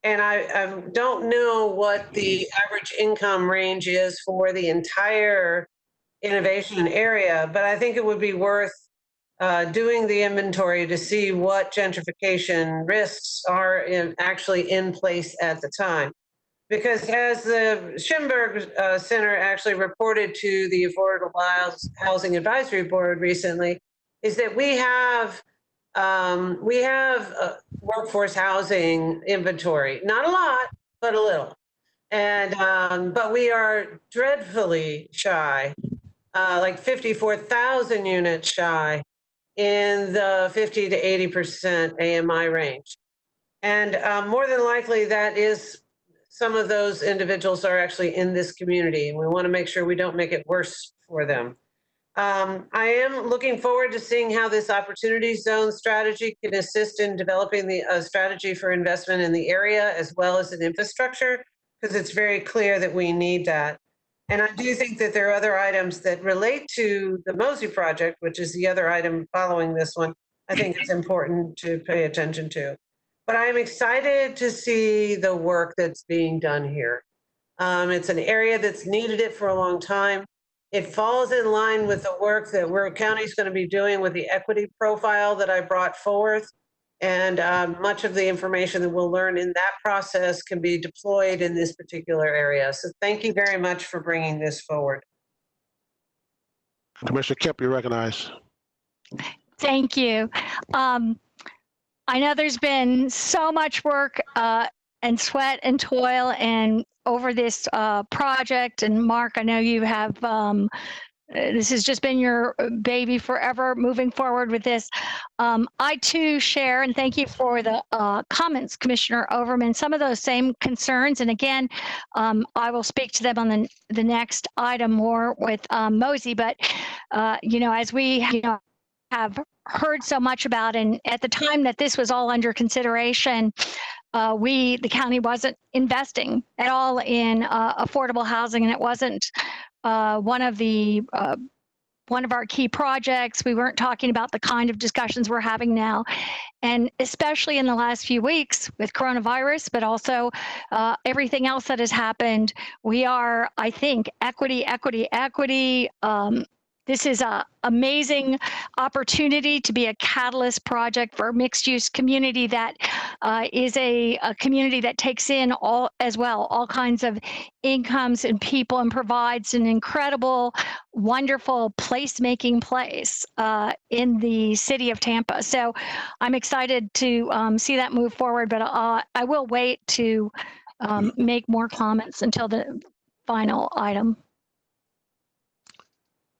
And I don't know what the average income range is for the entire innovation area, but I think it would be worth doing the inventory to see what gentrification risks are actually in place at the time. Because as the Schimberg Center actually reported to the Affordable Housing Advisory Board recently, is that we have workforce housing inventory, not a lot, but a little. And but we are dreadfully shy, like 54,000 units shy in the 50 to 80% AMI range. And more than likely that is some of those individuals are actually in this community, and we want to make sure we don't make it worse for them. I am looking forward to seeing how this opportunity zone strategy can assist in developing the strategy for investment in the area as well as in infrastructure, because it's very clear that we need that. And I do think that there are other items that relate to the Mosey project, which is the other item following this one. I think it's important to pay attention to. But I'm excited to see the work that's being done here. It's an area that's needed it for a long time. It falls in line with the work that Merrill County is going to be doing with the equity profile that I brought forth. And much of the information that we'll learn in that process can be deployed in this particular area. So thank you very much for bringing this forward. Commissioner Kemp, you recognize. Thank you. I know there's been so much work and sweat and toil and over this project. And Mark, I know you have, this has just been your baby forever moving forward with this. I too share, and thank you for the comments, Commissioner Overman, some of those same concerns. And again, I will speak to them on the next item more with Mosey, but as we have heard so much about, and at the time that this was all under consideration, the county wasn't investing at all in affordable housing, and it wasn't one of our key projects. We weren't talking about the kind of discussions we're having now, and especially in the last few weeks with coronavirus, but also everything else that has happened. We are, I think, equity. This is an amazing opportunity to be a catalyst project for a mixed-use community that is a community that takes in all kinds of incomes and people, and provides an incredible, wonderful placemaking place in the city of Tampa. So I'm excited to see that move forward, but I will wait to make more comments until the final item.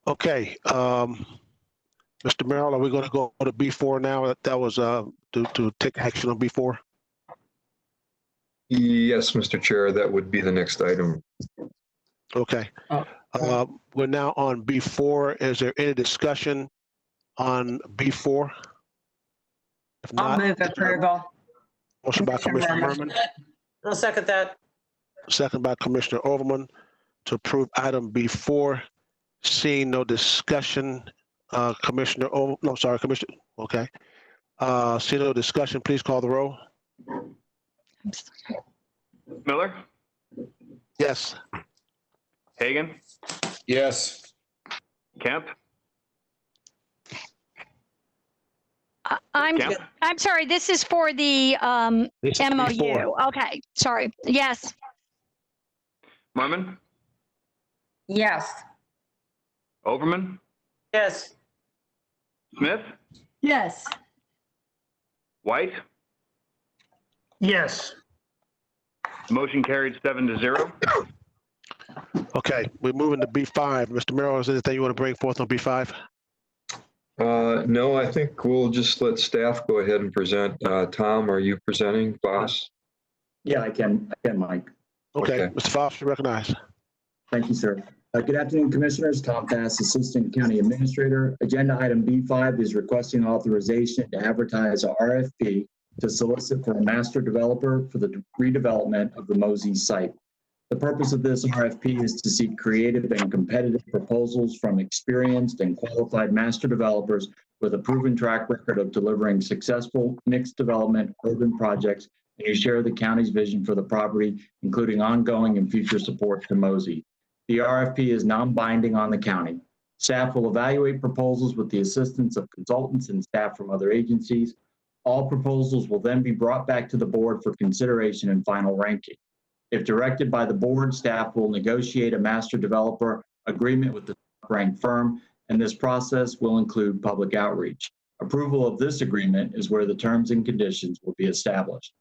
Okay, Mr. Merrill, are we going to go to B4 now? That was to take action on B4? Yes, Mr. Chair, that would be the next item. Okay. We're now on B4. Is there any discussion on B4? If not, I'll move approval. Motion by Commissioner Merman. I'll second that. Second by Commissioner Overman to approve item B4. Seeing no discussion, Commissioner, Commissioner, okay. Seeing no discussion, please call the roll. Miller, Yes. Hagan, Yes. Kemp, I'm Kemp, I'm sorry. This is for the This is MOU. before. Okay, sorry. Yes. Merman, Yes. Overman, Yes. Smith, Yes. White. Yes. Motion carried 7-0. Okay, we're moving to B5. Mr. Merrill, is there anything you want to bring forth on B5? No, I think we'll just let staff go ahead and present. Tom, are you presenting, boss? Yeah, I can, Mike. Okay, Okay. Mr. Fox, you recognize. Thank you, sir. Good afternoon, Commissioners. Tom Pass, Assistant County Administrator. Agenda item B5 is requesting authorization to advertise a RFP to solicit for a master developer for the redevelopment of the Mosey site. The purpose of this RFP is to seek creative and competitive proposals from experienced and qualified master developers with a proven track record of delivering successful mixed development urban projects and who share the county's vision for the property, including ongoing and future support to Mosey. The RFP is non-binding on the county. Staff will evaluate proposals with the assistance of consultants and staff from other agencies. All proposals will then be brought back to the board for consideration and final ranking. If directed by the board, staff will negotiate a master developer agreement with the top-ranked firm, and this process will include public outreach. Approval of this agreement is where the terms and conditions will be established.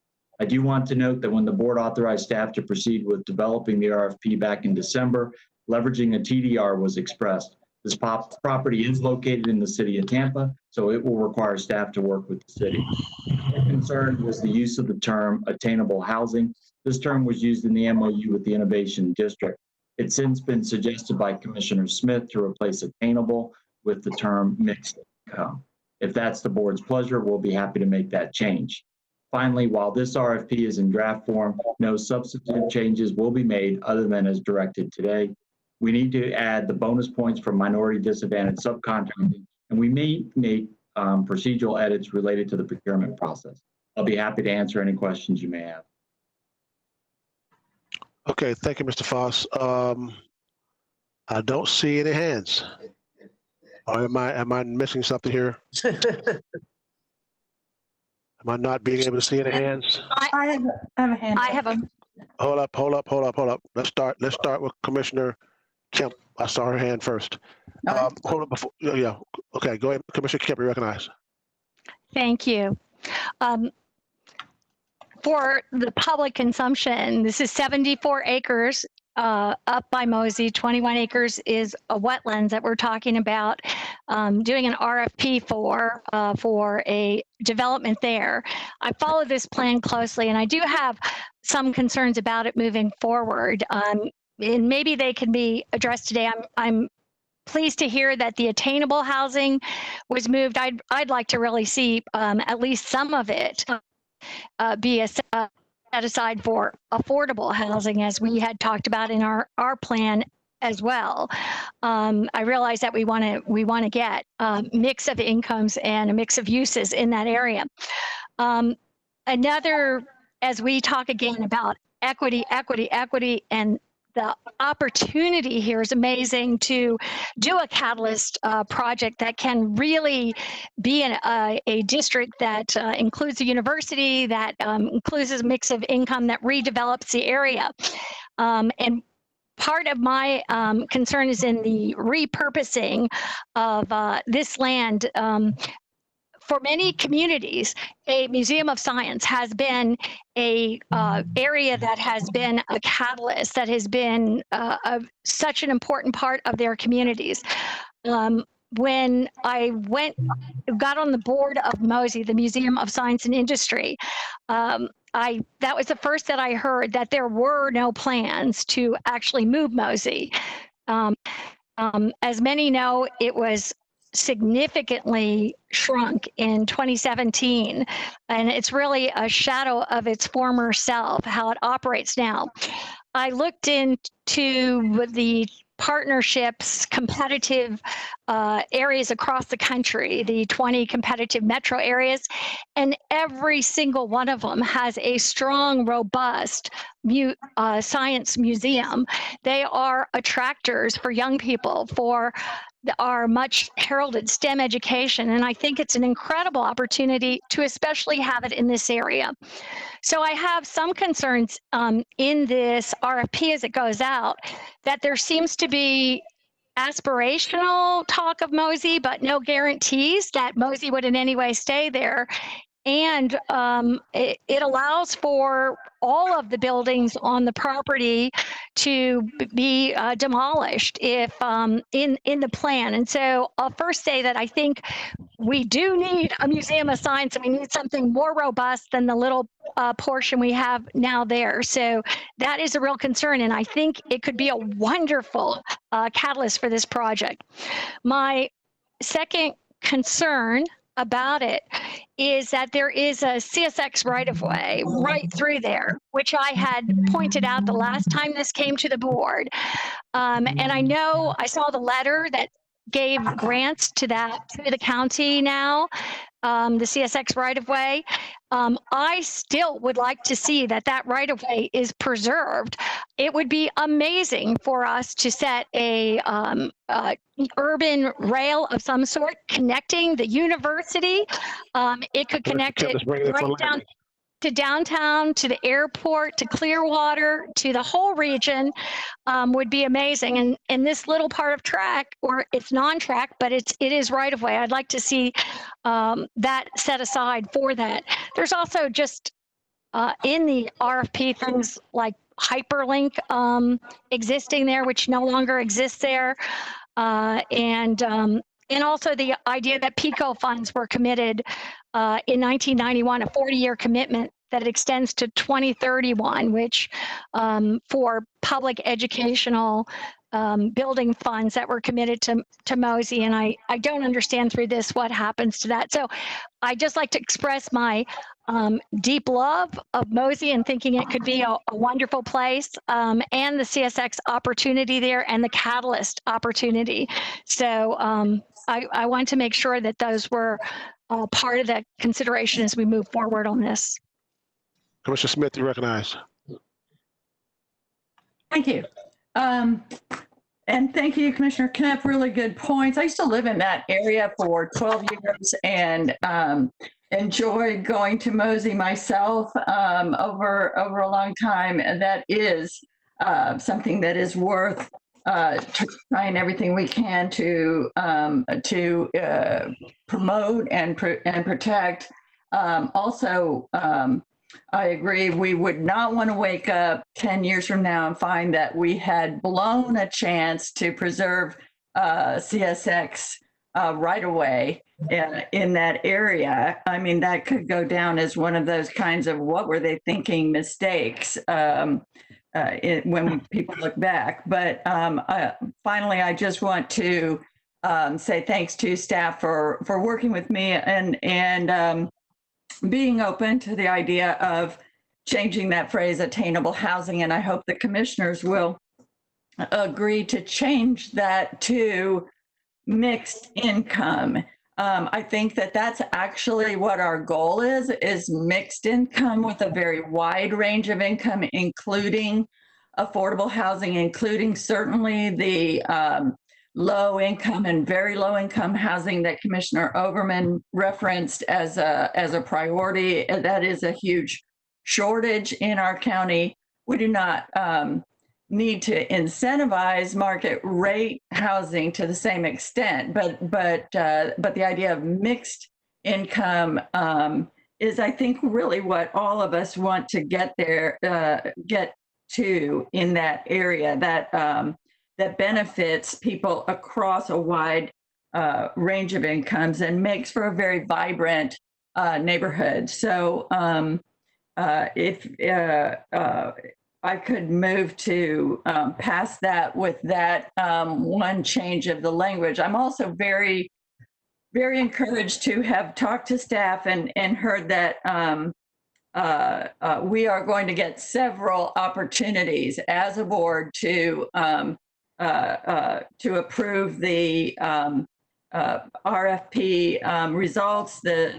I do want to note that when the board authorized staff to proceed with developing the RFP back in December, leveraging a TDR was expressed. This property is located in the city of Tampa, so it will require staff to work with the city. Our concern was the use of the term attainable housing. This term was used in the MOU with the Innovation District. It's since been suggested by Commissioner Smith to replace attainable with the term mixed income. If that's the board's pleasure, we'll be happy to make that change. Finally, while this RFP is in draft form, no substantive changes will be made other than as directed today. We need to add the bonus points for minority disadvantaged subcontracting, and we may make procedural edits related to the procurement process. I'll be happy to answer any questions you may have. Okay, thank you, Mr. Foss. I don't see any hands. Or am I missing something here? Am I not being able to see any hands? I have a hand. I have a. Hold up. Let's start with Commissioner Kemp. I saw her hand first. Hold up before. Yeah. Okay, go ahead, Commissioner Kemp. You recognize. Thank you. For the public consumption, this is 74 acres up by Mosey. 21 acres is a wetlands that we're talking about doing an RFP for a development there. I follow this plan closely, and I do have some concerns about it moving forward. And maybe they can be addressed today. I'm pleased to hear that the attainable housing was moved. I'd like to really see at least some of it be set aside for affordable housing, as we had talked about in our plan as well. I realize that we want to get a mix of incomes and a mix of uses in that area. Another, as we talk again about equity, and the opportunity here is amazing to do a catalyst project that can really be a district that includes a university, that includes a mix of income, that redevelops the area. And part of my concern is in the repurposing of this land. For many communities, a museum of science has been a area that has been a catalyst, that has been such an important part of their communities. When I got on the board of Mosey, the Museum of Science and Industry, that was the first that I heard that there were no plans to actually move Mosey. As many know, it was significantly shrunk in 2017, and it's really a shadow of its former self, how it operates now. I looked into the partnerships, competitive areas across the country, the 20 competitive metro areas, and every single one of them has a strong, robust science museum. They are attractors for young people for our much heralded STEM education. And I think it's an incredible opportunity to especially have it in this area. So I have some concerns in this RFP as it goes out, that there seems to be aspirational talk of Mosey, but no guarantees that Mosey would in any way stay there. And it allows for all of the buildings on the property to be demolished if in the plan. And so I'll first say that I think we do need a museum of science, and we need something more robust than the little portion we have now there. So that is a real concern, and I think it could be a wonderful catalyst for this project. My second concern about it is that there is a CSX right-of-way right through there, which I had pointed out the last time this came to the board. And I know I saw the letter that gave grants to the county now, the CSX right-of-way. I still would like to see that right-of-way is preserved. It would be amazing for us to set a urban rail of some sort connecting the university. It could connect it right down to downtown, to the airport, to Clearwater, to the whole region, would be amazing. And this little part of track, or it's non-track, but it is right of way. I'd like to see that set aside for that. There's also just in the RFP things like hyperlink existing there, which no longer exists there, and also the idea that PICO funds were committed in 1991, a 40-year commitment that extends to 2031, which for public educational building funds that were committed to Mosey. And I don't understand through this what happens to that. So I just like to express my deep love of Mosey and thinking it could be a wonderful place, and the CSX opportunity there and the catalyst opportunity. So I want to make sure that those were part of the consideration as we move forward on this. Commissioner Smith, you recognize. Thank you. And thank you, Commissioner Knapp. Really good points. I used to live in that area for 12 years and enjoyed going to Mosey myself over a long time. And that is something that is worth trying everything we can to promote and protect. Also, I agree. We would not want to wake up 10 years from now and find that we had blown a chance to preserve CSX right away in that area. I mean, that could go down as one of those kinds of what were they thinking mistakes when people look back. But finally, I just want to say thanks to staff for working with me and being open to the idea of changing that phrase attainable housing. And I hope the commissioners will agree to change that to mixed income. I think that that's actually what our goal is mixed income with a very wide range of income, including affordable housing, including certainly the low income and very low income housing that Commissioner Overman referenced as a priority. That is a huge shortage in our county. We do not need to incentivize market rate housing to the same extent, but the idea of mixed income is, I think, really what all of us want to get to in that area that benefits people across a wide range of incomes and makes for a very vibrant neighborhood. So if I could move to pass that with that one change of the language. I'm also very, very encouraged to have talked to staff and heard that we are going to get several opportunities as a board to approve the RFP results, the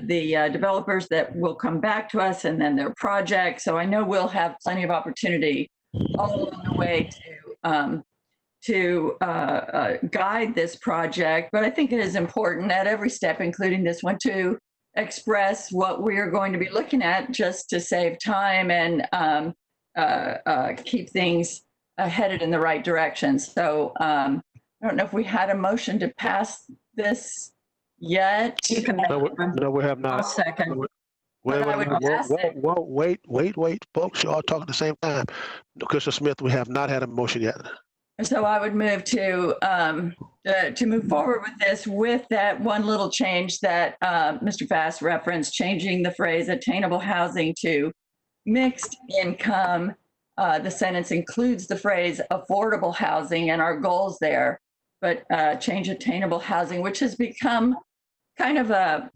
developers that will come back to us, and then their projects. So I know we'll have plenty of opportunity all along the way to guide this project. But I think it is important at every step, including this one, to express what we are going to be looking at, just to save time and keep things headed in the right direction. So I don't know if we had a motion to pass this yet. No, we have not. I'll second. Wait, I would ask it. wait, folks, you all talking at the same time. Commissioner Smith, we have not had a motion yet. So I would move to move forward with this, with that one little change that Mr. Fass referenced, changing the phrase attainable housing to mixed income. The sentence includes the phrase affordable housing and our goals there, but change attainable housing, which has become kind of a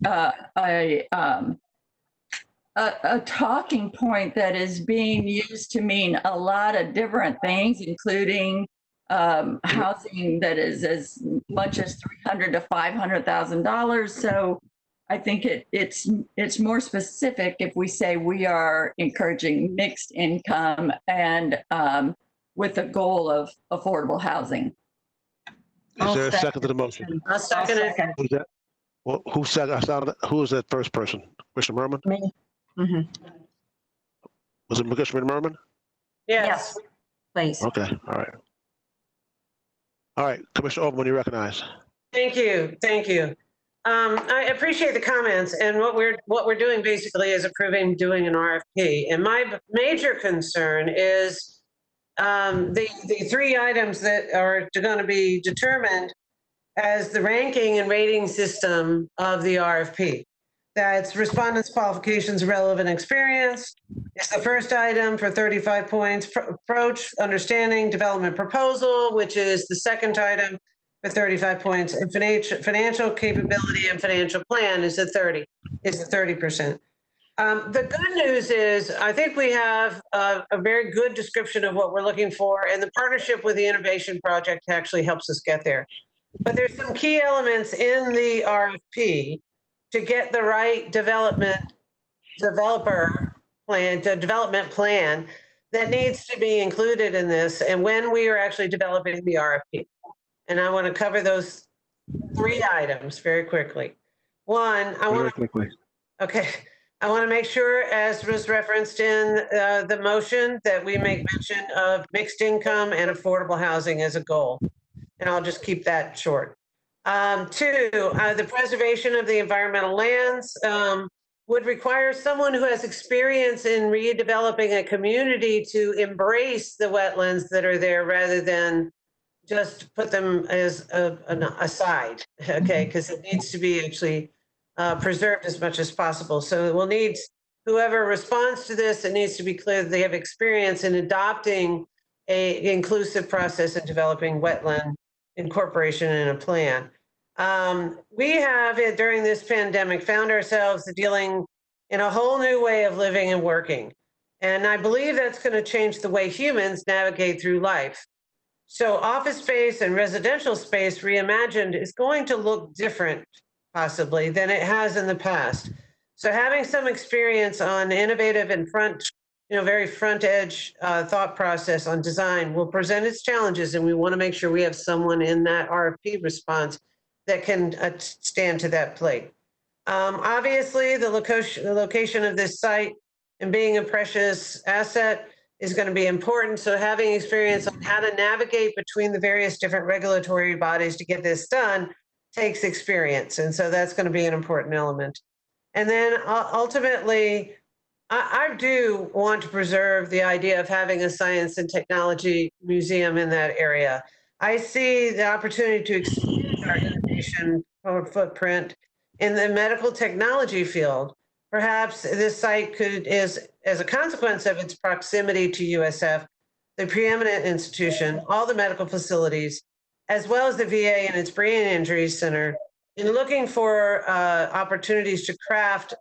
talking point that is being used to mean a lot of different things, including housing that is as much as $300,000 to $500,000. So I think it's more specific if we say we are encouraging mixed income and with the goal of affordable housing. Is there a second to the motion? I'll second it. Who's that? Well, who is that first person? Commissioner Merman? Me. Was it Commissioner Merman? Yes. Please. Okay, all right. All right, Commissioner Overman, you recognize. Thank you. I appreciate the comments, and what we're doing basically is doing an RFP. And my major concern is the three items that are going to be determined as the ranking and rating system of the RFP. That's respondents' qualifications, relevant experience. It's the first item for 35 points. Approach, understanding, development proposal, which is the second item for 35 points. And financial capability and financial plan is the 30%. The good news is I think we have a very good description of what we're looking for, and the partnership with the Innovation Project actually helps us get there. But there's some key elements in the RFP to get the right development plan that needs to be included in this, and when we are actually developing the RFP. And I want to cover those three items very quickly. One, I want to make sure, as was referenced in the motion, that we make mention of mixed income and affordable housing as a goal. And I'll just keep that short. Two, the preservation of the environmental lands would require someone who has experience in redeveloping a community to embrace the wetlands that are there rather than just put them as an aside, okay? Because it needs to be actually preserved as much as possible. So we'll need, whoever responds to this, it needs to be clear that they have experience in adopting an inclusive process in developing wetland incorporation in a plan. We have, during this pandemic, found ourselves dealing in a whole new way of living and working. And I believe that's going to change the way humans navigate through life. So office space and residential space reimagined is going to look different, possibly, than it has in the past. So having some experience on innovative and very front edge thought process on design will present its challenges, and we want to make sure we have someone in that RFP response that can stand to that plate. Obviously, the location of this site and being a precious asset is going to be important. So having experience on how to navigate between the various different regulatory bodies to get this done takes experience. And so that's going to be an important element. And then ultimately, I do want to preserve the idea of having a science and technology museum in that area. I see the opportunity to expand our innovation footprint in the medical technology field. Perhaps this site is, as a consequence of its proximity to USF, the preeminent institution, all the medical facilities, as well as the VA and its brain injury center, in looking for opportunities to craft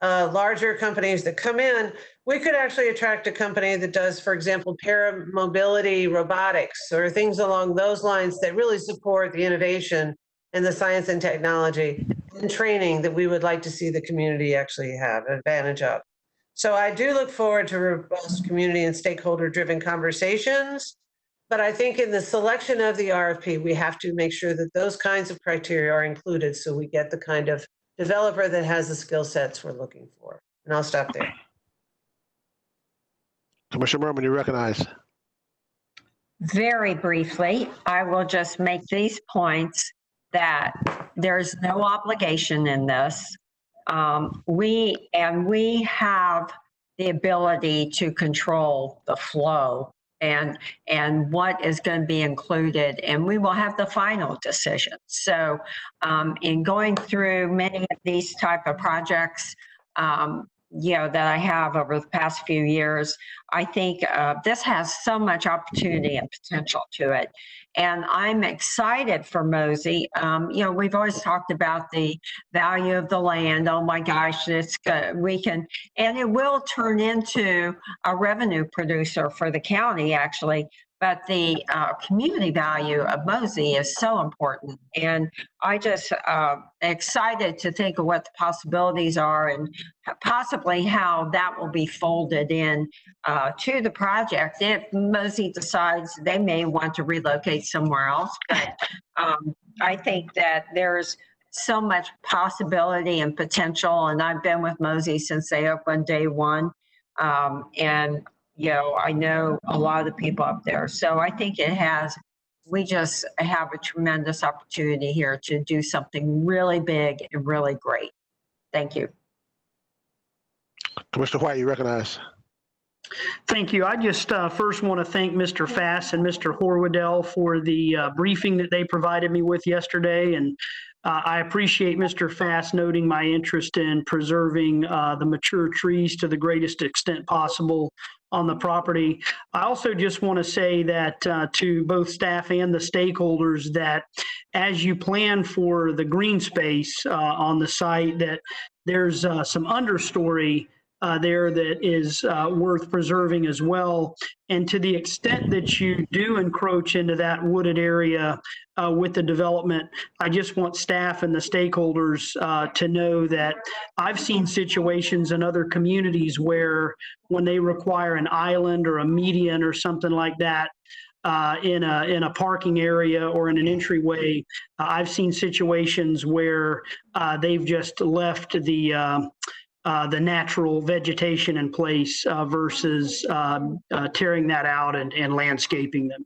larger companies that come in. We could actually attract a company that does, for example, paramobility robotics or things along those lines that really support the innovation and the science and technology and training that we would like to see the community actually have advantage of. So I do look forward to robust community and stakeholder-driven conversations, but I think in the selection of the RFP, we have to make sure that those kinds of criteria are included so we get the kind of developer that has the skill sets we're looking for. And I'll stop there. Commissioner Merrill, you recognize. Very briefly, I will just make these points that there's no obligation in this. We have the ability to control the flow and what is going to be included, and we will have the final decision. So in going through many of these type of projects, that I have over the past few years, I think this has so much opportunity and potential to it. And I'm excited for Mosey. We've always talked about the value of the land. Oh my gosh, it's good. And it will turn into a revenue producer for the county, actually. But the community value of Mosey is so important. And I just excited to think of what the possibilities are and possibly how that will be folded in to the project. If Mosey decides they may want to relocate somewhere else, but I think that there's so much possibility and potential. And I've been with Mosey since they opened day one. I know a lot of the people up there. So I think we just have a tremendous opportunity here to do something really big and really great. Thank you. Commissioner White, you recognize. Thank you. I just first want to thank Mr. Fass and Mr. Horwedel for the briefing that they provided me with yesterday. And I appreciate Mr. Fass noting my interest in preserving the mature trees to the greatest extent possible on the property. I also just want to say that to both staff and the stakeholders that as you plan for the green space on the site, that there's some understory there that is worth preserving as well. And to the extent that you do encroach into that wooded area with the development, I just want staff and the stakeholders to know that I've seen situations in other communities where when they require an island or a median or something like that, in a parking area or in an entryway, I've seen situations where they've just left the natural vegetation in place versus tearing that out and landscaping them.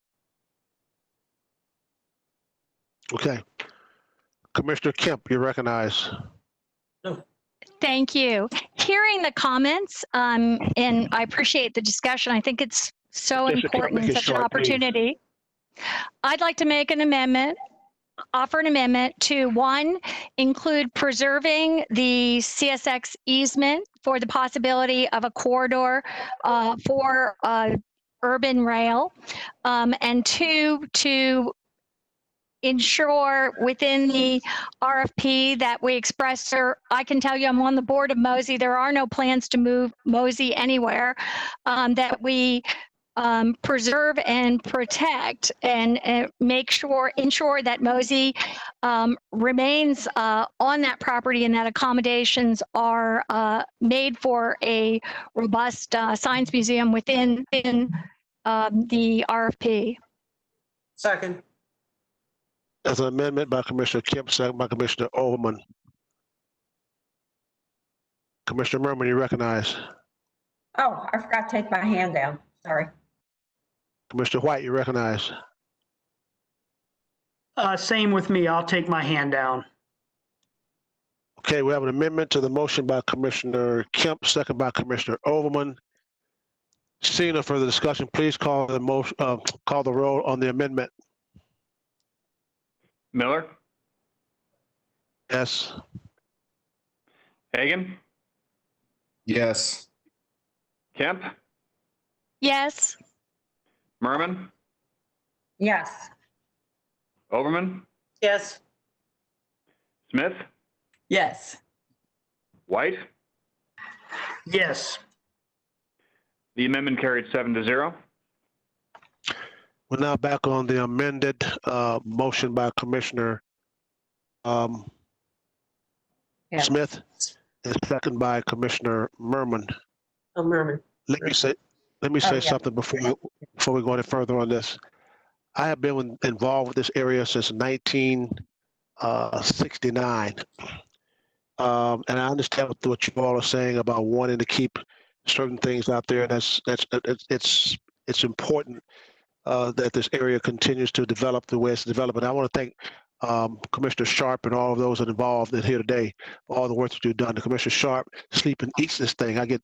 Okay. Commissioner Kemp, you recognize. Thank you. Hearing the comments, and I appreciate the discussion. I think it's so important and such an opportunity. I'd like to make an amendment, offer an amendment to one, include preserving the CSX easement for the possibility of a corridor for urban rail, and two, to ensure within the RFP that we express, or I can tell you I'm on the board of Mosey, there are no plans to move Mosey anywhere, that we preserve and protect and ensure that Mosey remains on that property and that accommodations are made for a robust science museum within the RFP. Second. There's an amendment by Commissioner Kemp, second by Commissioner Overman. Commissioner Merrill, you recognize. Oh, I forgot to take my hand down. Sorry. Commissioner White, you recognize. Same with me. I'll take my hand down. Okay, we have an amendment to the motion by Commissioner Kemp, second by Commissioner Overman. Seeing no further discussion, please call the motion, call the roll on the amendment. Miller, Yes. Hagan, Yes. Kemp, Yes. Merman, Yes. Overman, Yes. Smith, Yes. White. Yes. The amendment carried 7-0. We're now back on the amended motion by Commissioner Yeah. Smith, and second by Commissioner Merman. Oh, Merman. Let me say yeah. something before we go any further on this. I have been involved with this area since 1969. And I understand what you all are saying about wanting to keep certain things out there. It's important that this area continues to develop the way it's developing. I want to thank Commissioner Sharpe and all of those that are involved in here today for all the work that you've done. Commissioner Sharpe sleep and eats this thing. I get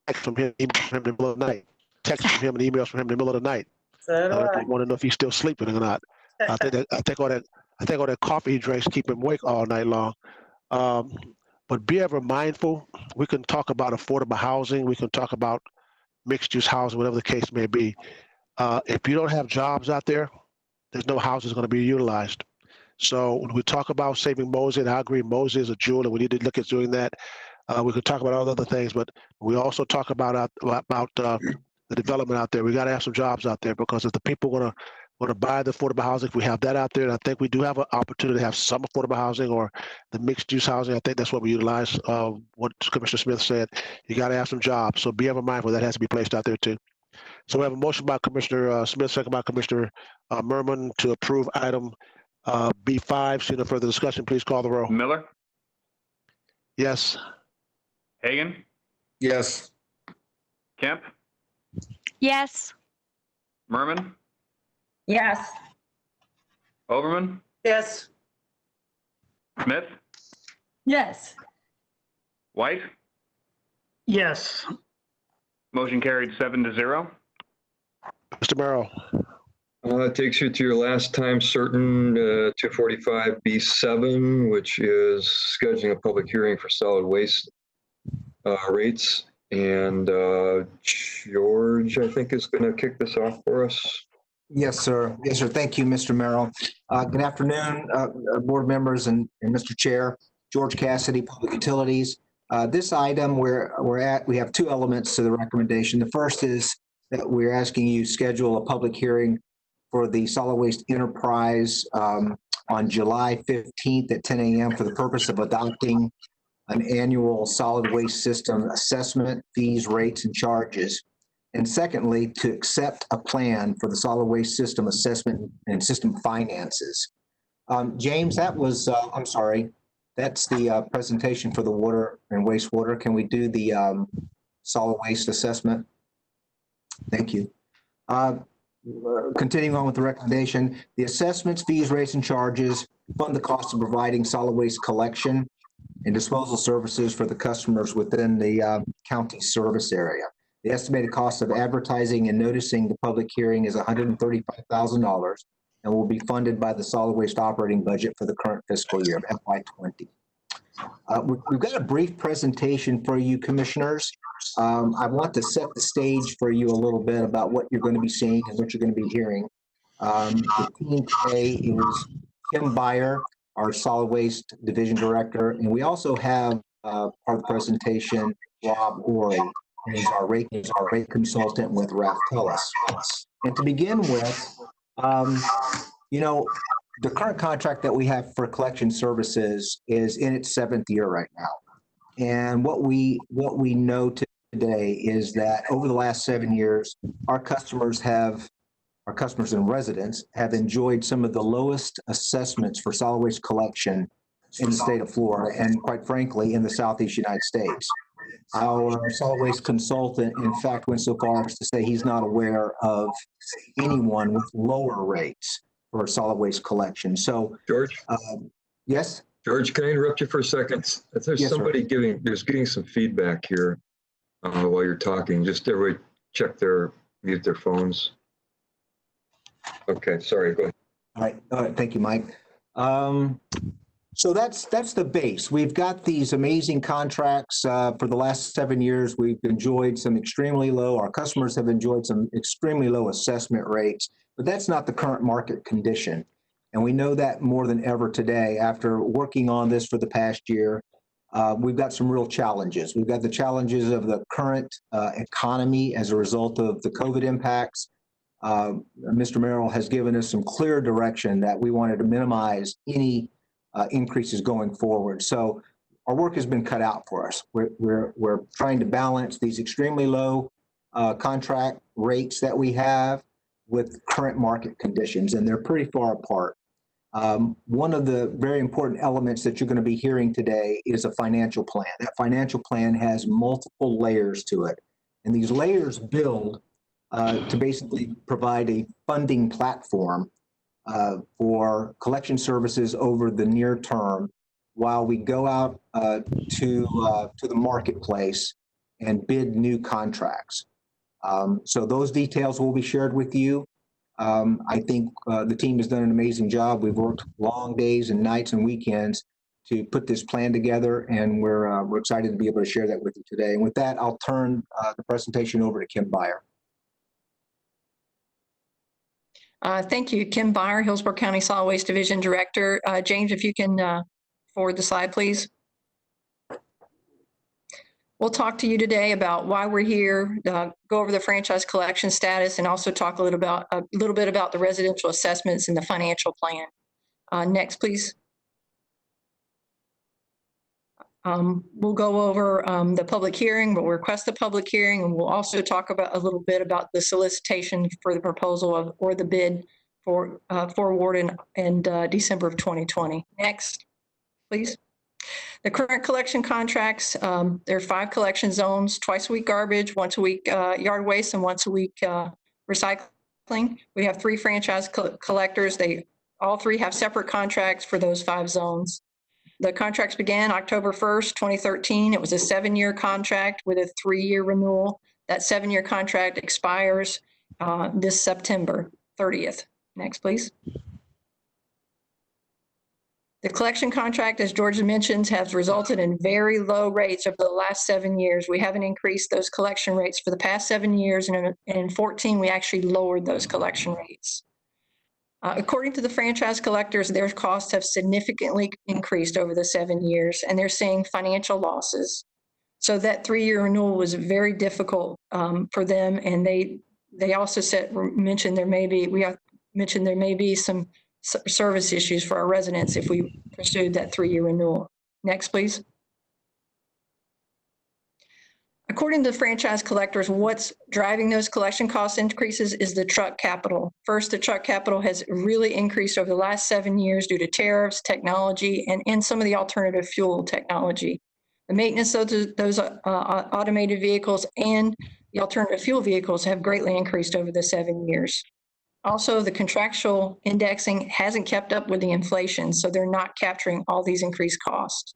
texts from him, emails from him in the middle of the night. Texts from him and emails from him in the middle of the night. So do I I. want to know if he's still sleeping or not. I think all that coffee he drinks keep him awake all night long. But be ever mindful. We can talk about affordable housing. We can talk about mixed-use housing, whatever the case may be. If you don't have jobs out there, there's no houses going to be utilized. So when we talk about saving Mosey, and I agree, Mosey is a jewel, and we need to look at doing that. We could talk about all the other things, but we also talk about the development out there. We got to have some jobs out there, because if the people want to buy the affordable housing, if we have that out there, and I think we do have an opportunity to have some affordable housing or the mixed-use housing. I think that's what we utilize. What Commissioner Smith said, you got to have some jobs. So be ever mindful that has to be placed out there too. So we have a motion by Commissioner Smith, second by Commissioner Merman to approve item B5. See no further discussion. Please call the roll. Miller, Yes. Hagan, Yes. Kemp, Yes. Merman, Yes. Overman, Yes. Smith, Yes. White. Yes. Motion carried 7-0. Mr. Merrill. It takes you to your last time certain 245B7, which is scheduling a public hearing for solid waste rates. And George, I think, is going to kick this off for us. Yes, sir. Yes, sir. Thank you, Mr. Merrill. Good afternoon, board members and Mr. Chair. George Cassidy, Public Utilities. This item we have two elements to the recommendation. The first is that we're asking you to schedule a public hearing for the solid waste enterprise on July 15th at 10 a.m. for the purpose of adopting an annual solid waste system assessment, fees, rates, and charges. And secondly, to accept a plan for the solid waste system assessment and system finances. James, that was, I'm sorry, that's the presentation for the water and wastewater. Can we do the solid waste assessment? Thank you. Continuing on with the recommendation, the assessments, fees, rates, and charges fund the cost of providing solid waste collection and disposal services for the customers within the county service area. The estimated cost of advertising and noticing the public hearing is $135,000 and will be funded by the solid waste operating budget for the current fiscal year, FY20. We've got a brief presentation for you, commissioners. I want to set the stage for you a little bit about what you're going to be seeing and what you're going to be hearing. The team today is Kim Beyer, our solid waste division director, and we also have part of the presentation, Rob Orey, who's our rate consultant with Raftellus. And to begin with, the current contract that we have for collection services is in its 7th year right now. And what we know today is that over the last 7 years, our customers and residents have enjoyed some of the lowest assessments for solid waste collection in the state of Florida, and quite frankly, in the Southeast United States. Our solid waste consultant, in fact, went so far as to say he's not aware of anyone with lower rates for solid waste collection. So, George? Yes? George, can I interrupt you for a second? There's Yes, somebody getting some feedback here while you're talking. Just everybody mute their phones. Okay, sorry, go ahead. All right, thank you, Mike. So that's the base. We've got these amazing contracts for the last 7 years. We've enjoyed some extremely low, our customers have enjoyed some extremely low assessment rates, but that's not the current market condition. And we know that more than ever today. After working on this for the past year, we've got some real challenges. We've got the challenges of the current economy as a result of the COVID impacts. Mr. Merrill has given us some clear direction that we wanted to minimize any increases going forward. So our work has been cut out for us. We're trying to balance these extremely low contract rates that we have with current market conditions, and they're pretty far apart. One of the very important elements that you're going to be hearing today is a financial plan. That financial plan has multiple layers to it, and these layers build to basically provide a funding platform for collection services over the near term while we go out to the marketplace and bid new contracts. So those details will be shared with you. I think the team has done an amazing job. We've worked long days and nights and weekends to put this plan together, and we're excited to be able to share that with you today. And with that, I'll turn the presentation over to Kim Byer. Thank you, Kim Byer, Hillsborough County Solid Waste Division Director. James, if you can forward the slide, please. We'll talk to you today about why we're here, go over the franchise collection status, and also talk a little bit about the residential assessments and the financial plan. Next, please. We'll go over the public hearing. We'll request the public hearing, and we'll also talk about a little bit about the solicitation for the proposal or the bid for award in December of 2020. Next, please. The current collection contracts, there are 5 collection zones: twice a week garbage, once a week yard waste, and once a week recycling. We have 3 franchise collectors. All 3 have separate contracts for those 5 zones. The contracts began October 1st, 2013. It was a 7-year contract with a 3-year renewal. That 7-year contract expires this September 30th. Next, please. The collection contract, as Georgia mentions, has resulted in very low rates over the last 7 years. We haven't increased those collection rates for the past 7 years, and in 14, we actually lowered those collection rates. According to the franchise collectors, their costs have significantly increased over the 7 years, and they're seeing financial losses. So that 3-year renewal was very difficult for them, and they also mentioned there may be some service issues for our residents if we pursued that 3-year renewal. Next, please. According to the franchise collectors, what's driving those collection cost increases is the truck capital. First, the truck capital has really increased over the last 7 years due to tariffs, technology, and some of the alternative fuel technology. The maintenance of those automated vehicles and the alternative fuel vehicles have greatly increased over the 7 years. Also, the contractual indexing hasn't kept up with the inflation, so they're not capturing all these increased costs.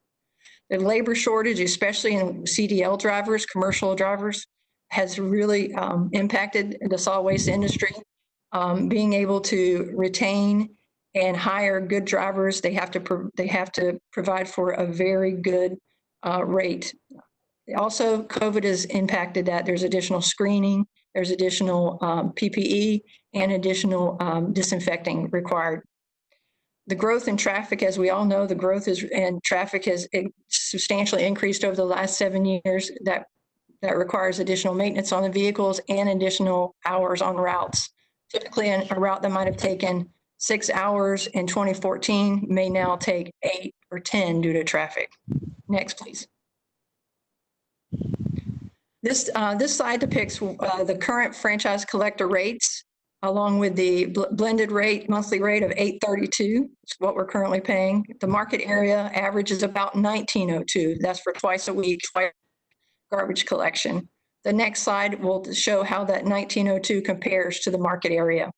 The labor shortage, especially in CDL drivers, commercial drivers, has really impacted the solid waste industry. Being able to retain and hire good drivers, they have to provide for a very good rate. Also, COVID has impacted that. There's additional screening, there's additional PPE, and additional disinfecting required. The growth in traffic, as we all know, traffic has substantially increased over the last 7 years. That requires additional maintenance on the vehicles and additional hours on routes. Typically, a route that might have taken 6 hours in 2014 may now take 8 or 10 due to traffic. Next, please. This slide depicts the current franchise collector rates, along with the blended rate, monthly rate of $832, is what we're currently paying. The market area average is about $1902. That's for twice a week garbage collection. The next slide will show how that $1902 compares to the market area.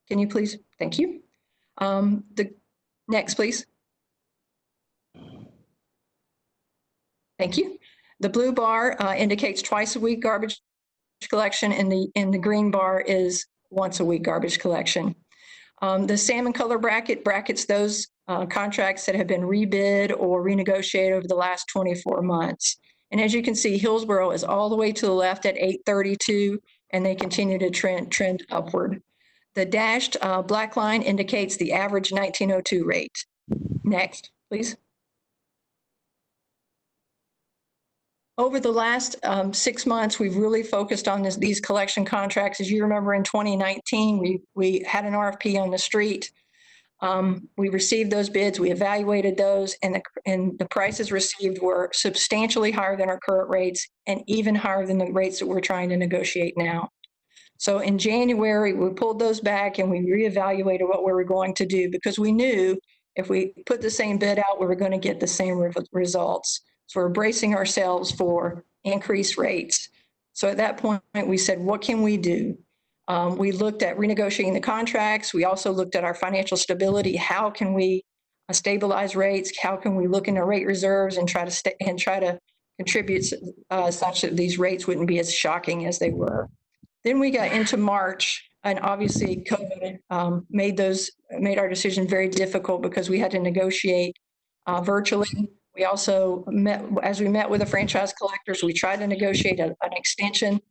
Can you please? Thank you. Next, please. Thank you. The blue bar indicates twice a week garbage collection, and the green bar is once a week garbage collection. The salmon color brackets those contracts that have been rebid or renegotiated over the last 24 months. And as you can see, Hillsborough is all the way to the left at $832, and they continue to trend upward. The dashed black line indicates the average $1902 rate. Next, please. Over the last 6 months, we've really focused on these collection contracts. As you remember, in 2019, we had an RFP on the street. We received those bids, we evaluated those, and the prices received were substantially higher than our current rates and even higher than the rates that we're trying to negotiate now. So in January, we pulled those back and we reevaluated what we were going to do because we knew if we put the same bid out, we were going to get the same results. So we're bracing ourselves for increased rates. So at that point, we said, what can we do? We looked at renegotiating the contracts. We also looked at our financial stability. How can we stabilize rates? How can we look into rate reserves and try to contribute such that these rates wouldn't be as shocking as they were? Then we got into March, and obviously COVID made our decision very difficult because we had to negotiate virtually. We also met with the franchise collectors. We tried to negotiate an extension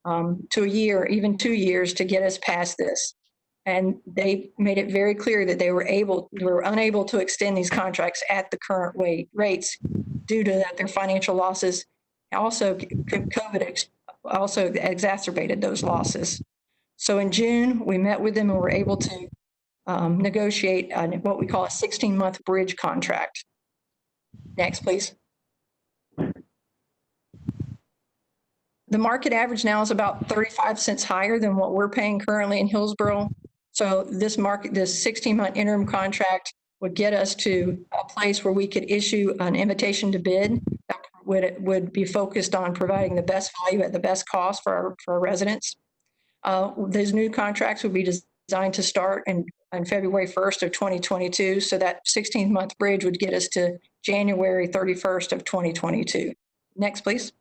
to a year, even 2 years, to get us past this. And they made it very clear that they were unable to extend these contracts at the current rates due to their financial losses. Also, COVID also exacerbated those losses. So in June, we met with them and were able to negotiate what we call a 16-month bridge contract. Next, please. The market average now is about 35 cents higher than what we're paying currently in Hillsborough. So this 16-month interim contract would get us to a place where we could issue an invitation to bid that would be focused on providing the best value at the best cost for our residents. Those new contracts would be designed to start on February 1st of 2022. So that 16-month bridge would get us to January 31st of 2022. Next, please.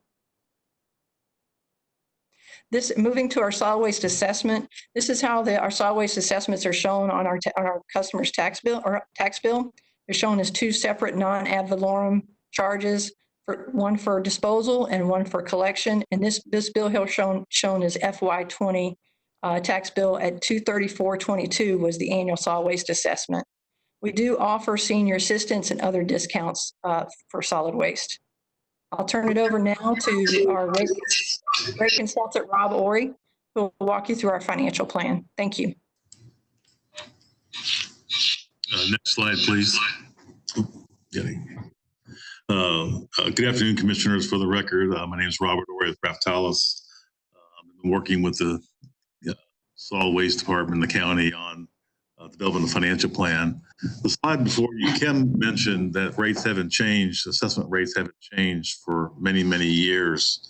Moving to our solid waste assessment, this is how our solid waste assessments are shown on our customer's tax bill. They're shown as two separate non-ad valorem charges, one for disposal and one for collection. And this bill here shown as FY20 tax bill at $234.22 was the annual solid waste assessment. We do offer senior assistance and other discounts for solid waste. I'll turn it over now to our rate consultant, Rob Ory, who will walk you through our financial plan. Thank you. Next slide, please. Good afternoon, commissioners. For the record, my name is Robert Ory with Raftalis. I've been working with the solid waste department in the county on developing the financial plan. The slide before you, Kim mentioned that rates haven't changed, assessment rates haven't changed for many, many years.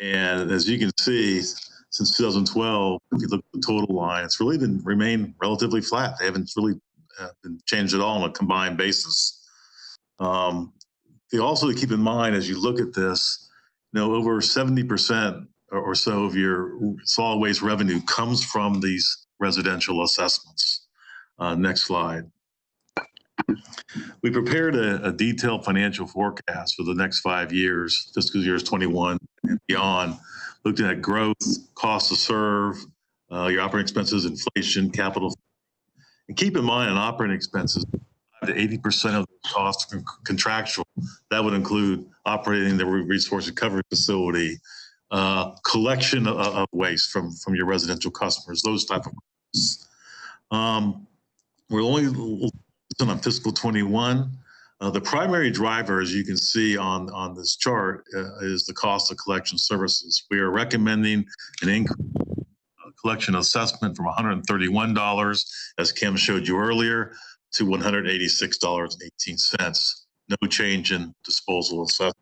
And as you can see, since 2012, if you look at the total line, it's really remained relatively flat. They haven't really been changed at all on a combined basis. You also keep in mind, as you look at this, over 70% or so of your solid waste revenue comes from these residential assessments. Next slide. We prepared a detailed financial forecast for the next 5 years, fiscal years 21 and beyond, looking at growth, cost to serve, your operating expenses, inflation, capital. And keep in mind, on operating expenses, 5 to 80% of the costs are contractual. That would include operating the resource recovery facility, collection of waste from your residential customers, those type of things. We're only on fiscal 21. The primary driver, as you can see on this chart, is the cost of collection services. We are recommending an increase collection assessment from $131, as Kim showed you earlier, to $186.18. No change in disposal assessment.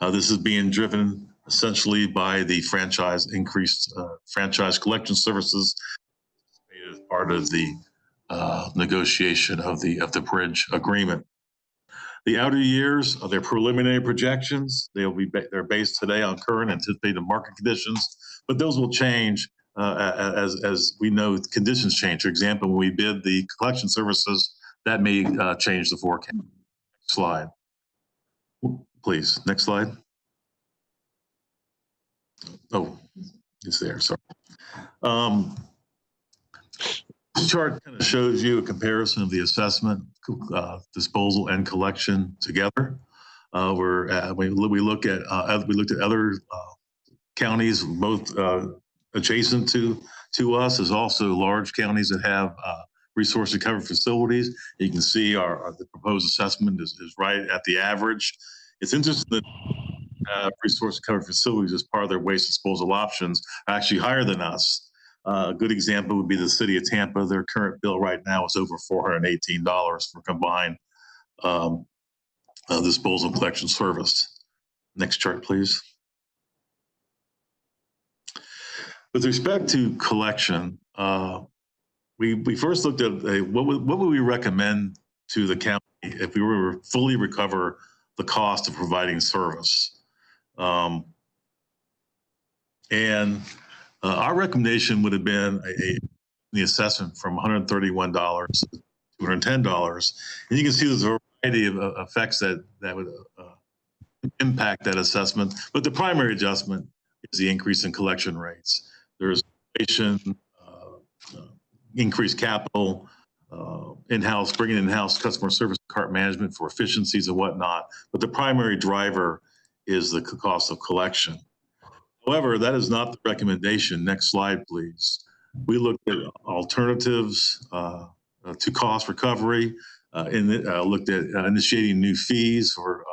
This is being driven essentially by the increased franchise collection services as part of the negotiation of the bridge agreement. The outer years are their preliminary projections. They're based today on current anticipated market conditions, but those will change as we know conditions change. For example, when we bid the collection services, that may change the forecast. Next slide, please. Next slide. Oh, it's there. Sorry. This chart kind of shows you a comparison of the assessment, disposal, and collection together. We looked at other counties, both adjacent to us, as also large counties that have resource recovery facilities. You can see the proposed assessment is right at the average. It's interesting that resource recovery facilities, as part of their waste disposal options, are actually higher than us. A good example would be the city of Tampa. Their current bill right now is over $418 for combined disposal collection service. Next chart, please. With respect to collection, we first looked at what would we recommend to the county if we were to fully recover the cost of providing service. Our recommendation would have been the assessment from $131 to $210. And you can see there's a variety of effects that would impact that assessment. But the primary adjustment is the increase in collection rates. There's inflation, increased capital, bringing in-house customer service cart management for efficiencies and whatnot. But the primary driver is the cost of collection. However, that is not the recommendation. Next slide, please. We looked at alternatives to cost recovery, looked at initiating new fees for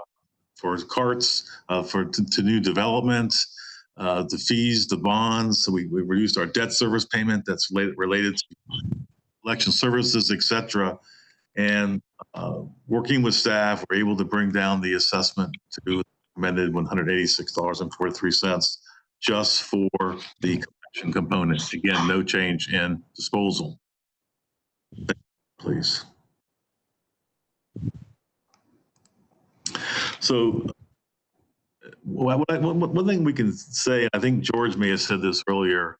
carts, to new developments, the fees, the bonds. So we reduced our debt service payment that's related to election services, et cetera. And working with staff, we're able to bring down the assessment to recommended $186.43 just for the collection component. Again, no change in disposal. Please. So one thing we can say, I think George may have said this earlier,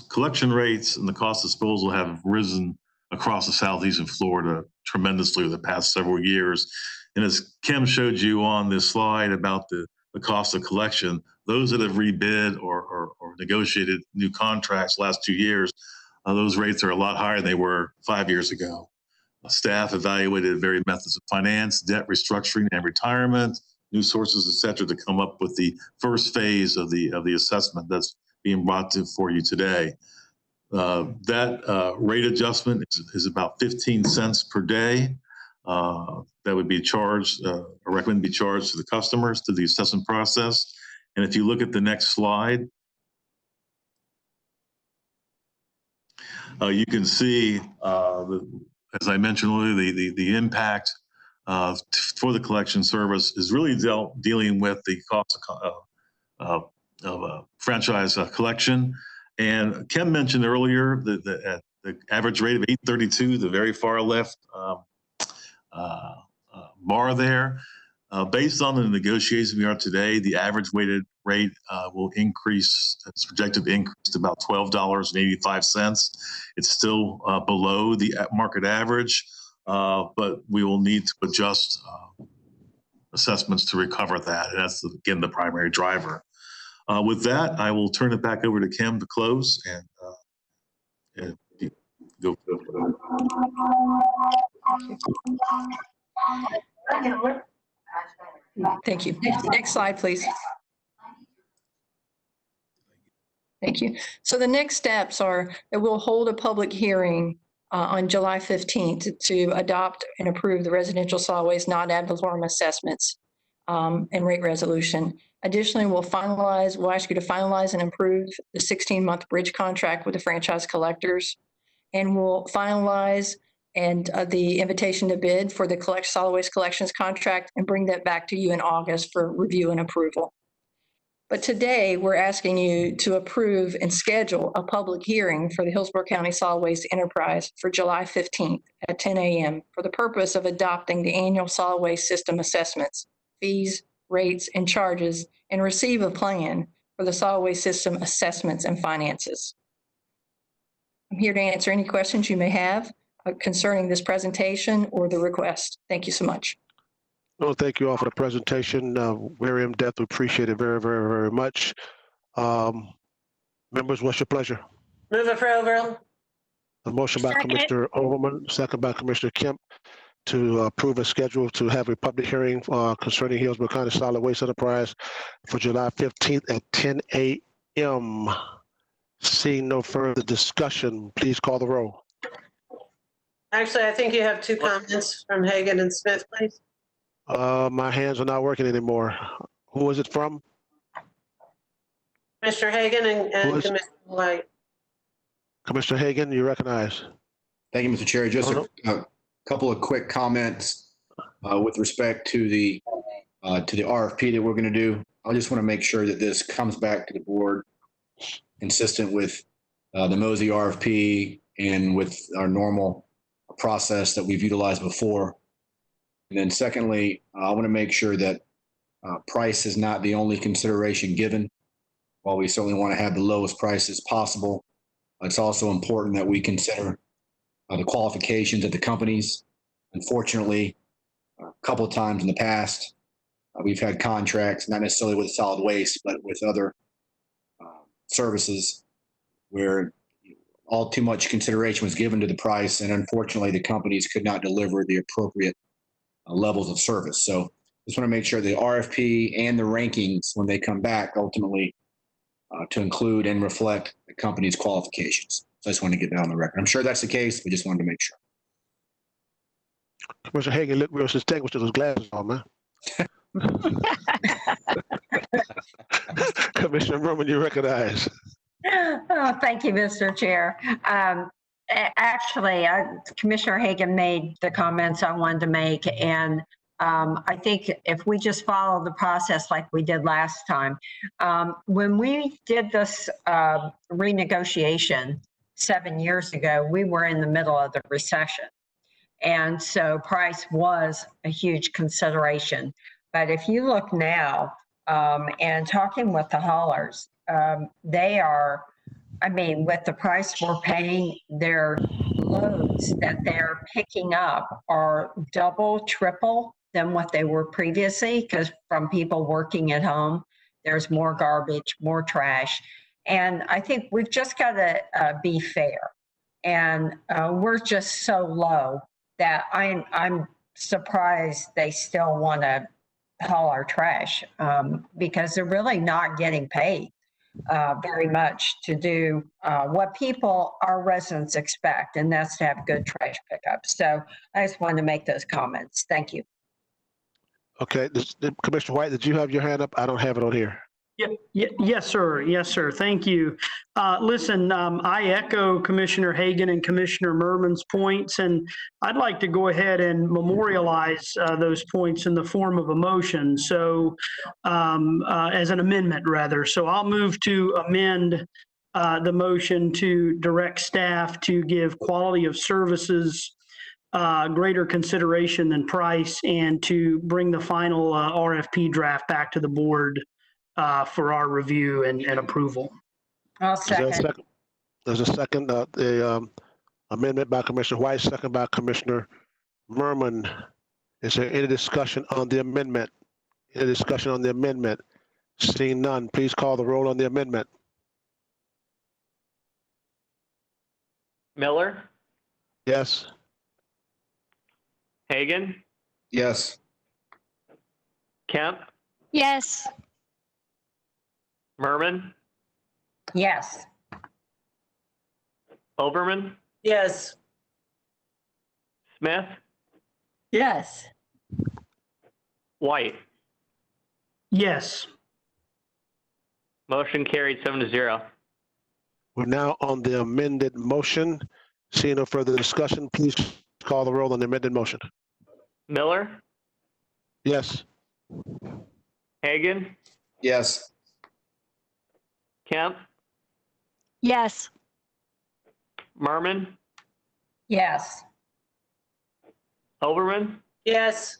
collection rates and the cost of disposal have risen across the southeastern Florida tremendously over the past several years. And as Kim showed you on this slide about the cost of collection, those that have rebid or negotiated new contracts last 2 years, those rates are a lot higher than they were 5 years ago. Staff evaluated various methods of finance, debt restructuring and retirement, new sources, et cetera, to come up with the first phase of the assessment that's being brought for you today. That rate adjustment is about 15 cents per day. That would be charged, or recommended to be charged to the customers through the assessment process. And if you look at the next slide, you can see, as I mentioned earlier, the impact for the collection service is really dealing with the cost of franchise collection. And Kim mentioned earlier that at the average rate of 832, the very far left bar there, based on the negotiations we are today, the average weighted rate will increase, it's projected to increase to about $12.85. It's still below the market average, but we will need to adjust assessments to recover that. And that's, again, the primary driver. With that, I will turn it back over to Kim to close and go. Thank you. Next slide, please. Thank you. So the next steps are that we'll hold a public hearing on July 15th to adopt and approve the residential solid waste not ad valorem assessments and rate resolution. Additionally, we'll ask you to finalize and approve the 16-month bridge contract with the franchise collectors, and we'll finalize the invitation to bid for the solid waste collections contract and bring that back to you in August for review and approval. But today, we're asking you to approve and schedule a public hearing for the Hillsborough County Solid Waste Enterprise for July 15th at 10 a.m. for the purpose of adopting the annual solid waste system assessments, fees, rates, and charges, and receive a plan for the solid waste system assessments and finances. I'm here to answer any questions you may have concerning this presentation or the request. Thank you so much. Well, thank you all for the presentation. Very in-depth. We appreciate it very, very, very much. Members, what's your pleasure? Move approval. A motion by Commissioner Overman, second by Commissioner Kemp, to approve a schedule to have a public hearing concerning Hillsborough County Solid Waste Enterprise for July 15th at 10 a.m. Seeing no further discussion, please call the roll. Actually, I think you have two comments from Hagan and Smith, please. My hands are not working anymore. Who is it from? Commissioner Hagan and Commissioner White. Commissioner Hagan, you recognize. Thank you, Mr. Chair. Just a couple of quick comments with respect to the RFP that we're going to do. I just want to make sure that this comes back to the board consistent with the Mosey RFP and with our normal process that we've utilized before. And then secondly, I want to make sure that price is not the only consideration given. While we certainly want to have the lowest prices possible, it's also important that we consider the qualifications of the companies. Unfortunately, a couple of times in the past, we've had contracts, not necessarily with solid waste, but with other services where all too much consideration was given to the price. And unfortunately, the companies could not deliver the appropriate levels of service. So just want to make sure the RFP and the rankings, when they come back, ultimately to include and reflect the company's qualifications. So I just want to get that on the record. I'm sure that's the case, but just wanted to make sure. Commissioner Hagan looked real distinguished with his glasses on, man. Commissioner Merrill, you recognize. Oh, thank you, Mr. Chair. Actually, Commissioner Hagan made the comments I wanted to make, and I think if we just follow the process like we did last time, when we did this renegotiation 7 years ago, we were in the middle of the recession. And so price was a huge consideration. But if you look now and talking with the haulers, they are, I mean, with the price we're paying, their loads that they're picking up are double, triple than what they were previously, because from people working at home, there's more garbage, more trash. And I think we've just got to be fair. And we're just so low that I'm surprised they still want to haul our trash because they're really not getting paid very much to do what people, our residents expect, and that's to have good trash pickup. So I just wanted to make those comments. Thank you. Okay, Commissioner White, did you have your hand up? I don't have it on here. Yes, sir. Yes, sir. Thank you. Listen, I echo Commissioner Hagan and Commissioner Merman's points, and I'd like to go ahead and memorialize those points in the form of a motion. So, as an amendment, rather. So I'll move to amend the motion to direct staff to give quality of services greater consideration than price, and to bring the final RFP draft back to the board for our review and approval. I'll second. There's a second, the amendment by Commissioner White, second by Commissioner Merman. Is there any discussion on the amendment? Any discussion on the amendment? Seeing none, please call the roll on the amendment. Miller, Yes. Hagan, Yes. Kemp, Yes. Merman, Yes. Oberman, Yes. Smith, Yes. White. Yes. Motion carried 7-0. We're now on the amended motion. Seeing no further discussion, please call the roll on the amended motion. Miller, Yes. Hagan, Yes. Kemp, Yes. Merman, Yes. Oberman, Yes.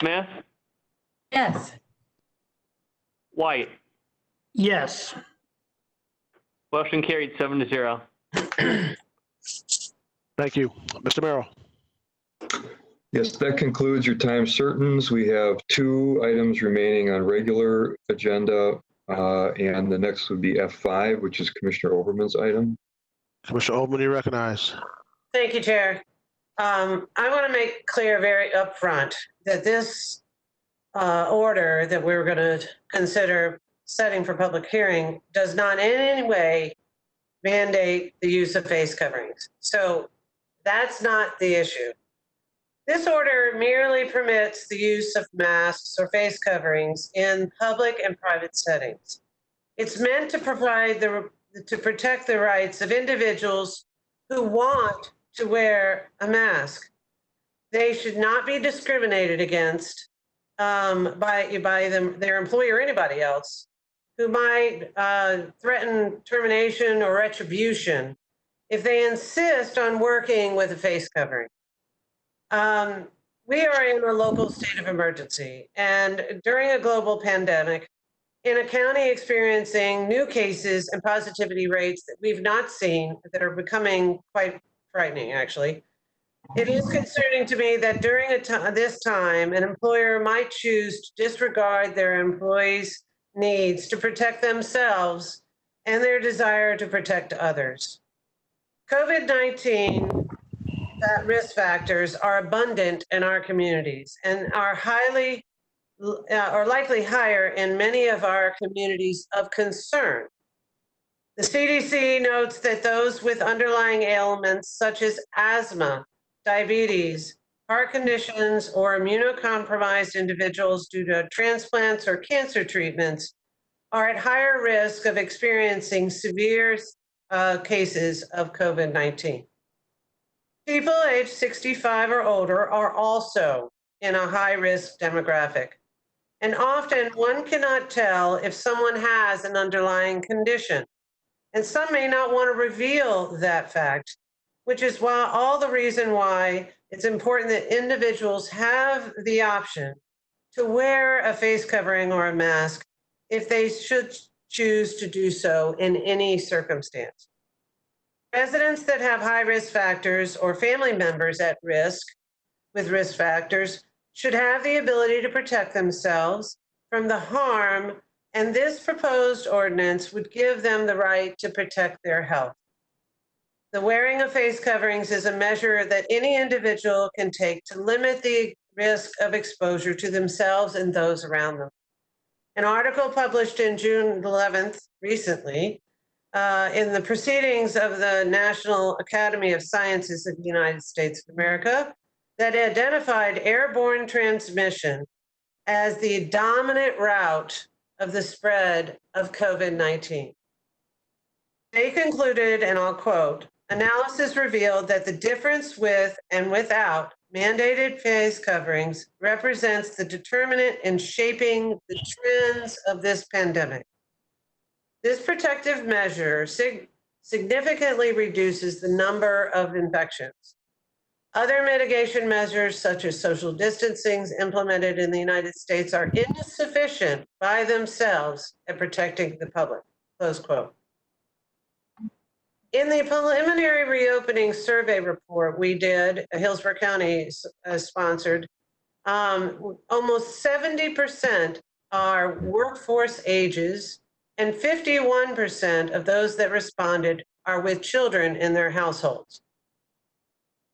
Smith, Yes. White. Yes. Motion carried 7-0. Thank you. Mr. Merrill. Yes, that concludes your time certains. We have 2 items remaining on regular agenda, and the next would be F5, which is Commissioner Oberman's item. Commissioner Oberman, you recognize. Thank you, Chair. I want to make clear very upfront that this order that we're going to consider setting for public hearing does not in any way mandate the use of face coverings. So That's not the issue. This order merely permits the use of masks or face coverings in public and private settings. It's meant to protect the rights of individuals who want to wear a mask. They should not be discriminated against by their employer or anybody else who might threaten termination or retribution if they insist on working with a face covering. We are in a local state of emergency, and during a global pandemic, in a county experiencing new cases and positivity rates that we've not seen, that are becoming quite frightening, actually, it is concerning to me that during this time, an employer might choose to disregard their employees' needs to protect themselves and their desire to protect others. COVID-19 risk factors are abundant in our communities and are likely higher in many of our communities of concern. The CDC notes that those with underlying ailments such as asthma, diabetes, heart conditions, or immunocompromised individuals due to transplants or cancer treatments are at higher risk of experiencing severe cases of COVID-19. People aged 65 or older are also in a high-risk demographic, and often one cannot tell if someone has an underlying condition, and some may not want to reveal that fact, which is why all the reason why it's important that individuals have the option to wear a face covering or a mask if they should choose to do so in any circumstance. Residents that have high risk factors or family members at risk with risk factors should have the ability to protect themselves from the harm, and this proposed ordinance would give them the right to protect their health. The wearing of face coverings is a measure that any individual can take to limit the risk of exposure to themselves and those around them. An article published in June 11th, recently, in the Proceedings of the National Academy of Sciences of the United States of America, that identified airborne transmission as the dominant route of the spread of COVID-19. They concluded, and I'll quote, "Analysis revealed that the difference with and without mandated face coverings represents the determinant in shaping the trends of this pandemic. This protective measure significantly reduces the number of infections. Other mitigation measures, such as social distancing implemented in the United States, are insufficient by themselves at protecting the public," close quote. In the preliminary reopening survey report we did, Hillsborough County sponsored, almost 70% are workforce ages, and 51% of those that responded are with children in their households.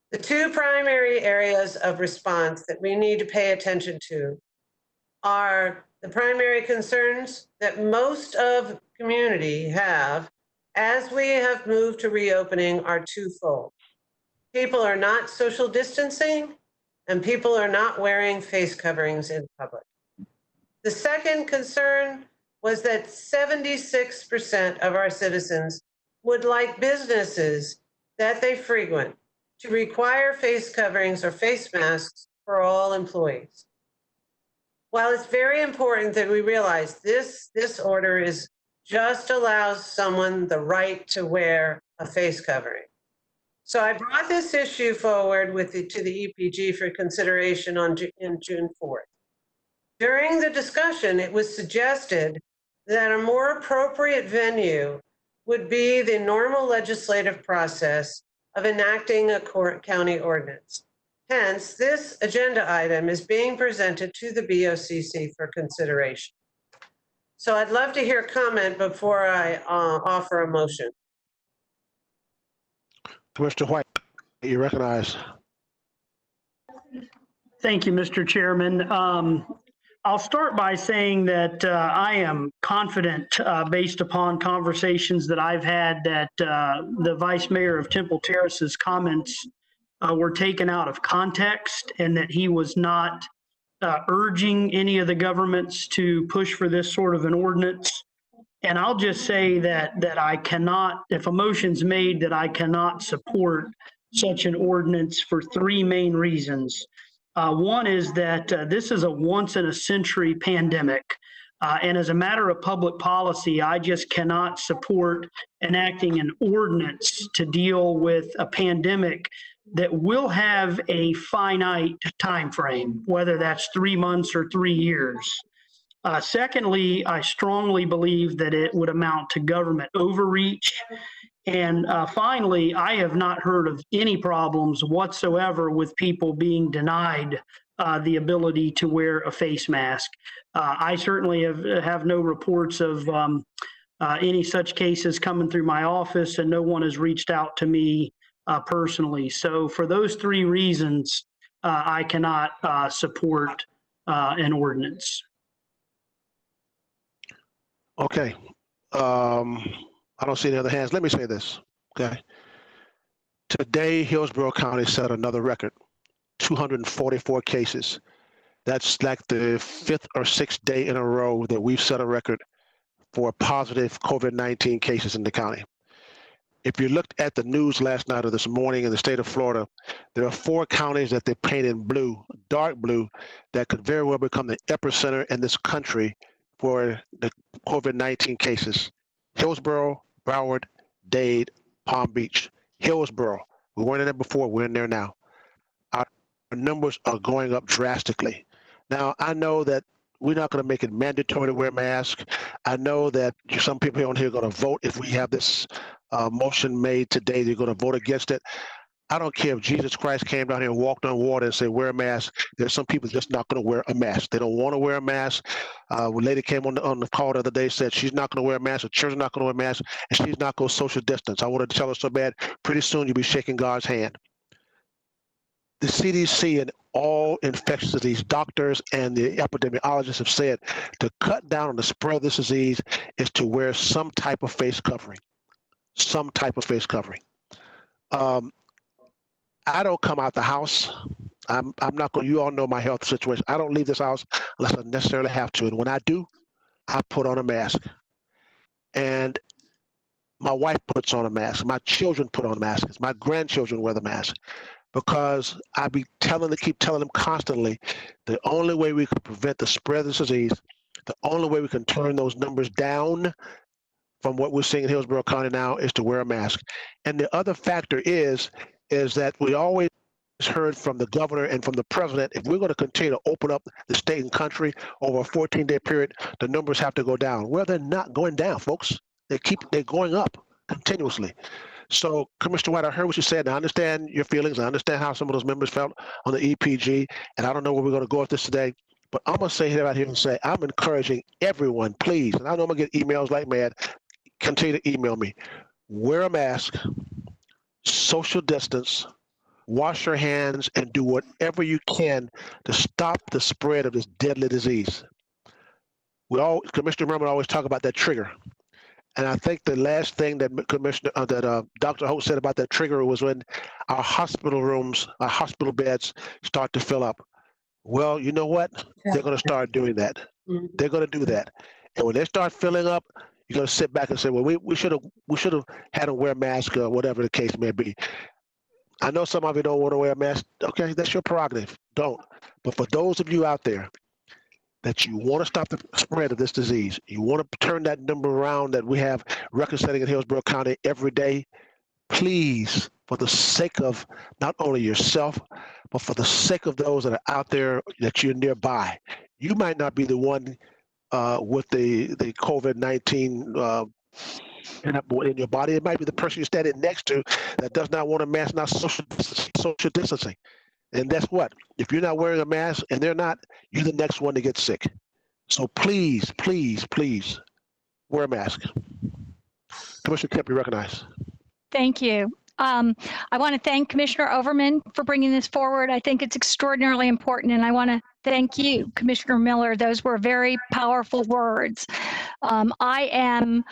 The two primary areas of response that we need to pay attention to are the primary concerns that most of community have as we have moved to reopening are twofold. People are not social distancing, and people are not wearing face coverings in public. The second concern was that 76% of our citizens would like businesses that they frequent to require face coverings or face masks for all employees. While it's very important that we realize this order just allows someone the right to wear a face covering. So I brought this issue forward to the EPG for consideration in June 4th. During the discussion, it was suggested that a more appropriate venue would be the normal legislative process of enacting a county ordinance. Hence, this agenda item is being presented to the BOCC for consideration. So I'd love to hear comment before I offer a motion. Commissioner White, you recognize. Thank you, Mr. Chairman. I'll start by saying that I am confident, based upon conversations that I've had, that the Vice Mayor of Temple Terrace's comments were taken out of context and that he was not urging any of the governments to push for this sort of an ordinance. And I'll just say that I cannot, if a motion's made, that I cannot support such an ordinance for three main reasons. One is that this is a once in a century pandemic. And as a matter of public policy, I just cannot support enacting an ordinance to deal with a pandemic that will have a finite time frame, whether that's 3 months or 3 years. Secondly, I strongly believe that it would amount to government overreach. And finally, I have not heard of any problems whatsoever with people being denied the ability to wear a face mask. I certainly have no reports of any such cases coming through my office, and no one has reached out to me personally. So for those three reasons, I cannot support an ordinance. Okay. I don't see any other hands. Let me say this, okay? Today, Hillsborough County set another record, 244 cases. That's like the 5th or 6th day in a row that we've set a record for positive COVID-19 cases in the county. If you looked at the news last night or this morning in the state of Florida, there are 4 counties that they paint in blue, dark blue, that could very well become the epicenter in this country for the COVID-19 cases. Hillsborough, Broward, Dade, Palm Beach. Hillsborough, we weren't in there before, we're in there now. Our numbers are going up drastically. Now, I know that we're not going to make it mandatory to wear masks. I know that some people on here are going to vote if we have this motion made today. They're going to vote against it. I don't care if Jesus Christ came down here and walked on water and said, wear a mask. There's some people just not going to wear a mask. They don't want to wear a mask. A lady came on the call the other day, said she's not going to wear a mask, the church is not going to wear a mask, and she's not going to social distance. I wanted to tell her so bad, pretty soon you'll be shaking God's hand. The CDC and all infectious disease doctors and the epidemiologists have said to cut down on the spread of this disease is to wear some type of face covering. Some type of face covering. I don't come out the house. I'm not going, you all know my health situation. I don't leave this house unless I necessarily have to. And when I do, I put on a mask. And my wife puts on a mask. My children put on masks. My grandchildren wear the mask. Because I keep telling them constantly, the only way we can prevent the spread of this disease, the only way we can turn those numbers down from what we're seeing in Hillsborough County now is to wear a mask. And the other factor is that we always heard from the governor and from the president, if we're going to continue to open up the state and country over a 14-day period, the numbers have to go down. Well, they're not going down, folks. They're going up continuously. So, Commissioner White, I heard what you said, and I understand your feelings. I understand how some of those members felt on the EPG, and I don't know where we're going to go with this today, but I'm going to say here out here and say, I'm encouraging everyone, please, and I know I'm going to get emails like mad, continue to email me. Wear a mask, social distance, wash your hands, and do whatever you can to stop the spread of this deadly disease. Commissioner Merrill always talk about that trigger. And I think the last thing that Dr. Holt said about that trigger was when our hospital rooms, our hospital beds start to fill up. Well, you know what? They're going to start doing that. They're going to do that. And when they start filling up, you're going to sit back and say, well, we should have had them wear a mask or whatever the case may be. I know some of you don't want to wear a mask. Okay, that's your prerogative. Don't. But for those of you out there that you want to stop the spread of this disease, you want to turn that number around that we have record-setting in Hillsborough County every day, please, for the sake of not only yourself, but for the sake of those that are out there that you're nearby. You might not be the one with the COVID-19 in your body. It might be the person you're standing next to that does not want a mask, not social distancing. And that's what? If you're not wearing a mask and they're not, you're the next one to get sick. So please, please, please wear a mask. Commissioner Kemp, you recognize. Thank you. I want to thank Commissioner Overman for bringing this forward. I think it's extraordinarily important, and I want to thank you, Commissioner Miller. Those were very powerful words. I am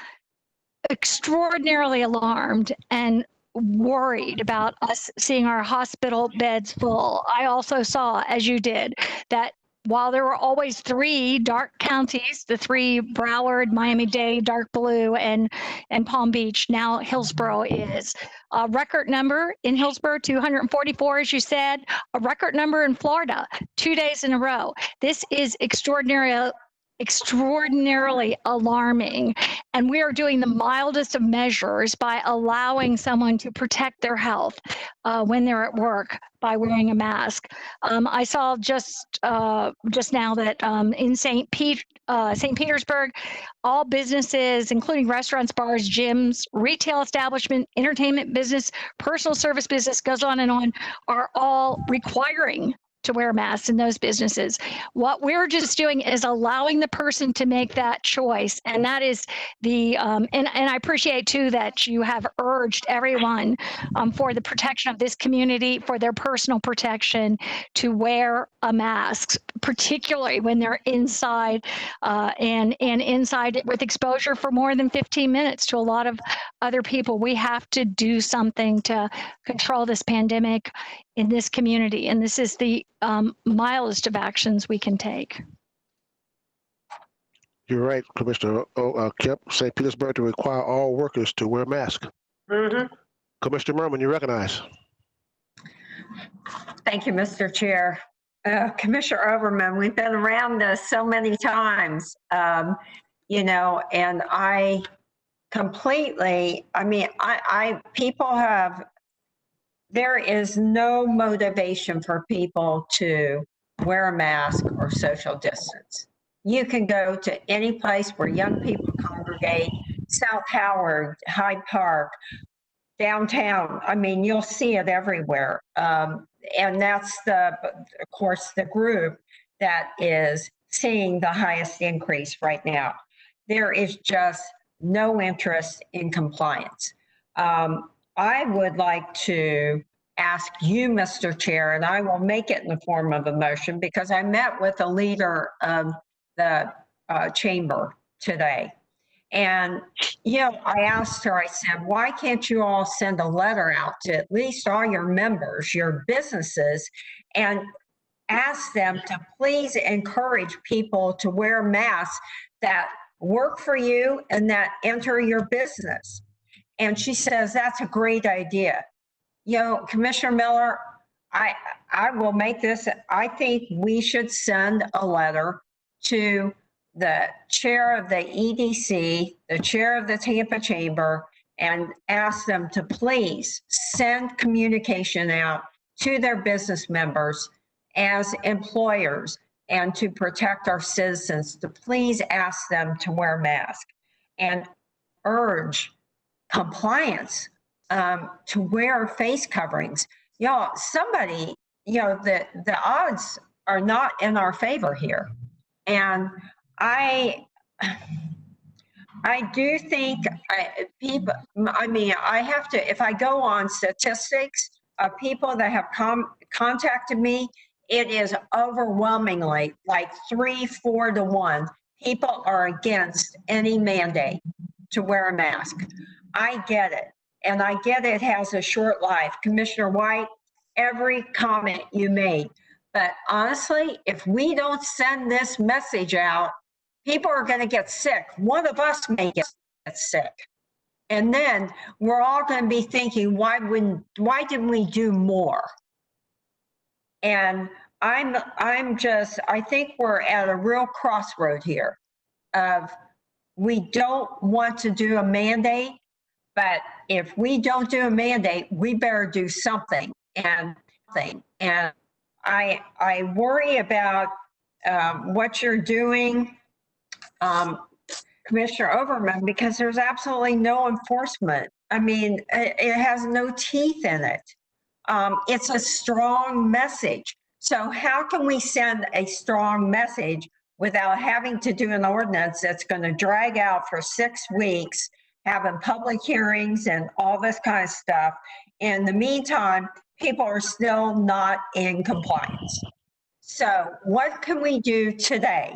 extraordinarily alarmed and worried about us seeing our hospital beds full. I also saw, as you did, that while there were always 3 dark counties, the 3 Broward, Miami-Dade, dark blue, and Palm Beach, now Hillsborough is. A record number in Hillsborough, 244, as you said. A record number in Florida, 2 days in a row. This is extraordinarily alarming. And we are doing the mildest of measures by allowing someone to protect their health when they're at work by wearing a mask. I saw just now that in St. Petersburg, all businesses, including restaurants, bars, gyms, retail establishment, entertainment business, personal service business, goes on and on, are all requiring to wear masks in those businesses. What we're just doing is allowing the person to make that choice. And that is the, and I appreciate too that you have urged everyone for the protection of this community, for their personal protection, to wear a mask, particularly when they're inside and inside with exposure for more than 15 minutes to a lot of other people. We have to do something to control this pandemic in this community. And this is the mildest of actions we can take. You're right, Commissioner Kemp. St. Petersburg to require all workers to wear masks. Commissioner Merrill, you recognize. Thank you, Mr. Chair. Commissioner Overman, we've been around this so many times, you know, and I completely, I mean, people have, there is no motivation for people to wear a mask or social distance. You can go to any place where young people congregate, South Howard, Hyde Park, downtown. I mean, you'll see it everywhere. And that's of course, the group that is seeing the highest increase right now. There is just no interest in compliance. I would like to ask you, Mr. Chair, and I will make it in the form of a motion because I met with a leader of the chamber today. And, you know, I asked her, I said, why can't you all send a letter out to at least all your members, your businesses, and ask them to please encourage people to wear masks that work for you and that enter your business? And she says, that's a great idea. You know, Commissioner Miller, I will make this, I think we should send a letter to the chair of the EDC, the chair of the Tampa Chamber, and ask them to please send communication out to their business members as employers and to protect our citizens, to please ask them to wear masks and urge compliance to wear face coverings. Y'all, somebody, you know, the odds are not in our favor here. And I do think people, I mean, I have to, if I go on statistics of people that have contacted me, it is overwhelmingly like 3-4 to 1. People are against any mandate to wear a mask. I get it. And I get it has a short life. Commissioner White, every comment you made. But honestly, if we don't send this message out, people are going to get sick. One of us may get sick. And then we're all going to be thinking, why didn't we do more? And I think we're at a real crossroad here of we don't want to do a mandate, but if we don't do a mandate, we better do something. And I worry about what you're doing, Commissioner Overman, because there's absolutely no enforcement. I mean, it has no teeth in it. It's a strong message. So how can we send a strong message without having to do an ordinance that's going to drag out for 6 weeks, having public hearings and all this kind of stuff? In the meantime, people are still not in compliance. So what can we do today?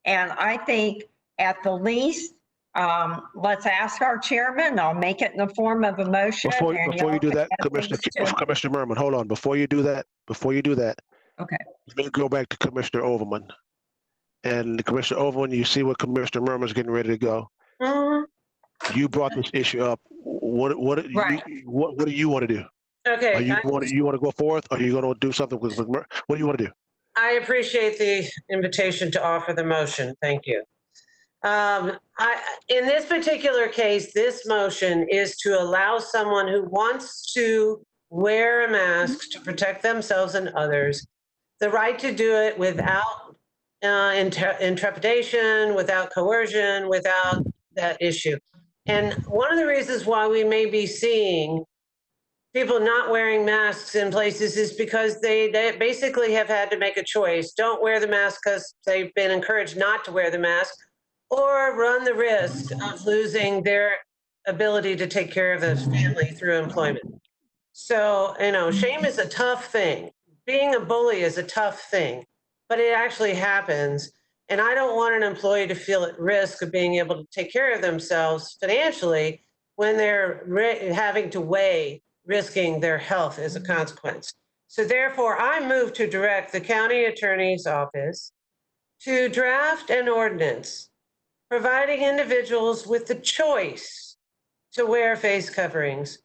And I think at the least, let's ask our chairman. I'll make it in the form of a motion. Before and you y'all do can that, add things to it. Commissioner Merman, hold on. Before you do that, Okay. let me go back to Commissioner Overman. And Commissioner Overman, you see what Commissioner Merman's getting ready to go. Mhm. You brought this issue up. What do you want to do? Okay. You want to go forth, or are you going to do something with what do you want to do? I appreciate the invitation to offer the motion. Thank you. In this particular case, this motion is to allow someone who wants to wear a mask to protect themselves and others the right to do it without intrepidation, without coercion, without that issue. And one of the reasons why we may be seeing people not wearing masks in places is because they basically have had to make a choice. Don't wear the mask because they've been encouraged not to wear the mask, or run the risk of losing their ability to take care of their family through employment. So, shame is a tough thing. Being a bully is a tough thing, but it actually happens. And I don't want an employee to feel at risk of being able to take care of themselves financially when they're having to weigh risking their health as a consequence. So therefore, I move to direct the county attorney's office to draft an ordinance providing individuals with the choice to wear face coverings,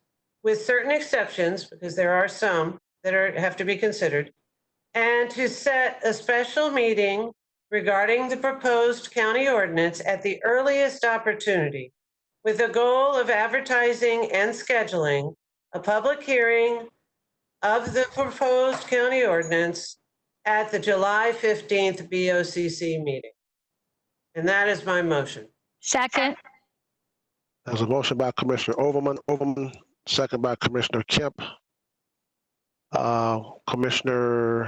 with certain exceptions, because there are some that have to be considered, and to set a special meeting regarding the proposed county ordinance at the earliest opportunity, with the goal of advertising and scheduling a public hearing of the proposed county ordinance at the July 15th BOCC meeting. And that is my motion. Second. There's a motion by Commissioner Overman, second by Commissioner Kemp. Commissioner.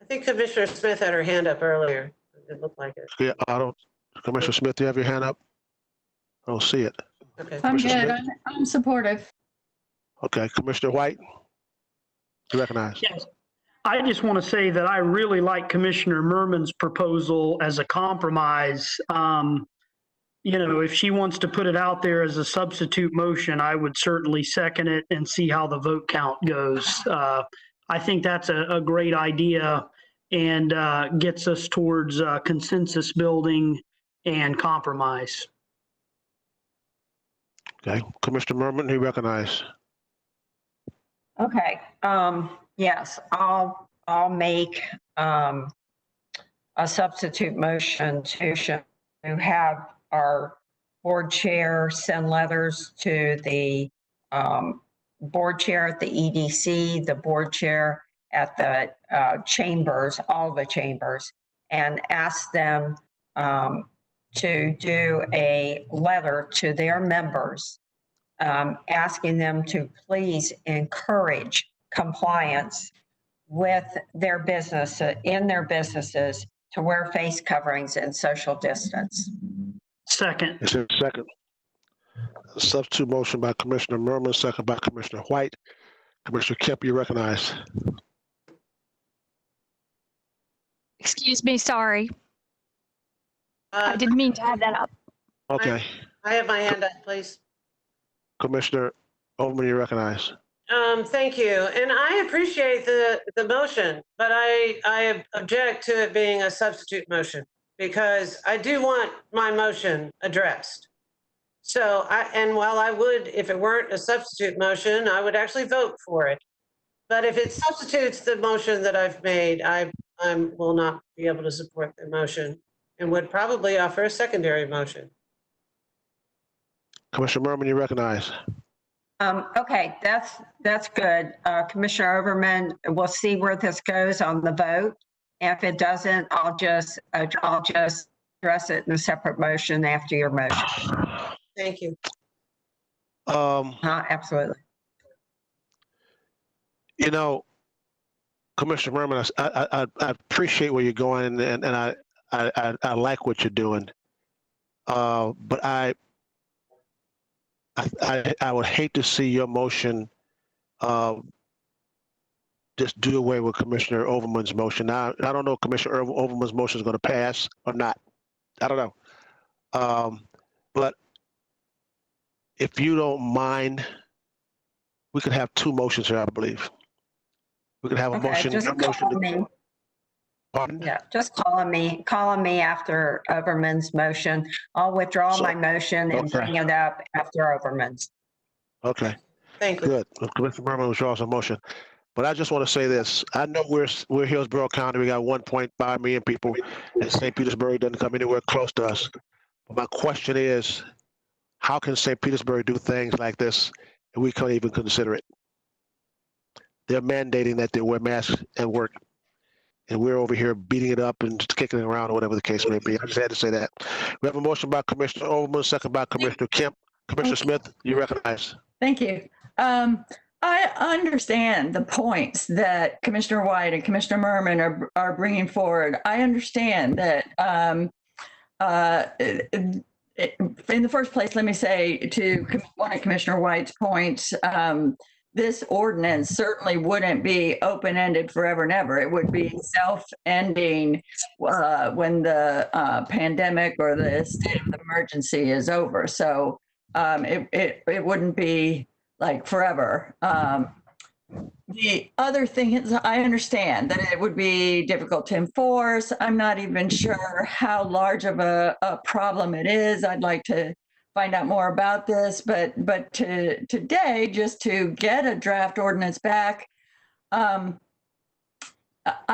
I think Commissioner Smith had her hand up earlier. It looked like it. Yeah, Commissioner Smith, do you have your hand up? I don't see it. Okay. I'm good. I'm supportive. Okay, Commissioner White, you recognize. Yes. I just want to say that I really like Commissioner Merman's proposal as a compromise. If she wants to put it out there as a substitute motion, I would certainly second it and see how the vote count goes. I think that's a great idea and gets us towards consensus building and compromise. Okay, Commissioner Merman, you recognize. Okay. Yes, I'll make a substitute motion to have our board chair send letters to the board chair at the EDC, the board chair at the chambers, all the chambers, and ask them to do a letter to their members asking them to please encourage compliance with their business, in their businesses, to wear face coverings and social distance. Second. Is there a second? Substitute motion by Commissioner Merman, second by Commissioner White. Commissioner Kemp, you recognize. Excuse me, sorry. I didn't mean to have that up. Okay. I have my hand up, please. Commissioner Overman, you recognize. Thank you. And I appreciate the motion, but I object to it being a substitute motion because I do want my motion addressed. So while I would, if it weren't a substitute motion, I would actually vote for it. But if it substitutes the motion that I've made, I will not be able to support the motion and would probably offer a secondary motion. Commissioner Merman, you recognize. Okay, that's good. Commissioner Overman, we'll see where this goes on the vote. If it doesn't, I'll just address it in a separate motion after your motion. Thank you. Absolutely. Commissioner Merman, I appreciate where you're going, and I like what you're doing. But I would hate to see your motion just do away with Commissioner Overman's motion. Now, I don't know if Commissioner Overman's motion is going to pass or not. I don't know. but if you don't mind, we could have two motions here, I believe. We could have a Okay, motion. just a motion call me. Pardon? Yeah, just calling me after Overman's motion. I'll withdraw my motion and okay. bring it up after Overman's. Okay. Thank you. Good. Commissioner Merrill withdraws a motion. But I just want to say this. I know we're Hillsborough County. We got 1.5 million people, and St. Petersburg doesn't come anywhere close to us. But my question is, how can St. Petersburg do things like this and we can't even consider it? They're mandating that they wear masks and work. And we're over here beating it up and kicking it around or whatever the case may be. I just had to say that. We have a motion by Commissioner Overman, second by Commissioner Kemp. Commissioner Smith, you recognize. Thank you. I understand the points that Commissioner White and Commissioner Merriman are bringing forward. I understand that in the first place, let me say to one of Commissioner White's points, this ordinance certainly wouldn't be open-ended forever and ever. It would be self-ending when the pandemic or the state of emergency is over. So it wouldn't be like forever. The other thing is, I understand that it would be difficult to enforce. I'm not even sure how large of a problem it is. I'd like to find out more about this, but today, just to get a draft ordinance back, I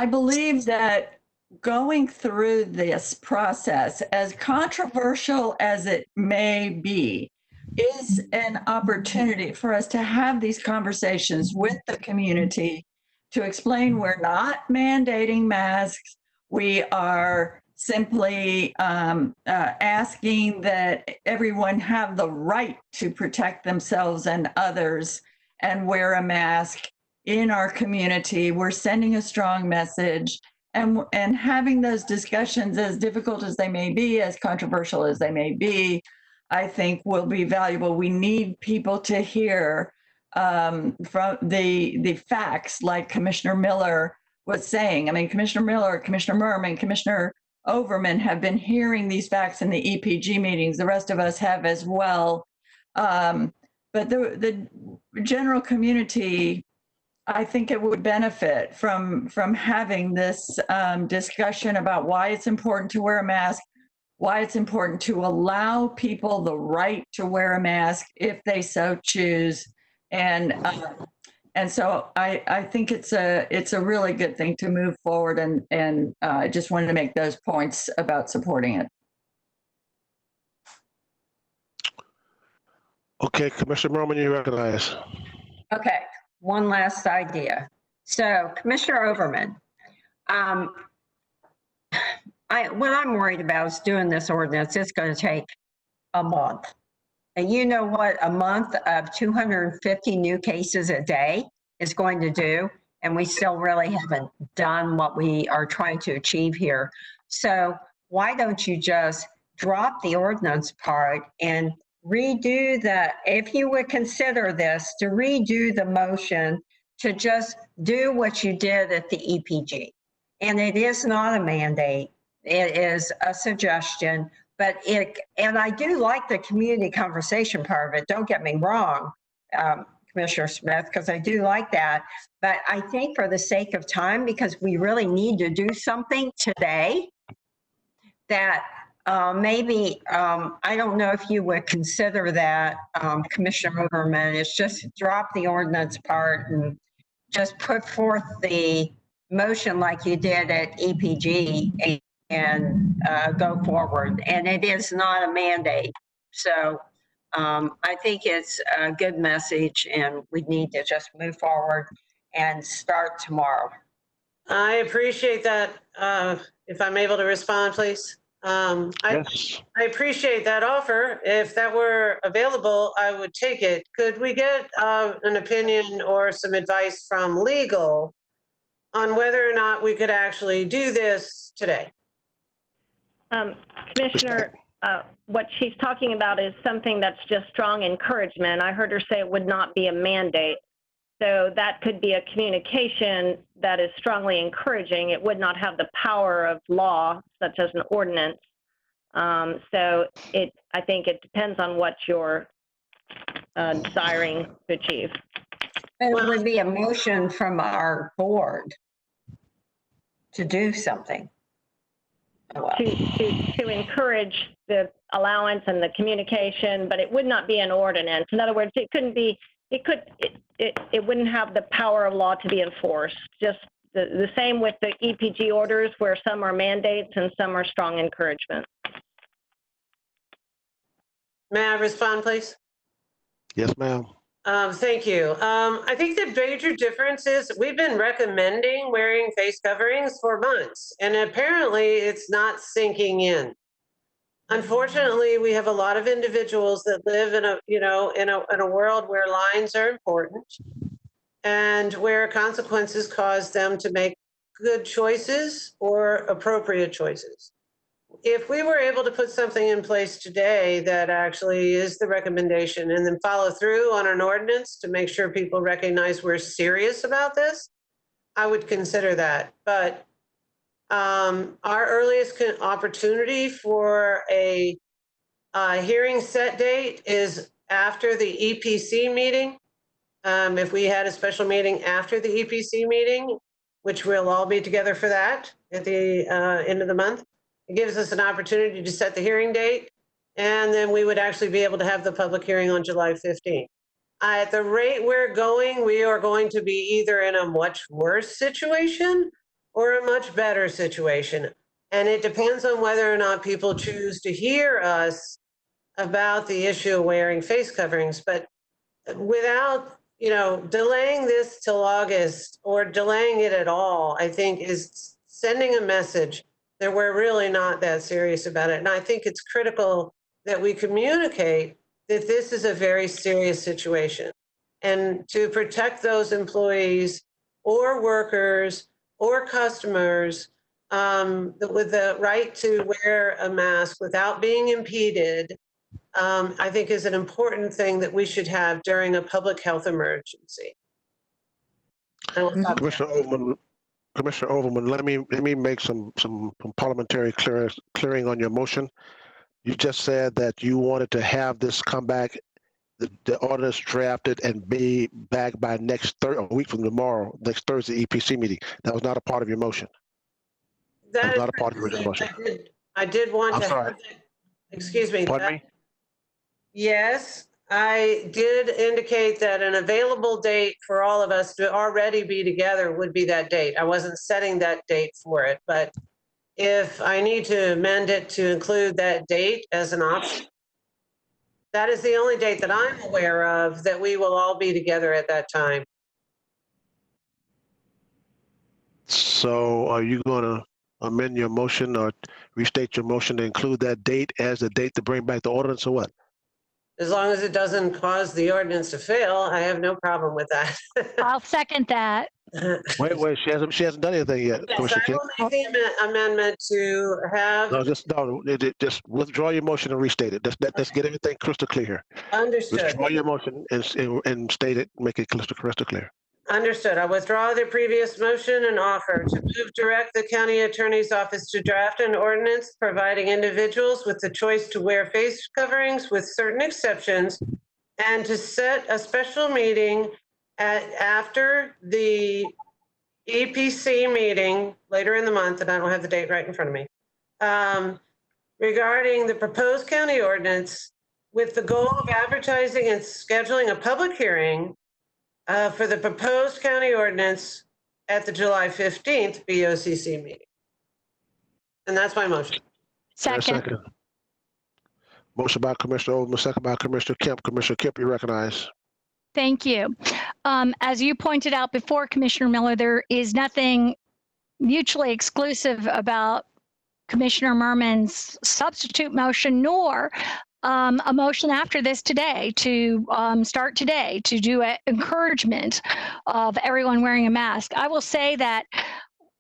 believe that going through this process, as controversial as it may be, is an opportunity for us to have these conversations with the community to explain we're not mandating masks. We are simply asking that everyone have the right to protect themselves and others and wear a mask in our community. We're sending a strong message, and having those discussions, as difficult as they may be, as controversial as they may be, I think will be valuable. We need people to hear from the facts, like Commissioner Miller was saying. I mean, Commissioner Miller, Commissioner Merriman, Commissioner Overman have been hearing these facts in the EPG meetings. The rest of us have as well. But the general community, I think it would benefit from having this discussion about why it's important to wear a mask, why it's important to allow people the right to wear a mask if they so choose. And so I think it's a really good thing to move forward, and I just wanted to make those points about supporting it. Okay, Commissioner Merriman, you recognize. Okay, one last idea. So Commissioner Overman, what I'm worried about is doing this ordinance. It's going to take a month. And you know what a month of 250 new cases a day is going to do? And we still really haven't done what we are trying to achieve here. So why don't you just drop the ordinance part and redo if you would consider this, to redo the motion to just do what you did at the EPG. And it is not a mandate. It is a suggestion, and I do like the community conversation part of it. Don't get me wrong, Commissioner Smith, because I do like that. But I think for the sake of time, because we really need to do something today, that maybe, I don't know if you would consider that, Commissioner Overman, is just drop the ordinance part and just put forth the motion like you did at EPG and go forward. And it is not a mandate. So I think it's a good message, and we need to just move forward and start tomorrow. I appreciate that. If I'm able to respond, please. Yes. I appreciate that offer. If that were available, I would take it. Could we get an opinion or some advice from legal on whether or not we could actually do this today? Commissioner, what she's talking about is something that's just strong encouragement. I heard her say it would not be a mandate. So that could be a communication that is strongly encouraging. It would not have the power of law, such as an ordinance. So I think it depends on what you're desiring to achieve. It would be a motion from our board to do something. To encourage the allowance and the communication, but it would not be an ordinance. In other words, it wouldn't have the power of law to be enforced. Just the same with the EPG orders, where some are mandates and some are strong encouragement. May I respond, please? Yes, ma'am. Thank you. I think the major difference is we've been recommending wearing face coverings for months, and apparently it's not sinking in. Unfortunately, we have a lot of individuals that live in a world where lines are important and where consequences cause them to make good choices or appropriate choices. If we were able to put something in place today that actually is the recommendation and then follow through on an ordinance to make sure people recognize we're serious about this, I would consider that. But our earliest opportunity for a hearing set date is after the EPC meeting. If we had a special meeting after the EPC meeting, which we'll all be together for that at the end of the month, it gives us an opportunity to set the hearing date, and then we would actually be able to have the public hearing on July 15th. At the rate we're going, we are going to be either in a much worse situation or a much better situation. And it depends on whether or not people choose to hear us about the issue of wearing face coverings. But without, delaying this till August or delaying it at all, I think is sending a message that we're really not that serious about it. And I think it's critical that we communicate that this is a very serious situation. And to protect those employees or workers or customers with the right to wear a mask without being impeded, I think is an important thing that we should have during a public health emergency. Commissioner Overman, let me make some parliamentary clearing on your motion. You just said that you wanted to have this come back, the ordinance drafted and be back by a week from tomorrow, next Thursday EPC meeting. That was not a part of your motion. That was not a part of your original motion. I did want I'm to. sorry. Excuse me. Pardon me? Yes, I did indicate that an available date for all of us to already be together would be that date. I wasn't setting that date for it, but if I need to amend it to include that date as an option, that is the only date that I'm aware of that we will all be together at that time. So are you going to amend your motion or restate your motion to include that date as the date to bring back the ordinance or what? As long as it doesn't cause the ordinance to fail, I have no problem with that. I'll second that. Wait, she hasn't done anything yet. Yes, I will make the amendment to have. Just withdraw your motion and restate it. Let's get everything crystal clear here. Understood. Withdraw your motion and state it, make it crystal clear. Understood. I withdraw the previous motion and offer to direct the county attorney's office to draft an ordinance providing individuals with the choice to wear face coverings with certain exceptions, and to set a special meeting after the EPC meeting later in the month, and I don't have the date right in front of me, regarding the proposed county ordinance, with the goal of advertising and scheduling a public hearing for the proposed county ordinance at the July 15th BOCC meeting. And that's my motion. Second. Motion by Commissioner Overman, second by Commissioner Kemp. Commissioner Kemp, you recognize. Thank you. As you pointed out before, Commissioner Miller, there is nothing mutually exclusive about Commissioner Merman's substitute motion, nor a motion after this today to start today to do an encouragement of everyone wearing a mask. I will say that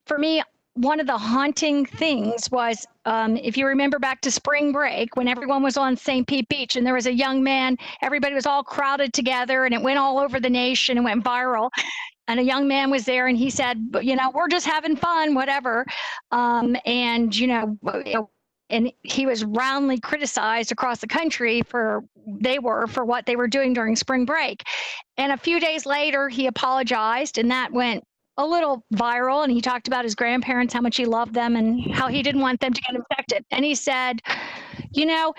for me, one of the haunting things was, if you remember back to spring break when everyone was on St. Pete Beach and there was a young man, everybody was all crowded together and it went all over the nation and went viral. And a young man was there and he said, we're just having fun, whatever. and he was roundly criticized across the country for what they were doing during spring break. And a few days later, he apologized, and that went a little viral. And he talked about his grandparents, how much he loved them, and how he didn't want them to get infected. And he said, I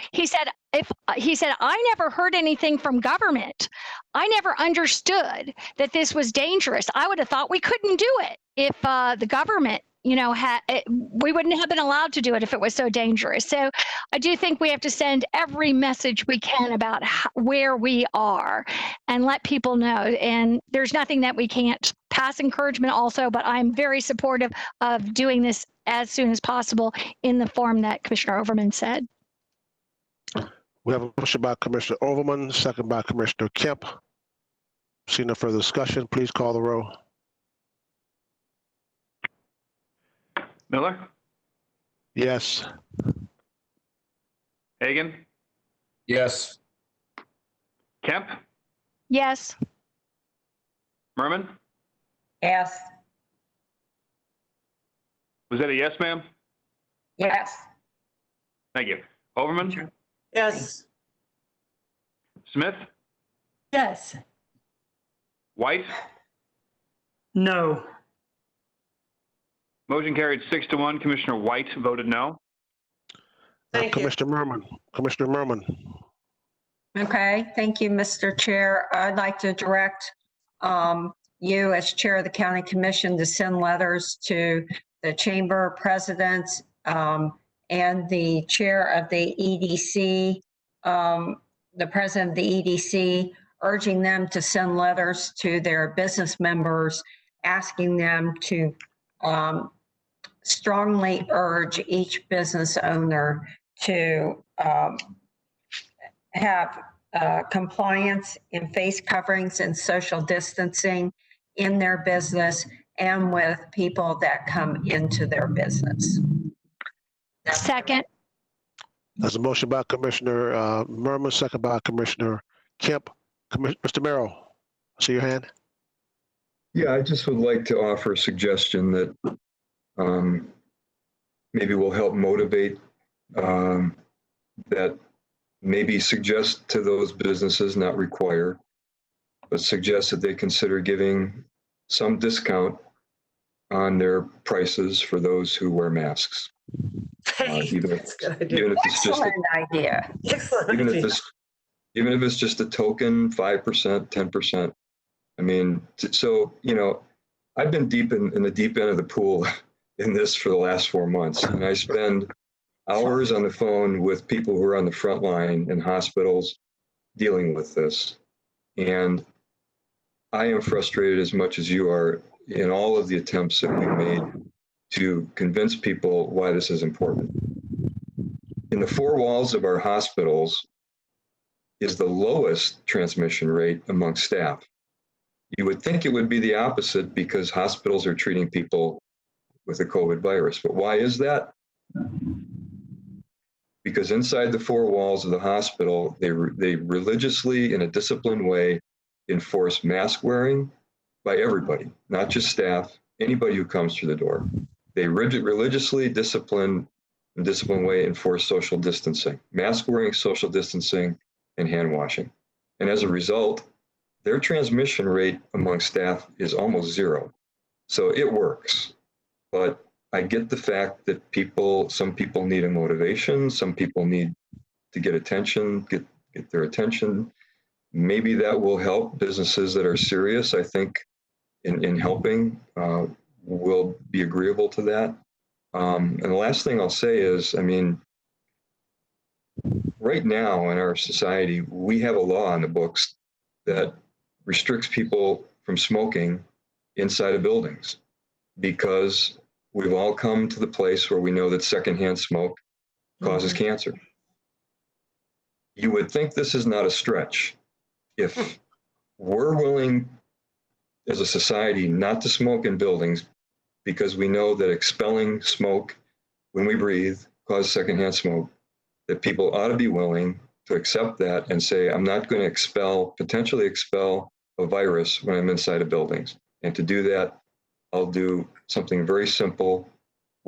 never heard anything from government. I never understood that this was dangerous. I would have thought we couldn't do it if the government, we wouldn't have been allowed to do it if it was so dangerous. So I do think we have to send every message we can about where we are and let people know. And there's nothing that we can't pass encouragement also, but I'm very supportive of doing this as soon as possible in the form that Commissioner Overman said. We have a motion by Commissioner Overman, second by Commissioner Kemp. See no further discussion. Please call the roll. Miller, Yes. Hagan, Yes. Kemp, Yes. Merman. Yes. Was that a yes, ma'am? Yes. Thank you. Overman, Yes. Smith, Yes. White. No. Motion carried 6-1. Commissioner White voted no. Thank you. Commissioner Merman. Commissioner Merman. Okay, thank you, Mr. Chair. I'd like to direct you as Chair of the County Commission to send letters to the Chamber Presidents and the Chair of the EDC, the President of the EDC, urging them to send letters to their business members, asking them to strongly urge each business owner to have compliance in face coverings and social distancing in their business and with people that come into their business. Second. There's a motion by Commissioner Merman, second by Commissioner Kemp. Mr. Merrill, I see your hand. Yeah, I just would like to offer a suggestion that maybe will help motivate, that maybe suggest to those businesses, not require, but suggest that they consider giving some discount on their prices for those who wear masks. Even if it's just Excellent idea. even if it's just a token, 5%, 10%. I mean, so, I've been deep in the deep end of the pool in this for the last 4 months. And I spend hours on the phone with people who are on the front line in hospitals dealing with this. And I am frustrated as much as you are in all of the attempts that we made to convince people why this is important. In the four walls of our hospitals is the lowest transmission rate among staff. You would think it would be the opposite because hospitals are treating people with the COVID virus. But why is that? Because inside the four walls of the hospital, they religiously, in a disciplined way, enforce mask wearing by everybody, not just staff, anybody who comes through the door. They religiously, disciplined way, enforce social distancing, mask wearing, social distancing, and hand washing. And as a result, their transmission rate among staff is almost zero. So it works. But I get the fact that some people need a motivation, some people need to get attention, get their attention. Maybe that will help businesses that are serious, I think, in helping, will be agreeable to that. And the last thing I'll say is, right now in our society, we have a law on the books that restricts people from smoking inside of buildings because we've all come to the place where we know that secondhand smoke causes cancer. You would think this is not a stretch. If we're willing as a society not to smoke in buildings because we know that expelling smoke when we breathe causes secondhand smoke, that people ought to be willing to accept that and say, I'm not going to potentially expel a virus when I'm inside of buildings. And to do that, I'll do something very simple,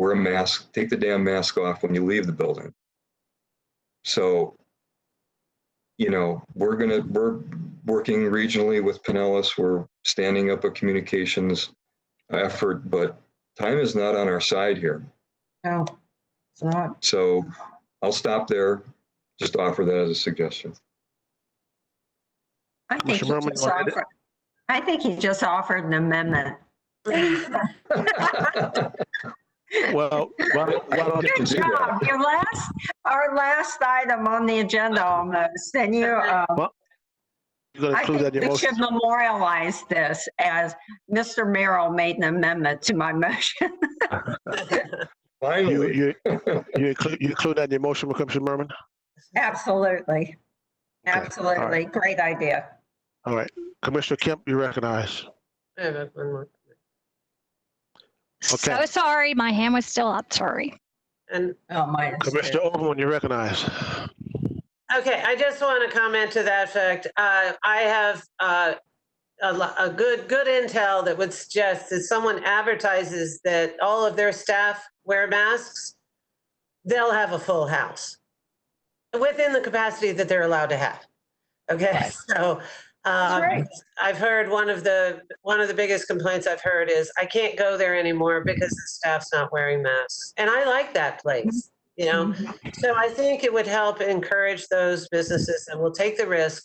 wear a mask, take the damn mask off when you leave the building. So, you know, we're working regionally with Pinellas. We're standing up a communications effort, but time is not on our side here. No, it's not. So I'll stop there. Just offer that as a suggestion. I think he just offered an amendment. Well, good job. Our last item on the agenda almost, and you. I think we should memorialize this as Mr. Merrill made an amendment to my motion. Finally. You include that in your motion, Commissioner Merman? Absolutely. Absolutely. Right. Great idea. All right. Commissioner Kemp, you recognize. I have one more. Okay. So sorry, my hand was still up. Sorry. And Commissioner Overman, you recognize. okay, I just want to comment to that effect. I have a good intel that would suggest that someone advertises that all of their staff wear masks, they'll have a full house within the capacity that they're allowed to have. Okay, right. So right. I've heard one of the biggest complaints I've heard is I can't go there anymore because the staff's not wearing masks, and I like that place. You know, so I think it would help encourage those businesses that will take the risk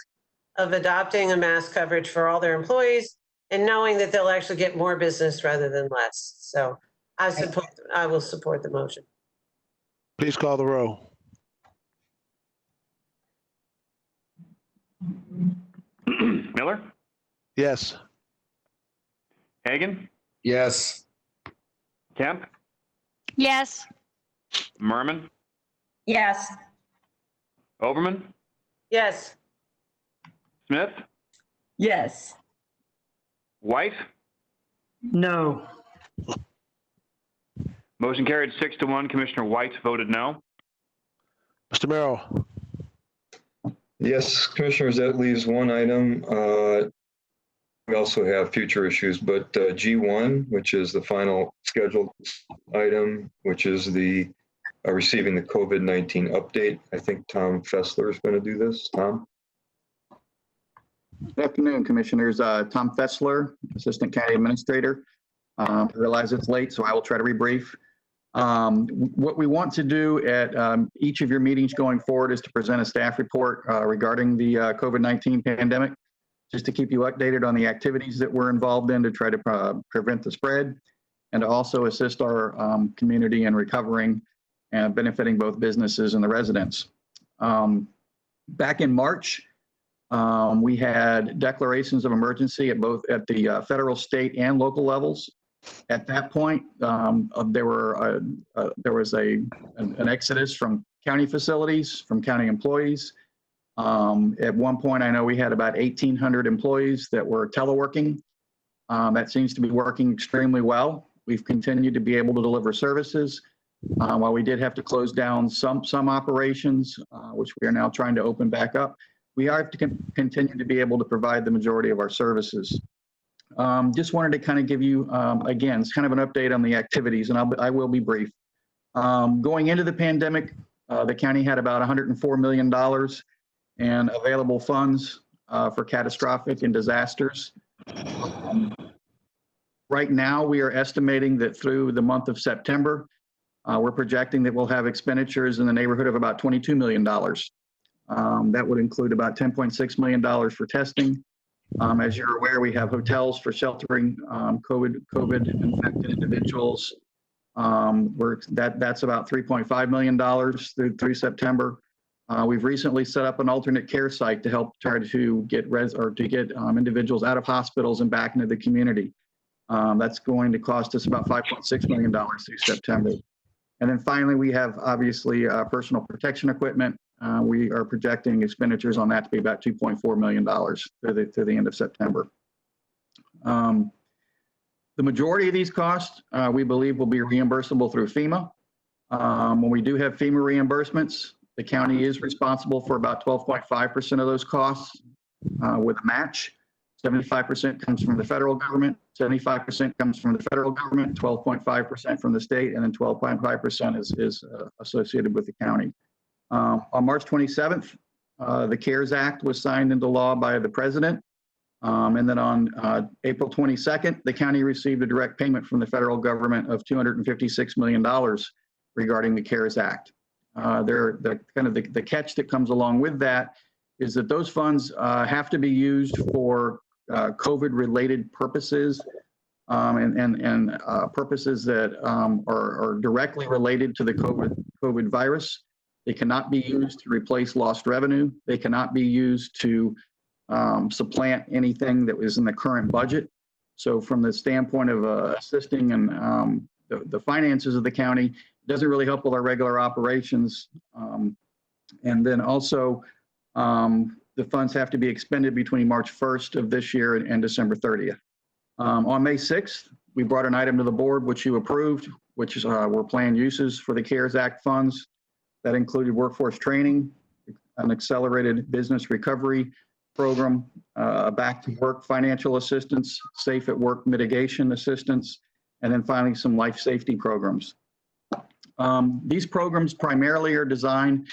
of adopting a mask coverage for all their employees and knowing that they'll actually get more business rather than less. So I will support the motion. Please call the roll. Miller? Yes. Hagan? Yes. Kemp? Yes. Merman? Yes. Overman? Yes. Smith? Yes. White? No. Motion carried 6-1. Commissioner White voted no. Mr. Merrill. Yes, Commissioners, that leaves one item. We also have future issues, but G1, which is the final scheduled item, which is the receiving the COVID-19 update. I think Tom Fessler is going to do this. Tom? Good afternoon, Commissioners. Tom Fessler, Assistant County Administrator. I realize it's late, so I will try to rebrief. What we want to do at each of your meetings going forward is to present a staff report regarding the COVID-19 pandemic, just to keep you updated on the activities that we're involved in to try to prevent the spread, and to also assist our community in recovering and benefiting both businesses and the residents. Back in March, we had declarations of emergency at the federal, state, and local levels. At that point, there was an exodus from county facilities, from county employees. At one point, I know we had about 1,800 employees that were teleworking. That seems to be working extremely well. We've continued to be able to deliver services. While we did have to close down some operations, which we are now trying to open back up, we have to continue to be able to provide the majority of our services. Just wanted to kind of give you, again, it's kind of an update on the activities, and I will be brief. Going into the pandemic, the county had about $104 million in available funds for catastrophic and disasters. Right now, we are estimating that through the month of September, we're projecting that we'll have expenditures in the neighborhood of about $22 million. That would include about $10.6 million for testing. As you're aware, we have hotels for sheltering COVID infected individuals. That's about $3.5 million through September. We've recently set up an alternate care site to help try to get individuals out of hospitals and back into the community. That's going to cost us about $5.6 million through September. And then finally, we have obviously personal protection equipment. We are projecting expenditures on that to be about $2.4 million through the end of September. The majority of these costs, we believe, will be reimbursable through FEMA. When we do have FEMA reimbursements, the county is responsible for about 12.5% of those costs with a match. 75% comes from the federal government, 75% comes from the federal government, 12.5% from the state, and then 12.5% is associated with the county. On March 27th, the CARES Act was signed into law by the president. And then on April 22nd, the county received a direct payment from the federal government of $256 million regarding the CARES Act. The catch that comes along with that is that those funds have to be used for COVID-related purposes and purposes that are directly related to the COVID virus. They cannot be used to replace lost revenue. They cannot be used to supplant anything that was in the current budget. So from the standpoint of assisting in the finances of the county, it doesn't really help with our regular operations. And then also, the funds have to be expended between March 1st of this year and December 30th. On May 6th, we brought an item to the board, which you approved, which were planned uses for the CARES Act funds. That included workforce training, an accelerated business recovery program, back to work financial assistance, safe at work mitigation assistance, and then finally some life safety programs. These programs primarily are designed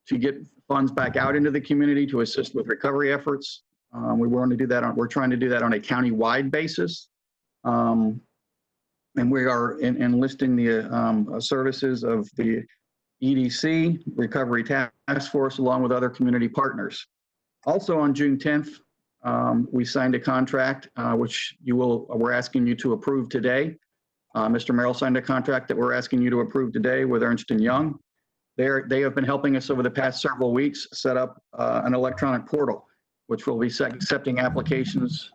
to get funds back out into the community to assist with recovery efforts. We're trying to do that on a county-wide basis. And we are enlisting the services of the EDC, Recovery Task Force, along with other community partners. Also on June 10th, we signed a contract, which we're asking you to approve today. Mr. Merrill signed a contract that we're asking you to approve today with Ernst & Young. They have been helping us over the past several weeks set up an electronic portal, which will be accepting applications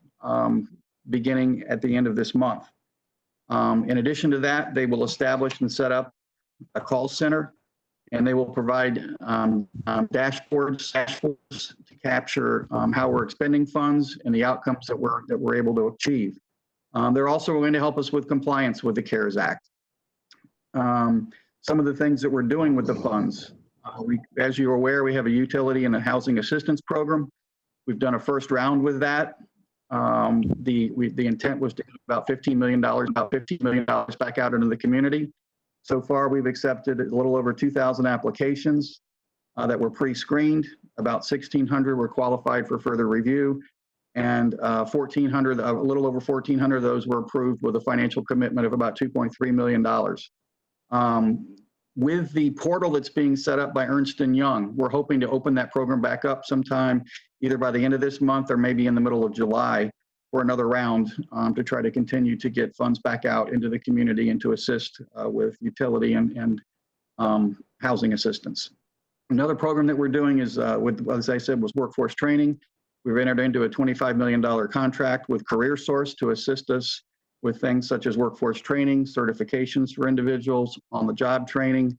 beginning at the end of this month. In addition to that, they will establish and set up a call center, and they will provide dashboards to capture how we're expending funds and the outcomes that we're able to achieve. They're also going to help us with compliance with the CARES Act. Some of the things that we're doing with the funds, as you're aware, we have a utility and a housing assistance program. We've done a first round with that. The intent was to get about $15 million back out into the community. So far, we've accepted a little over 2,000 applications that were pre-screened. About 1,600 were qualified for further review, and 1,400, a little over 1,400 of those were approved with a financial commitment of about $2.3 million. With the portal that's being set up by Ernst & Young, we're hoping to open that program back up sometime, either by the end of this month or maybe in the middle of July, for another round to try to continue to get funds back out into the community and to assist with utility and housing assistance. Another program that we're doing is, as I said, was workforce training. We've entered into a $25 million contract with CareerSource to assist us with things such as workforce training, certifications for individuals, on-the-job training,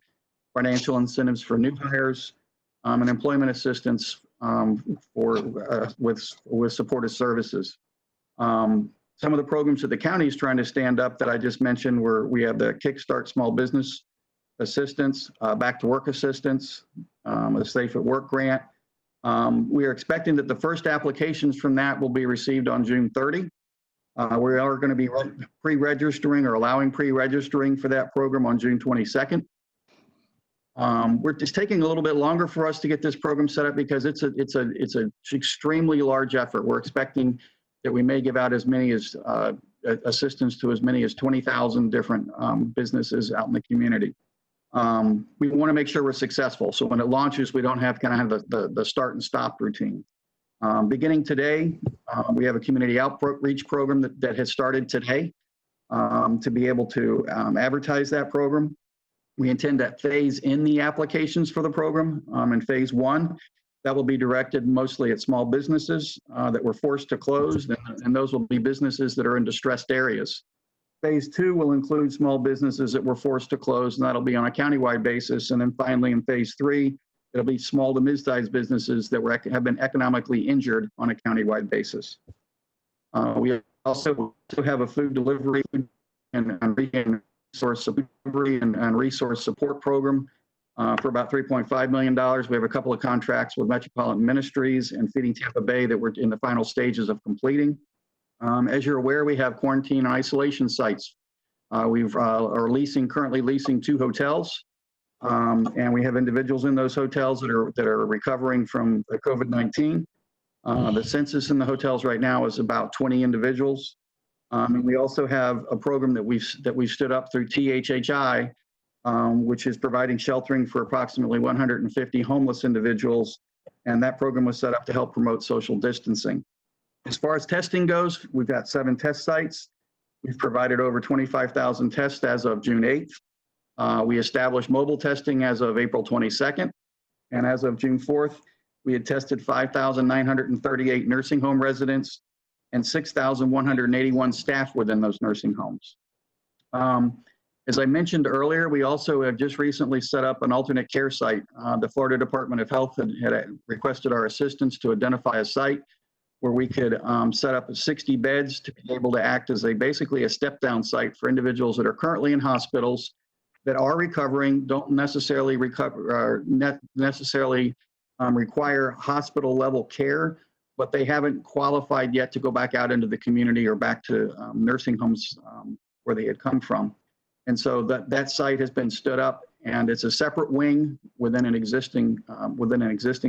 financial incentives for new hires, and employment assistance with supportive services. Some of the programs that the county is trying to stand up that I just mentioned we have the Kickstart Small Business Assistance, Back to Work Assistance, a Safe at Work grant. We are expecting that the first applications from that will be received on June 30. We are going to be pre-registering or allowing pre-registering for that program on June 22nd. We're just taking a little bit longer for us to get this program set up because it's an extremely large effort. We're expecting that we may give out as many as assistance to as many as 20,000 different businesses out in the community. We want to make sure we're successful. So when it launches, we don't have the start and stop routine. Beginning today, we have a community outreach program that has started today to be able to advertise that program. We intend to phase in the applications for the program in phase 1. That will be directed mostly at small businesses that were forced to close, and those will be businesses that are in distressed areas. Phase 2 will include small businesses that were forced to close, and that'll be on a countywide basis. And then finally, in phase 3, it'll be small to mid-sized businesses that have been economically injured on a countywide basis. We also have a food delivery and resource delivery and resource support program for about $3.5 million. We have a couple of contracts with Metropolitan Ministries and Feeding Tampa Bay that we're in the final stages of completing. As you're aware, we have quarantine and isolation sites. We've are currently leasing 2 hotels, and we have individuals in those hotels that are recovering from the COVID-19. The census in the hotels right now is about 20 individuals. And we also have a program that we've stood up through THHI, which is providing sheltering for approximately 150 homeless individuals. And that program was set up to help promote social distancing. As far as testing goes, we've got 7 test sites. We've provided over 25,000 tests as of June 8th. We established mobile testing as of April 22nd. And as of June 4th, we had tested 5,938 nursing home residents and 6,181 staff within those nursing homes. As I mentioned earlier, we also have just recently set up an alternate care site. The Florida Department of Health had requested our assistance to identify a site where we could set up 60 beds to be able to act as basically a step-down site for individuals that are currently in hospitals that are recovering, don't necessarily require hospital-level care, but they haven't qualified yet to go back out into the community or back to nursing homes where they had come from. And so that site has been stood up, and it's a separate wing within an existing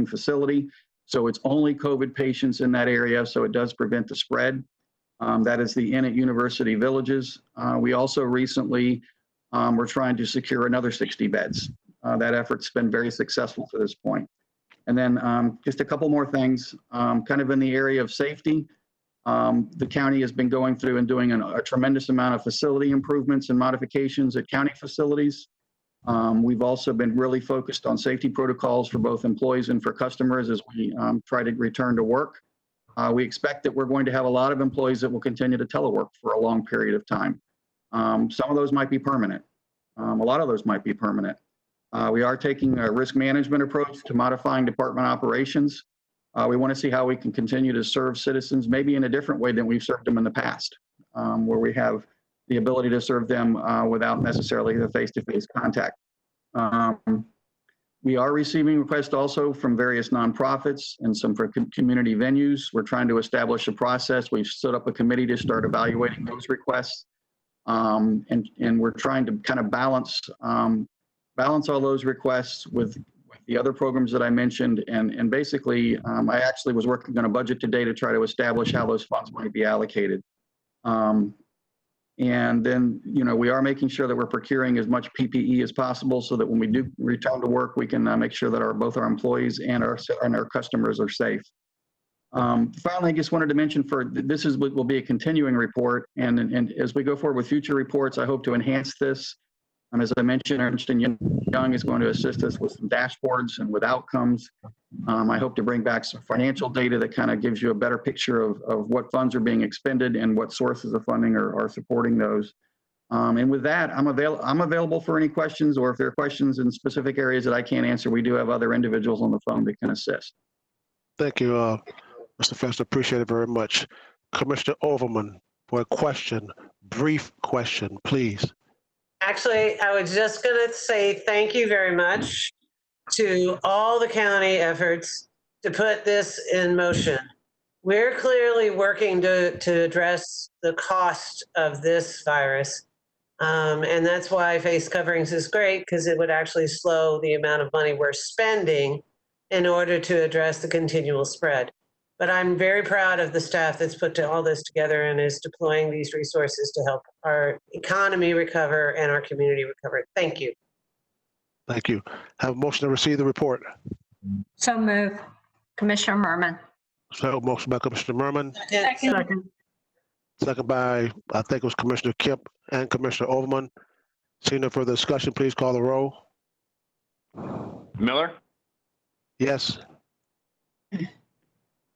facility. So it's only COVID patients in that area, so it does prevent the spread. That is the Inn at University Villages. We also recently were trying to secure another 60 beds. That effort's been very successful to this point. And then just a couple more things, kind of in the area of safety. The county has been going through and doing a tremendous amount of facility improvements and modifications at county facilities. We've also been really focused on safety protocols for both employees and for customers as we try to return to work. We expect that we're going to have a lot of employees that will continue to telework for a long period of time. Some of those might be permanent. A lot of those might be permanent. We are taking a risk management approach to modifying department operations. We want to see how we can continue to serve citizens, maybe in a different way than we've served them in the past, where we have the ability to serve them without necessarily the face-to-face contact. We are receiving requests also from various nonprofits and some for community venues. We're trying to establish a process. We've set up a committee to start evaluating those requests. And we're trying to kind of balance all those requests with the other programs that I mentioned. And basically, I actually was working on a budget today to try to establish how those funds might be allocated. And then, we are making sure that we're procuring as much PPE as possible so that when we do return to work, we can make sure that both our employees and our customers are safe. Finally, I just wanted to mention this will be a continuing report. And as we go forward with future reports, I hope to enhance this. As I mentioned, Ernst & Young is going to assist us with some dashboards and with outcomes. I hope to bring back some financial data that kind of gives you a better picture of what funds are being expended and what sources of funding are supporting those. And with that, I'm available for any questions, or if there are questions in specific areas that I can't answer, we do have other individuals on the phone that can assist. Thank you, Mr. Fester. Appreciate it very much. Commissioner Overman, for a question, brief question, please. Actually, I was just going to say thank you very much to all the county efforts to put this in motion. We're clearly working to address the cost of this virus. And that's why face coverings is great, because it would actually slow the amount of money we're spending in order to address the continual spread. But I'm very proud of the staff that's put all this together and is deploying these resources to help our economy recover and our community recover. Thank you. Thank you. Have a motion to receive the report. So move. Commissioner Merman. So motion by Commissioner Merman. Second. Second by, I think it was Commissioner Kemp and Commissioner Overman. Seeing no further discussion, please call the roll. Miller? Yes.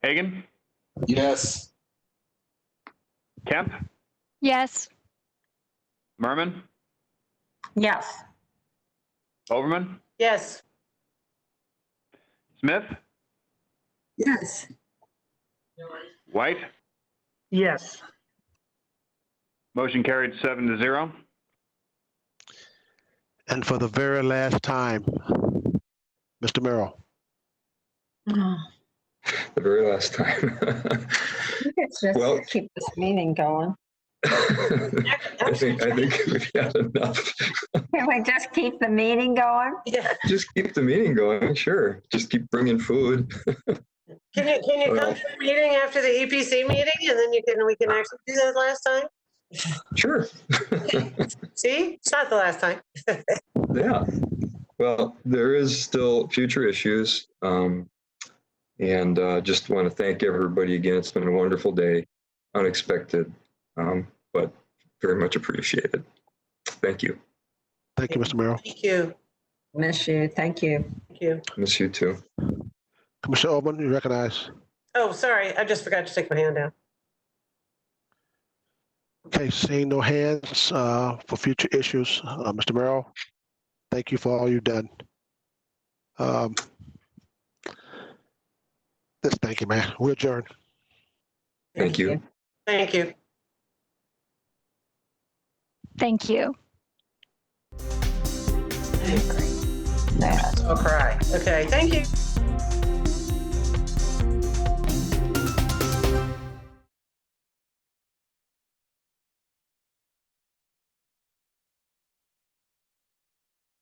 Hagan? Yes. Kemp? Yes. Merman? Yes. Overman? Yes. Smith? Yes. White? Yes. Motion carried 7-0. And for the very last time, Mr. Merrill. Oh, The very last time. let's just Well- keep this meeting going. I think we've had enough. Can we just keep the meeting going? Yeah. Just keep the meeting going, sure. Just keep bringing food. Can you come to the meeting after the EPC meeting and then we can actually do that last time? Sure. See, it's not the last time. Yeah. Well, there is still future issues. And just want to thank everybody again. It's been a wonderful day, unexpected, but very much appreciated. Thank you. Thank you, Mr. Merrill. Thank you. Miss you. Thank you. Thank you. Miss you too. Commissioner Ullman, you recognize. Oh, sorry. I just forgot to take my hand down. Okay, seeing no hands for future issues, Mr. Merrill, thank you for all you've done. Thank you, man. We're adjourned. Thank you. Thank you. Thank you. I'll cry. Okay, thank you.